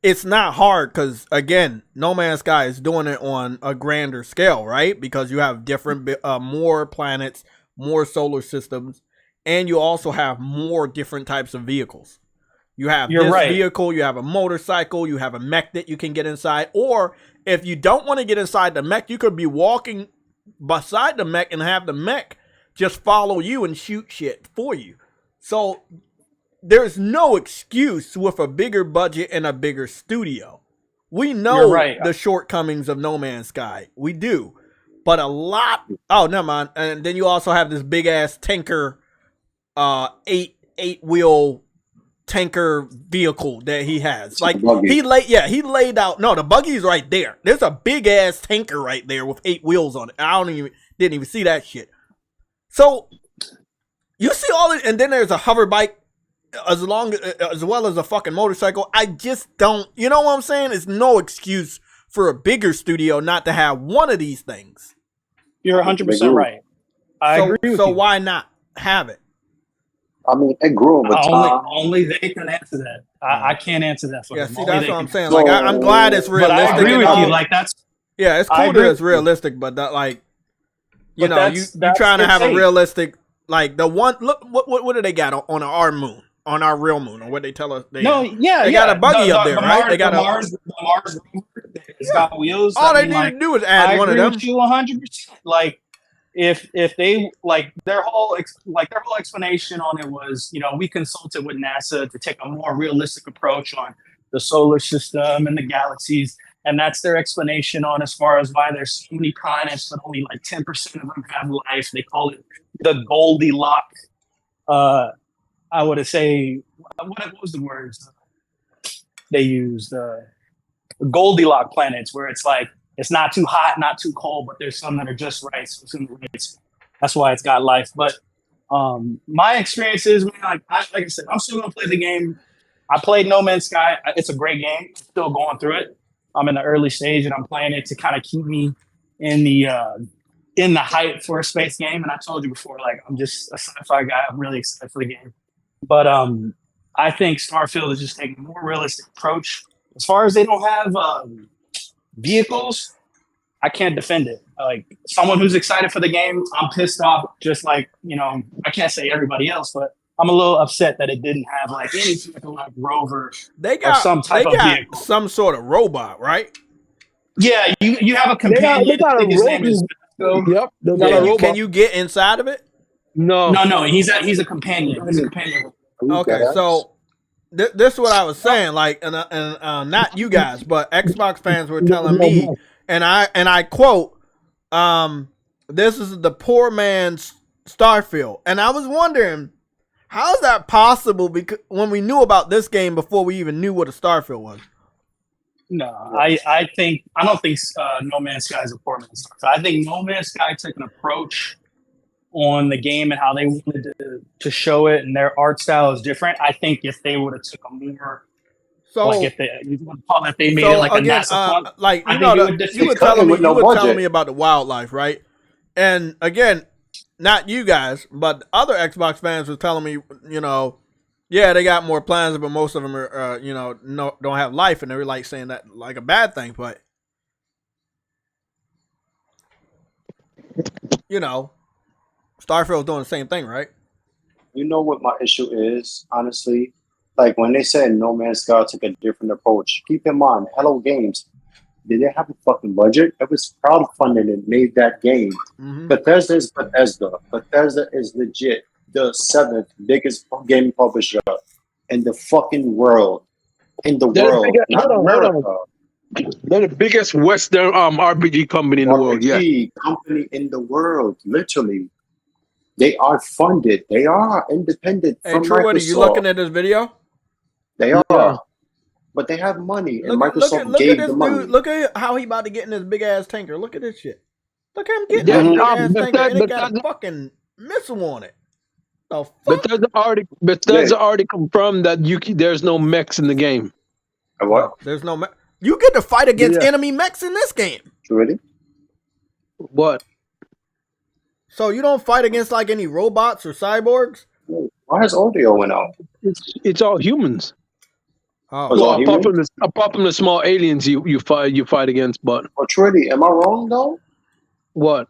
it's not hard because again, No Man's Sky is doing it on a grander scale, right? Because you have different, more planets, more solar systems, and you also have more different types of vehicles. You have vehicle, you have a motorcycle, you have a mech that you can get inside, or if you don't want to get inside the mech, you could be walking beside the mech and have the mech just follow you and shoot shit for you. So there's no excuse with a bigger budget and a bigger studio We know the shortcomings of No Man's Sky. We do. But a lot. Oh, never mind. And then you also have this big ass tanker, eight wheel tanker vehicle that he has. Like he laid out. No, the buggy's right there. There's a big ass tanker right there with 8 wheels on it. Didn't even see that shit. So you see all it, and then there's a hover bike as well as a fucking motorcycle. I just don't. You know what I'm saying? It's no excuse for a bigger studio not to have one of these things. You're 100% right. I agree with you. So why not have it? I mean, it grew over time. Only they can answer that. I can't answer that for them. See, that's what I'm saying. Like, I'm glad it's realistic. But I agree with you. Like, that's... Yeah, it's cool that it's realistic, but that, like, you trying to have a realistic, like, the one... Look, what do they got on our moon? On our real moon, or what they tell us? They got a buggy up there, right? They got the Mars it's got wheels. All they need to do is add one of them. I agree with you 100%. Like, if they like their whole explanation on it was, we consulted with NASA to take a more realistic approach on the solar system and the galaxies, and that's their explanation on as far as why there's so many planets but only like 10% of them have life. They call it the Goldilocks. I would say, what was the words they used? Goldilocks planets, where it's like, it's not too hot, not too cold, but there's some that are just right. So it's in the right. That's why it's got life. But my experience is, man, like I said, I'm still going to play the game. I played No Man's Sky. It's a great game. Still going through it. I'm in the early stage, and I'm playing it to kind of keep me in the hype for a space game. And I told you before, like, I'm just a sci-fi guy. I'm really excited for the game. But I think Starfield is just taking a more realistic approach. As far as they don't have vehicles, I can't defend it. Like, someone who's excited for the game, I'm pissed off. Just like, I can't say everybody else, but I'm a little upset that it didn't have like any type of like rover or some type of vehicle. Some sort of robot, right? Yeah, you have a companion. They got a robot. Yep, they got a robot. Can you get inside of it? No. He's a companion. He's a companion. Okay, so this is what I was saying. Like, and not you guys, but Xbox fans were telling me, and I quote, "This is the poor man's Starfield," and I was wondering, how is that possible? Because when we knew about this game before we even knew what a Starfield was. No, I don't think No Man's Sky is a poor man's Starfield. I think No Man's Sky took an approach on the game and how they wanted to show it, and their art style is different. I think if they would have took a more, like, if they call it, they made it like a NASA like, you were telling me about the wildlife, right? And again, not you guys, but other Xbox fans were telling me, yeah, they got more plans, but most of them are, don't have life, and they were like saying that like a bad thing, but Starfield's doing the same thing, right? You know what my issue is, honestly? Like, when they said No Man's Sky took a different approach, keep in mind, Hello Games, did they have a fucking budget? It was crowdfunded and made that game. Mm-hmm. Bethesda is Bethesda. Bethesda is legit the 7th biggest game publisher in the fucking world. Hold on. They're the biggest Western RPG company in the world. Yeah, company in the world, literally. They are funded. They are independent from Microsoft. Are you looking at this video? They are. But they have money, and Microsoft gave the money. Dude, look at how he about to get in this big-ass tanker. Look at this shit. Look at him getting that big-ass tanker, and it got a fucking missile on it. Bethesda already confirmed that there's no mechs in the game. What? There's no mech. You get to fight against enemy mechs in this game. Really? What? So you don't fight against like any robots or cyborgs? Why has audio went out? It's all humans. Oh, well, apart from the small aliens you fight against, but truly, am I wrong though? What?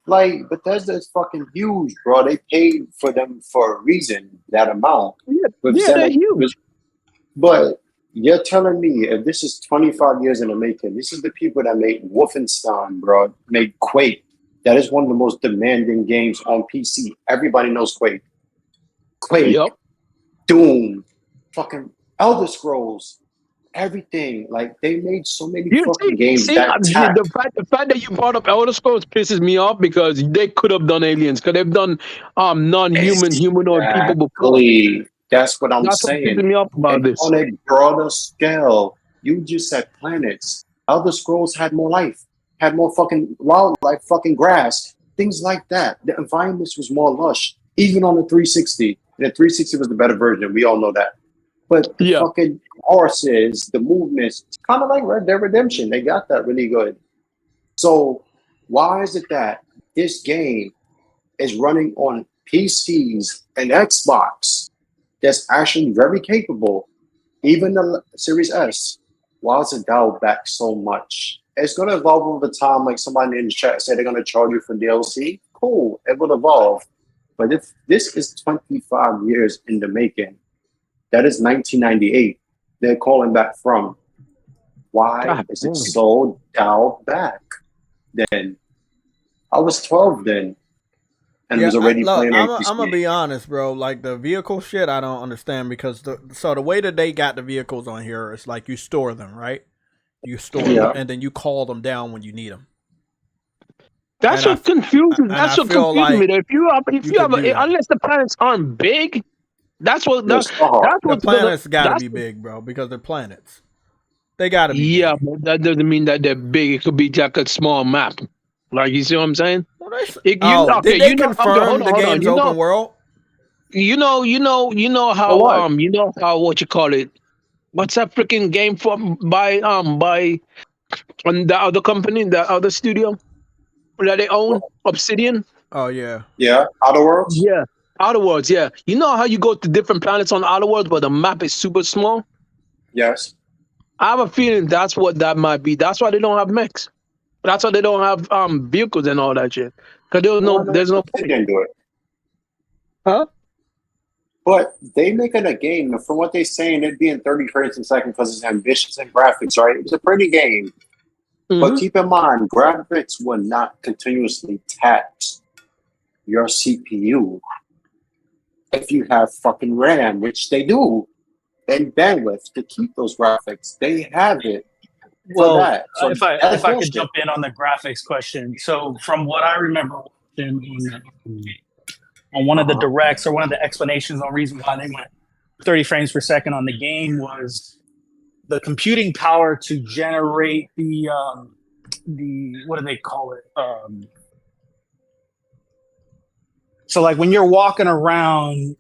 Like, Bethesda is fucking huge, bro. They paid for them for a reason, that amount. Yeah, they're huge. But you're telling me, if this is 25 years in the making, this is the people that made Wolfenstein, bro, made Quake. That is one of the most demanding games on PC. Everybody knows Quake. Quake, Doom, fucking Elder Scrolls. everything. Like they made so many fucking games see, that tack. the fact that you brought up Elder Scrolls pisses me off because they could have done aliens, because they've done non-human humanoid people before. That's what I'm That's saying. what pisses me off about this. On a broader scale, you just said planets. Elder Scrolls had more life, had more fucking wildlife, fucking grass, things like that. The environment was more lush, even on the 360. And the 360 was the better version. We all know that. But the fucking horses, the movements, it's kind of like Red Dead Redemption. They got that really good. So why is it that this game is running on PCs and Xbox that's actually very capable, even the Series S? Why is it dialed back so much? It's going to evolve over time. Like somebody in the chat said, they're going to charge you for DLC. Cool, it will evolve. But if this is 25 years in the making, that is 1998. They're calling back from. Why is it so dialed back? Then I was 12 then, and was already playing. I'm gonna be honest, bro. Like the vehicle shit, I don't understand because the way that they got the vehicles on here is like you store them, right? You store them and then you call them down when you need them. That's what confuses. That's what confuses me. If you have, unless the planets aren't big. That's what the planets gotta be big, bro, because they're planets. They gotta be big. But that doesn't mean that they're big. It could be like a small map. Like, you see what I'm saying? Did they confirm the game's open world? You know how what you call it? What's that freaking game by the other company, the other studio that they own, Obsidian? Oh yeah. Yeah, Outer Worlds? Yeah. Outer Worlds, yeah. You know how you go to different planets on Outer Worlds, but the map is super small? Yes. I have a feeling that's what that might be. That's why they don't have mechs. That's why they don't have vehicles and all that shit. Because there's no They didn't do it. Huh? But they making a game, from what they're saying, it'd be in 30 frames a second because it's ambitious and graphics, right? It was a pretty game. But keep in mind, graphics will not continuously tax your CPU if you have fucking RAM, which they do, and bandwidth to keep those graphics. They have it. Well, that. So if I could jump in on the graphics question. So from what I remember watching on one of the directs or one of the explanations on reason why they went 30 frames per second on the game was the computing power to generate the what do they call it? So like when you're walking around,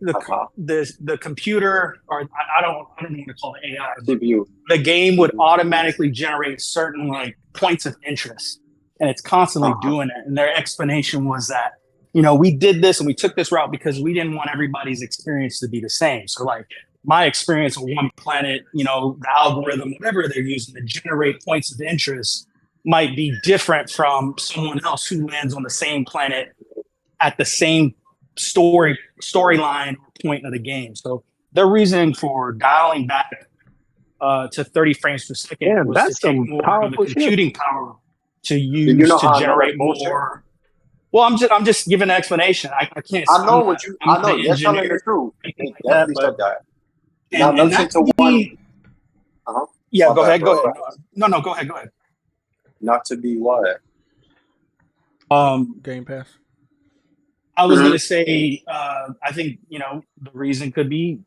the computer, or I don't want to call it AI, CPU. The game would automatically generate certain like points of interest, and it's constantly doing it. And their explanation was that, you know, we did this and we took this route because we didn't want everybody's experience to be the same. So like my experience on one planet, you know, the algorithm, whatever they're using to generate points of interest might be different from someone else who lands on the same planet at the same storyline point of the game. So their reasoning for dialing back to 30 frames per second was that's to take some more of the powerful computing power to use to generate more. Well, I'm just giving an explanation. I can't. I know what you. I know. You're telling the truth. Definitely said that. Now let's get to one. Yeah, go ahead. Go ahead. No, go ahead. Go ahead. Not to be what? Game Pass. I was going to say, I think, you know, the reason could be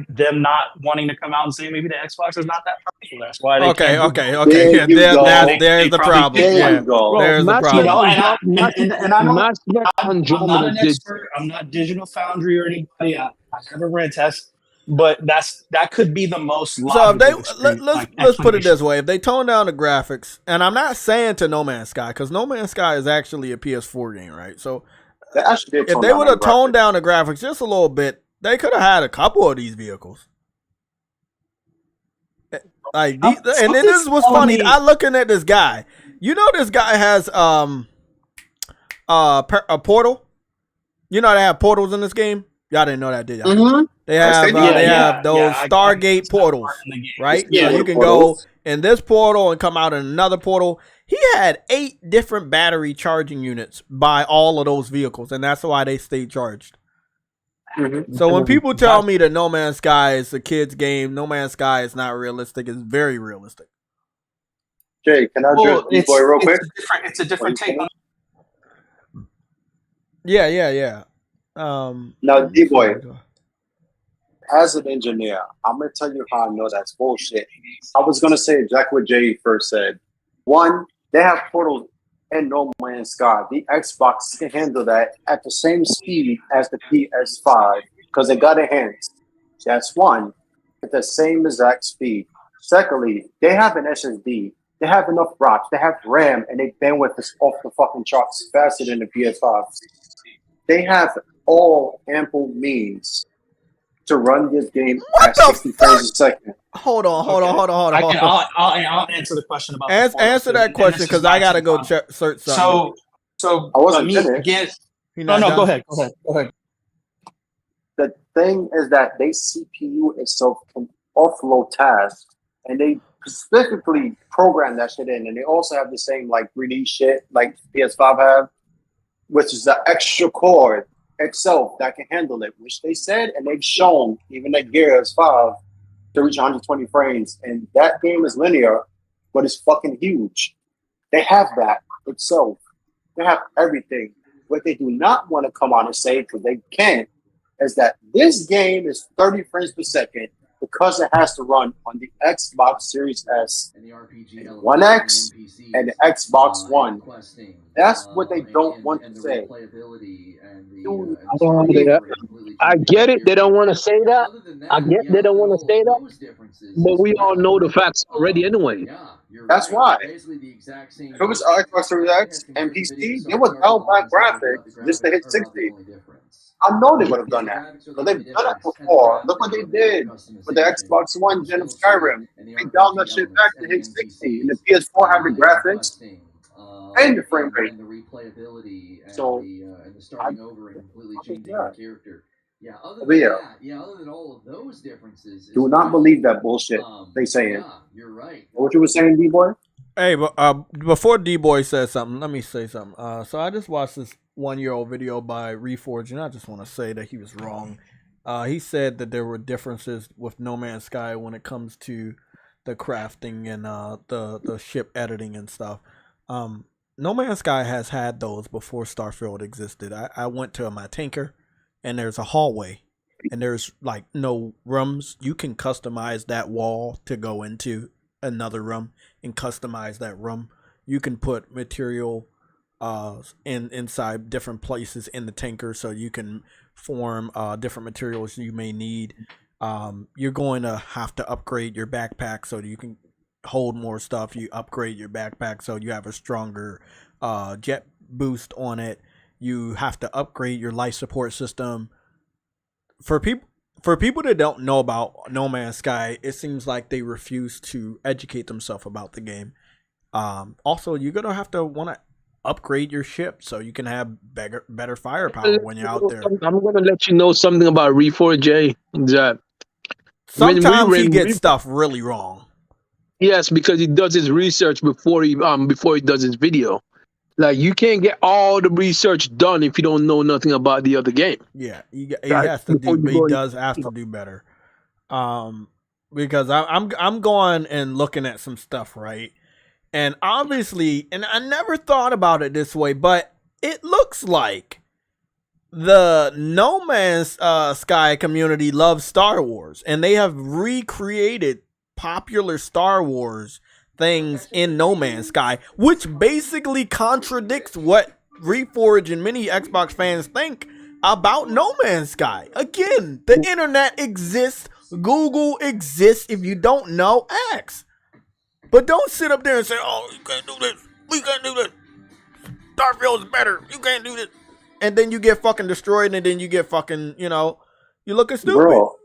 them not wanting to come out and say maybe the Xbox is not that powerful. That's why they Okay. Yeah, there's the problem. There's the problem. I'm not Digital Foundry or anybody. I never ran tests, but that could be the most logical. So if let's put it this way: if they tone down the graphics, and I'm not saying to No Man's Sky, because No Man's Sky is actually a PS4 game, right? So if they would have toned down the graphics just a little bit, they could have had a couple of these vehicles. Like, and then this was funny. I looking at this guy. You know, this guy has a portal. You know they have portals in this game. Y'all didn't know that, did y'all? They have those Stargate portals, right? Yeah, so you can go in this portal and come out in another portal. He had 8 different battery charging units by all of those vehicles, and that's why they stay charged. So when people tell me that No Man's Sky is a kid's game, No Man's Sky is not realistic. It's very realistic. Jay, can I address D-Boy real quick? It's a different take on. Yeah. Now, D-Boy, as an engineer, I'm going to tell you how I know that's bullshit. I was going to say exactly what Jay first said. One, they have portals in No Man's Sky. The Xbox can handle that at the same speed as the PS5 because they got enhanced. That's one, at the same exact speed. Secondly, they have an SSD. They have enough ROMs. They have RAM, and their bandwidth is off the fucking charts faster than the PS5. They have all ample means to run this game at 60 frames a second. Hold on. I'll answer the question about answer that question because I gotta go search something. So I wasn't finished. Go ahead. The thing is that they CPU itself can offload tasks, and they specifically program that shit in, and they also have the same like 3D shit like PS5 have, which is the extra core itself that can handle it, which they said and they've shown even at Gears 5 to reach 120 frames, and that game is linear, but it's fucking huge. They have that itself. They have everything. What they do not want to come on and say, because they can't, is that this game is 30 frames per second because it has to run on the Xbox Series S, One X, and the Xbox One. That's what they don't want to say. I get it. They don't want to say that. I get they don't want to say that. But we all know the facts already anyway. That's why. If it was Xbox Series X and PC, they would held back graphics just to hit 60. I know they would have done that. But they've done it before. Look what they did with the Xbox One gen of Skyrim. They dialed that shit back to hit 60. And the PS4 had the graphics and the frame rate. So, the starting over and completely changing your character. Other than all of those differences, do not believe that bullshit they saying. You're right. What you were saying, D-Boy? Hey, but before D-Boy says something, let me say something. So I just watched this 1-year-old video by Reforge, and I just want to say that he was wrong. He said that there were differences with No Man's Sky when it comes to the crafting and the ship editing and stuff. No Man's Sky has had those before Starfield existed. I went to my tanker, and there's a hallway, and there's like no rooms. You can customize that wall to go into another room and customize that room. You can put material inside different places in the tanker, so you can form different materials you may need. You're going to have to upgrade your backpack so you can hold more stuff. You upgrade your backpack so you have a stronger jet boost on it. You have to upgrade your life support system. For people that don't know about No Man's Sky, it seems like they refuse to educate themselves about the game. Also, you're gonna have to want to upgrade your ship so you can have better firepower when you're out there. I'm gonna let you know something about Reforge, Jay. That sometimes he gets stuff really wrong. Yes, because he does his research before he does his video. Like, you can't get all the research done if you don't know nothing about the other game. Yeah, he has to do. He does have to do better. Because I'm going and looking at some stuff, right? And obviously, and I never thought about it this way, but it looks like the No Man's Sky community loves Star Wars, and they have recreated popular Star Wars things in No Man's Sky, which basically contradicts what Reforge and many Xbox fans think about No Man's Sky. Again, the internet exists, Google exists. If you don't know, ask. But don't sit up there and say, "Oh, you can't do this. We can't do this. Starfield is better. You can't do this." And then you get fucking destroyed, and then you get fucking, you looking stupid. Bro,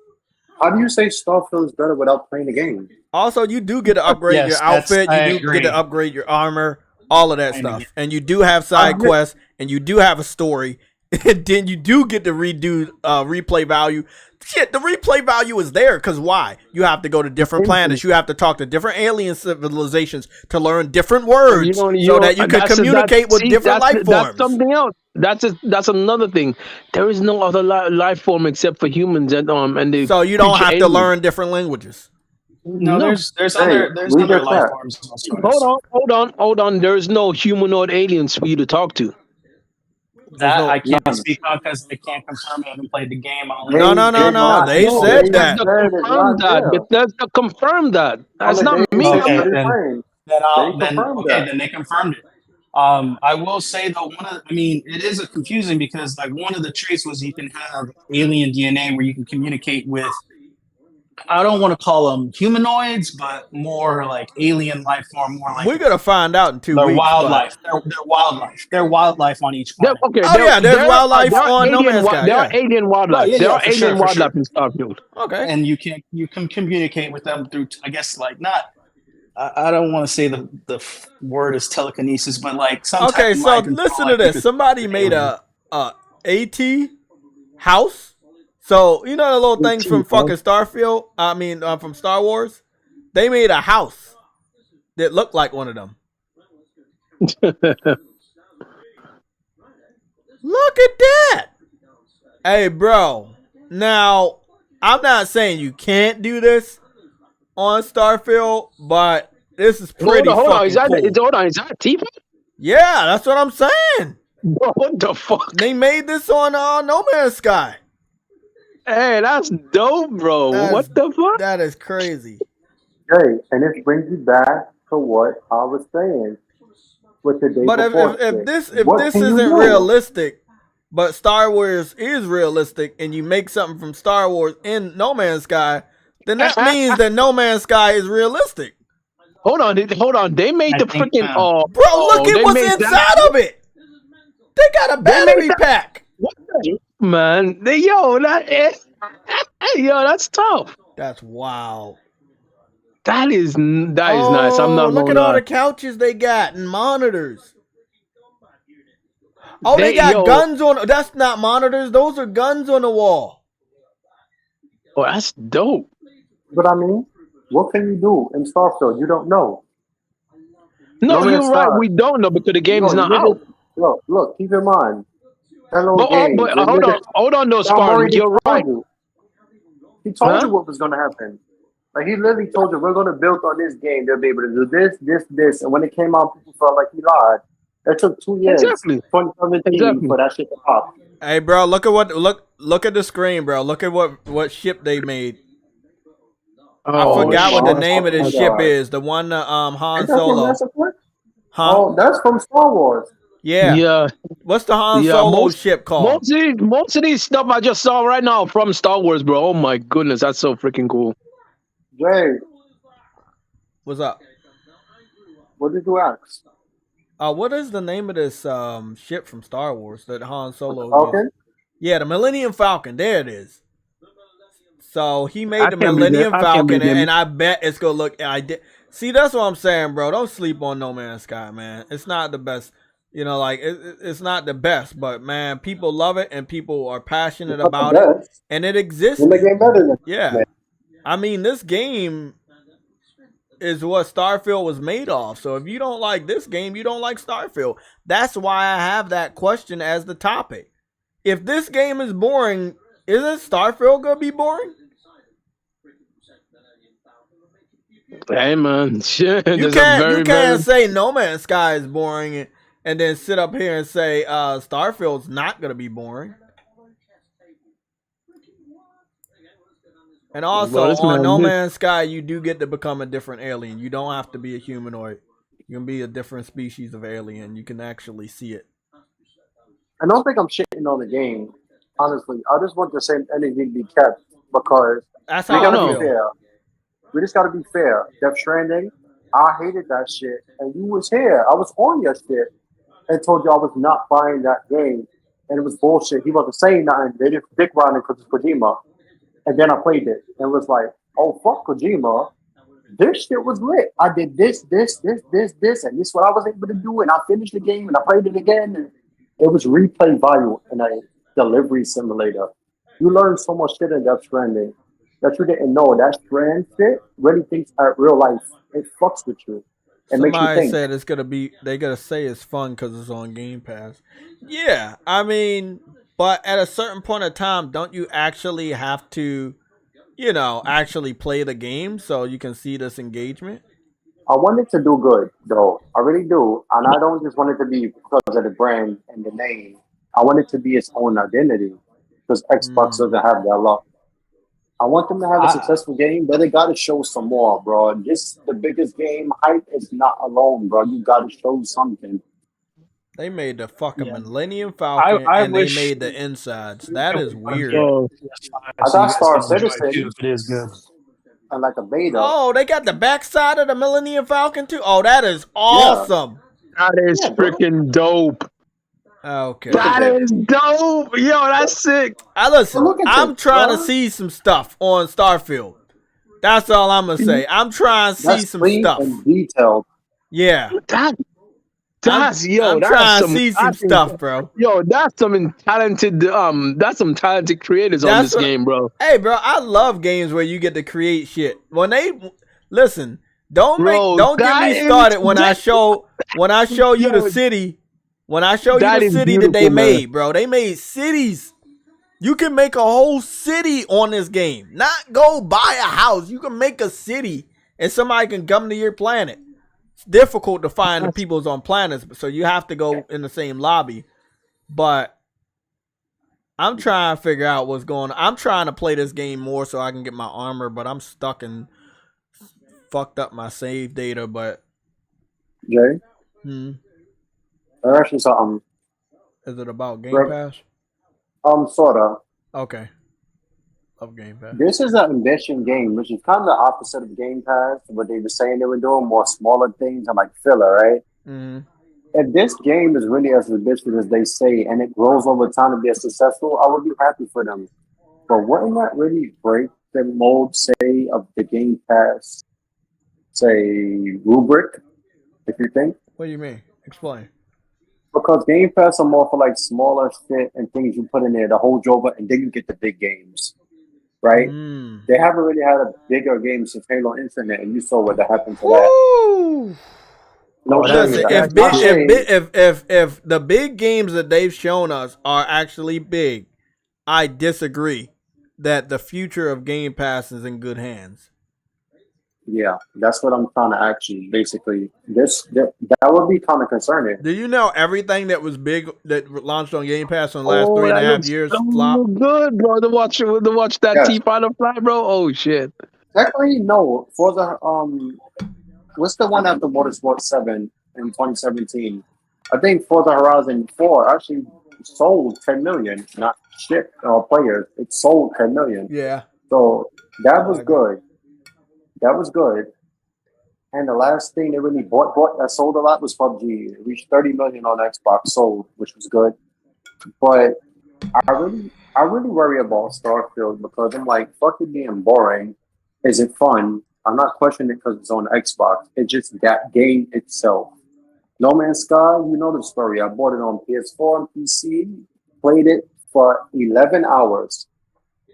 how do you say Starfield is better without playing the game? Also, you do get to upgrade your outfit. You do get to upgrade your armor, all of that stuff. And you do have side quests, and you do have a story. and then you do get to redo replay value. Shit, the replay value is there because why? You have to go to different planets. You have to talk to different alien civilizations to learn different words so that you can communicate with different life forms. That's something else. That's another thing. There is no other life form except for humans and the so you don't have to learn different languages. No, there's other life forms. Hold on. There's no humanoid aliens for you to talk to. That I can't speak on because they can't confirm. I haven't played the game. No. They said that. Bethesda confirmed that. That's not me. Okay, then they confirmed it. I will say though, it is confusing because like one of the traits was you can have alien DNA where you can communicate with. I don't want to call them humanoids, but more like alien life form. More like we're gonna find out in 2 weeks. Wildlife. They're wildlife. They're wildlife on each planet. There's wildlife on No Man's Sky. There are alien wildlife. There are alien wildlife in Starfield. Okay, and you can communicate with them through. I guess like not. I don't want to say the word is telekinesis, but like some. Okay, so listen to this. Somebody made a AT house. So, you know the little things from fucking Starfield? From Star Wars? They made a house that looked like one of them. Look at that. Hey, bro. Now, I'm not saying you can't do this on Starfield, but this is pretty hold on. cool. Is that a T-Pad? Yeah, that's what I'm saying. Bro, what the fuck? They made this on No Man's Sky. Hey, that's dope, bro. What the fuck? That is crazy. Hey, and it brings you back to what I was saying with the day before. But if this isn't realistic, but Star Wars is realistic, and you make something from Star Wars in No Man's Sky, then that means that No Man's Sky is realistic. Hold on. They made the freaking bro. Look at what's inside of it. They got a battery pack. What the man? That's tough. That's wild. That is nice. I'm not. Look at all the couches they got and monitors. Oh, they got guns on. That's not monitors. Those are guns on the wall. Oh, that's dope. But I mean, what can you do in Starfield? You don't know. No, you're right. We don't know because the game is not out. Look. Keep in mind. But hold on, though, Spartan. You're right. He told you what was going to happen. Like he literally told you, we're going to build on this game. They'll be able to do this. And when it came out, people felt like he lied. It took 2 years, 2017, for that shit to pop. Hey, bro, look at the screen, bro. Look at what ship they made. I forgot what the name of this ship is. The one Han Solo. Oh, that's from Star Wars. Yeah. What's the Han Solo ship called? Most of these stuff I just saw right now from Star Wars, bro. Oh my goodness, that's so freaking cool. Jay, what's up? What did you ask? What is the name of this ship from Star Wars that Han Solo? Falcon? Yeah, the Millennium Falcon. There it is. So he made the Millennium Falcon, and I bet it's gonna look. See, that's what I'm saying, bro. Don't sleep on No Man's Sky, man. It's not the best. You know, like it's not the best, but man, people love it and people are passionate about it, and it exists. Yeah, I mean, this game is what Starfield was made of. So if you don't like this game, you don't like Starfield. That's why I have that question as the topic. If this game is boring, isn't Starfield gonna be boring? Hey man, shit. You can't say No Man's Sky is boring and then sit up here and say Starfield's not gonna be boring. And also on No Man's Sky, you do get to become a different alien. You don't have to be a humanoid. You can be a different species of alien. You can actually see it. I don't think I'm shitting on the game. Honestly, I just want the same energy to be kept because that's how I know. Fair. We just gotta be fair. Death Stranding, I hated that shit, and you was here. I was on your shit and told you I was not buying that game, and it was bullshit. He wasn't saying nothing. They just dick riding because it's Kojima, and then I played it and was like, "Oh fuck Kojima, this shit was lit. I did this, and this is what I was able to do, and I finished the game and I played it again, and it was replay value in a delivery simulator. You learn so much shit in Death Stranding that you didn't know. That Strand shit really thinks at real life. It fucks with you. It makes you Somebody think. said it's gonna be. They gotta say it's fun because it's on Game Pass. Yeah, I mean, but at a certain point of time, don't you actually have to, actually play the game so you can see this engagement? I want it to do good, though. I really do. And I don't just want it to be because of the brand and the name. I want it to be its own identity because Xbox doesn't have that luck. I want them to have a successful game, but they got to show some more, bro. Just the biggest game hype is not alone, bro. You got to show something. They made the fucking Millennium Falcon and they made the insides. That is weird. I got Star Citizen. It is good. And like a beta. Oh, they got the backside of the Millennium Falcon too? Oh, that is awesome. Yeah. That is freaking dope. Okay. That is dope. Yo, that's sick. Listen, I'm trying to see some stuff on Starfield. That's all I'm going to say. I'm trying to see some stuff. And detailed. Yeah. I'm trying to see some stuff, bro. Yo, that's some talented creators on this game, bro. Hey, bro, I love games where you get to create shit. When they listen, don't get me started when I show you the city. When I show you the city that they made, bro. They made cities. You can make a whole city on this game. Not go buy a house. You can make a city and somebody can come to your planet. It's difficult to find the peoples on planets, so you have to go in the same lobby. But I'm trying to figure out what's going on. I'm trying to play this game more so I can get my armor, but I'm stuck and fucked up my save data. But Jay? There's actually something. Is it about Game Pass? Sorta. Okay. Love Game Pass. This is an ambition game, which is kind of the opposite of Game Pass. What they were saying they were doing, more smaller things and like filler, right? If this game is really as ambitious as they say, and it grows over time to be as successful, I would be happy for them. But wouldn't that really break the mold, say, of the Game Pass, say, rubric? If you think. What do you mean? Explain. Because Game Pass are more for like smaller shit and things you put in there to hold you over, and then you get the big games, right? They haven't really had a bigger game since Halo Infinite, and you saw what happened to that. No, listen, if the big games that they've shown us are actually big, I disagree that the future of Game Pass is in good hands. Yeah, that's what I'm trying to actually basically. That would be kind of concerning. Do you know everything that was big that launched on Game Pass in the last 3.5 years flopped? Good, bro. To watch that T-Fighter fly, bro. Oh shit. Technically, no. For the what's the one after Motorsport 7 in 2017? I think Forza Horizon 4 actually sold 10 million, not shit players. It sold 10 million. Yeah. So that was good. That was good. And the last thing they really bought that sold a lot was PUBG. It reached 30 million on Xbox sold, which was good. But I really worry about Starfield because I'm like, fuck it being boring. Is it fun? I'm not questioning it because it's on Xbox. It's just that game itself. No Man's Sky, you know the story. I bought it on PS4 and PC, played it for 11 hours,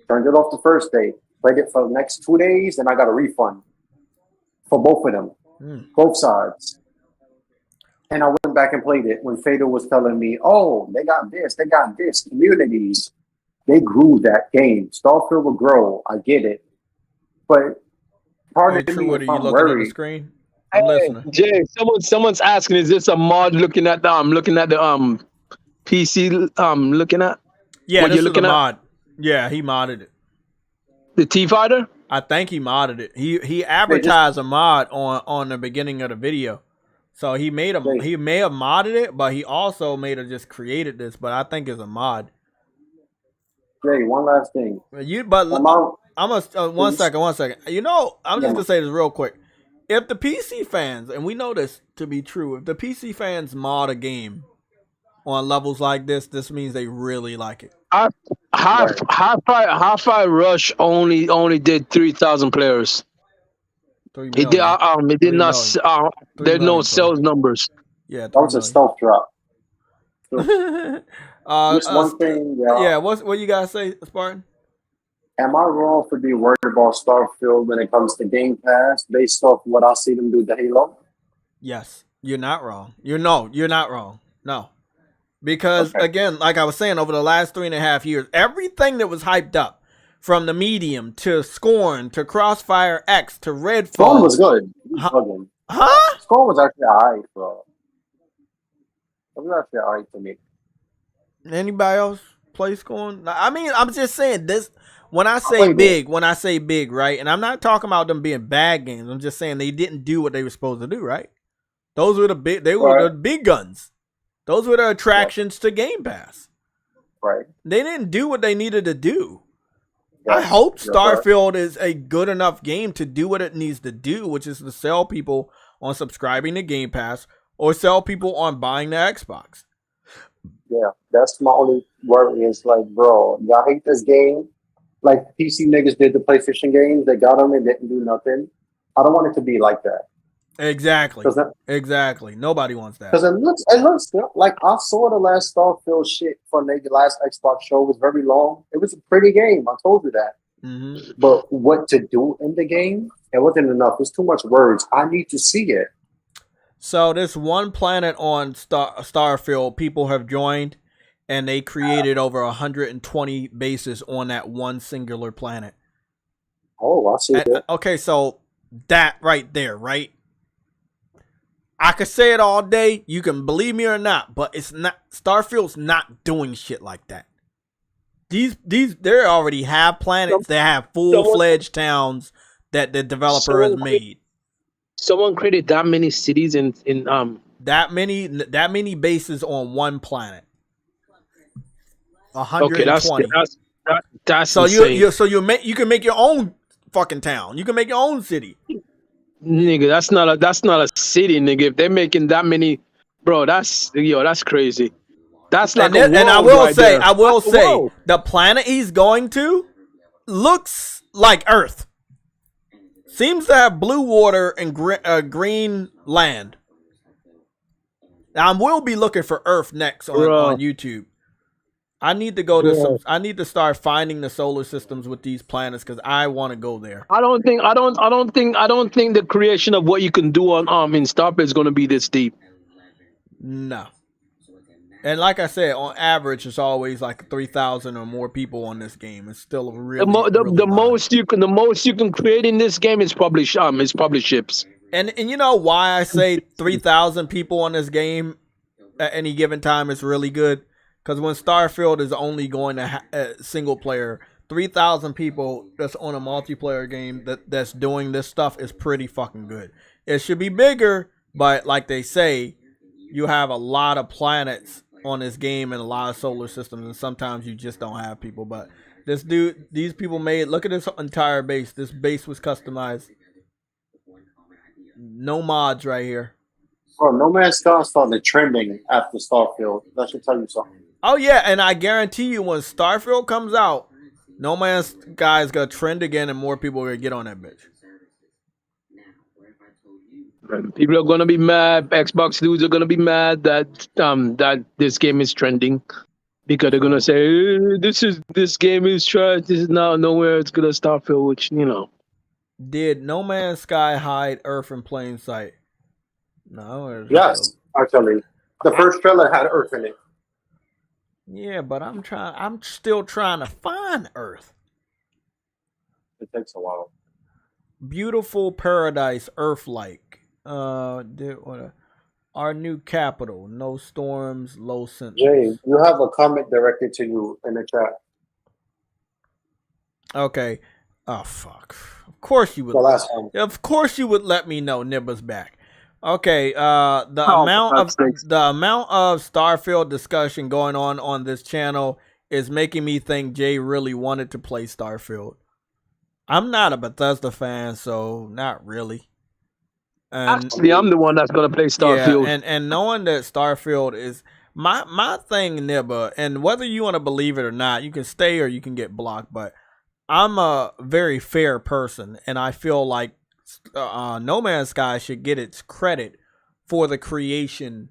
turned it off the first day. Played it for the next 2 days, and I got a refund for both of them, both sides. And I went back and played it when Fader was telling me, oh, they got this, communities. They grew that game. Starfield will grow. I get it. But part of me, what are you looking at the screen? I'm listening. Jay, someone's asking, is this a mod looking at the PC looking at? Yeah, what this you're is looking a at? mod. Yeah, he modded it. The T-Fighter? I think he modded it. He advertised a mod on the beginning of the video. So he may have modded it, but he also may have just created this, but I think it's a mod. Jay, one last thing. One second. You know, I'm just gonna say this real quick. If the PC fans, and we know this to be true, if the PC fans mod a game on levels like this means they really like it. Hi-Fi Rush only did 3,000 players. It did not. There's no sales numbers. Yeah, that was a stealth drop. Just one thing, yeah. What you guys say, Spartan? Am I wrong for being worried about Starfield when it comes to Game Pass based off what I see them do to Halo? Yes, you're not wrong. You're not wrong. No. Because again, like I was saying, over the last 3.5 years, everything that was hyped up, from the Medium to Scorn to Crossfire X to Redfall. Scorn was good. Huh? Scorn was actually alright, bro. It was actually alright to me. Anybody else play Scorn? I mean, I'm just saying this. When I say big, right? And I'm not talking about them being bad games. I'm just saying they didn't do what they were supposed to do, right? Those were the big. They were the big guns. Those were the attractions to Game Pass. Right. They didn't do what they needed to do. I hope Starfield is a good enough game to do what it needs to do, which is to sell people on subscribing to Game Pass or sell people on buying the Xbox. Yeah, that's my only worry. Is like, bro, y'all hate this game. Like PC niggas did the PlayStation games. They got them and didn't do nothing. I don't want it to be like that. Exactly. Exactly. Nobody wants that. Because it looks good. Like I saw the last Starfield shit from the last Xbox show. It was very long. It was a pretty game. I told you that. Mm-hmm. But what to do in the game, it wasn't enough. There's too much words. I need to see it. So this one planet on Starfield, people have joined, and they created over 120 bases on that one singular planet. Oh, I see that. Okay, so that right there, right? I could say it all day. You can believe me or not, but it's not. Starfield's not doing shit like that. They already have planets. They have full-fledged towns that the developer has made. Someone created that many cities in that many bases on one planet. 120. Okay, that's so insane. you can make your own fucking town. You can make your own city. Nigga, that's not a city, nigga. If they're making that many, bro, that's crazy. That's like and I will say, the planet he's going to looks like Earth. Seems to have blue water and green land. Now, I will be looking for Earth next on YouTube. I need to go to I need to start finding the solar systems with these planets because I want to go there. I don't think the creation of what you can do on in Starfield is going to be this deep. No. And like I said, on average, it's always like 3,000 or more people on this game. It's still really the most you can create in this game is probably ships. And you know why I say 3,000 people on this game at any given time is really good? Because when Starfield is only going to single player, 3,000 people that's on a multiplayer game that's doing this stuff is pretty fucking good. It should be bigger, but like they say, you have a lot of planets on this game and a lot of solar systems, and sometimes you just don't have people. But these people made, look at this entire base. This base was customized. No mods right here. Oh, No Man's Sky started trending after Starfield. That should tell you something. Oh yeah, and I guarantee you when Starfield comes out, No Man's Sky is gonna trend again and more people are gonna get on that bitch. People are gonna be mad. Xbox dudes are gonna be mad that this game is trending because they're gonna say this game is trash. This is not nowhere. It's gonna Starfield, which you know. Did No Man's Sky hide Earth in plain sight? No. Yes, actually, the first trailer had Earth in it. Yeah, but I'm still trying to find Earth. It takes a while. Beautiful paradise, Earth-like. Our new capital. No storms, low sentinels. Jay, you have a comment directed to you in the chat. Okay. Oh fuck. Of course you would. The last one. Of course you would let me know Nibba's back. Okay, the amount of Starfield discussion going on this channel is making me think Jay really wanted to play Starfield. I'm not a Bethesda fan, so not really. And, actually, I'm the one that's gonna play Starfield. Yeah, and knowing that Starfield is my thing, Nibba, and whether you want to believe it or not, you can stay or you can get blocked. But I'm a very fair person, and I feel like No Man's Sky should get its credit for the creation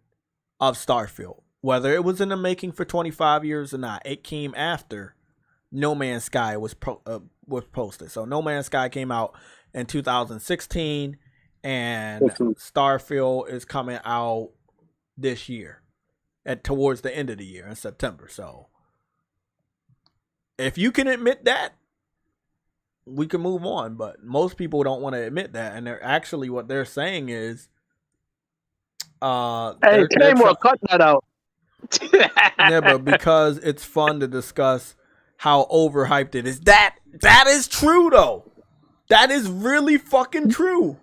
of Starfield. whether it was in the making for 25 years or not, it came after No Man's Sky was posted. So No Man's Sky came out in 2016, and Starfield is coming out this year, towards the end of the year in September. So if you can admit that, we can move on. But most people don't want to admit that, and they're actually what they're saying is, hey, Claymore, cut that out. Yeah, but because it's fun to discuss how overhyped it is. That is true though. That is really fucking true.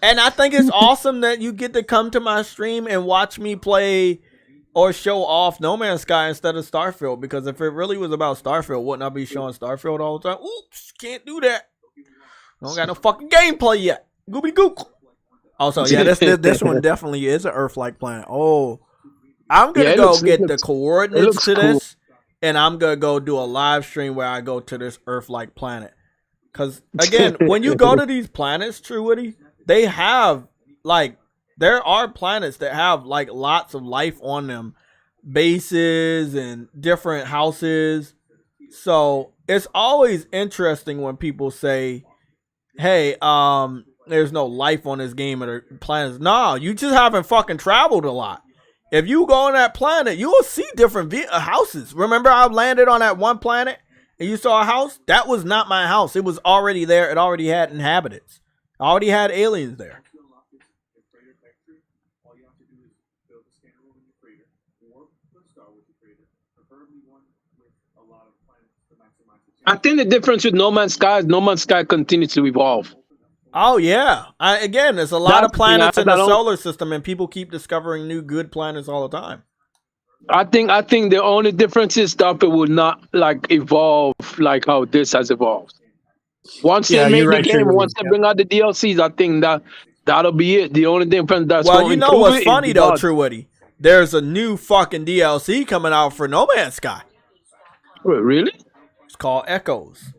And I think it's awesome that you get to come to my stream and watch me play or show off No Man's Sky instead of Starfield. Because if it really was about Starfield, wouldn't I be showing Starfield all the time? Oops, can't do that. I don't got no fucking gameplay yet. Gooby gook. Also, yeah, this one definitely is an Earth-like planet. Oh, I'm gonna go get the coordinates to this, and I'm gonna go do a live stream where I go to this Earth-like planet. Because again, when you go to these planets, True Witty, they have there are planets that have lots of life on them, bases and different houses. So it's always interesting when people say, "Hey, there's no life on this game or planets." No, you just haven't fucking traveled a lot. If you go on that planet, you will see different houses. Remember, I landed on that one planet and you saw a house? That was not my house. It was already there. It already had inhabitants. I already had aliens there. I think the difference with No Man's Sky is No Man's Sky continues to evolve. Oh yeah, again, there's a lot of planets in the solar system, and people keep discovering new good planets all the time. I think the only difference is Starfield will not evolve like how this has evolved. Once they make the game, once they bring out the DLCs, I think that'll be it. The only difference that's you know what's funny though, True Witty? There's a new fucking DLC coming out for No Man's Sky. Wait, really? It's called Echoes.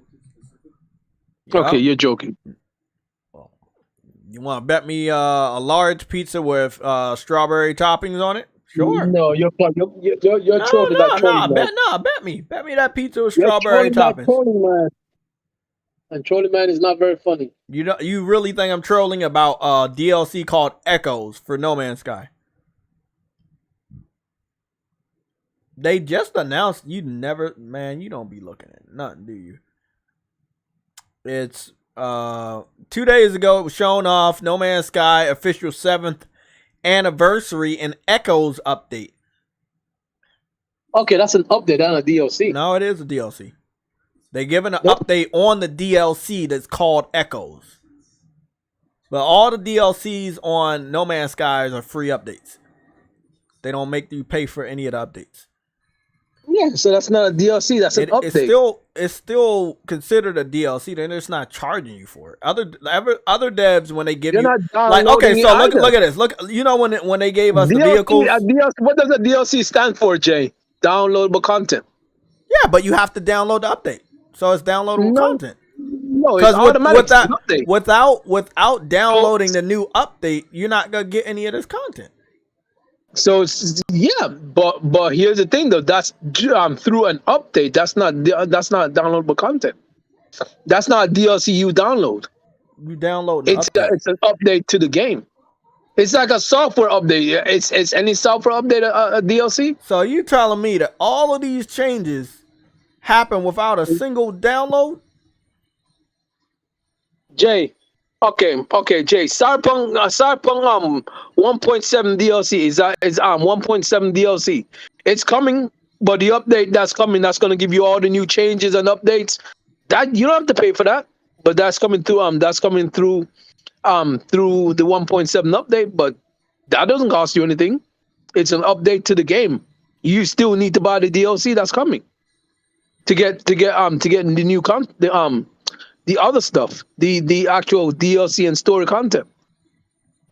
Okay, you're joking. You want to bet me a large pizza with strawberry toppings on it? Sure. No, you're trolling. Bet me that pizza with strawberry toppings. And trolling man is not very funny. You really think I'm trolling about DLC called Echoes for No Man's Sky? They just announced. You don't be looking at nothing, do you? It's 2 days ago, it was shown off No Man's Sky official 7th anniversary and Echoes update. Okay, that's an update, not a DLC. No, it is a DLC. They giving an update on the DLC that's called Echoes. But all the DLCs on No Man's Sky are free updates. They don't make you pay for any of the updates. Yeah, so that's not a DLC. That's an update. It's still considered a DLC. Then it's not charging you for it. Other devs, when they give you look at this. Look, you know when they gave us the vehicles. What does a DLC stand for, Jay? Downloadable content. Yeah, but you have to download the update, so it's downloadable content. No, it's automatic. Without downloading the new update, you're not gonna get any of this content. So yeah, but here's the thing though. That's through an update. That's not downloadable content. That's not DLC you download. You download. It's an update to the game. It's like a software update. It's any software update a DLC. So you telling me that all of these changes happen without a single download? Jay. Okay, Jay. Cyberpunk 1.7 DLC is 1.7 DLC. It's coming, but the update that's coming, that's gonna give you all the new changes and updates. That you don't have to pay for that, but that's coming through through the 1.7 update. But that doesn't cost you anything. It's an update to the game. You still need to buy the DLC that's coming to get the new the other stuff, the actual DLC and story content.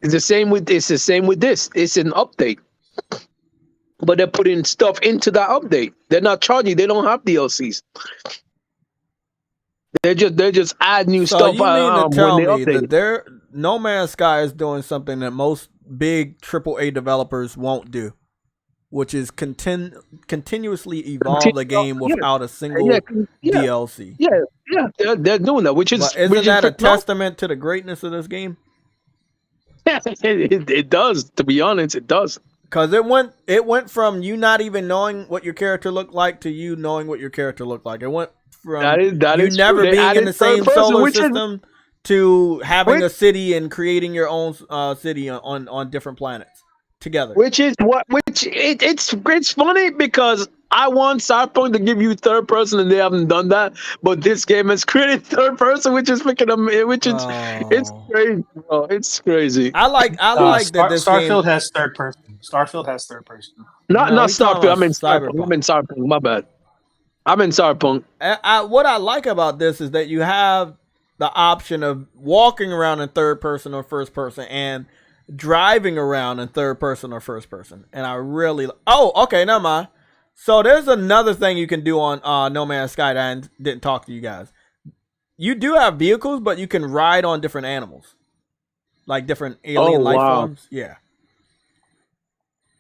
It's the same with this. It's an update, but they're putting stuff into that update. They're not charging. They don't have DLCs. They just add new stuff. You mean to tell me that No Man's Sky is doing something that most big AAA developers won't do? which is continuously evolve the game without a single DLC. Yeah, they're doing that, which is but isn't that a testament to the greatness of this game? Yeah, it does. To be honest, it does. Because it went from you not even knowing what your character looked like to you knowing what your character looked like. It went from that you is never true. being in the same solar system to having a city and creating your own city on different planets together. It's funny because I want Cyberpunk to give you third person and they haven't done that, but this game has created third person, which is freaking it's crazy, bro. It's crazy. I like that this Starfield game has third person. Starfield has third person. Not Starfield. I mean Cyberpunk. I'm in Cyberpunk. My bad. I'm in Cyberpunk. What I like about this is that you have the option of walking around in third person or first person and driving around in third person or first person. And I really... Oh, okay, never mind. So there's another thing you can do on No Man's Sky that I didn't talk to you guys. You do have vehicles, but you can ride on different animals. Like different alien life forms. Yeah.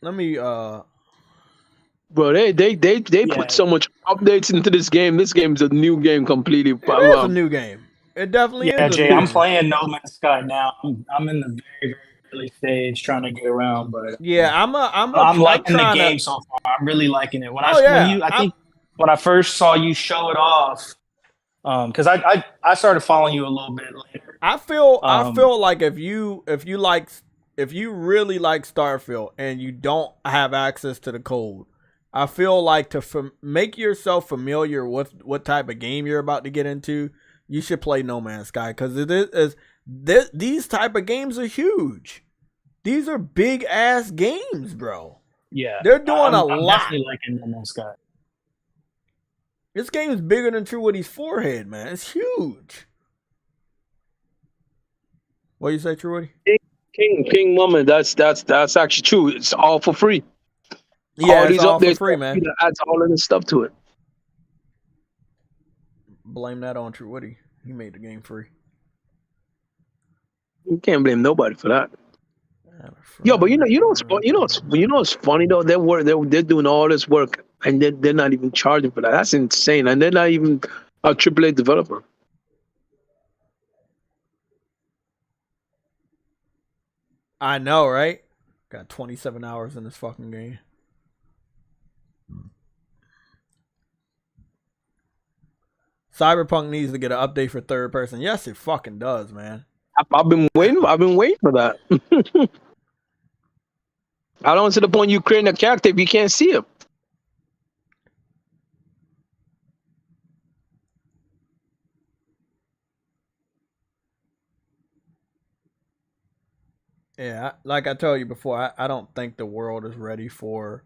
Let me... Bro, they put so much updates into this game. This game's a new game completely. It is a new game. It definitely is. Yeah, Jay, I'm playing No Man's Sky now. I'm in the very, very early stage trying to get around, but yeah, I'm liking the game so far. I'm really liking it. I think when I first saw you show it off, because I started following you a little bit later. I feel like if you really like Starfield and you don't have access to the code, I feel like to make yourself familiar with what type of game you're about to get into, you should play No Man's Sky, because these type of games are huge. These are big ass games, bro. Yeah, they're doing a I'm lot. Definitely liking No Man's Sky. This game is bigger than True Woody's forehead, man. It's huge. What you say, True Woody? King Woman. That's actually true. It's all for free. Yeah, all these all updates for free, man. Adds all of this stuff to it. Blame that on True Woody. He made the game free. You can't blame nobody for that. Yo, but you know what's funny though? They're doing all this work and they're not even charging for that. That's insane, and they're not even a AAA developer. I know, right? Got 27 hours in this fucking game. Cyberpunk needs to get an update for third person. Yes, it fucking does, man. I've been waiting for that. I don't see the point you creating a character if you can't see him. Yeah, like I told you before, I don't think the world is ready for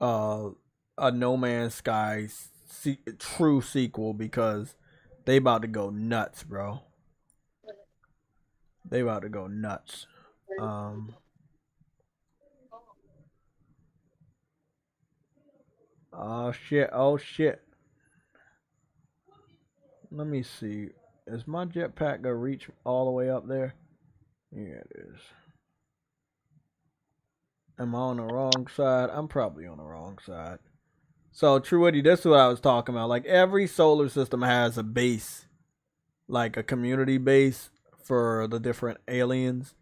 a No Man's Sky true sequel, because they about to go nuts, bro. They about to go nuts. Oh shit. Let me see. Is my jetpack gonna reach all the way up there? Yeah, it is. Am I on the wrong side? I'm probably on the wrong side. So, True Woody, this is what I was talking about. Like, every solar system has a base, like a community base for the different aliens.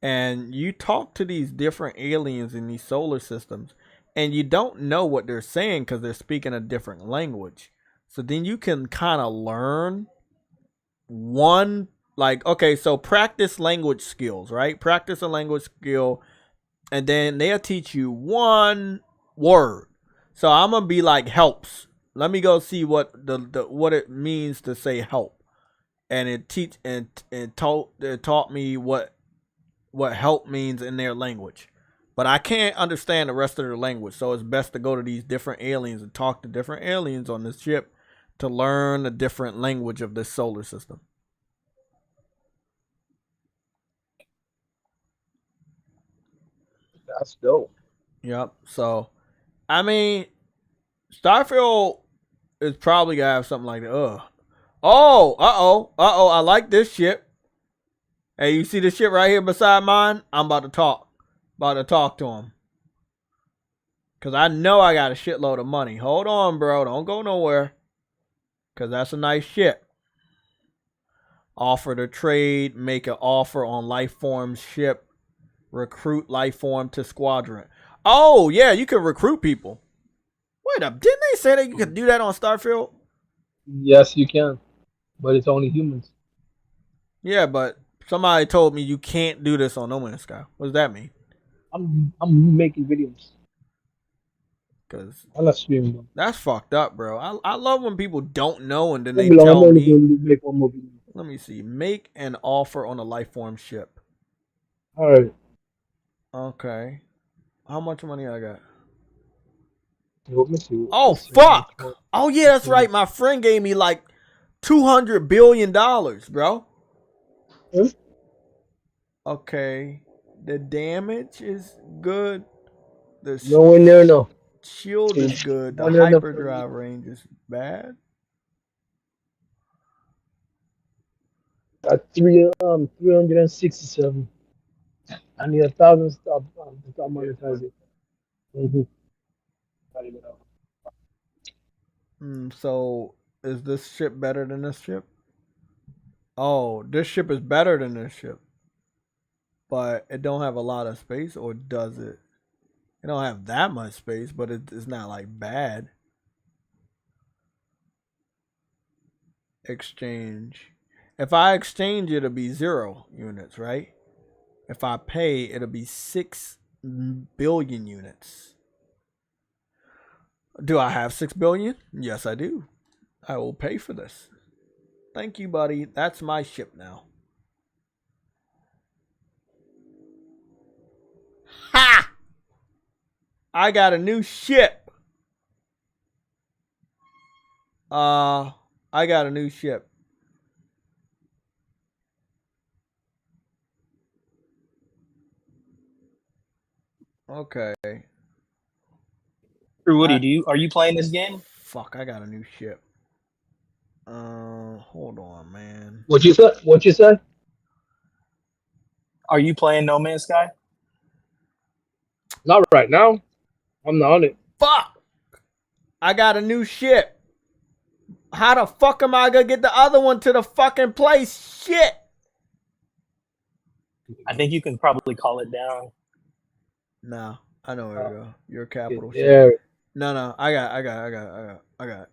And you talk to these different aliens in these solar systems, and you don't know what they're saying because they're speaking a different language. So then you can kind of learn one, like, okay, so practice language skills, right? Practice a language skill, and then they'll teach you one word. So I'm gonna be like helps. Let me go see what what it means to say help, and it taught me what help means in their language, but I can't understand the rest of their language. So it's best to go to these different aliens and talk to different aliens on this ship to learn the different language of this solar system. That's dope. Yep. So, I mean, Starfield is probably gonna have something like that. I like this ship. Hey, you see this ship right here beside mine? I'm about to talk to him. Because I know I got a shitload of money. Hold on, bro. Don't go nowhere. Because that's a nice ship. Offer to trade. Make an offer on Lifeform's ship. Recruit Lifeform to squadron. Oh, yeah. You can recruit people. Wait up. Didn't they say that you could do that on Starfield? Yes, you can. But it's only humans. Yeah, but somebody told me you can't do this on No Man's Sky. What does that mean? I'm making videos. Cause I'm not streaming them. That's fucked up, bro. I love when people don't know and then they tell me. Make one more video. Let me see. Make an offer on a Lifeform ship. All right. Okay. How much money I got? Let me see. Oh fuck! Oh yeah, that's right. My friend gave me like $200 billion, bro. Hmm? Okay. The damage is good. The nowhere near enough. Shield is good. The hyperdrive range is bad. Got 367. I need 1,000 stuff to start monetizing. So is this ship better than this ship? Oh, this ship is better than this ship. But it don't have a lot of space, or does it? It don't have that much space, but it's not like bad. Exchange. If I exchange, it'll be 0 units, right? If I pay, it'll be 6 billion units. Do I have 6 billion? Yes, I do. I will pay for this. Thank you, buddy. That's my ship now. Ha! I got a new ship. I got a new ship. Okay. Woody, are you playing this game? Fuck, I got a new ship. Hold on, man. What you say? Are you playing No Man's Sky? Not right now. I'm not on it. Fuck! I got a new ship. How the fuck am I gonna get the other one to the fucking place? Shit! I think you can probably call it down. No, I know where to go. Your capital yeah. ship. No, I got.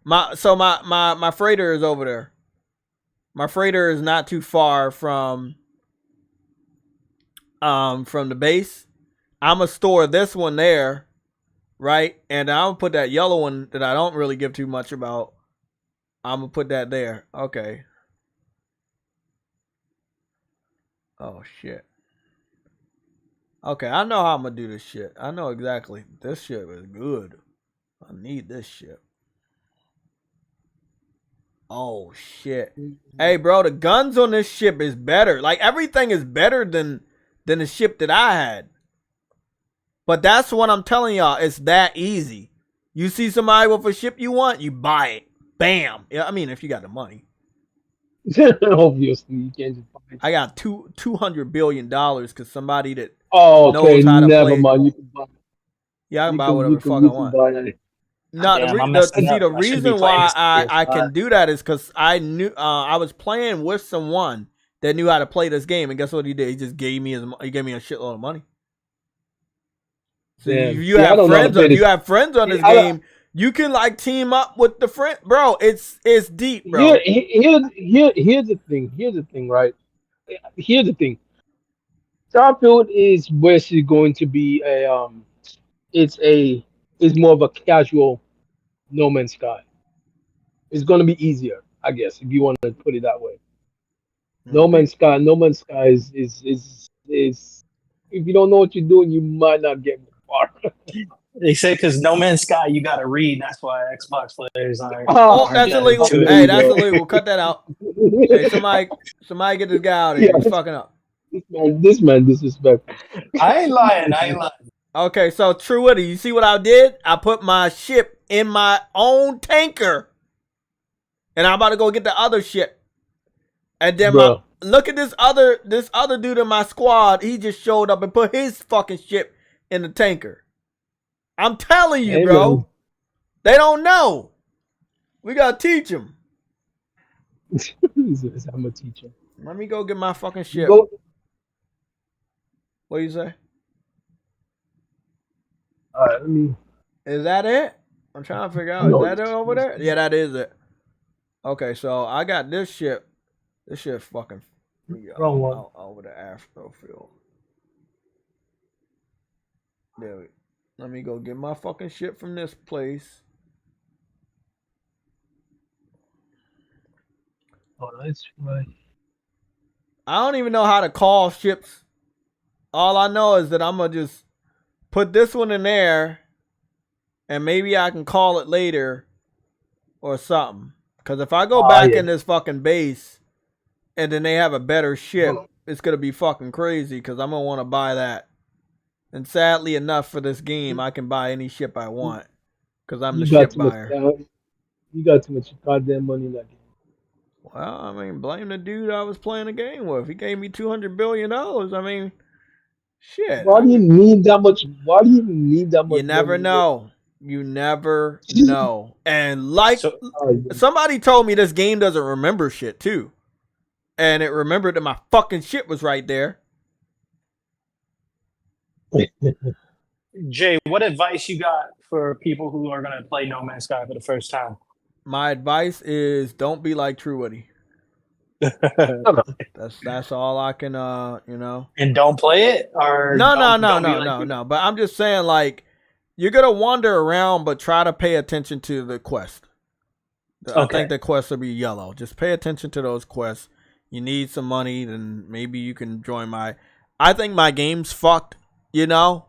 My freighter is over there. My freighter is not too far from the base. I'ma store this one there, right? And I'll put that yellow one that I don't really give too much about. I'm gonna put that there. Okay. Oh shit. Okay, I know how I'm gonna do this shit. I know exactly. This shit is good. I need this shit. Oh shit. Hey bro, the guns on this ship is better. Like everything is better than the ship that I had. But that's what I'm telling y'all. It's that easy. You see somebody with a ship you want, you buy it. Bam. Yeah, I mean if you got the money. Obviously, you can't just buy it. I got $200 billion because somebody that okay, knows how to never play. mind. You can buy it. Yeah, I can buy whatever the fuck I want. No, the reason why I can do that is because I knew I was playing with someone that knew how to play this game, and guess what he did? He just gave me a shitload of money. So if you have friends on this game, you can like team up with the friend, bro. It's deep, bro. Here's the thing, right? Here's the thing. Starfield is basically going to be it's more of a casual No Man's Sky. It's going to be easier, I guess, if you want to put it that way. Mm-hmm. No Man's Sky is if you don't know what you're doing, you might not get far. They say because No Man's Sky, you got to read. That's why Xbox players aren't. Oh, that's illegal. Hey, that's illegal. Cut that out. Hey, somebody get this guy out of here. He's fucking up. This man disrespectful. I ain't lying. Okay, so True Woody, you see what I did? I put my ship in my own tanker, and I'm about to go get the other ship. And then look at this other dude in my squad. He just showed up and put his fucking ship in the tanker. I'm telling you, Hey, bro. man. They don't know. We gotta teach them. I'm a teacher. Let me go get my fucking ship. Go. What do you say? All right, let me. Is that it? I'm trying to figure out. No, Is that it over there? Yeah, that is it. Okay, so I got this ship. This ship fucking Wrong one. over the Astrofield. There we. Let me go get my fucking ship from this place. Oh, that's right. I don't even know how to call ships. All I know is that I'm gonna just put this one in there, and maybe I can call it later or something. Because if I go back in this fucking base and then they have a better ship, it's gonna be fucking crazy because I'm gonna want to buy that. And sadly enough, for this game, I can buy any ship I want because I'm the ship buyer. You got too much goddamn money in that game. Well, I mean, blame the dude I was playing the game with. He gave me $200 billion. I mean, shit. Why do you need that much? Why do you even need that much? You never know. You never know. And like somebody told me this game doesn't remember shit too. And it remembered that my fucking shit was right there. Jay, what advice you got for people who are going to play No Man's Sky for the first time? My advice is don't be like True Woody. That's all I can you know. And don't play it? Or no. But I'm just saying, like, you're gonna wander around, but try to pay attention to the quest. I think the quests will be yellow. Just pay attention to those quests. You need some money, then maybe you can join my. I think my game's fucked, you know,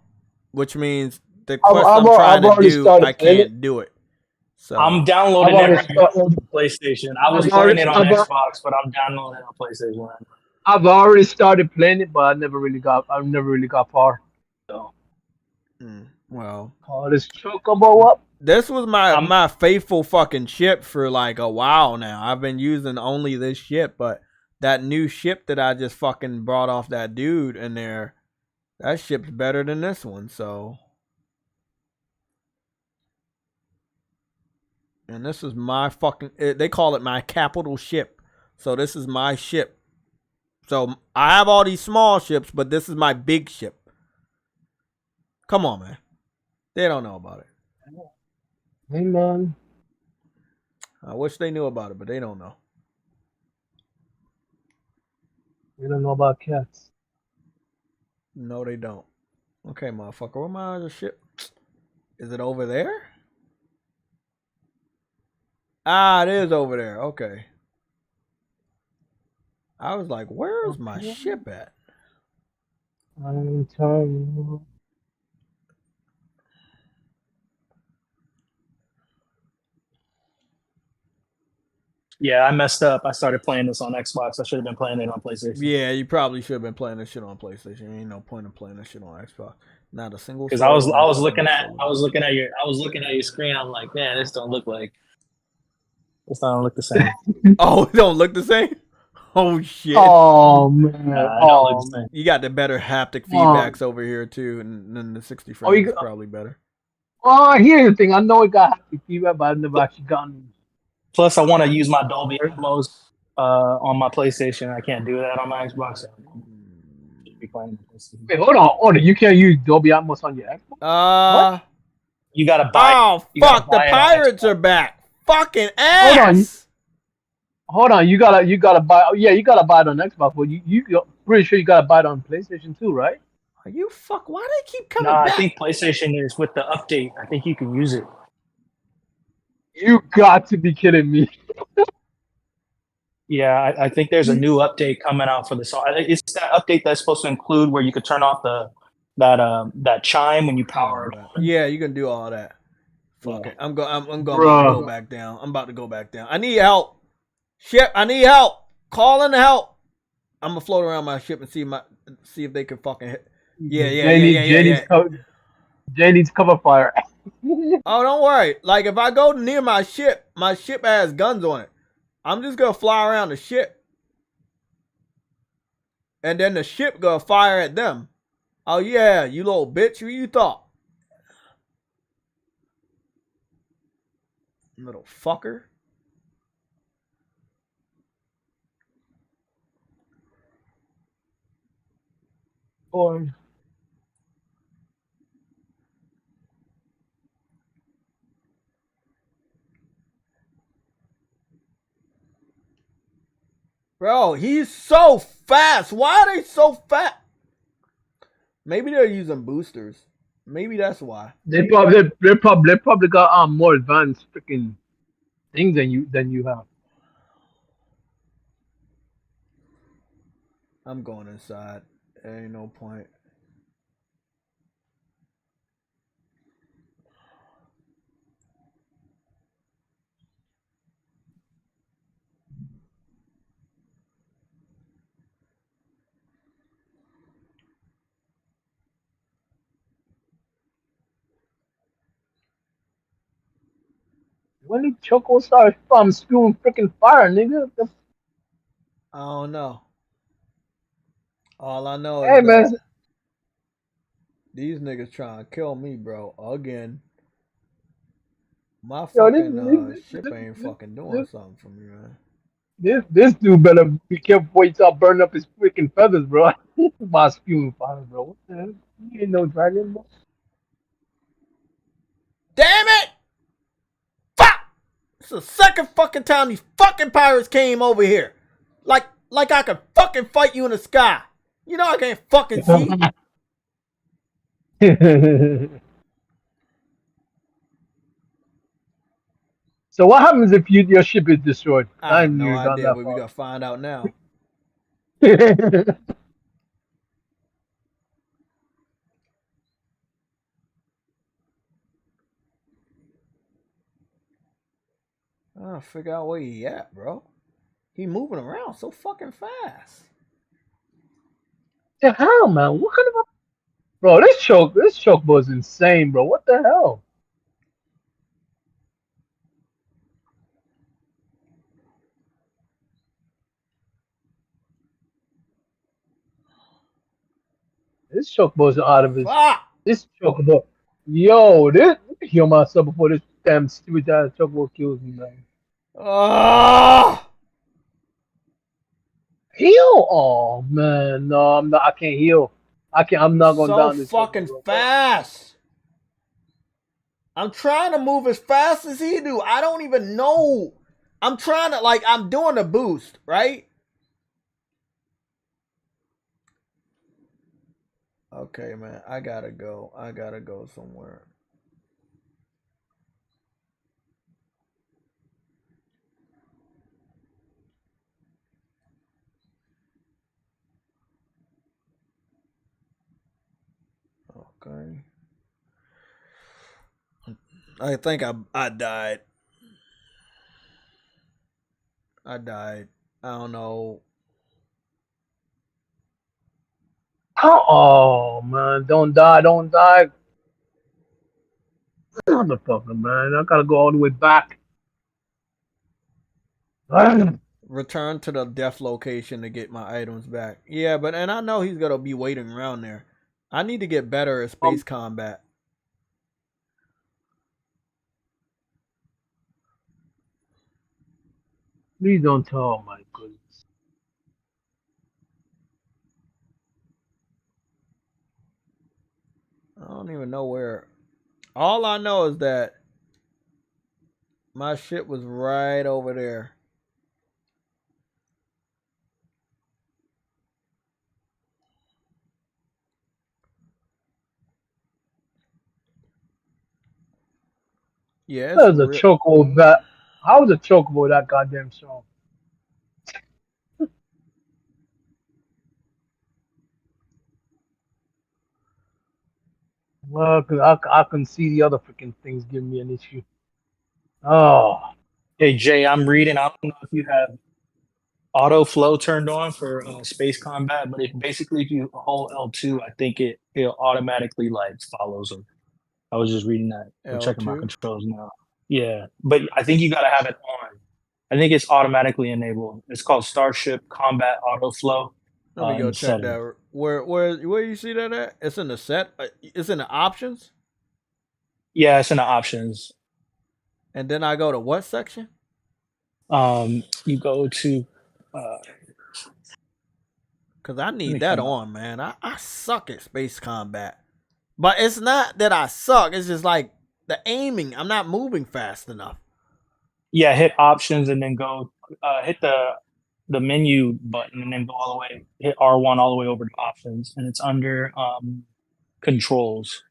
which means the quest I'm trying to do, I can't do it. So I'm downloading everything on PlayStation. I was playing it on Xbox, but I'm downloading it on PlayStation. I've already started playing it, but I never really got far. So. Well, call this chocobo up. This was my faithful fucking ship for like a while now. I've been using only this ship, but that new ship that I just fucking brought off that dude in there, that ship's better than this one. So, and this is my fucking. They call it my capital ship. So this is my ship. So I have all these small ships, but this is my big ship. Come on, man. They don't know about it. Hey, man. I wish they knew about it, but they don't know. They don't know about cats. No, they don't. Okay, motherfucker. Where my other ship? Is it over there? Ah, it is over there. Okay. I was like, where is my ship at? I'm telling you. Yeah, I messed up. I started playing this on Xbox. I should have been playing it on PlayStation. Yeah, you probably should have been playing this shit on PlayStation. Ain't no point in playing this shit on Xbox. Not a single. Because I was looking at your screen. I'm like, man, this don't look the same. Oh, it don't look the same. Oh shit. Oh man. You got the better haptic feedbacks over here too, and then the 60 frames is probably better. Oh, here's the thing. I know it got haptic feedback, but I've never actually gotten. Plus, I want to use my Dolby Atmos on my PlayStation. I can't do that on my Xbox. So Wait, hold on. You can't use Dolby Atmos on your Xbox? What? You gotta buy. Oh fuck! The pirates are back. Fucking ass. Hold on. You gotta buy. Yeah, you gotta buy it on Xbox, but you're pretty sure you gotta buy it on PlayStation too, right? Are you fuck? Why do they keep coming back? I think PlayStation is with the update. I think you can use it. You got to be kidding me. Yeah, I think there's a new update coming out for the song. It's that update that's supposed to include where you could turn off that chime when you power it. Yeah, you can do all that. Fuck it. I'm going to go back down. I'm about to go back down. I need help. Ship, I need help. Call in the help. I'm gonna float around my ship and see if they can fucking hit. Yeah. Jay needs cover fire. Oh, don't worry. Like, if I go near my ship has guns on it. I'm just gonna fly around the ship. And then the ship gonna fire at them. Oh, yeah, you little bitch. Who you thought? Little fucker. Boy. Bro, he's so fast. Why are they so fast? Maybe they're using boosters. Maybe that's why. They probably got more advanced freaking things than you have. I'm going inside. There ain't no point. When did Choco start spewing freaking fire, nigga? I don't know. All I know Hey, is man. that these niggas trying to kill me, bro. Again. My fucking ship ain't fucking doing something for me, man. This dude better be careful before he start burning up his freaking feathers, bro. By spewing fire, bro. What the hell? You ain't no dragon, bro. Damn it! Fuck! It's the second fucking time these fucking pirates came over here. Like I could fucking fight you in the sky. You know I can't fucking see. So what happens if your ship is destroyed? I have no idea, but we gotta find out now. I gotta figure out where he at, bro. He moving around so fucking fast. The hell, man? What kind of bro? This choke is insane, bro. What the hell? This chocobo's out of his. This chocobo. Yo, this heal myself before this damn stupid ass chocobo kills me, man. Heal? Oh man, no, I'm not. I can't heal. I'm not going down this. So fucking fast. I'm trying to move as fast as he do. I don't even know. I'm trying to I'm doing a boost, right? Okay, man. I gotta go. I gotta go somewhere. Okay. I think I died. I died. I don't know. Oh man, don't die, don't die. Motherfucker, man. I gotta go all the way back. Return to the death location to get my items back. Yeah, and I know he's gonna be waiting around there. I need to get better at space combat. Please don't tell, my goodness. I don't even know where. All I know is that my shit was right over there. Yeah, That was a chocobo that. How was a chocobo that goddamn strong? Well, I can see the other freaking things giving me an issue. Oh. Hey, Jay, I'm reading. I don't know if you have auto flow turned on for space combat, but basically if you hold L2, I think it automatically follows them. I was just reading that. I'm checking my controls now. Yeah, but I think you got to have it on. I think it's automatically enabled. It's called Starship Combat Auto Flow. Let me go check that. Where you see that at? It's in the set. It's in the options. Yeah, it's in the options. And then I go to what section? You go to because I need that on, man. I suck at space combat. But it's not that I suck. It's just like the aiming. I'm not moving fast enough. Yeah, hit options and then go hit the menu button and then go all the way, hit R1 all the way over to options, and it's under controls.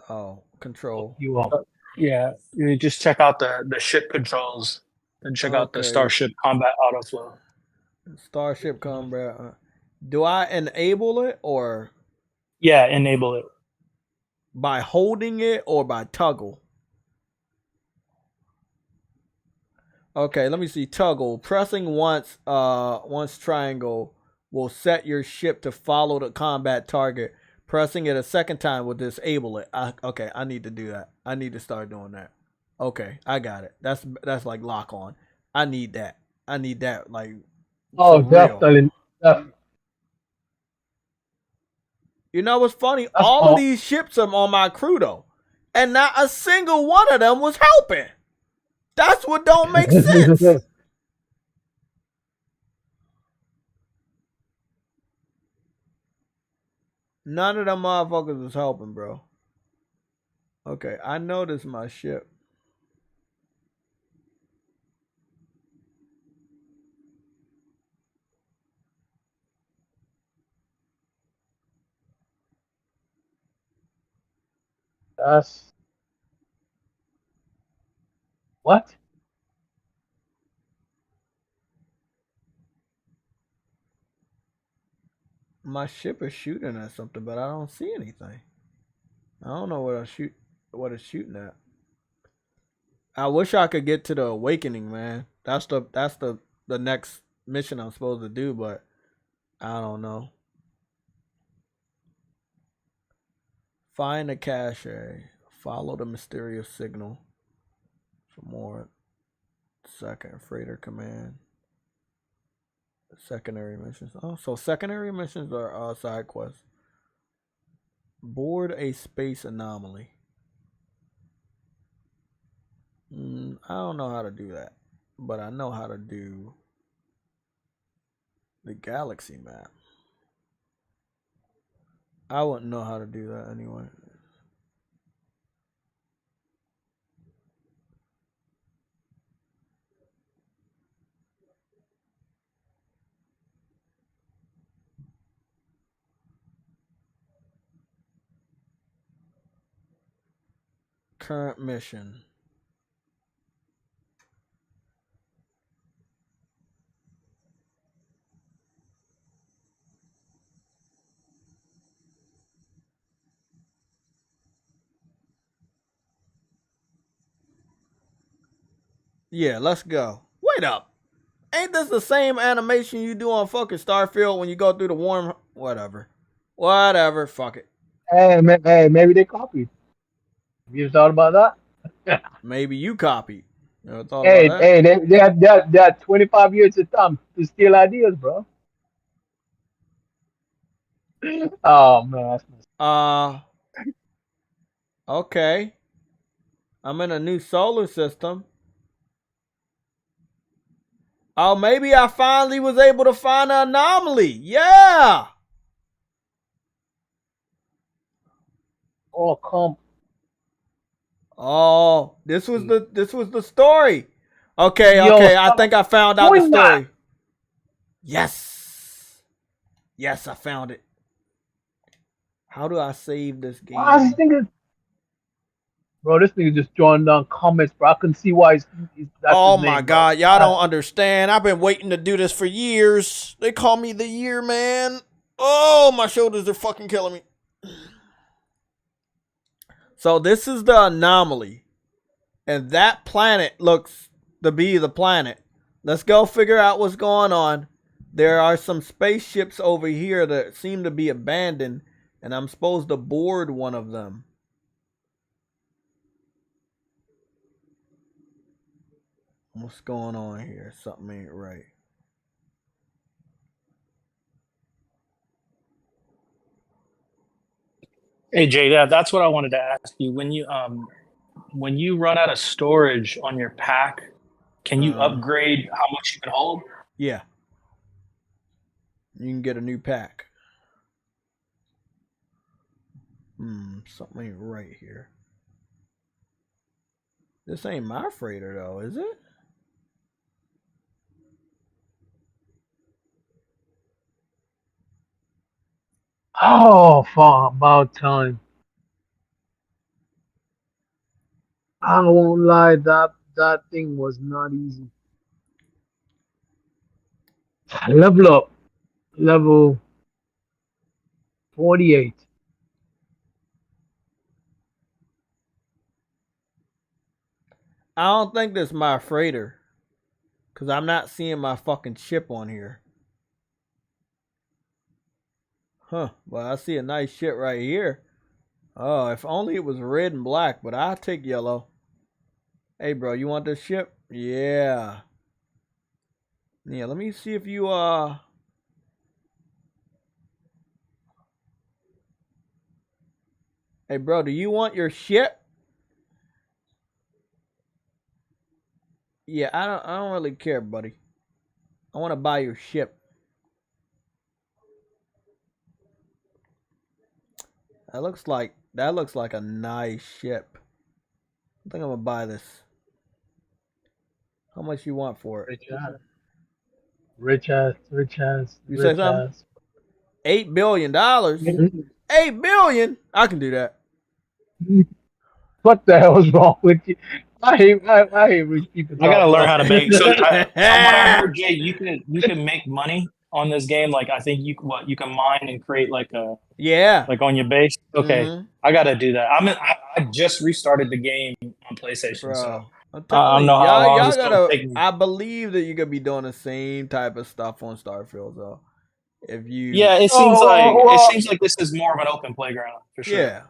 Oh, control. You will. Yeah, you just check out the ship controls and check out the Starship Combat Autoflow. Starship Combat. Do I enable it or? Yeah, enable it. By holding it or by toggle? Okay, let me see. Toggle. Pressing once triangle will set your ship to follow the combat target. Pressing it a second time will disable it. Okay, I need to do that. I need to start doing that. Okay, I got it. That's like lock on. I need that. I need that like. Oh, definitely. You know what's funny? All of these ships are on my crew though, and not a single one of them was helping. That's what don't make sense. None of them motherfuckers was helping, bro. Okay, I noticed my ship. That's what? My ship is shooting at something, but I don't see anything. I don't know what it's shooting at. I wish I could get to the awakening, man. That's the next mission I'm supposed to do, but I don't know. Find the cache. Follow the mysterious signal for more. Second freighter command. Secondary missions. Oh, so secondary missions are side quests. Board a space anomaly. I don't know how to do that, but I know how to do the galaxy map. I wouldn't know how to do that anyway. Current mission. Yeah, let's go. Wait up. Ain't this the same animation you do on fucking Starfield when you go through the warm... Whatever. Whatever. Fuck it. Hey, maybe they copied. Have you thought about that? Maybe you copied. You ever thought Hey, about that? they had 25 years of time to steal ideas, bro. Oh, man. Okay. I'm in a new solar system. Oh, maybe I finally was able to find an anomaly. Yeah. Oh, come. Oh, this was the story. Okay, okay. I think I found out the story. Yes. Yes, I found it. How do I save this game? Bro, this nigga just drawing down comments, bro. I couldn't see why that's oh his my name, God, y'all don't understand. I've been waiting to do this for years. They call me the year man. Oh, my shoulders are fucking killing me. So this is the anomaly. And that planet looks to be the planet. Let's go figure out what's going on. There are some spaceships over here that seem to be abandoned. And I'm supposed to board one of them. What's going on here? Something ain't right. Hey Jay, that's what I wanted to ask you. When you when you run out of storage on your pack, can you upgrade how much you can hold? Yeah. You can get a new pack. Something ain't right here. This ain't my freighter though, is it? Oh, fuck, about time. I won't lie, that thing was not easy. Level up. Level 48. I don't think this is my freighter. Because I'm not seeing my fucking ship on here. Huh. Well, I see a nice ship right here. Oh, if only it was red and black, but I'll take yellow. Hey, bro, you want this ship? Yeah. Yeah, let me see if you, Hey, bro, do you want your ship? Yeah, I don't really care, buddy. I want to buy your ship. That looks like a nice ship. I think I'm gonna buy this. How much you want for it? Rich ass. You say something? $8 billion. $8 billion. I can do that. What the hell is wrong with you? I hate rich people. I gotta learn how to make. So, from what I heard, Jay, you can make money on this game. Like, I think you can mine and create like a like on your base. Okay, I gotta do that. I just restarted the game on PlayStation, Bro, so I'm I telling don't know how long y'all it's gonna gotta. take me. I believe that you could be doing the same type of stuff on Starfield, though. If you, Yeah, it seems like this is more of an open playground for sure. Yeah.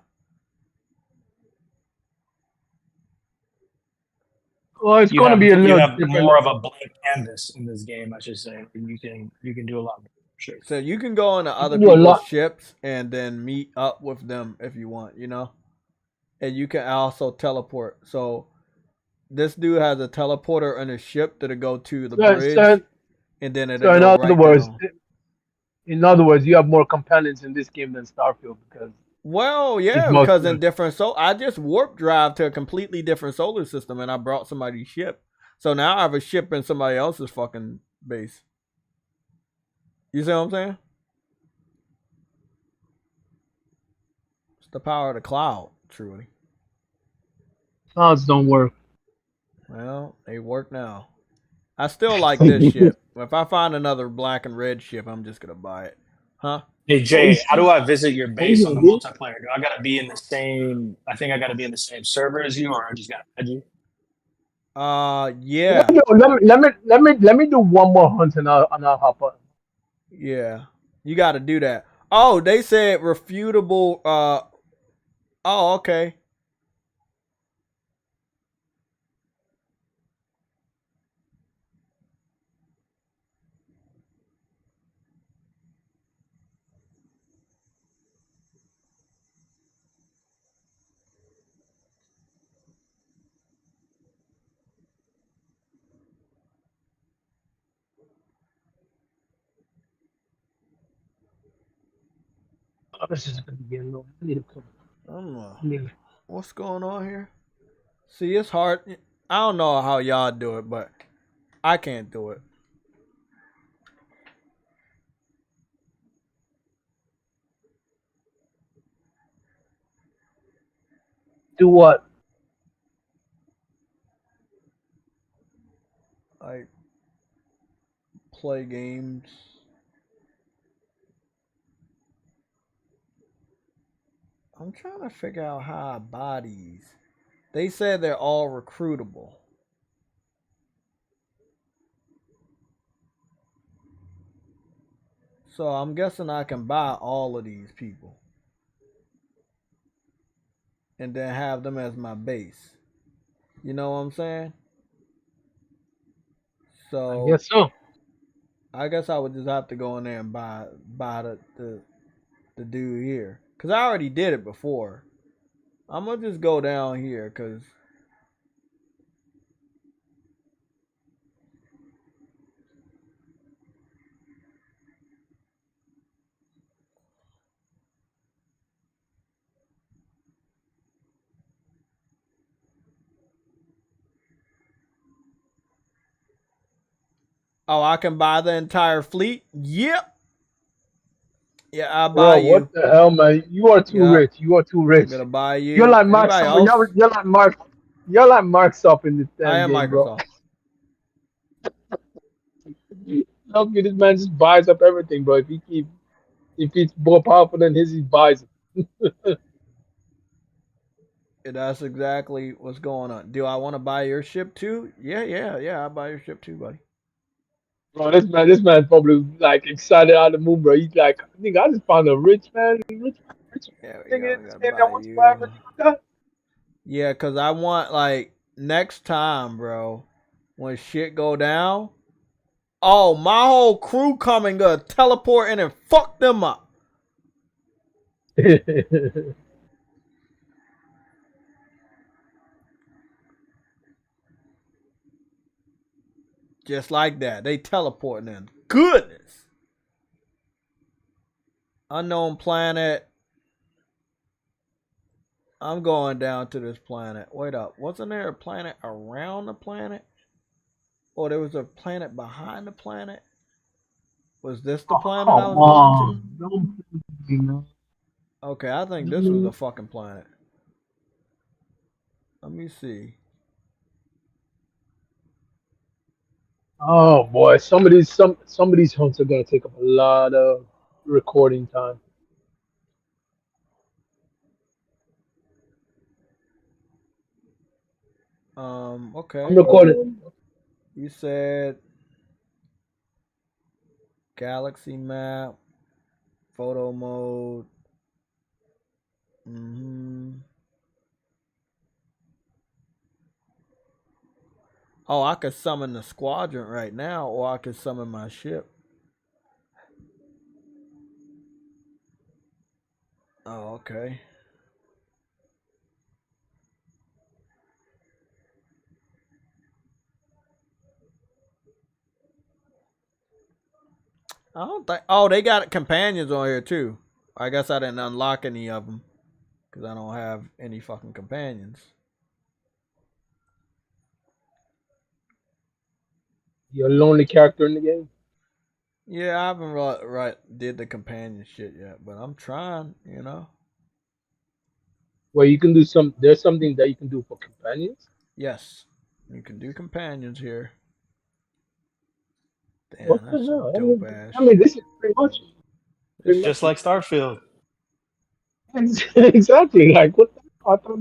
Well, it's going to be a little you have different. more of a blank canvas in this game, I should say. You can do a lot more. Sure. So you can go into other do a people's lot. ships and then meet up with them if you want, you know? And you can also teleport. So this dude has a teleporter on his ship that'll go to the bridge. And then it'll go in other words, you have more companions in this game than Starfield because because in different I just warp drive to a completely different solar system and I brought somebody's ship. So now I have a ship in somebody else's fucking base. You see what I'm saying? It's the power of the cloud, truly. Clouds don't work. Well, they work now. I still like this ship. If I find another black and red ship, I'm just gonna buy it. Huh? Hey Jay, how do I visit your base on the multiplayer? Do I gotta be in the same? I think I gotta be in the same server as you, or I just gotta add you. Yeah. Let me do one more hunt and I'll hop on. Yeah, you got to do that. Oh, they said refutable. Oh, okay. Oh, this is gonna be a little. I need to come. What's going on here? See, it's hard. I don't know how y'all do it, but I can't do it. Do what? I play games. I'm trying to figure out how I buy these. They said they're all recruitable. So I'm guessing I can buy all of these people. And then have them as my base. You know what I'm saying? So I guess so. I guess I would just have to go in there and buy the dude here. Because I already did it before. I'm going to just go down here because Oh, I can buy the entire fleet? Yep. Yeah, I'll Bro, buy you. what the hell, man? You are too Yep. rich. You are too I'm rich. gonna buy you. You're like Anybody Microsoft. else? You're like Mark. You're like Microsoft in this I damn am game, bro. Microsoft. Look, this man just buys up everything, bro. If he's more powerful than his, he buys it. Yeah, that's exactly what's going on. Do I want to buy your ship too? Yeah. I'll buy your ship too, buddy. Bro, this man probably like excited out of the moon, bro. He's like, I think I just found a rich Yeah, we nigga in this gotta game that buy wants to buy everything you. like that. Yeah, cause I want like next time, bro, when shit go down. Oh, my whole crew coming to teleport in and fuck them up. Just like that. They teleporting in. Goodness. Unknown planet. I'm going down to this planet. Wait up. Wasn't there a planet around the planet? Or there was a planet behind the planet? Was this the planet I was going to? Don't play me, man. Okay, I think this was a fucking planet. Let me see. Oh boy, some of these hunts are gonna take up a lot of recording time. Okay. I'm recording. You said galaxy map, photo mode. Oh, I could summon the squadron right now, or I could summon my ship. Oh, okay. I don't think. Oh, they got companions on here too. I guess I didn't unlock any of them because I don't have any fucking companions. You're a lonely character in the game. Yeah, I haven't did the companion shit yet, but I'm trying. You know. Where you can do there's something that you can do for companions. Yes, you can do companions here. Damn, What the that's hell? some dope ass. I mean, this is pretty much. It's just like Starfield. Exactly. Like what? I thought.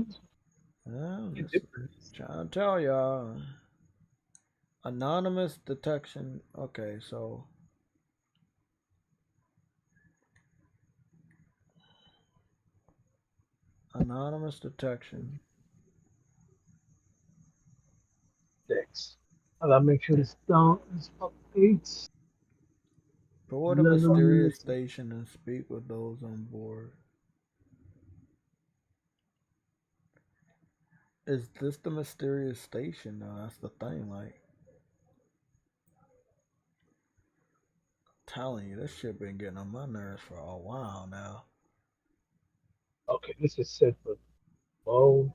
I'm just trying to tell y'all. Anonymous detection. Okay, so anonymous detection. Six. I gotta make sure this down. This updates. Board a mysterious station and speak with those on board. Is this the mysterious station? No, that's the thing. Like, I'm telling you, this shit been getting on my nerves for a while now. Okay, this is set for both.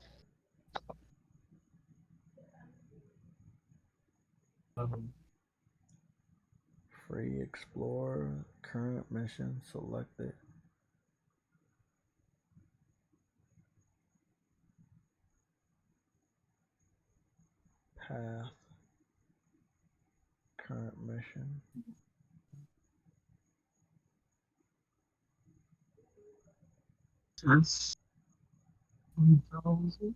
Free Explorer, current mission selected. Path, current mission. That's 1,000.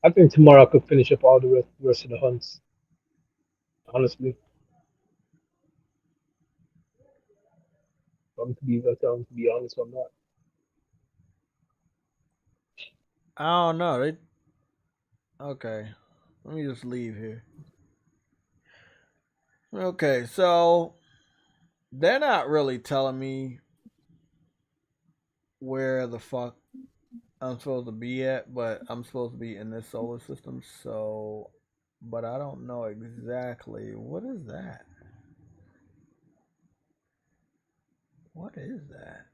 I think tomorrow I could finish up all the rest of the hunts. Honestly, to be honest, I'm not. I don't know. Okay. Let me just leave here. Okay, so they're not really telling me where the fuck I'm supposed to be at, but I'm supposed to be in this solar system, so but I don't know exactly. What is that? What is that?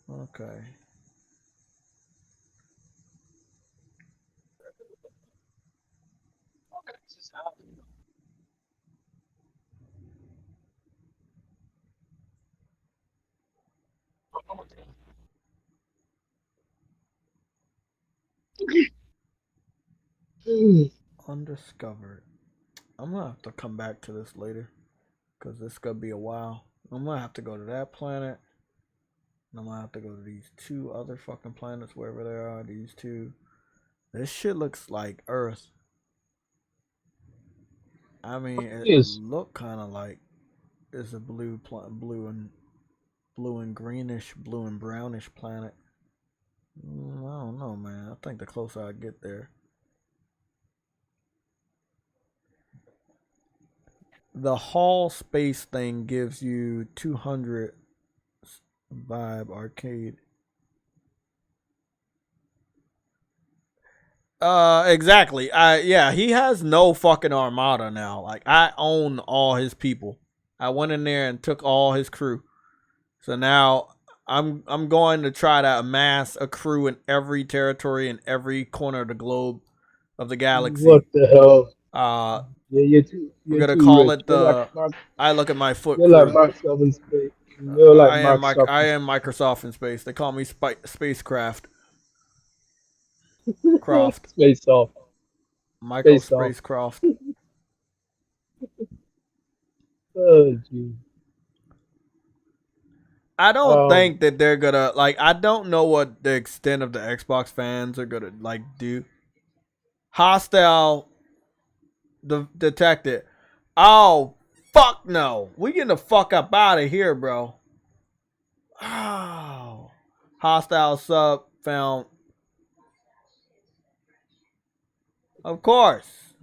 Okay. Undiscovered. I'm gonna have to come back to this later, cause this gonna be a while. I'm gonna have to go to that planet, and I'm gonna have to go to these two other fucking planets wherever they are. These two. This shit looks like Earth. I mean, it look kind of like it's a blue and greenish, blue and brownish planet. I don't know, man. I think the closer I get there. The Hall space thing gives you 200 vibe arcade. Exactly. Yeah, he has no fucking armada now. Like, I own all his people. I went in there and took all his crew. So now I'm going to try to amass a crew in every territory in every corner of the globe of the galaxy. What the hell? You're we're gonna too call rich. it the. I look at my foot. You're like Microsoft in space. You're like I am Microsoft in space. They call me spacecraft. Croft. Space off. Michael Spacecraft. Oh, geez. I don't think that they're gonna like. I don't know what the extent of the Xbox fans are gonna like do. Hostile detected. Oh fuck no! We getting the fuck up out of here, bro. Oh, hostile sub found. Of course.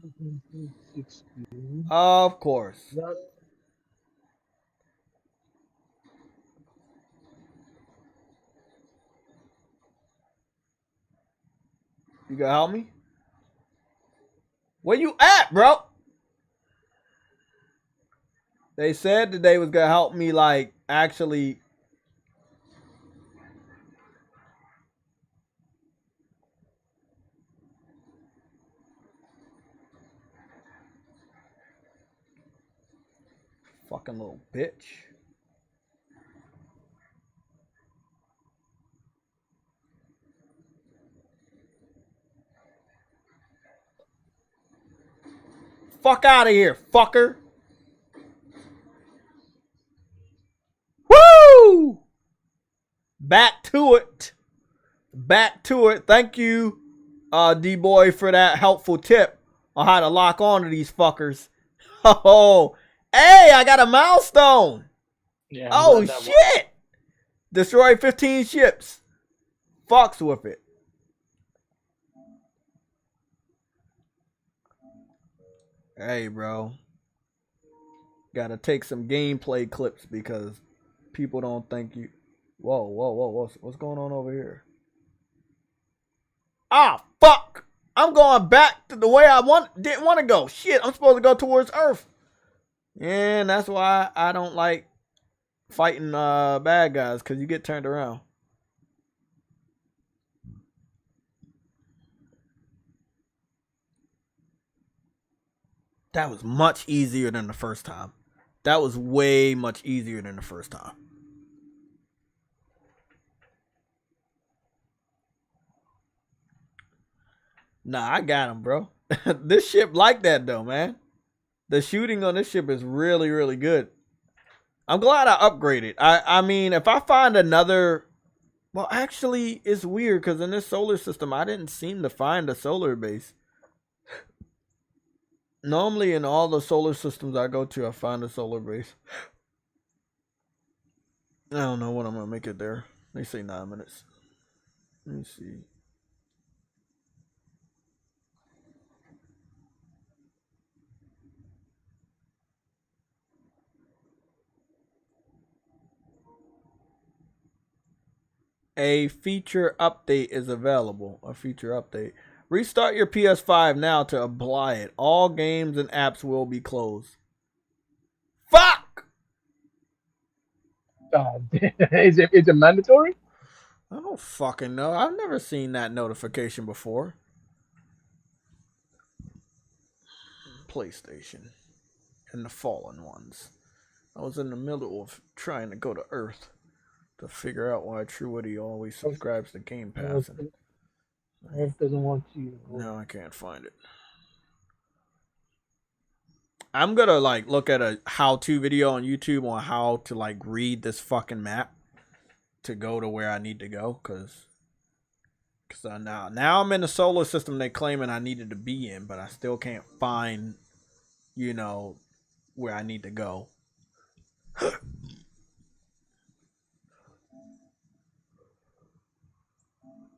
Of course. You gonna help me? Where you at, bro? They said that they was gonna help me, like, actually. Fucking little bitch. Fuck out of here, fucker. Woo! Back to it. Back to it. Thank you, D-Boy, for that helpful tip on how to lock on to these fuckers. Oh, hey, I got a milestone. Yeah, oh, shit. Destroy 15 ships. Fucks with it. Hey, bro. Gotta take some gameplay clips because people don't think you. Whoa. What's going on over here? Ah, fuck. I'm going back to the way I didn't want to go. Shit, I'm supposed to go towards Earth. And that's why I don't like fighting bad guys, because you get turned around. That was much easier than the first time. That was way much easier than the first time. Nah, I got him, bro. This ship like that, though, man. The shooting on this ship is really, really good. I'm glad I upgraded. I mean, if I find another... Well, actually, it's weird, because in this solar system, I didn't seem to find a solar base. Normally, in all the solar systems I go to, I find a solar base. I don't know when I'm going to make it there. They say 9 minutes. Let me see. A feature update is available. A feature update. Restart your PS5 now to apply it. All games and apps will be closed. Fuck! Is it mandatory? I don't fucking know. I've never seen that notification before. PlayStation and the Fallen Ones. I was in the middle of trying to go to Earth to figure out why TrueWitty always subscribes to Game Pass. Earth doesn't want you. No, I can't find it. I'm gonna like look at a how-to video on YouTube on how to like read this fucking map to go to where I need to go, cause now I'm in the solar system they claiming I needed to be in, but I still can't find, you know, where I need to go.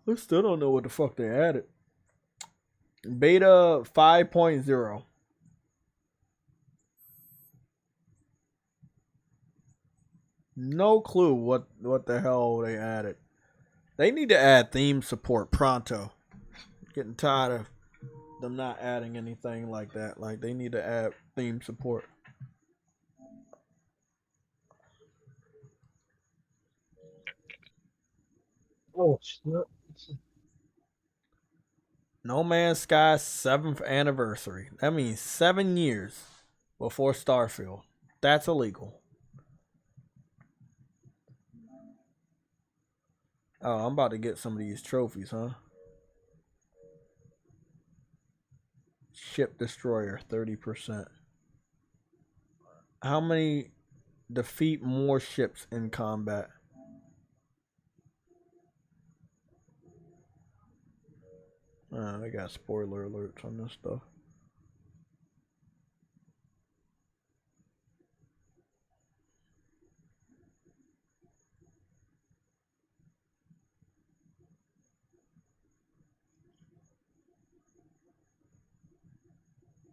I still don't know what the fuck they added. Beta 5.0. No clue what the hell they added. They need to add theme support pronto. Getting tired of them not adding anything like that. Like, they need to add theme support. Oh shit. No Man's Sky 7th anniversary. That means 7 years before Starfield. That's illegal. Oh, I'm about to get some of these trophies, huh? Ship Destroyer, 30%. How many defeat more ships in combat? They got spoiler alerts on this stuff.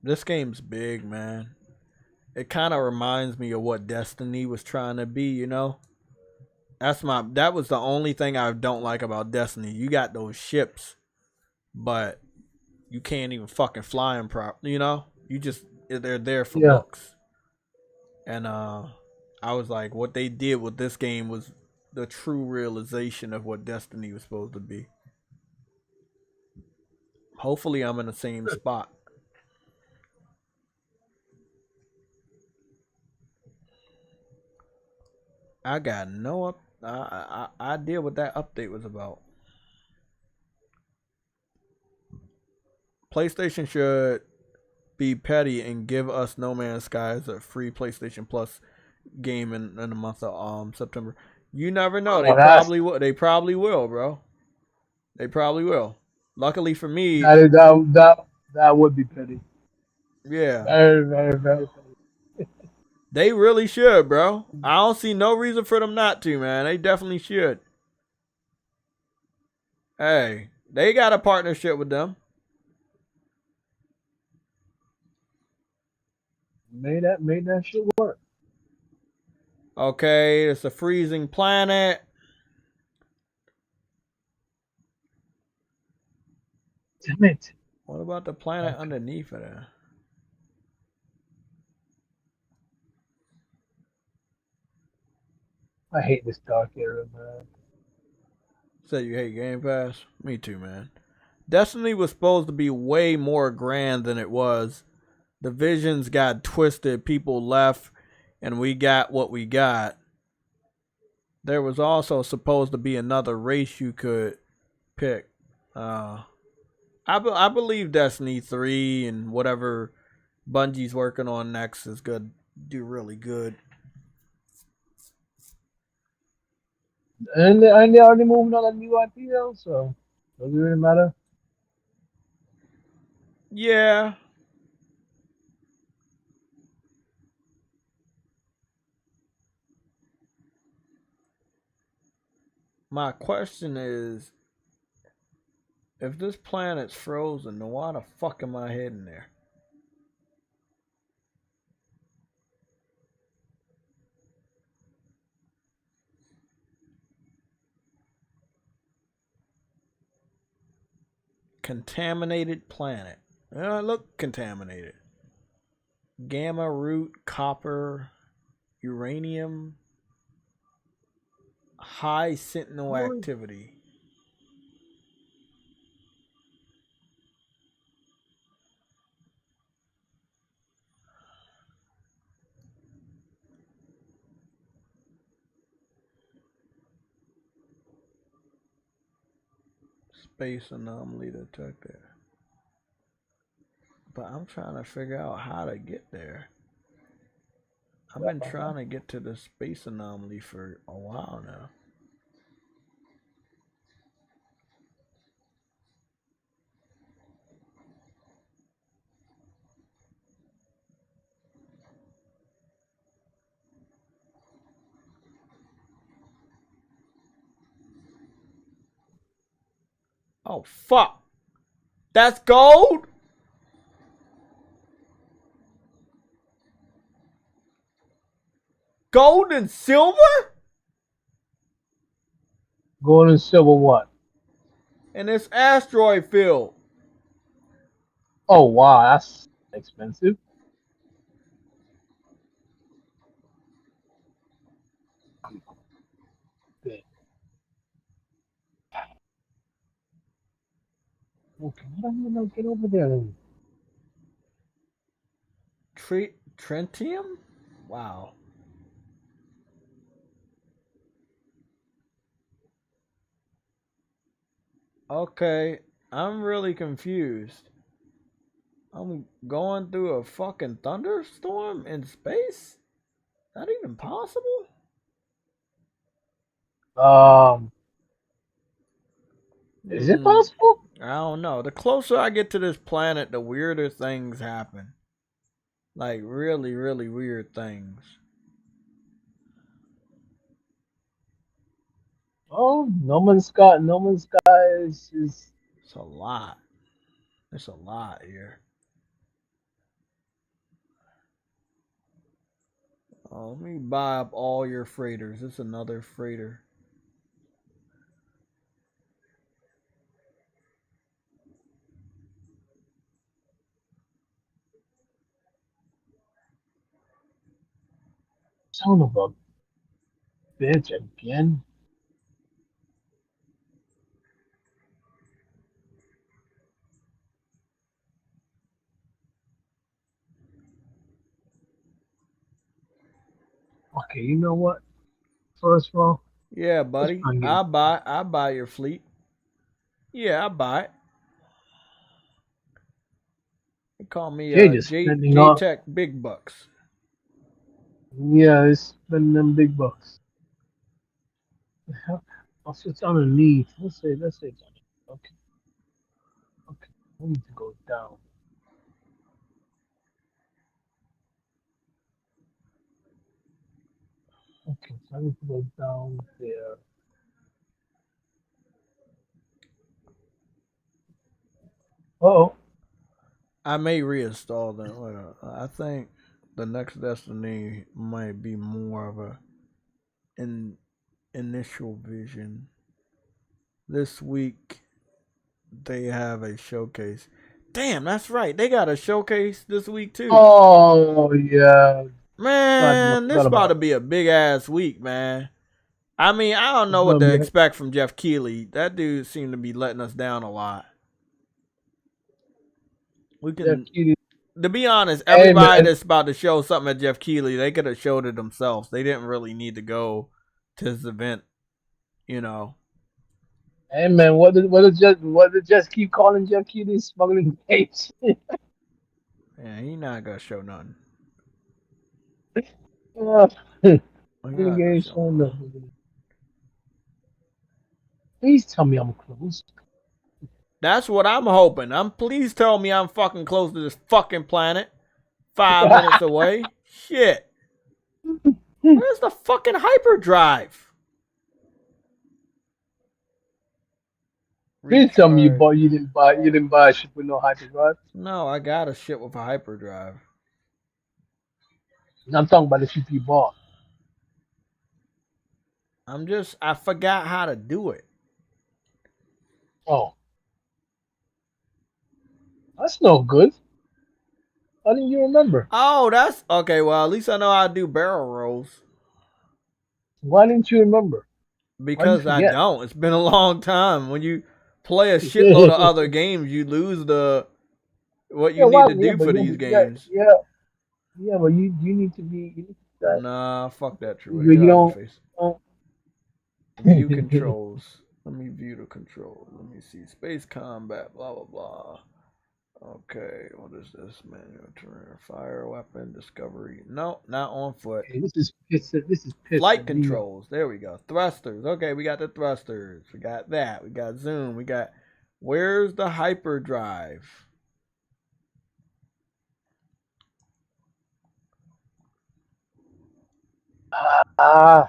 This game's big, man. It kind of reminds me of what Destiny was trying to be, you know? That was the only thing I don't like about Destiny. You got those ships, but you can't even fucking fly them properly, you know? They're there for looks. And I was like, what they did with this game was the true realization of what Destiny was supposed to be. Hopefully I'm in the same spot. I got no idea what that update was about. PlayStation should be petty and give us No Man's Sky as a free PlayStation Plus game in the month of September. You never know. They probably will. They probably will, bro. They probably will. Luckily for me, that would be petty. Yeah. Very, very, very petty. They really should, bro. I don't see no reason for them not to, man. They definitely should. Hey, they got a partnership with them. Made that shit work. Okay, it's a freezing planet. Damn it. What about the planet underneath it? I hate this dark era, man. Say you hate Game Pass? Me too, man. Destiny was supposed to be way more grand than it was. The visions got twisted, people left, and we got what we got. There was also supposed to be another race you could pick. I believe Destiny 3 and whatever Bungie's working on next is good. Do really good. And they already moving on a new IP though, so does it really matter? Yeah. My question is, if this planet's frozen, then why the fuck am I heading there? Contaminated planet. Look contaminated. Gamma root, copper, uranium, high sentinel activity. Space anomaly detected. But I'm trying to figure out how to get there. I've been trying to get to the space anomaly for a while now. Oh, fuck. That's gold? Gold and silver? Gold and silver what? In this asteroid field. Oh, wow. That's expensive. Good. Okay, how do you get over there then? Trentium? Wow. Okay, I'm really confused. I'm going through a fucking thunderstorm in space? That even possible? Is it possible? I don't know. The closer I get to this planet, the weirder things happen. Like really, really weird things. Oh, No Man's Sky. No Man's Sky is. It's a lot. It's a lot here. Oh, let me buy up all your freighters. It's another freighter. Son of a bitch again. Okay, you know what? First of all, yeah, buddy, I buy your fleet. Yeah, I buy it. They call me JTech Big Bucks. Yeah, it's spending them big bucks. Also, it's underneath. Let's say it's underneath. Okay. Okay, we need to go down. Okay, so I need to go down there. Uh-oh. I may reinstall them. I think the next Destiny might be more of an initial vision. This week they have a showcase. Damn, that's right. They got a showcase this week too. Oh yeah. Man, this about to be a big ass week, man. I mean, I don't know what to expect from Jeff Keighley. That dude seemed to be letting us down a lot. We can, to be honest, everybody that's about to show something at Jeff Keighley, they could have showed it themselves. They didn't really need to go to this event, you know. Hey man, what did just keep calling Jeff Keighley smuggling tapes? Yeah, he not gonna show nothing. Please tell me I'm close. That's what I'm hoping. Please tell me I'm fucking close to this fucking planet. 5 minutes away. Shit. Where's the fucking hyperdrive? Please tell me you didn't buy a ship with no hyperdrive. No, I got a ship with a hyperdrive. I'm talking about the ship you bought. I forgot how to do it. Oh. That's no good. How didn't you remember? Oh, that's okay. Well, at least I know how to do barrel rolls. Why didn't you remember? Why'd you Because I forget? don't. It's been a long time. When you play a shitload of other games, you lose the what you need to do for these games. Yeah, but you need to be. You need to, Nah, fuck that, True. you Get out of my don't. face. don't View controls. Let me view the control. Let me see. Space combat, blah, blah, blah. Okay, what is this? Manual terrain, fire weapon, discovery. No, not on foot. Hey, this is pissing. Flight controls. There we go. Thrusters. Okay, we got the thrusters. We got that. We got zoom. We got. Where's the hyperdrive? I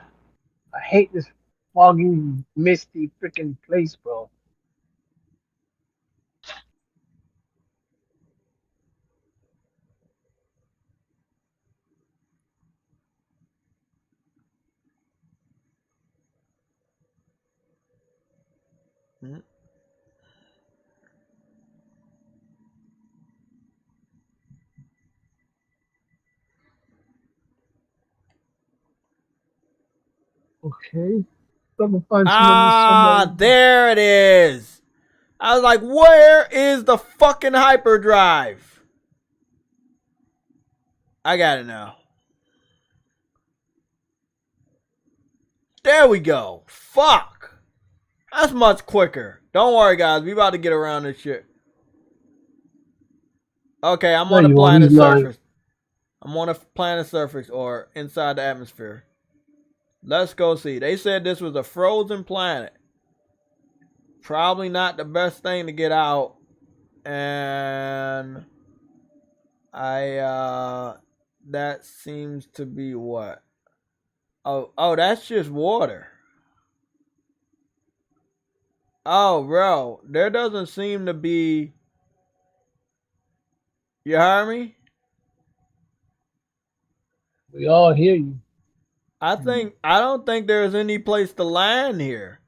hate this foggy, misty freaking place, bro. Hmm? Okay. Find Ah, there it is. I was like, where is the fucking hyperdrive? I got it now. There we go. Fuck. That's much quicker. Don't worry, guys. We about to get around this shit. Okay, I'm on the planet surface. I'm on a planet surface or inside the atmosphere. Let's go see. They said this was a frozen planet. Probably not the best thing to get out. And that seems to be what? Oh, that's just water. Oh, bro, there doesn't seem to be. You hear me? We all hear you. I don't think there's any place to land here.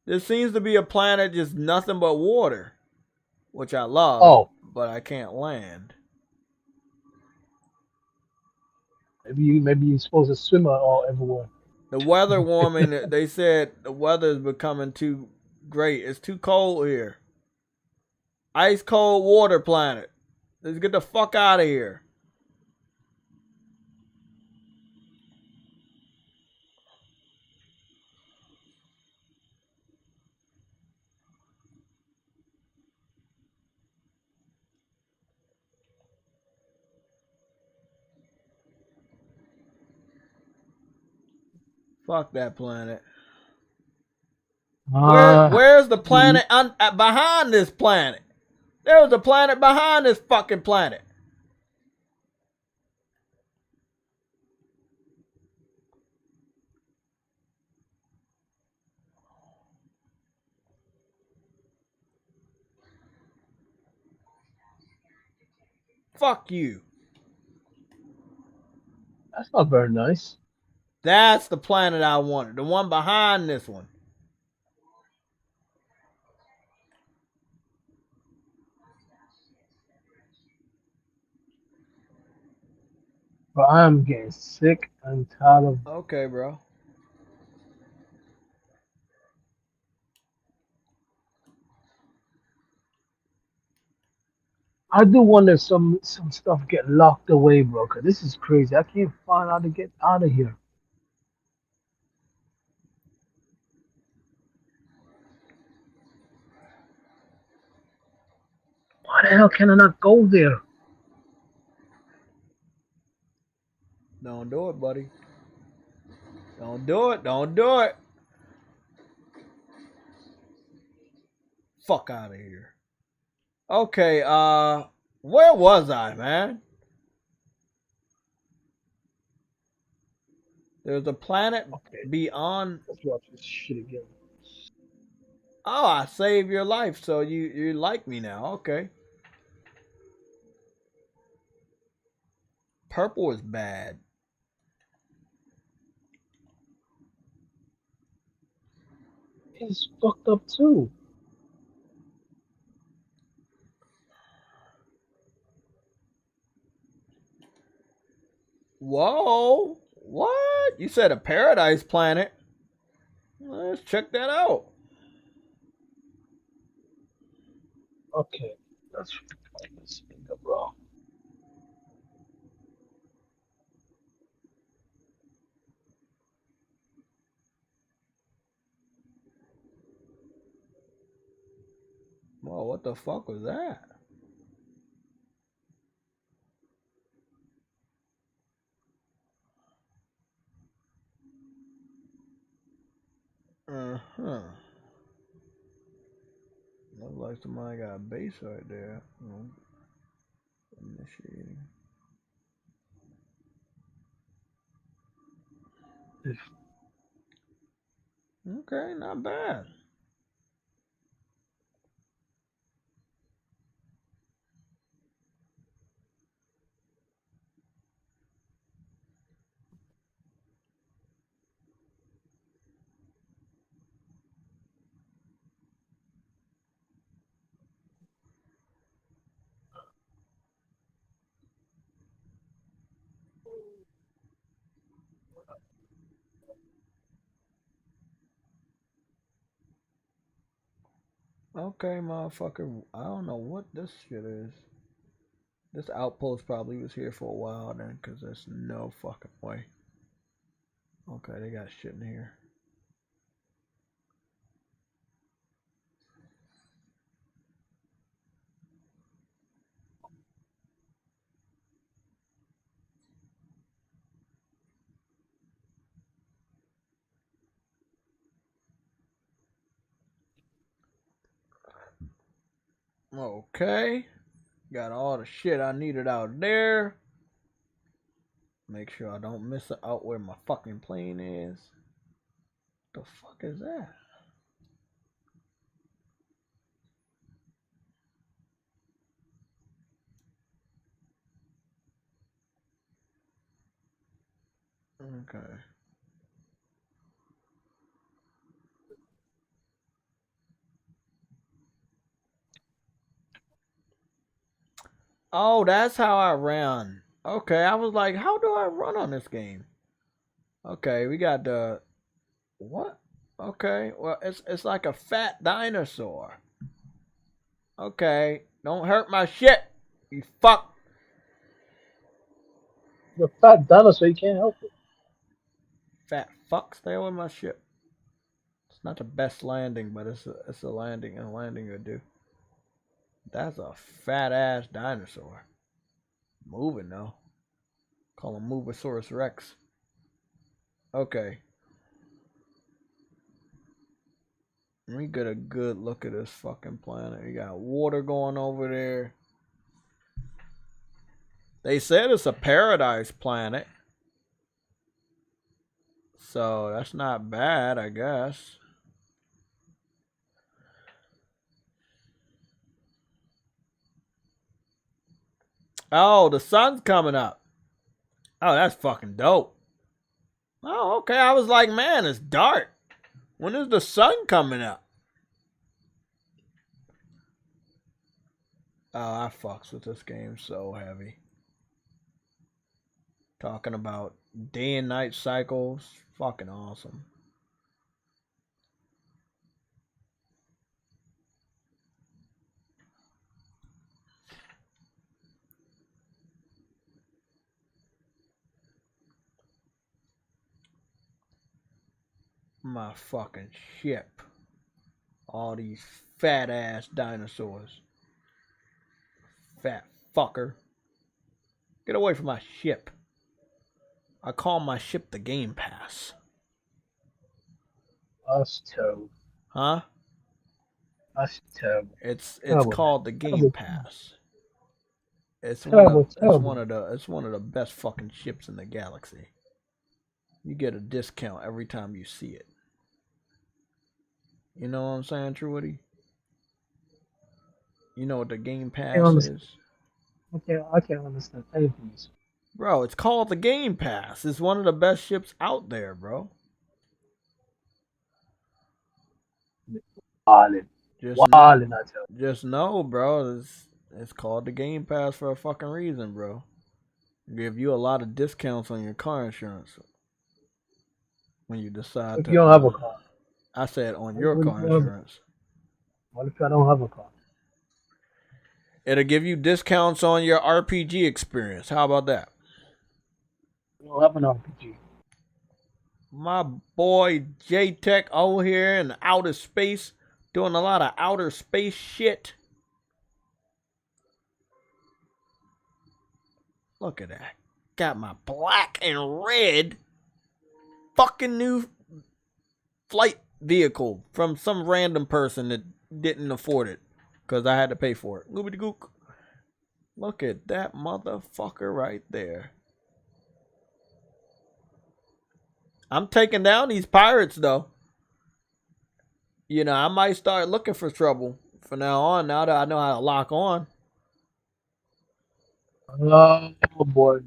There seems to be a planet just nothing but water, which I love, but I can't land. Maybe you're supposed to swim all everywhere. The weather warming. They said the weather is becoming too great. It's too cold here. Ice cold water planet. Let's get the fuck out of here. Fuck that planet. Where's the planet behind this planet? There was a planet behind this fucking planet. Fuck you. That's not very nice. That's the planet I wanted. The one behind this one. But I'm getting sick and tired of. Okay, bro. I do wonder if some stuff get locked away, bro. Cause this is crazy. I can't find how to get out of here. Why the hell can I not go there? Don't do it, buddy. Don't do it. Don't do it. Fuck out of here. Okay, where was I, man? There's a planet beyond. Let's watch this shit again. Oh, I saved your life, so you like me now. Okay. Purple is bad. It's fucked up too. Whoa. What? You said a paradise planet? Let's check that out. Okay. Let's find this finger, bro. Whoa, what the fuck was that? Uh-huh. Looks like somebody got a base right there. Initiating. Okay, not bad. Okay, motherfucker. I don't know what this shit is. This outpost probably was here for a while then, because there's no fucking way. Okay, they got shit in here. Okay. Got all the shit I needed out there. Make sure I don't miss it out where my fucking plane is. The fuck is that? Okay. Oh, that's how I ran. Okay, I was like, how do I run on this game? Okay, we got the... What? Okay, well, it's like a fat dinosaur. Okay, don't hurt my shit, you fuck. The fat dinosaur, you can't help it. Fat fuck, stay away my ship. It's not the best landing, but it's a landing, and a landing would do. That's a fat ass dinosaur. Moving though. Call him Movosaurus Rex. Okay. Let me get a good look at this fucking planet. You got water going over there. They said it's a paradise planet. So that's not bad, I guess. Oh, the sun's coming up. Oh, that's fucking dope. Oh, okay. I was like, man, it's dark. When is the sun coming up? Oh, I fucks with this game so heavy. Talking about day and night cycles. Fucking awesome. My fucking ship. All these fat ass dinosaurs. Fat fucker. Get away from my ship. I call my ship the Game Pass. That's terrible. Huh? That's terrible. It's terrible. called the Game terrible. Pass. It's terrible, one of the best fucking ships in the galaxy. You get a discount every time you see it. You know what I'm saying, True Woody? You know what the Game Pass is? Okay, I can't understand anything. Bro, it's called the Game Pass. It's one of the best ships out there, bro. Just know, bro. It's called the Game Pass for a fucking reason, bro. Give you a lot of discounts on your car insurance when you decide If to. you don't have a car. I said on your What if car you have- insurance. What if I don't have a car? It'll give you discounts on your RPG experience. How about that? I don't have an RPG. My boy JTech over here in outer space doing a lot of outer space shit. Look at that. Got my black and red fucking new flight vehicle from some random person that didn't afford it because I had to pay for it. Goobity gook. Look at that motherfucker right there. I'm taking down these pirates though. You know, I might start looking for trouble from now on, now that I know how to lock on. Oh boy,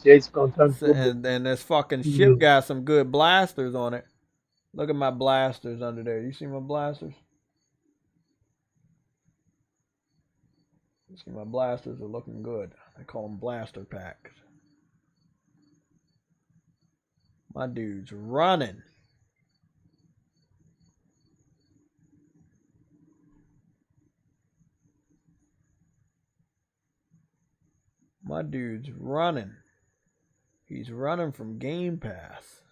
Jay's gonna turn to And this fucking ship got some good blasters on it. Look at my blasters under there. You see my blasters? You see my blasters are looking good. I call them blaster packs. My dude's running. My dude's running. He's running from Game Pass.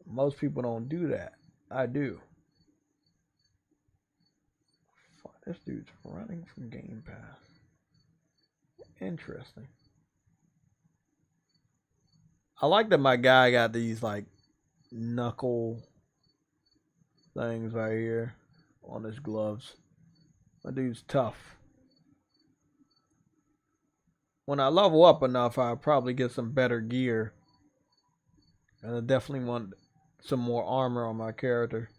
Most people don't do that. I do. Fuck, this dude's running from Game Pass. Interesting. I like that my guy got these like knuckle things right here on his gloves. My dude's tough. When I level up enough, I'll probably get some better gear. And I definitely want some more armor on my character.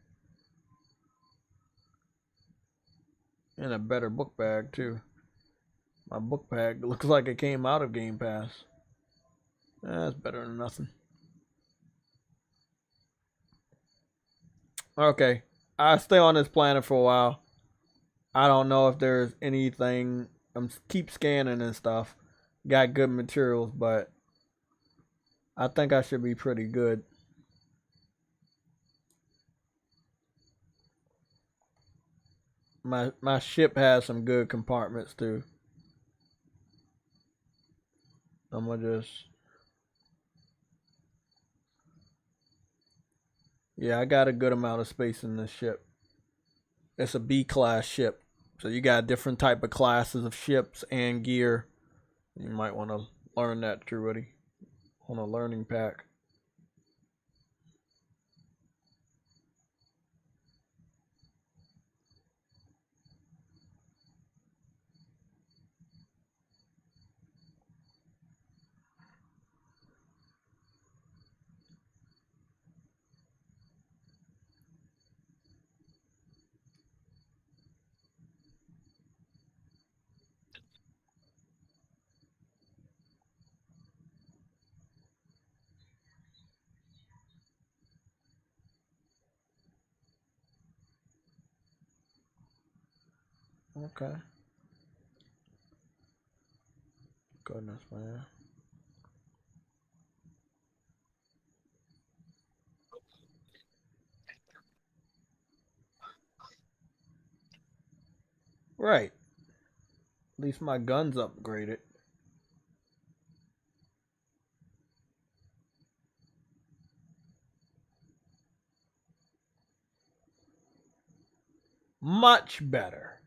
And a better book bag too. My book bag looks like it came out of Game Pass. That's better than nothing. Okay. I'll stay on this planet for a while. I don't know if there's anything. I'm keep scanning and stuff. Got good materials, but I think I should be pretty good. My ship has some good compartments too. I'm gonna just... Yeah, I got a good amount of space in this ship. It's a B-class ship. So you got different type of classes of ships and gear. You might want to learn that too, buddy. On a learning pack. Okay. Goodness, man. Right. At least my gun's upgraded. Much better.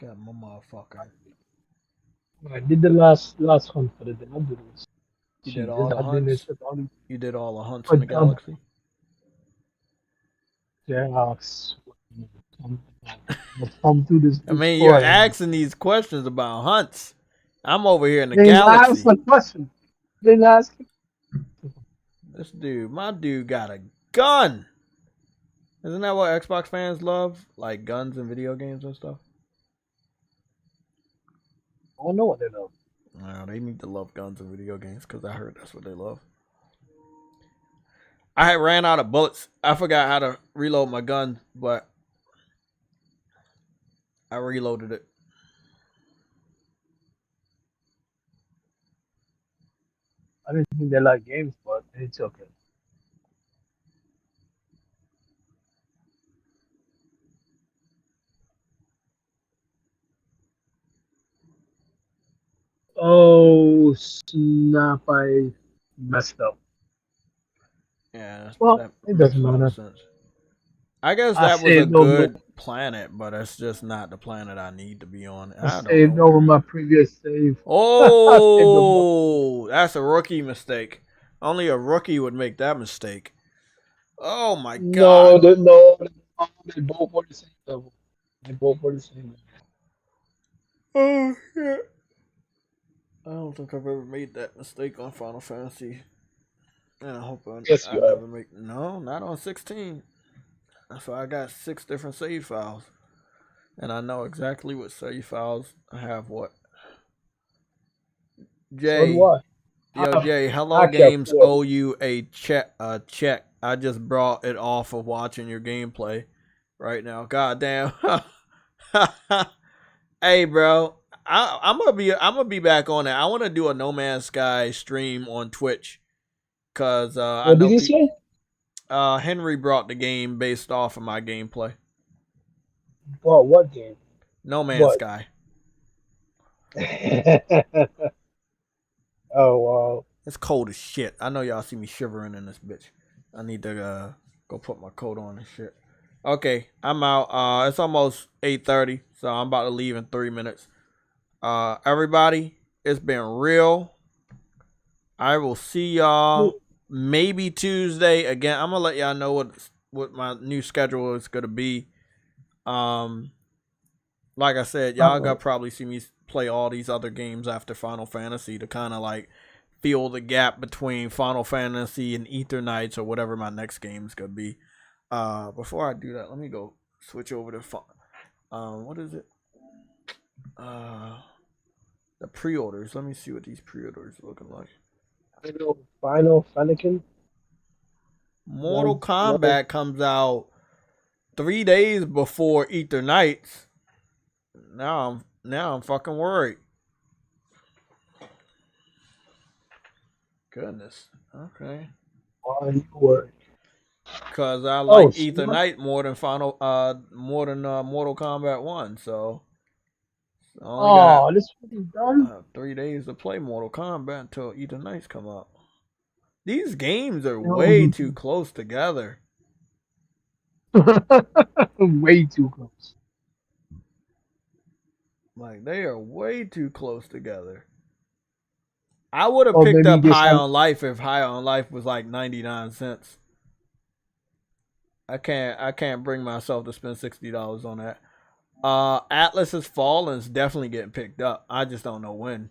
Got my motherfucker. I did the last hunt for the day. I did this. You did all the hunts? You did all the hunts in But, the galaxy? Yeah, let's come through this. I mean, you're asking these questions about hunts. I'm over here in the Didn't galaxy. ask the question. Didn't ask. This dude, my dude got a gun. Isn't that what Xbox fans love? Like guns and video games and stuff? I don't know what they love. No, they need to love guns and video games because I heard that's what they love. I had ran out of bullets. I forgot how to reload my gun, but I reloaded it. I didn't think they like games, but it's okay. Oh snap! I messed up. Yeah. Well, it doesn't matter. Sense. I guess that was a good planet, but it's just not the planet I need to be on. I saved over my previous save. Oh, that's a rookie mistake. Only a rookie would make that mistake. Oh my god. No, they both were the same level. They both were the same level. Oh shit. I don't think I've ever made that mistake on Final Fantasy. And I hope I never make. No, not on 16. So I got 6 different save files. And I know exactly what save files I have what. Jay. So Yo, Jay, Hello Games owe you a check. I just brought it off of watching your gameplay right now. God damn. Hey, bro. I'm gonna be back on it. I want to do a No Man's Sky stream on Twitch because I know Henry brought the game based off of my gameplay. Well, what game? No Man's Sky. Oh wow, it's cold as shit. I know y'all see me shivering in this bitch. I need to go put my coat on and shit. Okay, I'm out. It's almost 8:30, so I'm about to leave in 3 minutes. Everybody, it's been real. I will see y'all maybe Tuesday again. I'm gonna let y'all know what my new schedule is gonna be. Like I said, y'all gonna probably see me play all these other games after Final Fantasy to kind of like fill the gap between Final Fantasy and Eternights or whatever my next game is gonna be. Before I do that, let me go switch over to what is it? The pre-orders. Let me see what these pre-orders are looking like. Final Fanakin. Mortal Kombat comes out 3 days before Eternights. Now I'm fucking worried. Goodness. Okay. Why are you worried? Because I like Eternight more than Mortal Kombat 1, so I only this is done. 3 days to play Mortal Kombat until Eternights come up. These games are way too close together. Way too close. Like, they are way too close together. I would have picked up High on Life if High on Life was like 99 cents. I can't bring myself to spend $60 on that. Atlas Has Fallen is definitely getting picked up. I just don't know when.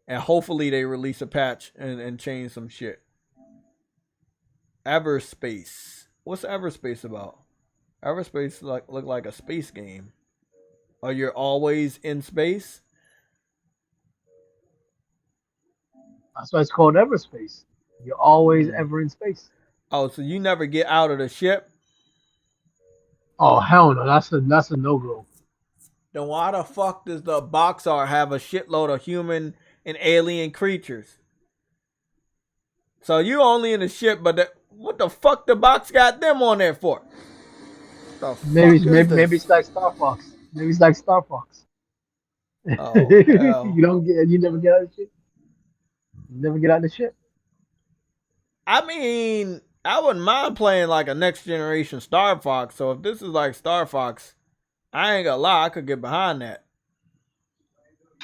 And hopefully they release a patch and change some shit. Everspace. What's Everspace about? Everspace look like a space game. Or you're always in space? That's why it's called Everspace. You're always ever in space. Oh, so you never get out of the ship? Oh hell no, that's a no-go. Then why the fuck does the box art have a shitload of human and alien creatures? So you only in the ship, but what the fuck the box got them on there for? Maybe it's like Star Fox. Maybe it's like Star Fox. Oh, hell. You never get out of the ship. You never get out of the ship. I mean, I wouldn't mind playing like a next generation Star Fox. So if this is like Star Fox, I ain't gonna lie, I could get behind that.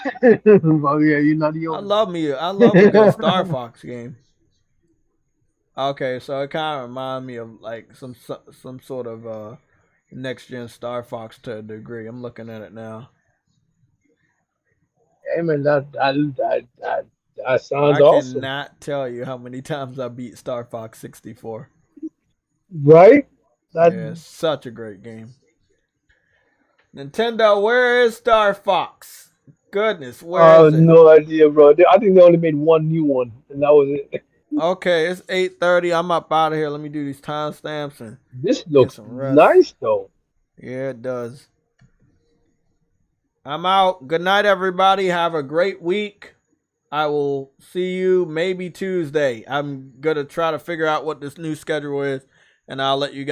Oh yeah, you're not the only. I love a good Star Fox game. Okay, so it kind of reminds me of like some sort of next gen Star Fox to a degree. I'm looking at it now. Hey man, that sounds I awesome. cannot tell you how many times I beat Star Fox 64. Right? Yeah, it's such a great game. Nintendo, where is Star Fox? Goodness, where is it? No idea, bro. I think they only made one new one, and that was it. Okay, it's 8:30. I'm up out of here. Let me do these timestamps and this get looks some rest. nice though. Yeah, it does. I'm out. Good night, everybody. Have a great week. I will see you maybe Tuesday. I'm gonna try to figure out what this new schedule is, and I'll let you guys